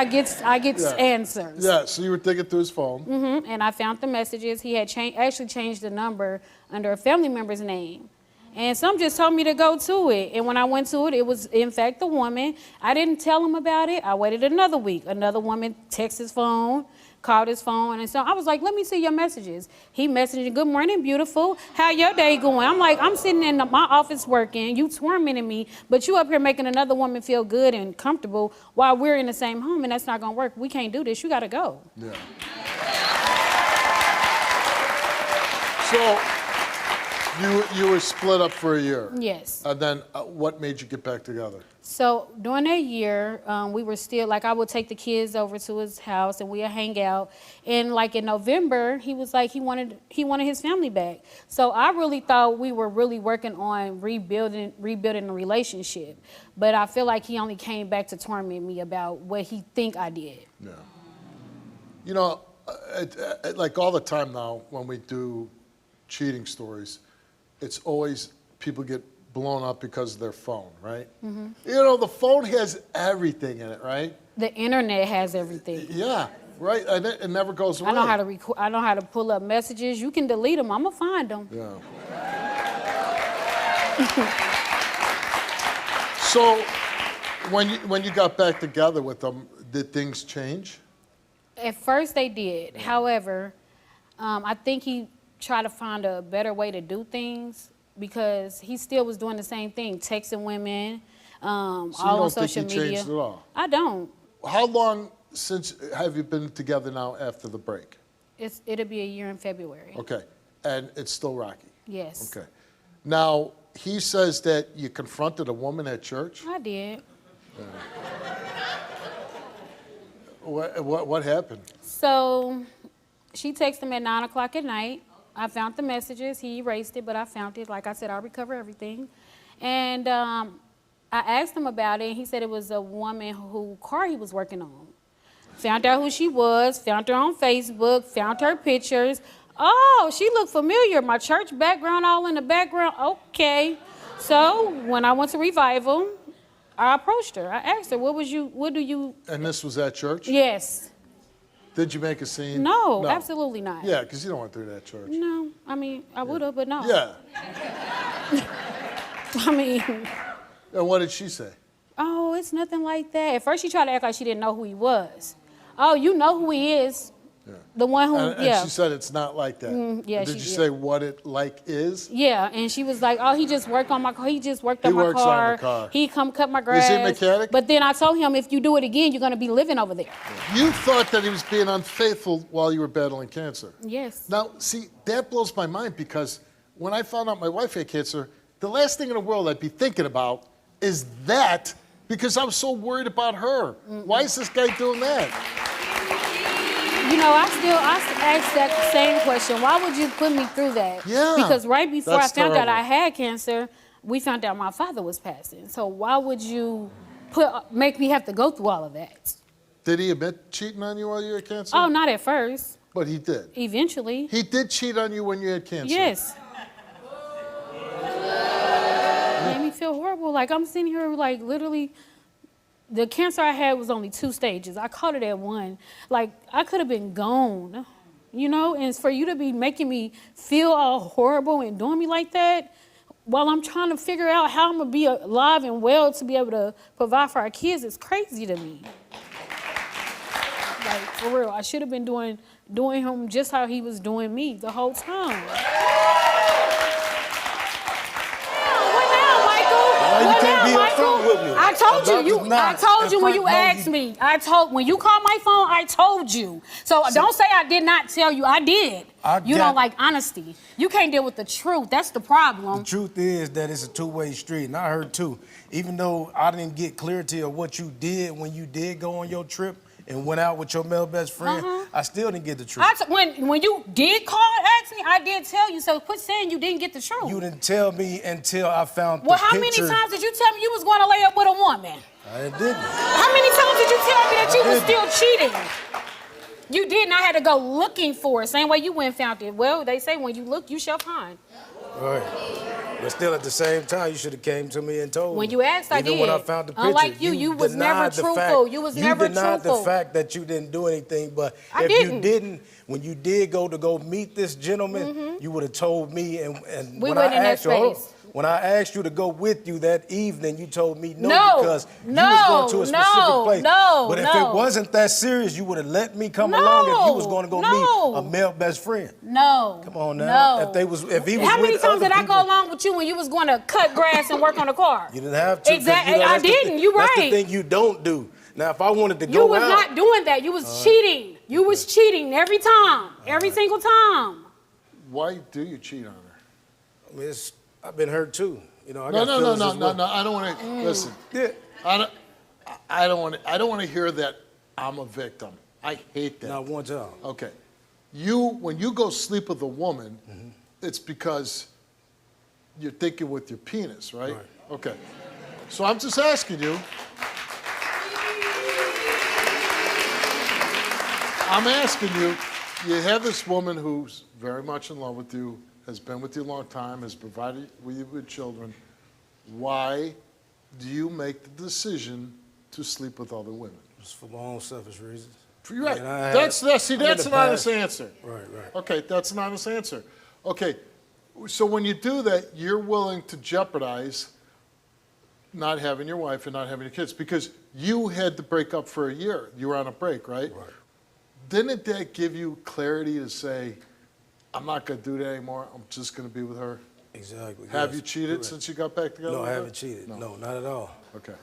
T: I get
I: Yeah.
T: answers.
I: Yeah, so you were digging through his phone.
T: And I found the messages. He had actually changed the number under a family member's name. And some just told me to go to it. And when I went to it, it was, in fact, the woman. I didn't tell him about it. I waited another week. Another woman texted his phone, called his phone, and so I was like, let me see your messages. He messaged, good morning, beautiful. How your day going? I'm like, I'm sitting in my office working. You tormenting me, but you up here making another woman feel good and comfortable while we're in the same home, and that's not going to work. We can't do this. You got to go.
I: Yeah. So you were split up for a year.
T: Yes.
I: And then what made you get back together?
T: So during that year, we were still, like, I would take the kids over to his house and we'd hang out. And like in November, he was like, he wanted his family back. So I really thought we were really working on rebuilding the relationship. But I feel like he only came back to torment me about what he think I did.
I: Yeah. You know, like all the time now when we do
B: cheating stories, it's always people get blown up because of their phone, right?
T: Mm-hmm.
B: You know, the phone has everything in it, right?
T: The internet has everything.
B: Yeah, right. And it never goes away.
T: I know how to I know how to pull up messages. You can delete them. I'm gonna find them.
B: Yeah. So, when you got back together with them, did things change?
T: At first they did. However, I think he tried to find a better way to do things because he still was doing the same thing, texting women,
B: So
T: all
B: you don't
T: on social
B: think he
T: media.
B: changed at all?
T: I don't.
B: How long since have you been together now after the break?
T: It'll be a year in February.
B: Okay, and it's still rocky?
T: Yes.
B: Okay. Now, he says that you confronted a woman at church?
T: I did.
B: What happened?
T: So she texted him at 9 o'clock at night. I found the messages. He erased it, but I found it. Like I said, I'll recover everything. And I asked him about it, and he said it was a woman whose car he was working on. Found out who she was, found her on Facebook, found her pictures. Oh, she looked familiar. My church background all in the background. Okay. So when I went to Revival, I approached her. I asked her, what do you...
B: And this was at church?
T: Yes.
B: Did you make a scene?
T: No, absolutely not.
B: Yeah, because you don't want to do that at church.
T: No, I mean, I would have, but no.
B: Yeah.
T: I mean...
B: And what did she say?
T: Oh, it's nothing like that. At first she tried to act like she didn't know who he was. Oh, you know who he is.
B: Yeah.
T: The one who,
B: And she said it's not like that.
T: Yeah,
B: Did you say what it like is?
T: Yeah, and she was like, oh, he just worked on my car. He just worked on
B: He
T: my
B: works on
T: car.
B: the car.
T: He come cut my grass.
B: Is he a mechanic?
T: But then I told him, if you do it again, you're going to be living over there.
B: You thought that he was being unfaithful while you were battling cancer.
T: Yes.
B: Now, see, that blows my mind because when I found out my wife had cancer, the last thing in the world I'd be thinking about is that because I'm so worried about her. Why is this guy doing that?
T: You know, I ask that same question. Why would you put me through that?
B: Yeah.
T: Because right before
B: That's
T: I found out
B: terrible.
T: I had cancer, we found out my father was passing. So why would you make me have to go through all of that?
B: Did he admit cheating on you while you had cancer?
T: Oh, not at first.
B: But he did.
T: Eventually.
B: He did cheat on you when you had cancer?
T: Yes. Made me feel horrible. Like I'm sitting here like literally, the cancer I had was only 2 stages. I caught it at 1. Like I could have been gone, you know? And for you to be making me feel all horrible and doing me like that while I'm trying to figure out how I'm gonna be alive and well to be able to provide for our kids is crazy to me. Like for real, I should have been doing him just how he was doing me the whole time.
E: You can't be upfront with me.
T: I told you when you asked me. When you called my phone, I told you. So don't say I did not tell you. I did. You don't like honesty. You can't deal with the truth. That's the problem.
E: The truth is that it's a two-way street, and I heard too. Even though I didn't get clarity of what you did when you did go on your trip and went out with your male best friend, I still didn't get the truth.
T: When you did call and ask me, I did tell you. So quit saying you didn't get the truth.
E: You didn't tell me until I found the
T: Well, how
E: picture.
T: many times did you tell me you was going to lay up with a woman?
E: I didn't.
T: How many times did you tell me that you was still cheating? You didn't. I had to go looking for it. Same way you went and found it. Well, they say when you look, you shall find.
E: Right. But still, at the same time, you should have came to me and told me.
T: When you asked, I did.
E: Even when I found the picture.
T: Unlike you was never truthful. You was never
E: truthful. You denied the
T: truthful.
E: fact that you didn't do anything. But
T: I
E: if
T: didn't.
E: you didn't, when you did go meet this gentleman, you would have told me. And
T: We
E: when
T: went
E: I
T: in that
E: asked you, hold on,
T: space.
E: when I asked you to go with you that evening, you told me no,
T: No,
E: because you
T: no,
E: was going to a specific place.
T: no,
E: but if
T: no.
E: it wasn't that serious, you would have let me come along if you was going to go meet a male best friend.
T: No.
E: Come on now.
T: No.
E: If he was
T: How many
E: with
T: times
E: other
T: did I
E: people,
T: go along with you when you was going to cut grass and work on the car?
E: You didn't have to.
T: Exactly.
E: You know,
T: I
E: that's the
T: didn't.
E: thing-
T: You
E: That's the
T: right.
E: thing you don't do. Now, if I wanted to
T: You
E: go
T: was
E: out,
T: not doing that. You was cheating. You was cheating every time. Every single time.
B: Why do you cheat on her?
E: I mean, I've been hurt too. You know, I
B: No,
E: got
B: no, no,
E: feelings
B: no,
E: as
B: no,
E: well.
B: no. I don't want to listen.
E: Yeah.
B: I don't want to hear that I'm a victim. I hate that.
E: Not one time.
B: Okay. When you go sleep with a woman, it's because you're thinking with your penis, right? Okay. So I'm just asking you. You have this woman who's very much in love with you, has been with you a long time, has provided you with children. Why do you make the decision to sleep with other women?
E: It's for my own selfish reasons.
B: You're right.
E: I mean,
B: That's an honest answer.
E: Right.
B: Okay, that's an honest answer. Okay, so when you do that, you're willing to jeopardize not having your wife and not having your kids because you had to break up for a year. You were on a break, right?
E: Right.
B: Didn't that give you clarity to say, I'm not going to do that anymore. I'm just going to be with her?
E: Exactly.
B: Have
E: yes,
B: you cheated
E: correct.
B: since you got back together?
E: No,
B: with
E: I
B: her?
E: haven't cheated. No, not at all.
B: Okay.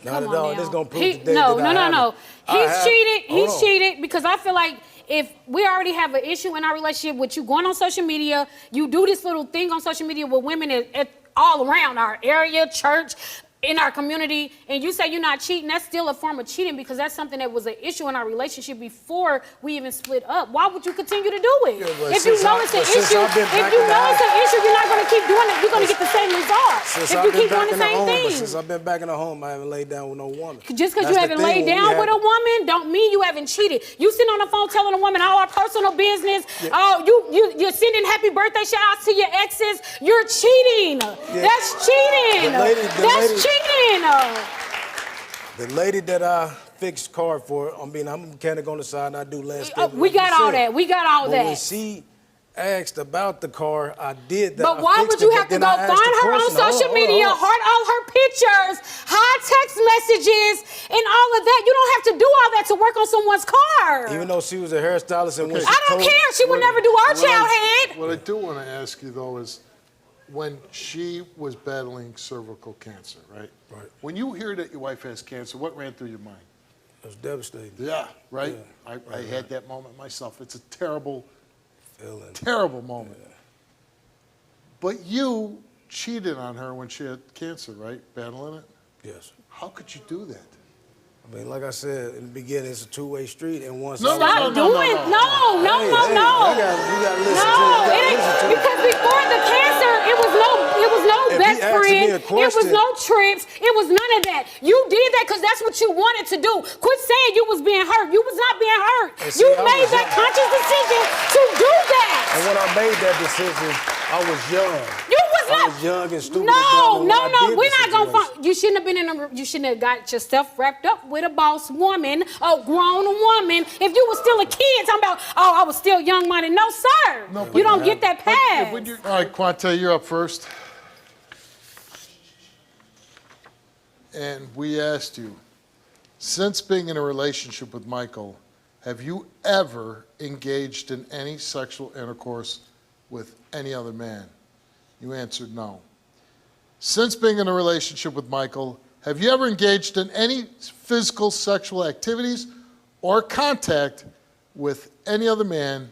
E: Not
T: Come
E: at
T: on
E: all.
T: now.
E: This gonna prove
T: He-
E: today
T: no,
E: that
T: no,
E: I
T: no,
E: haven't.
T: no.
E: I
T: He's
E: have-
T: cheated.
E: hold
T: He's
E: on.
T: cheated because I feel like if we already have an issue in our relationship with you going on social media, you do this little thing on social media with women at all around our area, church, in our community, and you say you're not cheating, that's still a form of cheating because that's something that was an issue in our relationship before we even split up. Why would you continue to do it?
E: Yeah, but
T: if you know it's an issue, you're not going to keep doing it. You're going to get the same results
E: Since
T: if
E: I've
T: you
E: been
T: keep doing
E: back
T: the
E: in the
T: same
E: home,
T: thing.
E: but since I've been back in the home, I haven't laid down with no woman.
T: Just because you haven't laid down with a woman don't mean you haven't cheated. You sitting on the phone telling a woman all our personal business.
E: Yeah.
T: Oh, you're sending happy birthday shout outs to your exes. You're cheating.
E: Yeah.
T: That's cheating. That's cheating.
E: The lady that I fixed car for, I'm a mechanic on the side and I do landscaping.
T: We got all that. We got all
E: But when
T: that.
E: she asked about the car, I did that.
T: But
E: I
T: why
E: fixed
T: would you
E: it,
T: have
E: but
T: to
E: then
T: go
E: I
T: find
E: asked the
T: her on
E: question,
T: social media, heart all her pictures, high text messages, and all of that? You don't have to do all that to work on someone's car.
E: Even though she was a hairstylist and when she
T: I don't
E: told-
T: care. She would never do our child head.
B: What I do want to ask you, though, is when she was battling cervical cancer, right?
E: Right.
B: When you hear that your wife has cancer, what ran through your mind?
E: It was devastating.
B: Yeah, right?
E: Yeah.
B: I had that moment myself. It's a terrible,
E: Feeling.
B: terrible moment. But you cheated on her when she had cancer, right? Battling it?
E: Yes.
B: How could you do that?
E: I mean, like I said in the beginning, it's a two-way street, and once
T: Stop doing it. No.
E: You gotta listen to it.
T: Because before the cancer, it was no
E: If
T: best
E: he asking me
T: friend.
E: a
T: It was
E: question-
T: no trips. It was none of that. You did that because that's what you wanted to do. Quit saying you was being hurt. You was not being hurt.
E: And see,
T: You
E: I
T: made
E: was
T: that
E: young.
T: conscious decision to do that.
E: And when I made that decision, I was young.
T: You was
E: I
T: not.
E: was young and stupid.
T: No.
E: and dumb, and when I did
T: We're
E: the
T: not gonna
E: situation-
T: find. You shouldn't have been in a. You shouldn't have got yourself wrapped up with a boss woman, a grown woman. If you was still a kid, talking about, oh, I was still young-minded. No, sir. You don't get that pass.
B: All right, Quante, you're up first. And we asked you, since being in a relationship with Michael, have you ever engaged in any sexual intercourse with any other man? You answered no. Since being in a relationship with Michael, have you ever engaged in any physical sexual activities or contact with any other man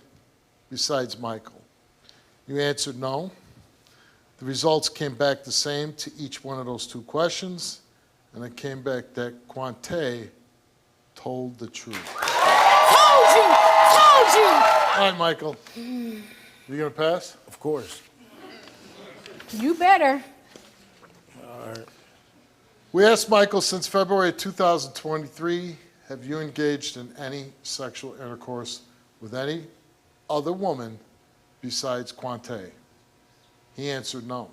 B: besides Michael? You answered no. The results came back the same to each one of those two questions, and it came back that Quante told the truth.
T: Told you.
B: All right, Michael. You gonna pass?
E: Of course.
T: You better.
E: All right.
B: We asked Michael, since February 2023, have you engaged in any sexual intercourse with any other woman besides Quante? He answered no.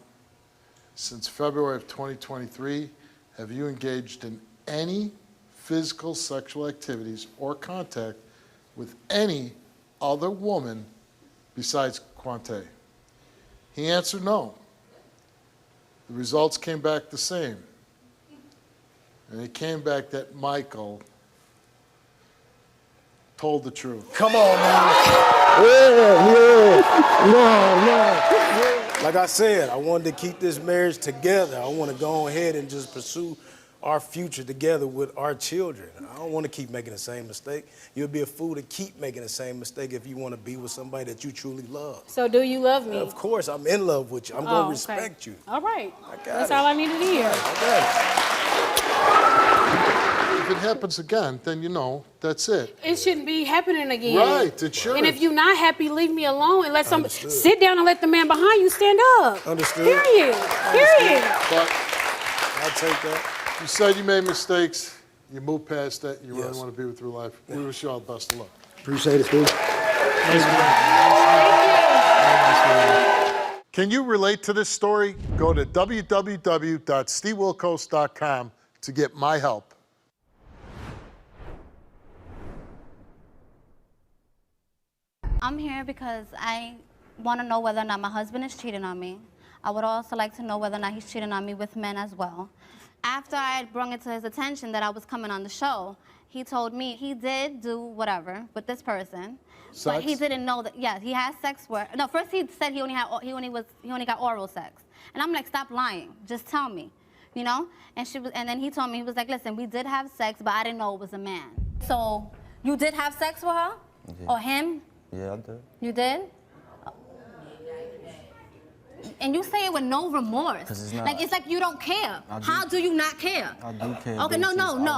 B: Since February of 2023, have you engaged in any physical sexual activities or contact with any other woman besides Quante? He answered no. The results came back the same. And it came back that Michael told the truth.
E: Come on, man. Like I said, I wanted to keep this marriage together. I want to go ahead and just pursue our future together with our children. I don't want to keep making the same mistake. You'll be a fool to keep making the same mistake if you want to be with somebody that you truly love.
T: So do you love me?
E: Of course, I'm in love with you. I'm going to respect you.
T: All right.
E: got
T: That's
E: it.
T: all I needed to hear.
B: If it happens again, then you know, that's it.
T: It shouldn't be happening again.
B: Right, it shouldn't.
T: And if you're not happy, leave me alone and let somebody
E: Understood.
T: sit down and let the man behind you stand up.
E: Understood.
T: Period. Period.
B: But
E: I'll take that.
B: you said you made mistakes. You moved past that. You really
E: Yes.
B: want to be with your life. We wish you all the best of luck.
E: Appreciate it, Steve.
B: Nice meeting you. Can you relate to this story? Go to www.stevewilkos.com to get my help.
A: I'm here because I want to know whether or not my husband is cheating on me. I would also like to know whether or not he's cheating on me with men as well. After I had brought it to his attention that I was coming on the show, he told me he did do whatever with this person, but he didn't know that. Yeah, he has sex with. No, first he said he only got oral sex, and I'm like, stop lying, just tell me, you know. And then he told me, he was like, listen, we did have sex, but I didn't know it was a man. So you did have sex with her, or him?
G: Yeah, I did.
A: You did? And you say it with no remorse.
G: It's not,
A: like, it's like you don't care. How do you not care?
G: I do care.
A: Okay, no,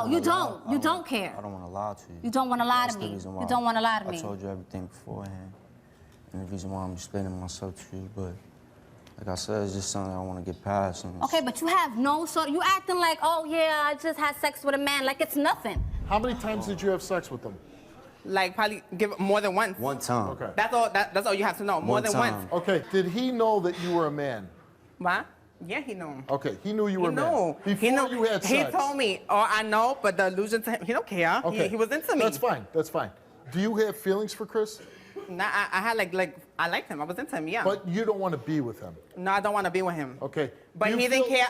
A: you don't. You don't care.
G: I don't want to lie to you.
A: You don't want to lie to me. You don't want to lie to me.
G: I told you everything beforehand. And the reason why I'm explaining myself to you, but like I said, it's just something I want to get past. And
A: okay, but you have no sort of, you acting like, oh yeah, I just had sex with a man, like it's nothing.
B: How many times did you have sex with them?
V: Like probably give more than once.
G: One time.
B: Okay.
V: That's all you have to know. More than once.
B: Okay. Did he know that you were a man?
V: What? Yeah, he knew.
B: Okay. He knew you were a man. Before
V: He knew.
B: you had sex.
V: He told me. Oh, I know, but the illusion to him, he don't care.
B: Okay.
V: He was into me.
B: That's fine. That's fine. Do you have feelings for Chris?
V: Nah, I had like I liked him. I was into him. Yeah.
B: But you don't want to be with him.
V: No, I don't want to be with him.
B: Okay.
V: But he didn't care.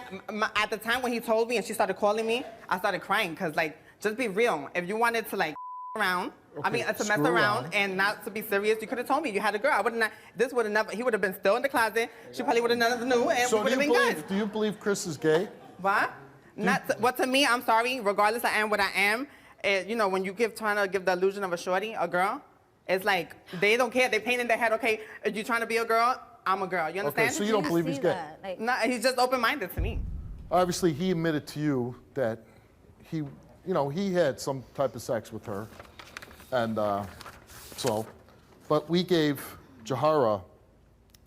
V: At the time when he told me and she started calling me, I started crying because like, just be real. If you wanted to like around.
B: Okay,
V: I mean, to mess
B: screw
V: around and not to be serious, you could have told me you had a girl. I would not. This would have never. He would have been still in the closet. She probably would have never knew, and
B: So
V: we would have been good.
B: do you believe Chris is gay?
V: What? Well, to me, I'm sorry. Regardless, I am what I am. You know, when you trying to give the illusion of a shorty, a girl, it's like they don't care. They paint in their head. Okay, if you're trying to be a girl, I'm a girl. You understand?
B: Okay, so you don't believe he's gay?
V: No, he's just open-minded to me.
B: Obviously, he admitted to you that he had some type of sex with her. And but we gave Jahara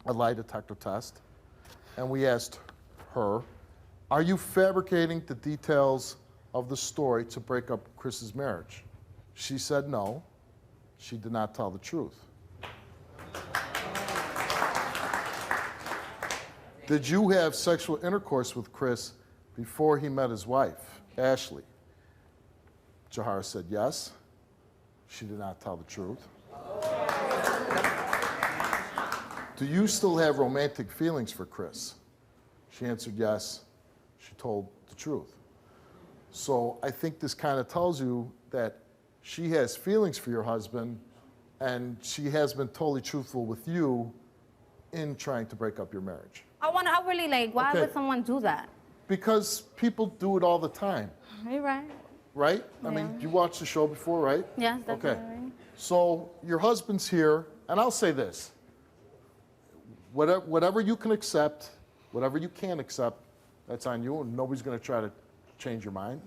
B: a lie detector test, and we asked her, are you fabricating the details of the story to break up Chris's marriage? She said no. She did not tell the truth. Did you have sexual intercourse with Chris before he met his wife, Ashley? Jahara said yes. She did not tell the truth. Do you still have romantic feelings for Chris? She answered yes. She told the truth. So I think this kind of tells you that she has feelings for your husband, and she has been totally truthful with you in trying to break up your marriage.
A: I really like, why
B: Okay.
A: would someone do that?
B: Because people do it all the time,
A: You're right.
B: right? I mean, you watched the show before, right?
A: Yes, definitely.
B: Okay. So your husband's here, and I'll say this. Whatever you can accept, whatever you can't accept, that's on you, and nobody's going to try to change your mind.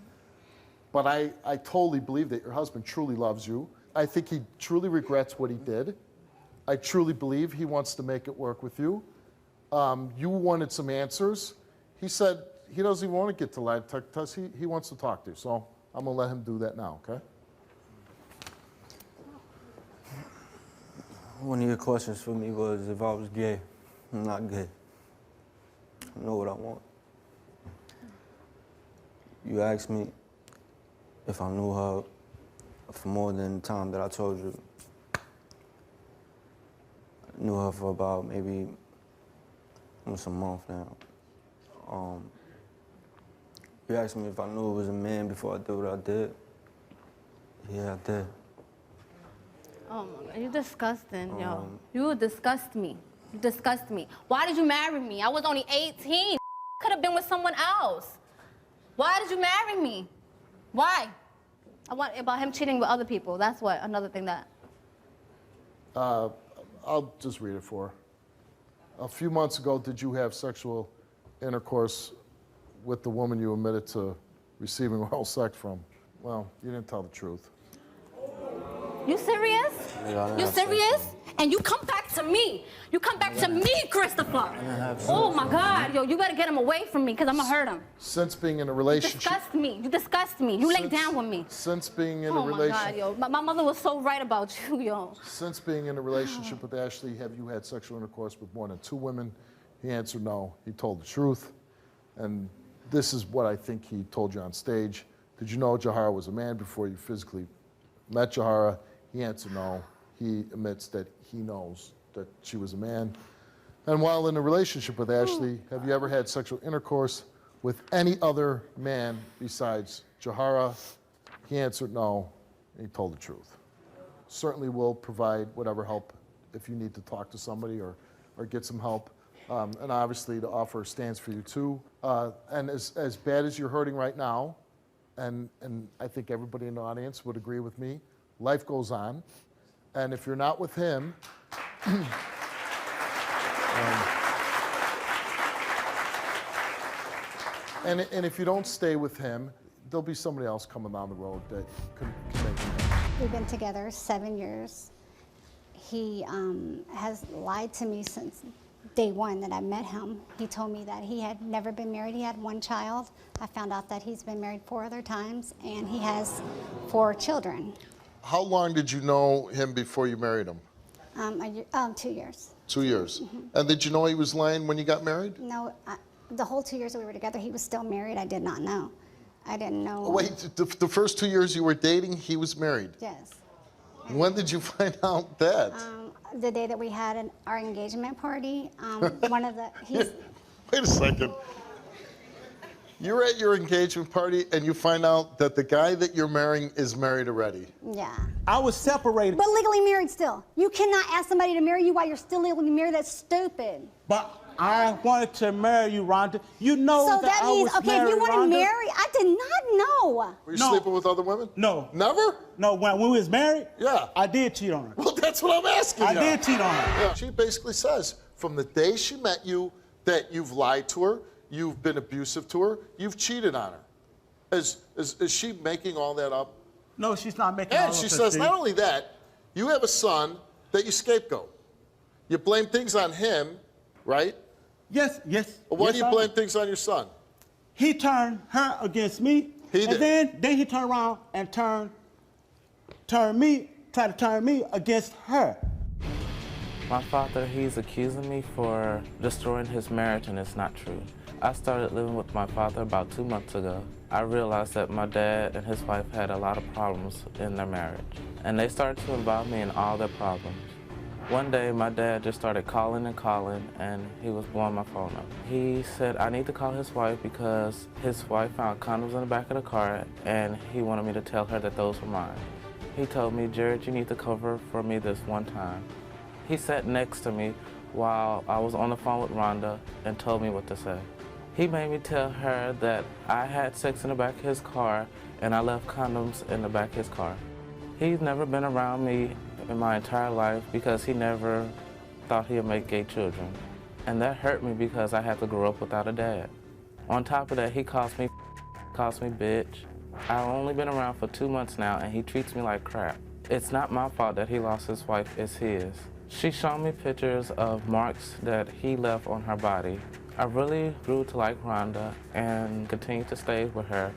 B: But I totally believe that your husband truly loves you. I think he truly regrets what he did. I truly believe he wants to make it work with you. You wanted some answers. He said he doesn't even want to get to lie detector test. He wants to talk to you. So I'm going to let him do that now, okay?
G: One of your questions for me was if I was gay. I'm not gay. I know what I want. You asked me if I knew her for more than the time that I told you. I knew her for about maybe almost a month now. You asked me if I knew it was a man before I did what I did. Yeah, I did.
A: Oh my God, you're disgusting, yo. You disgust me. You disgust me. Why did you marry me? I was only 18. Could have been with someone else. Why did you marry me? Why? About him cheating with other people. That's what, another thing that.
B: I'll just read it for her. A few months ago, did you have sexual intercourse with the woman you admitted to receiving oral sex from? Well, you didn't tell the truth.
A: You serious?
G: Yeah,
A: You serious? And you come back to me. You come back to me, Christopher. Oh my God, yo, you better get him away from me because I'm gonna hurt him.
B: Since being in a
A: You
B: relationship.
A: disgust me. You disgust me. You lay down with me.
B: Since being in a
A: Oh my
B: relationship.
A: God, yo. My mother was so right about you, yo.
B: Since being in a relationship with Ashley, have you had sexual intercourse with more than 2 women
I: He answered no. He told the truth. And this is what I think he told you on stage. Did you know Jahara was a man before you physically met Jahara? He answered no. He admits that he knows that she was a man. And while in a relationship with Ashley, have you ever had sexual intercourse with any other man besides Jahara? He answered no, and he told the truth. Certainly will provide whatever help if you need to talk to somebody or get some help. And obviously the offer stands for you too. And as bad as you're hurting right now, and I think everybody in the audience would agree with me, life goes on. And if you're not with him, and if you don't stay with him, there'll be somebody else coming down the road that can make you happy.
D: We've been together 7 years. He has lied to me since day one that I met him. He told me that he had never been married. He had one child. I found out that he's been married 4 other times, and he has 4 children.
I: How long did you know him before you married him?
D: 2 years.
I: 2 years. And did you know he was lying when you got married?
D: No, the whole 2 years that we were together, he was still married. I did not know. I didn't know.
I: Oh, wait, the first 2 years you were dating, he was married?
D: Yes.
I: When did you find out that?
D: The day that we had our engagement party, one of the,
I: Wait a second. You're at your engagement party and you find out that the guy that you're marrying is married already.
D: Yeah.
F: I was separated.
D: But legally married still. You cannot ask somebody to marry you while you're still legally married. That's stupid.
F: But I wanted to marry you, Rhonda. You know
D: So that
F: I
D: means,
F: was
D: okay,
F: married,
D: if you want to
F: Rhonda.
D: marry, I did not know.
I: Were you sleeping with other women?
F: No.
I: Never?
F: No, when we was married?
I: Yeah.
F: I did cheat on her.
I: Well, that's what I'm asking you.
F: I did cheat on her.
I: Yeah. She basically says, from the day she met you, that you've lied to her, you've been abusive to her, you've cheated on her. Is she making all that up?
F: No, she's not making all
I: And
F: of
I: she
F: it,
I: says,
F: Steve.
I: not only that, you have a son that you scapegoat. You blame things on him, right?
F: Yes.
I: Why
F: yes,
I: do you blame things on your son?
F: He turned her against me.
I: He did.
F: And then he turned around and tried to turn me against her.
M: My father, he's accusing me for destroying his marriage, and it's not true. I started living with my father about 2 months ago. I realized that my dad and his wife had a lot of problems in their marriage, and they started to involve me in all their problems. One day, my dad just started calling, and he was blowing my phone up. He said, I need to call his wife because his wife found condoms in the back of the car, and he wanted me to tell her that those were mine. He told me, Jared, you need to cover for me this one time. He sat next to me while I was on the phone with Rhonda and told me what to say. He made me tell her that I had sex in the back of his car and I left condoms in the back of his car. He's never been around me in my entire life because he never thought he'd make gay children. And that hurt me because I had to grow up without a dad. On top of that, he calls me bitch. I've only been around for 2 months now and he treats me like crap. It's not my fault that he lost his wife, it's his. She showed me pictures of marks that he left on her body. I really grew to like Rhonda and continued to stay with her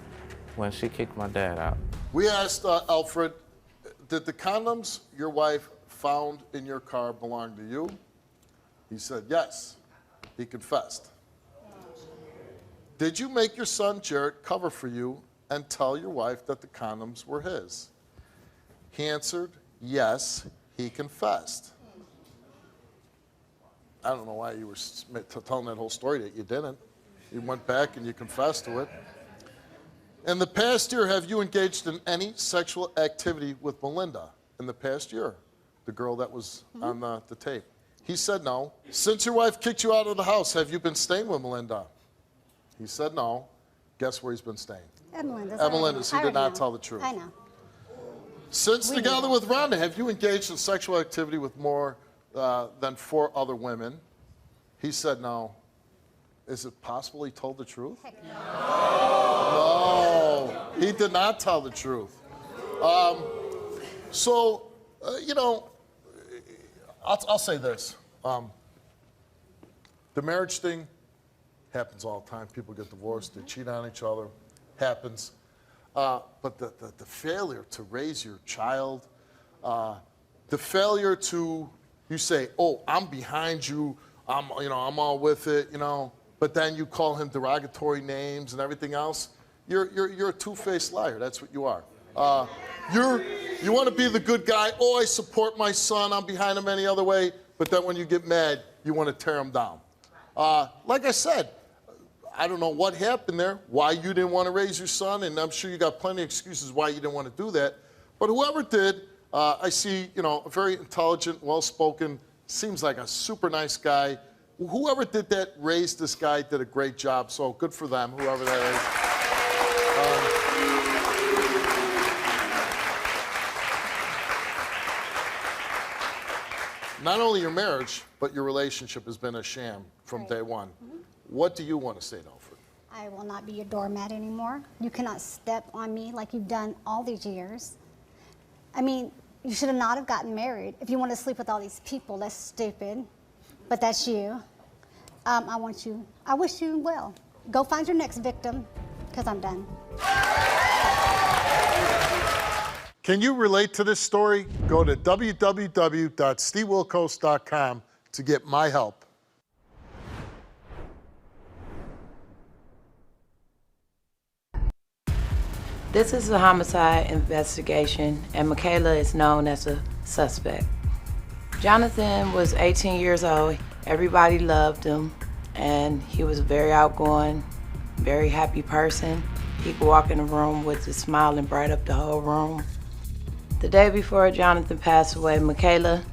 M: when she kicked my dad out.
I: We asked Alfred, did the condoms your wife found in your car belong to you? He said yes. He confessed. Did you make your son Jarrett cover for you and tell your wife that the condoms were his? He answered yes. He confessed. I don't know why you were telling that whole story that you didn't. You went back and you confessed to it. In the past year, have you engaged in any sexual activity with Melinda in the past year? The girl that was on the tape. He said no. Since your wife kicked you out of the house, have you been staying with Melinda? He said no. Guess where he's been staying?
D: At Melinda's.
I: At Melinda's. He did not tell the truth.
D: I know.
I: Since together with Rhonda, have you engaged in sexual activity with more than 4 other women? He said no. Is it possible he told the truth? No, he did not tell the truth. You know, I'll say this. The marriage thing happens all the time. People get divorced, they cheat on each other, happens. But the failure to raise your child, the failure to, you say, oh, I'm behind you, I'm all with it, but then you call him derogatory names and everything else, you're a two-faced liar. That's what you are. You want to be the good guy. Oh, I support my son. I'm behind him any other way. But then when you get mad, you want to tear him down. Like I said, I don't know what happened there, why you didn't want to raise your son, and I'm sure you got plenty of excuses why you didn't want to do that. But whoever did, I see, a very intelligent, well-spoken, seems like a super nice guy. Whoever did that, raised this guy, did a great job. So good for them, whoever that is. Not only your marriage, but your relationship has been a sham from day one. What do you want to say to Alfred?
D: I will not be your doormat anymore. You cannot step on me like you've done all these years. I mean, you should not have gotten married. If you want to sleep with all these people, that's stupid. But that's you. I wish you well. Go find your next victim, because I'm done.
B: Can you relate to this story? Go to www.stevewilkos.com to get my help.
L: This is a homicide investigation, and Michaela is known as a suspect. Jonathan was 18 years old. Everybody loved him, and he was a very outgoing, very happy person. He could walk in a room with a smile and bright up the whole room. The day before Jonathan passed away, Michaela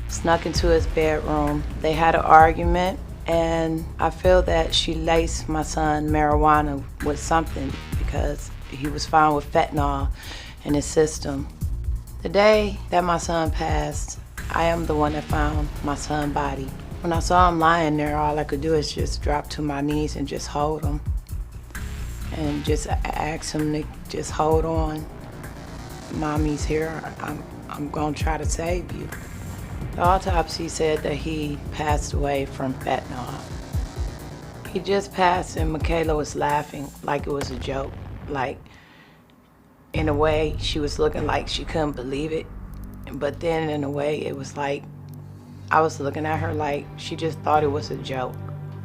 L: snuck into his bedroom. They had an argument, and I feel that she laced my son marijuana with something because he was found with fentanyl in his system. The day that my son passed, I am the one that found my son's body. When I saw him lying there, all I could do is just drop to my knees and just hold him. And just ask him to just hold on. Mommy's here, I'm gonna try to save you. The autopsy said that he passed away from fentanyl. He just passed and Michaela was laughing like it was a joke. Like, in a way, she was looking like she couldn't believe it. But then in a way, it was like, I was looking at her like she just thought it was a joke.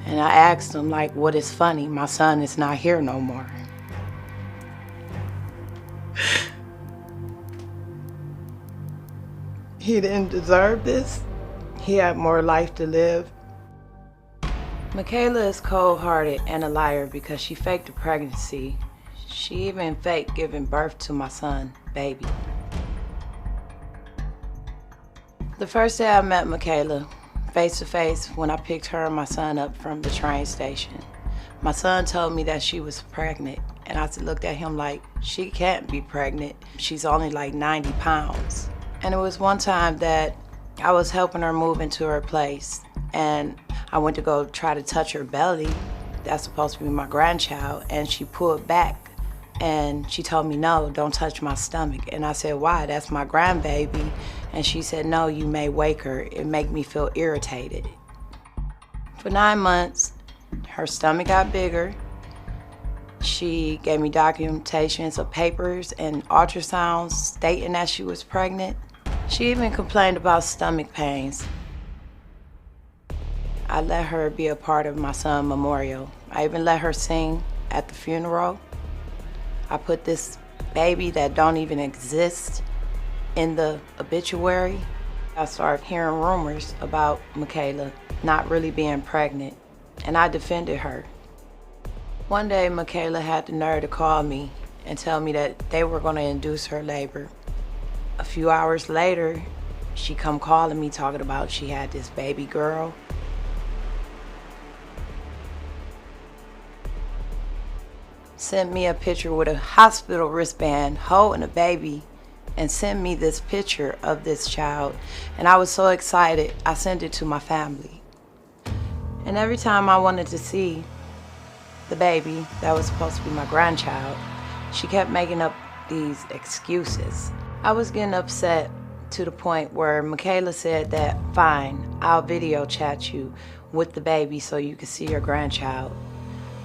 L: And I asked him, like, what is funny? My son is not here no more. He didn't deserve this. He had more life to live. Michaela is cold-hearted and a liar because she faked a pregnancy. She even faked giving birth to my son, baby. The first day I met Michaela, face to face, when I picked her and my son up from the train station, my son told me that she was pregnant, and I looked at him like, she can't be pregnant. She's only like 90 pounds. And it was one time that I was helping her move into her place, and I went to go try to touch her belly. That's supposed to be my grandchild, and she pulled back, and she told me, no, don't touch my stomach. And I said, why? That's my grandbaby. And she said, no, you may wake her. It make me feel irritated. For 9 months, her stomach got bigger. She gave me documentations of papers and ultrasounds stating that she was pregnant. She even complained about stomach pains. I let her be a part of my son's memorial. I even let her sing at the funeral. I put this baby that don't even exist in the obituary. I started hearing rumors about Michaela not really being pregnant, and I defended her. One day, Michaela had the nerve to call me and tell me that they were gonna induce her labor. A few hours later, she come calling me talking about she had this baby girl. Sent me a picture with a hospital wristband holding a baby and sent me this picture of this child. And I was so excited, I sent it to my family. And every time I wanted to see the baby that was supposed to be my grandchild, she kept making up these excuses. I was getting upset to the point where Michaela said that, fine, I'll video chat you with the baby so you can see your grandchild.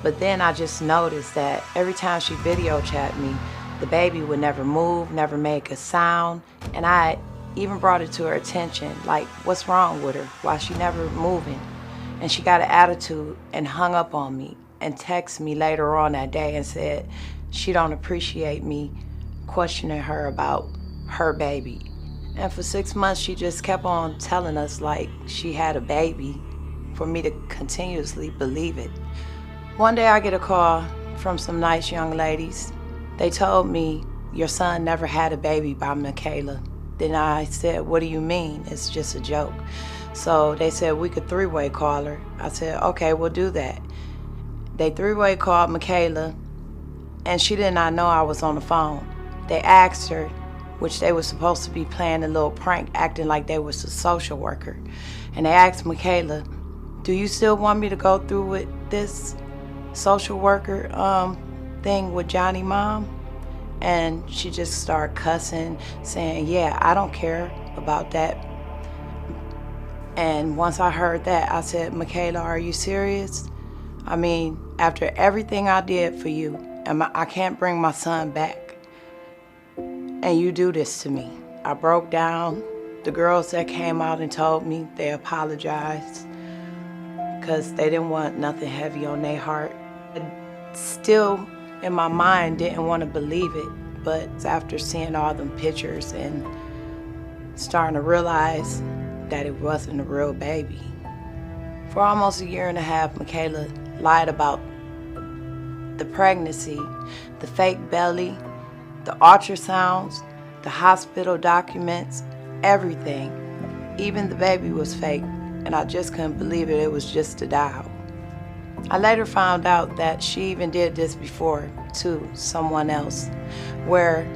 L: But then I just noticed that every time she video chat me, the baby would never move, never make a sound. And I even brought it to her attention, like, what's wrong with her? Why she never moving? And she got an attitude and hung up on me and texted me later on that day and said she don't appreciate me questioning her about her baby. And for 6 months, she just kept on telling us like she had a baby for me to continuously believe it. One day I get a call from some nice young ladies. They told me, your son never had a baby by Michaela. Then I said, what do you mean? It's just a joke. So they said we could three-way call her. I said, okay, we'll do that. They three-way called Michaela, and she did not know I was on the phone. They asked her, which they were supposed to be playing a little prank, acting like they was a social worker. And they asked Michaela, do you still want me to go through with this social worker thing with Johnny Mom? And she just started cussing, saying, yeah, I don't care about that. And once I heard that, I said, Michaela, are you serious? I mean, after everything I did for you, and I can't bring my son back, and you do this to me. I broke down. The girls that came out and told me, they apologized because they didn't want nothing heavy on their heart. I still, in my mind, didn't want to believe it, but after seeing all them pictures and starting to realize that it wasn't a real baby. For almost a year and a half, Michaela lied about the pregnancy, the fake belly, the ultrasounds, the hospital documents, everything. Even the baby was fake, and I just couldn't believe it. It was just a doll. I later found out that she even did this before to someone else, where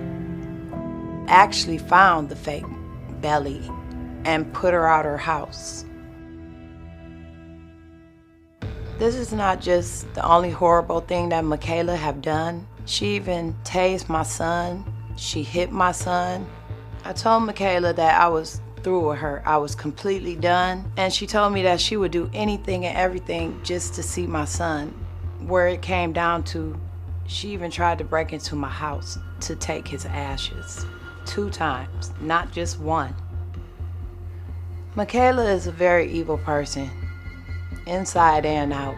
L: actually found the fake belly and put her out her house. This is not just the only horrible thing that Michaela have done. She even tased my son. She hit my son. I told Michaela that I was through with her. I was completely done. And she told me that she would do anything and everything just to see my son. Where it came down to, she even tried to break into my house to take his ashes. 2 times, not just one. Michaela is a very evil person, inside and out.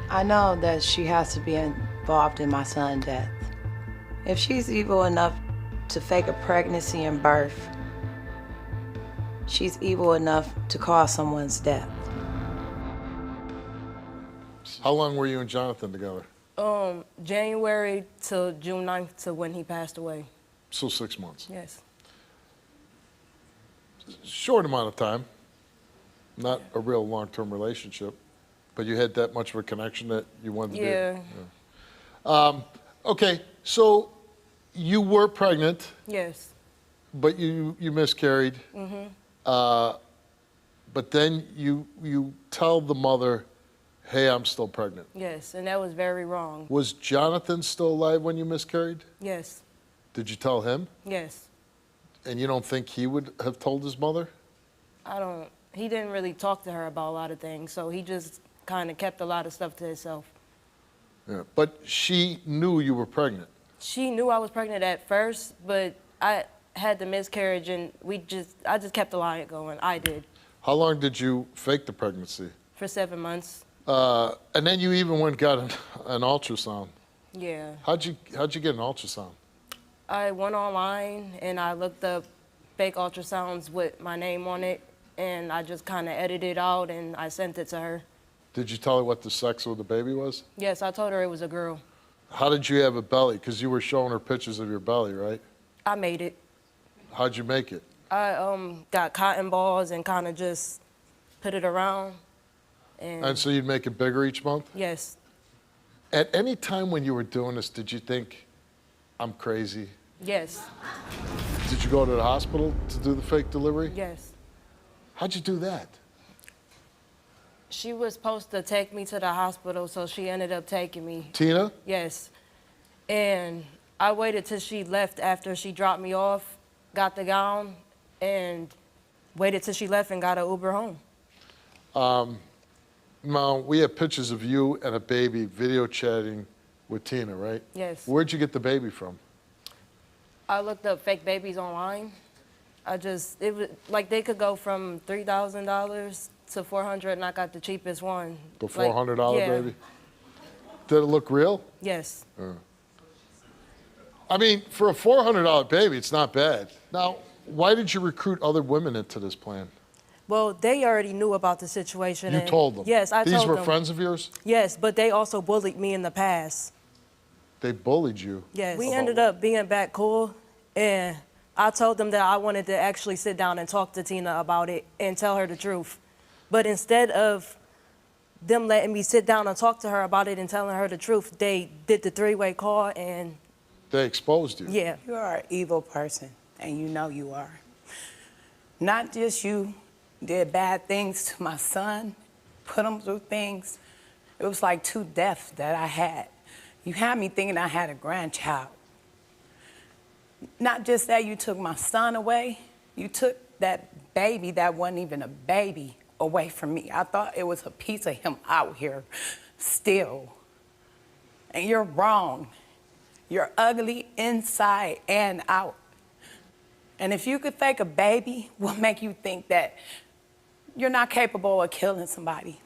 L: I know that she has to be involved in my son's death. If she's evil enough to fake a pregnancy and birth, she's evil enough to cause someone's death.
I: How long were you and Jonathan together?
N: January to June 9th to when he passed away.
I: So 6 months.
N: Yes.
I: Short amount of time. Not a real long-term relationship, but you had that much of a connection that you wanted to be. Yeah. Okay, so you were pregnant.
N: Yes.
I: But you miscarried.
N: Mm-hmm.
I: But then you tell the mother, hey, I'm still pregnant.
N: Yes, and that was very wrong.
I: Was Jonathan still alive when you miscarried?
N: Yes.
I: Did you tell him?
N: Yes.
I: And you don't think he would have told his mother?
N: He didn't really talk to her about a lot of things, so he just kind of kept a lot of stuff to himself.
I: Yeah, but she knew you were pregnant.
N: She knew I was pregnant at first, but I had the miscarriage, and I just kept the lie going. I did.
I: How long did you fake the pregnancy?
N: For 7 months.
I: And then you even went and got an ultrasound.
N: Yeah.
I: How'd you get an ultrasound?
N: I went online and I looked up fake ultrasounds with my name on it, and I just kind of edited it out and I sent it to her.
I: Did you tell her what the sex of the baby was?
N: Yes, I told her it was a girl.
I: How did you have a belly? Because you were showing her pictures of your belly, right?
N: I made it.
I: How'd you make it?
N: I got cotton balls and kind of just put it around.
I: And so you'd make it bigger each month?
N: Yes.
I: At any time when you were doing this, did you think, I'm crazy?
N: Yes.
I: Did you go to the hospital to do the fake delivery?
N: Yes.
I: How'd you do that?
N: She was supposed to take me to the hospital, so she ended up taking me.
I: Tina?
N: Yes. And I waited till she left after she dropped me off, got the gown, and waited till she left and got an Uber home.
I: Now, we have pictures of you and a baby video chatting with Tina, right?
N: Yes.
I: Where'd you get the baby from?
N: I looked up fake babies online. It was like they could go from $3,000 to $400 and I got the cheapest one.
B: The $400
N: yeah.
B: baby? Did it look real?
N: Yes.
B: I mean, for a $400 baby, it's not bad. Now, why did you recruit other women into this plan?
N: Well, they already knew about the situation.
B: You told them?
N: Yes, I told them.
B: These were friends of yours?
N: Yes, but they also bullied me in the past.
B: They bullied you?
N: Yes. We ended up being back cool, and I told them that I wanted to actually sit down and talk to Tina about it and tell her the truth. But instead of them letting me sit down and talk to her about it and telling her the truth, they did the three-way call and...
B: They exposed you?
N: Yeah.
L: You are an evil person, and you know you are. Not just you did bad things to my son, put him through things. It was like 2 deaths that I had. You had me thinking I had a grandchild. Not just that, you took my son away, you took that baby that wasn't even a baby away from me. I thought it was a piece of him out here still. And you're wrong. You're ugly inside and out. And if you could fake a baby, what make you think that you're not capable of killing somebody?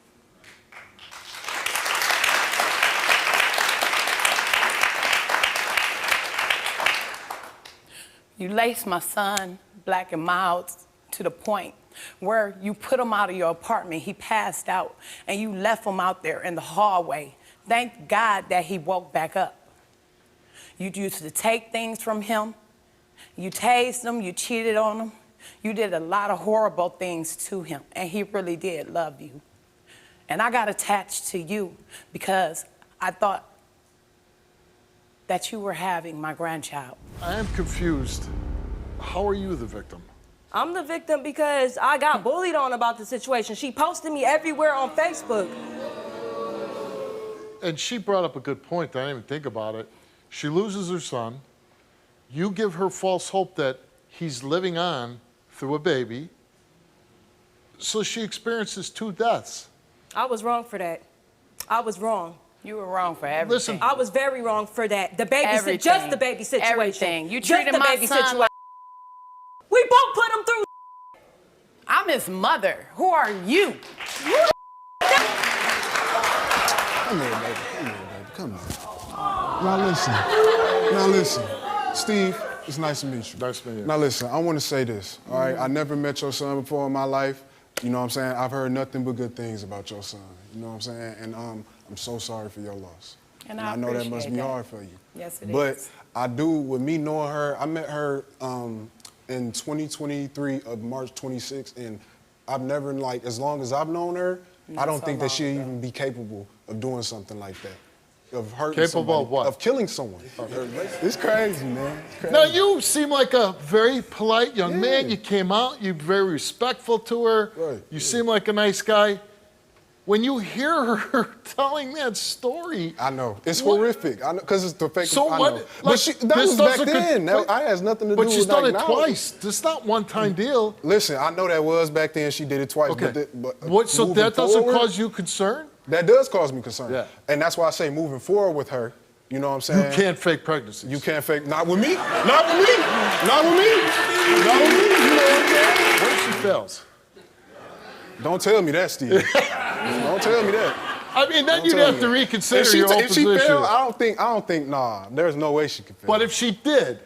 L: You laced my son black and mild to the point where you put him out of your apartment, he passed out, and you left him out there in the hallway. Thank God that he woke back up. You used to take things from him. You tased him, you cheated on him. You did a lot of horrible things to him, and he really did love you. And I got attached to you because I thought that you were having my grandchild.
B: I am confused. How are you the victim?
N: I'm the victim because I got bullied on about the situation. She posted me everywhere on Facebook.
B: And she brought up a good point. I didn't even think about it. She loses her son. You give her false hope that he's living on through a baby. So she experiences 2 deaths.
N: I was wrong for that. I was wrong.
L: You were wrong for everything.
B: Listen,
N: I was very wrong for that. The baby, just the baby situation.
L: Everything. You
N: just
L: treated
N: the
L: my
N: baby
L: son
N: situation.
L: like...
N: We both put him through.
L: I'm his mother. Who are you?
Q: Come here, baby. Come here, baby. Come on. Now listen. Steve, it's nice to meet you.
B: Nice to meet you.
Q: Now listen, I want to say this, all right? I never met your son before in my life. You know what I'm saying? I've heard nothing but good things about your son. You know what I'm saying? And I'm so sorry for your loss.
L: And
Q: I know that must be hard for you.
L: Yes, it
Q: but
L: is.
Q: I do, with me knowing her, I met her in 2023 of March 26th, and I've never, like, as long as I've known her, I don't think that she'll even be capable of doing something like that. Of hurting
B: Capable
Q: somebody,
B: of what?
Q: Of killing someone. It's crazy, man. It's crazy.
B: Now, you seem like a very polite young man. You came out, you're very respectful to her.
Q: Right.
B: You seem like a nice guy. When you hear her telling that story...
Q: I know. It's horrific. I know, because it's the fake...
B: So
Q: I
B: what?
Q: know.
B: Like,
Q: But that was back then. That has nothing to do with...
B: But she's done it
Q: now.
B: twice. This is not one-time deal.
Q: Listen, I know that was back then. She did it twice.
B: Okay.
Q: But
B: so
Q: moving
B: that doesn't
Q: forward,
B: cause you concern?
Q: That does cause me concern.
B: Yeah.
Q: And that's why I say moving forward with her, you know what I'm saying?
B: You can't fake pregnancies.
Q: You can't fake... Not with me. Not with me. Not with me. Not with me. You know what I'm saying?
B: What if she fails?
Q: Don't tell me that, Steve. Don't tell me that.
B: I mean, then you'd have to reconsider your whole position.
Q: If she failed, I don't think, nah, there's no way she could fail.
B: But if she did?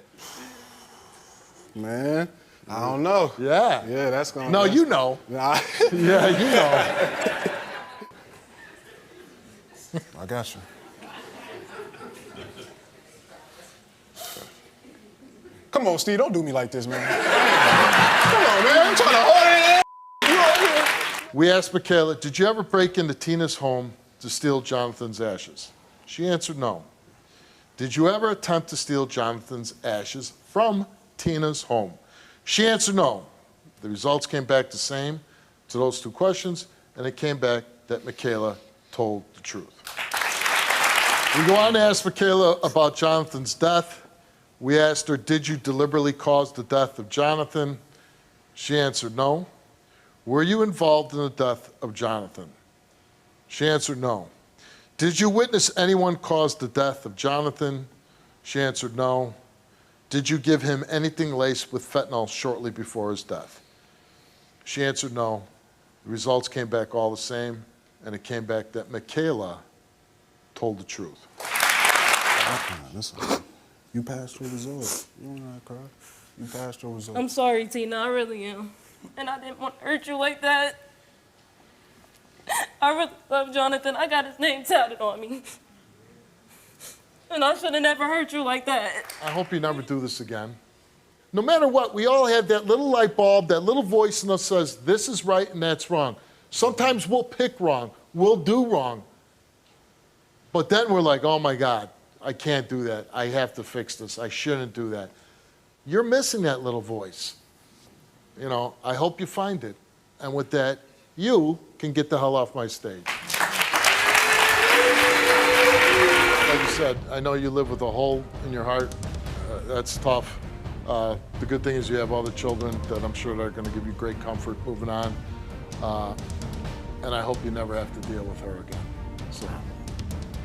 Q: Man, I don't know.
B: Yeah.
Q: Yeah, that's gonna...
B: No, you know.
Q: Nah.
B: Yeah, you know.
Q: I got you. Come on, Steve, don't do me like this, man. Come on, man, I'm trying to hold it in.
B: We asked Michaela, did you ever break into Tina's home to steal Jonathan's ashes? She answered no. Did you ever attempt to steal Jonathan's ashes from Tina's home? She answered no. The results came back the same to those 2 questions, and it came back that Michaela told the truth. We go on to ask Michaela about Jonathan's death. We asked her, did you deliberately cause the death of Jonathan? She answered no. Were you involved in the death of Jonathan? She answered no. Did you witness anyone cause the death of Jonathan? She answered no. Did you give him anything laced with fentanyl shortly before his death? She answered no.
I: The results came back all the same, and it came back that Michaela told the truth.
Q: You passed your results. You don't have to cry. You passed your results.
N: I'm sorry, Tina. I really am. And I didn't want to hurt you like that. I really love Jonathan. I got his name tatted on me. And I should have never hurt you like that.
I: I hope you never do this again. No matter what, we all have that little light bulb, that little voice in us says, this is right and that's wrong. Sometimes we'll pick wrong, we'll do wrong. But then we're like, oh my God, I can't do that. I have to fix this. I shouldn't do that. You're missing that little voice. You know, I hope you find it. And with that, you can get the hell off my stage. Like you said, I know you live with a hole in your heart. That's tough. The good thing is you have all the children that I'm sure are going to give you great comfort moving on. And I hope you never have to deal with her again. So,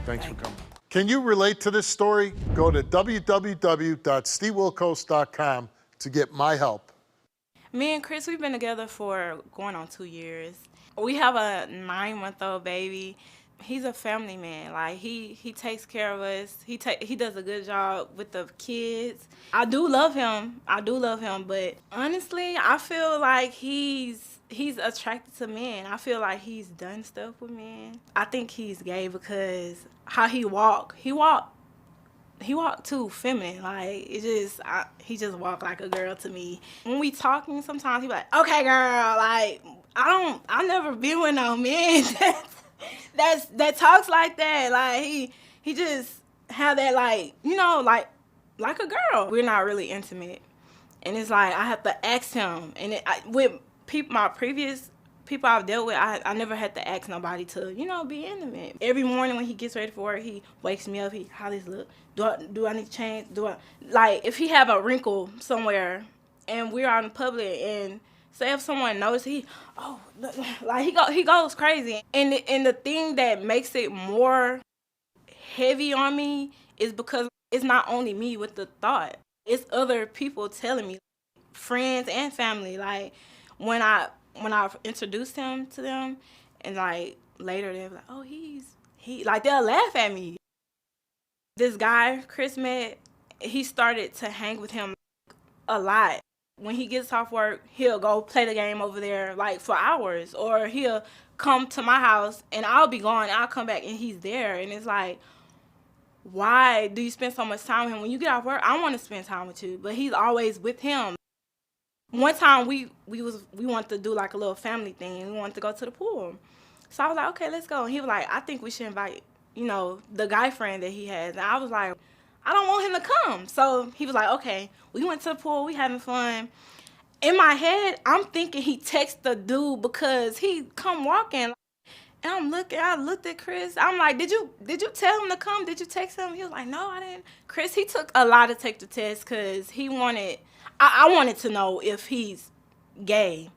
I: thanks for coming. Can you relate to this story? Go to www.stevewilkos.com to get my help.
O: Me and Chris, we've been together for going on 2 years. We have a 9-month-old baby. He's a family man. Like, he takes care of us. He does a good job with the kids. I do love him. But honestly, I feel like he's attracted to men. I feel like he's done stuff with men. I think he's gay because how he walk too feminine. Like, he just walk like a girl to me. When we talking, sometimes he be like, okay, girl, like, I never been with no man that talks like that. Like, he just have that, like, you know, like a girl. We're not really intimate. And it's like, I have to ask him. And with my previous people I've dealt with, I never had to ask nobody to, you know, be intimate. Every morning when he gets ready for work, he wakes me up, how this look? Do I need to change? Like, if he have a wrinkle somewhere and we're out in public and say if someone notices, he goes crazy. And the thing that makes it more heavy on me is because it's not only me with the thought. It's other people telling me, friends and family. Like, when I introduced him to them, and like later they're like, oh, he like, they'll laugh at me. This guy Chris met, he started to hang with him a lot. When he gets off work, he'll go play the game over there like for hours, or he'll come to my house and I'll be gone, I'll come back and he's there. And it's like, why do you spend so much time with him? When you get off work, I want to spend time with you, but he's always with him. One time we wanted to do like a little family thing. We wanted to go to the pool. So I was like, okay, let's go. And he was like, I think we should invite, you know, the guy friend that he has. And I was like, I don't want him to come. So he was like, okay. We went to the pool, we having fun. In my head, I'm thinking he texted the dude because he come walking. And I looked at Chris. I'm like, did you tell him to come? Did you text him? He was like, no, I didn't. Chris, he took a lot to take the test because he wanted, I wanted to know if he's gay.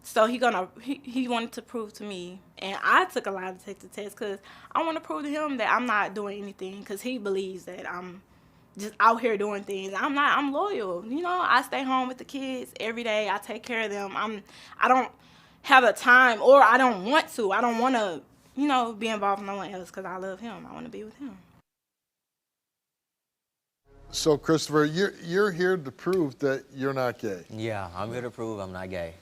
O: So he wanted to prove to me. And I took a lot to take the test because I want to prove to him that I'm not doing anything, because he believes that I'm just out here doing things. I'm loyal. You know, I stay home with the kids every day. I take care of them. I don't have a time, or I don't want to. I don't want to, you know, be involved with no one else because I love him. I want to be with him.
I: So, Christopher, you're here to prove that you're not gay.
S: Yeah, I'm here to prove I'm not gay.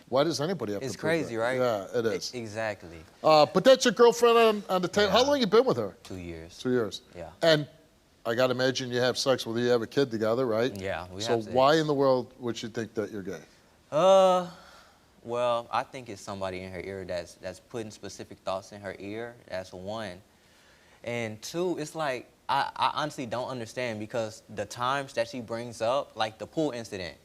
I: Why does anybody have to prove that?
S: It's crazy, right?
I: Yeah, it is.
S: Exactly.
I: But that's your girlfriend on the table. Yeah. How long you been with her?
S: 2 years.
I: 2 years.
S: Yeah.
I: And I got to imagine you have sex with her. You have a kid together, right?
S: Yeah, we have
I: So
S: sex.
I: why in the world would you think that you're gay?
S: Well, I think it's somebody in her ear that's putting specific thoughts in her ear. That's one. And two, it's like, I honestly don't understand, because the times that she brings up, like the pool incident,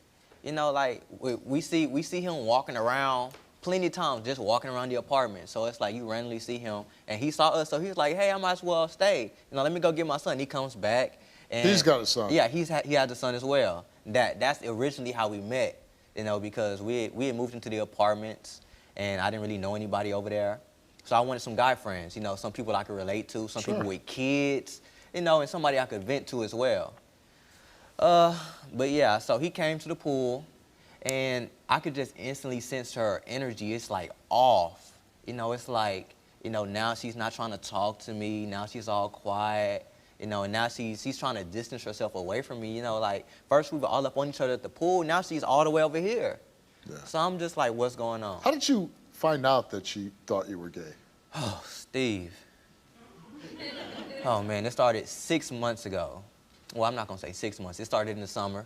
S: you know, like we see him walking around plenty of times, just walking around the apartment. So it's like you randomly see him, and he saw us, so he's like, hey, I might as well stay. You know, let me go get my son. He comes back. And
I: he's got a son.
S: Yeah, he has a son as well. That's originally how we met, you know, because we had moved into the apartments, and I didn't really know anybody over there. So I wanted some guy friends, you know, some people I could relate to, some people with kids, you know, and somebody I could vent to as well. But yeah, so he came to the pool, and I could just instantly sense her energy. It's like off. You know, it's like, you know, now she's not trying to talk to me. Now she's all quiet. You know, and now she's trying to distance herself away from me. You know, like, first we were all up on each other at the pool. Now she's all the way over here. Yeah. So I'm just like, what's going on?
B: How did you find out that she thought you were gay?
S: Oh, Steve. Oh, man, it started 6 months ago. Well, I'm not going to say 6 months. It started in the summer.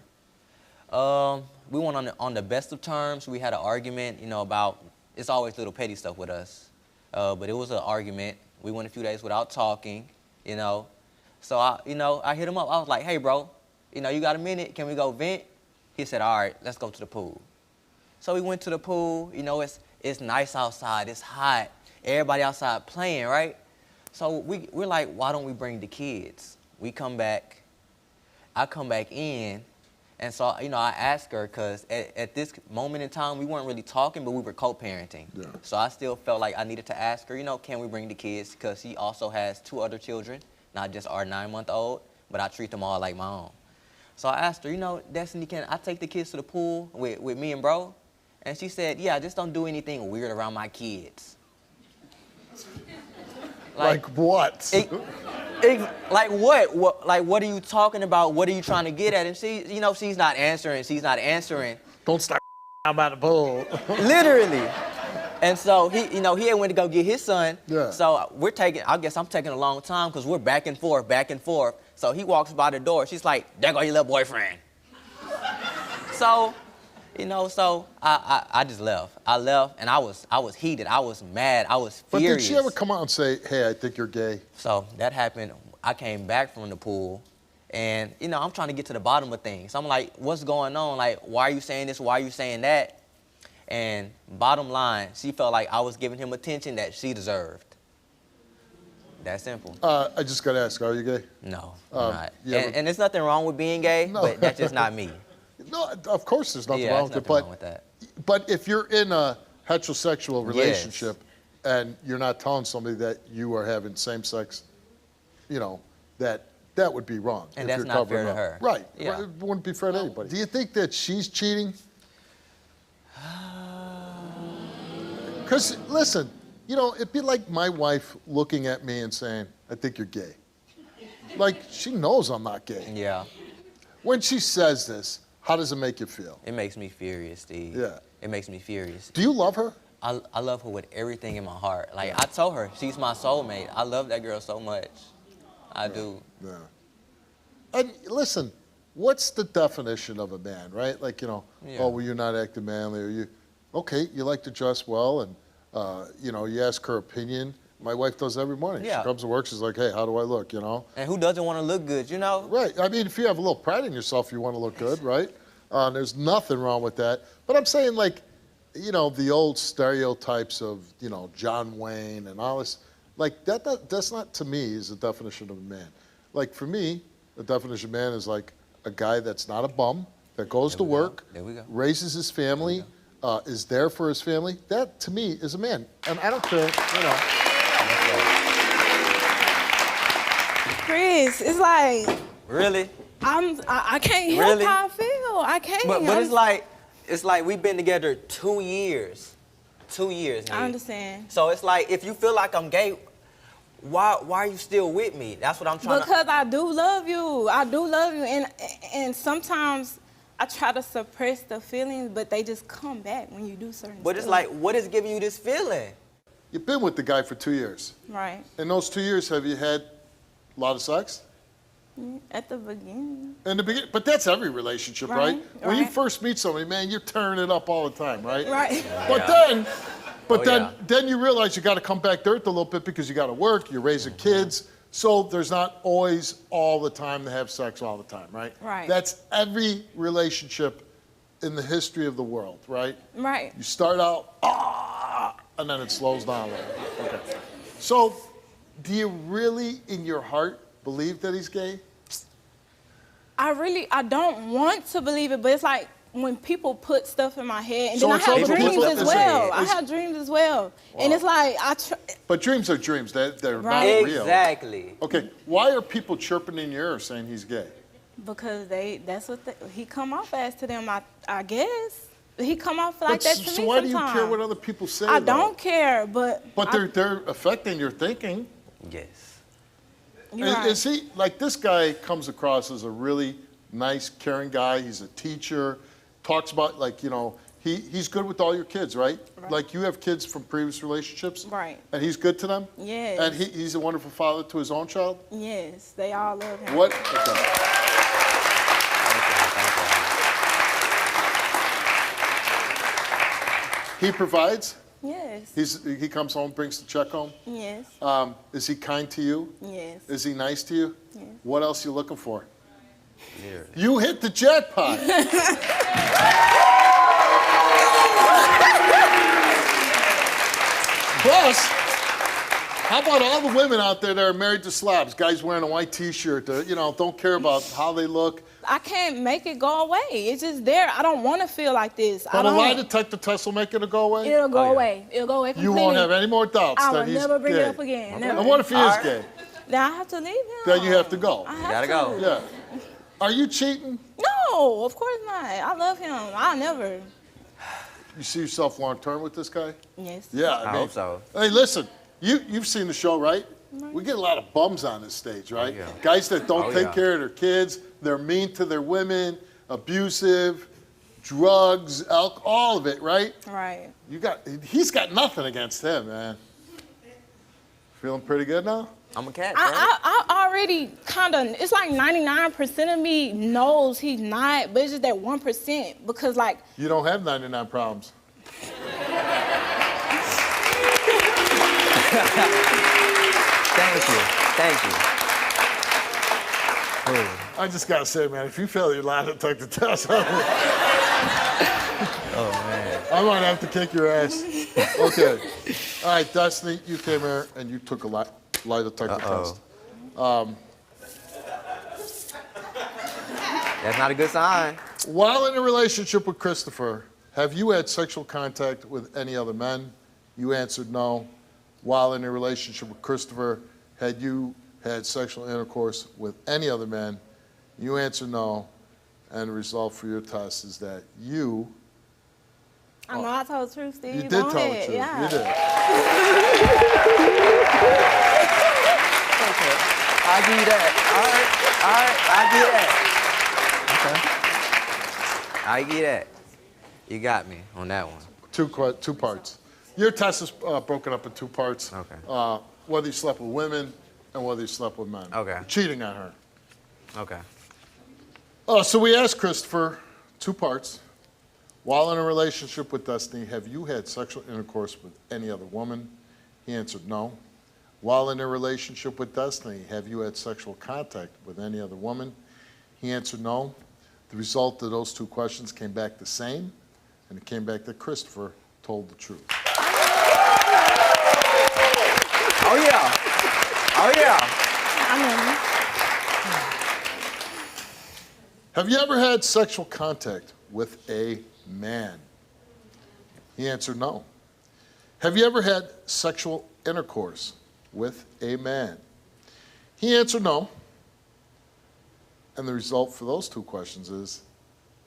S: We went on the best of terms. We had an argument, you know, about, it's always little petty stuff with us. But it was an argument. We went a few days without talking, you know. So, I hit him up. I was like, hey, bro, you know, you got a minute? Can we go vent? He said, all right, let's go to the pool. So we went to the pool. You know, it's nice outside. It's hot. Everybody outside playing, right? So we're like, why don't we bring the kids? We come back. I come back in. And so, you know, I asked her because at this moment in time, we weren't really talking, but we were co-parenting. Yeah. So I still felt like I needed to ask her, you know, can we bring the kids? Because she also has 2 other children, not just our 9-month-old, but I treat them all like my own. So I asked her, you know, Destiny, can I take the kids to the pool with me and bro? And she said, yeah, just don't do anything weird around my kids.
B: Like what?
S: Like what? Like, what are you talking about? What are you trying to get at? And she, you know, she's not answering. She's not answering.
B: Don't start about the pool.
S: Literally. And so he, you know, he had went to go get his son.
B: Yeah.
S: So I guess I'm taking a long time because we're back and forth, back and forth. So he walks by the door. She's like, there go your little boyfriend. So, you know, so I just left. I left and I was heated. I was mad. I was furious.
B: But did she ever come out and say, hey, I think you're gay?
S: So that happened. I came back from the pool and, you know, I'm trying to get to the bottom of things. I'm like, what's going on? Like, why are you saying this? Why are you saying that? And bottom line, she felt like I was giving him attention that she deserved. That simple.
B: I just got to ask, are you gay?
S: No, I'm not. Yeah, and there's nothing wrong with being gay, but that's just not me.
B: No, of course there's nothing wrong with it.
S: Wrong with that.
B: But if you're in a heterosexual relationship and you're not telling somebody that you are having same-sex, you know, that would be wrong.
S: And that's not fair to her.
B: Right.
S: Yeah.
B: It wouldn't be fair to anybody. Do you think that she's cheating? Because, listen, you know, it'd be like my wife looking at me and saying, I think you're gay. Like, she knows I'm not gay.
S: Yeah.
B: When she says this, how does it make you feel?
S: It makes me furious, Steve.
B: Yeah.
S: It makes me furious.
B: Do you love her?
S: I love her with everything in my heart. Like, I told her, she's my soulmate. I love that girl so much. I do.
B: Yeah. And listen, what's the definition of a man, right? Like, you know, oh, well, you're not acting manly, or you, okay, you like to dress well, and, you know, you ask her opinion. My wife does every morning.
S: Yeah.
B: She comes to work, she's like, hey, how do I look, you know?
S: And who doesn't want to look good, you know?
B: Right. I mean, if you have a little pride in yourself, you want to look good, right? There's nothing wrong with that. But I'm saying, like, you know, the old stereotypes of, you know, John Wayne and all this, like, that's not, to me, is the definition of a man. Like, for me, the definition of man is like a guy that's not a bum, that goes to work, raises his family, is there for his family. That, to me, is a man. And I don't care, you know.
O: Chris, it's like...
S: Really?
O: I can't help how I feel. I can't.
S: But it's like we've been together 2 years. 2 years, man.
O: I understand.
S: So it's like, if you feel like I'm gay, why are you still with me? That's what I'm trying
O: Because I do love you. I do love you. And sometimes I try to suppress the feelings, but they just come back when you do certain
S: But it's like, what is giving you this feeling?
B: You've been with the guy for 2 years.
O: Right.
B: In those 2 years, have you had a lot of sex?
O: At the beginning.
B: In the beginning, but that's every relationship, right? When you first meet somebody, man, you're tearing it up all the time, right?
O: Right.
B: But then you realize you got to come back to earth a little bit because you got to work, you're raising kids, so there's not always all the time to have sex all the time, right?
O: Right.
B: That's every relationship in the history of the world, right?
O: Right.
B: You start out, and then it slows down a little. Okay. So, do you really, in your heart, believe that he's gay?
O: I don't want to believe it, but it's like when people put stuff in my head, and then I have dreams as well. I have dreams as well. Wow. And it's like,
B: But dreams are dreams. They're not real.
S: Exactly.
B: Okay, why are people chirping in your ear saying he's gay?
O: Because that's what he come off as to them, I guess. He come off like that to me
I: So why do you
O: sometimes.
I: care what other people say?
O: I
I: though?
O: don't care, but
I: they're affecting your thinking.
S: Yes.
O: You're right.
I: Is he, like, this guy comes across as a really nice, caring guy. He's a teacher, talks about, like, you know, he's good with all your kids, right? Like, you have kids from previous relationships?
O: Right.
I: And he's good to them?
O: Yes.
I: And he's a wonderful father to his own child?
O: Yes, they all love him.
I: What? Okay. He provides?
O: Yes.
I: He comes home, brings the check home?
O: Yes.
I: Is he kind to you?
O: Yes.
I: Is he nice to you?
O: Yes.
I: What else are you looking for?
S: Yeah.
I: You hit the jackpot. Plus, how about all the women out there that are married to slobs? Guys wearing a white T-shirt, you know, don't care about how they look.
O: I can't make it go away. It's just there. I don't want to feel like this.
I: But a lie detector test will make it go away?
O: It'll go away. It'll go away
I: You
O: completely.
I: won't have any more doubts
O: I
I: that
O: will
I: he's
O: never bring
I: gay.
O: it up again. Never.
I: And what if he is gay?
O: Then I have to leave him.
I: Then you have to go.
O: I have to.
I: Yeah. Are you cheating?
O: No, of course not. I love him. I'll never.
I: You see yourself long term with this guy?
O: Yes.
I: Yeah,
S: I hope so.
I: Hey, listen, you've seen the show, right? We get a lot of bums on this stage, right? Guys that don't take care of their kids, they're mean to their women, abusive, drugs, alcohol, all of it, right?
O: Right.
I: He's got nothing against him, man. Feeling pretty good now?
S: I'm a cat.
O: I already kind of, it's like 99% of me knows he's not, but it's just that 1% because, like.
I: You don't have 99 problems.
S: Thank you.
I: I just gotta say, man, if you fail your lie detector test,
S: oh man,
I: I might have to kick your ass. Okay. All right, Destiny, you came here and you took a lie detector test.
S: That's not a good sign.
I: While in a relationship with Christopher, have you had sexual contact with any other men? You answered no. While in a relationship with Christopher, had you had sexual intercourse with any other men? You answered no. And the result for your test is that you...
O: I know I told the truth, Steve.
I: You did tell the truth.
O: Yeah.
I: You did.
S: Okay. I'll give you that. All right. I'll give you that. Okay. I'll give you that. You got me on that one.
I: Two parts. Your test is broken up in 2 parts.
S: Okay.
I: Whether you slept with women and whether you slept with men.
S: Okay.
I: Cheating on her.
S: Okay.
I: So we asked Christopher 2 parts. While in a relationship with Destiny, have you had sexual intercourse with any other woman? He answered no. While in a relationship with Destiny, have you had sexual contact with any other woman? He answered no. The result of those 2 questions came back the same, and it came back that Christopher told the truth.
S: Oh yeah. Oh yeah.
I: Have you ever had sexual contact with a man? He answered no. Have you ever had sexual intercourse with a man? He answered no. And the result for those 2 questions is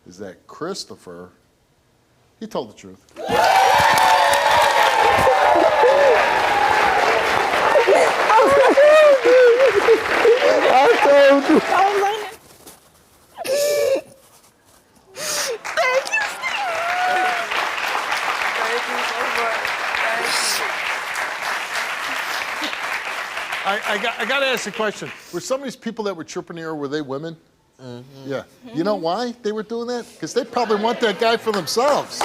I: that Christopher, he told the truth.
S: I told you.
O: Thank you, Steve.
S: Thank you so much.
I: I got to ask a question. Were some of these people that were chirping here, were they women? Mm-hmm. Yeah. You know why they were doing that? Because they probably want that guy for themselves.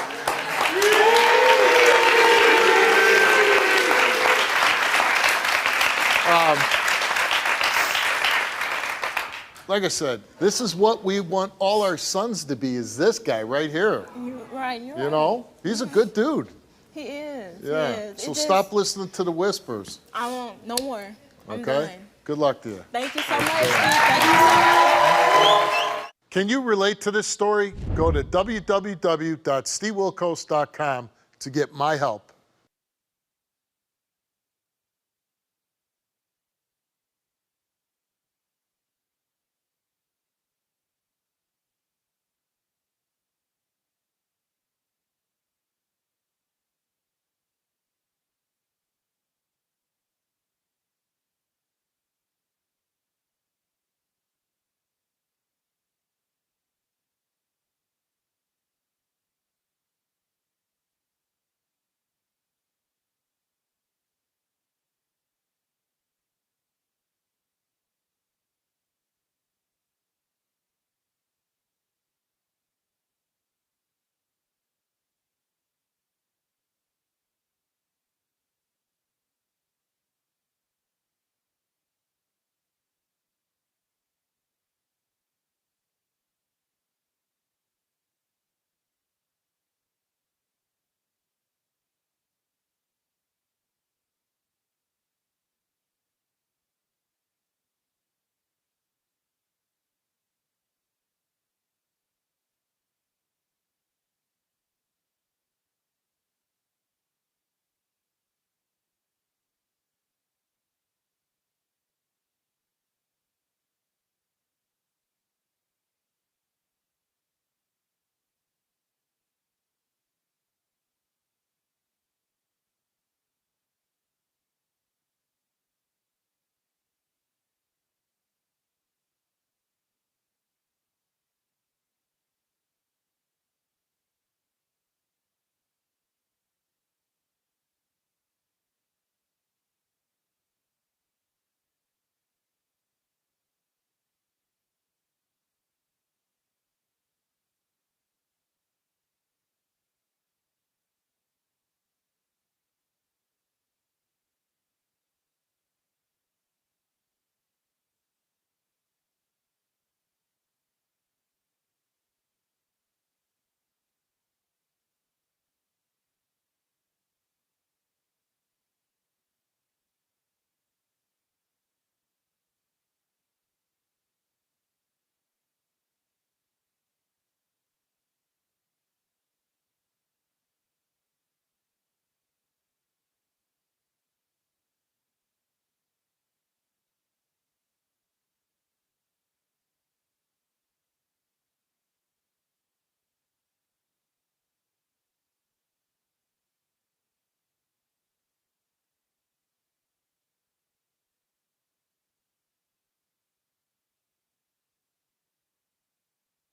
I: Like I said, this is what we want all our sons to be, is this guy right here.
O: You're right.
I: You know? He's a good dude.
O: He is.
I: Yeah.
O: He is.
I: So stop listening to the whispers.
O: I won't. No more. I'm
I: Okay?
O: done.
I: Good luck to you.
O: Thank you so much, Steve. Thank you so much.
I: Can you relate to this story? Go to www.stevewilkos.com to get my help.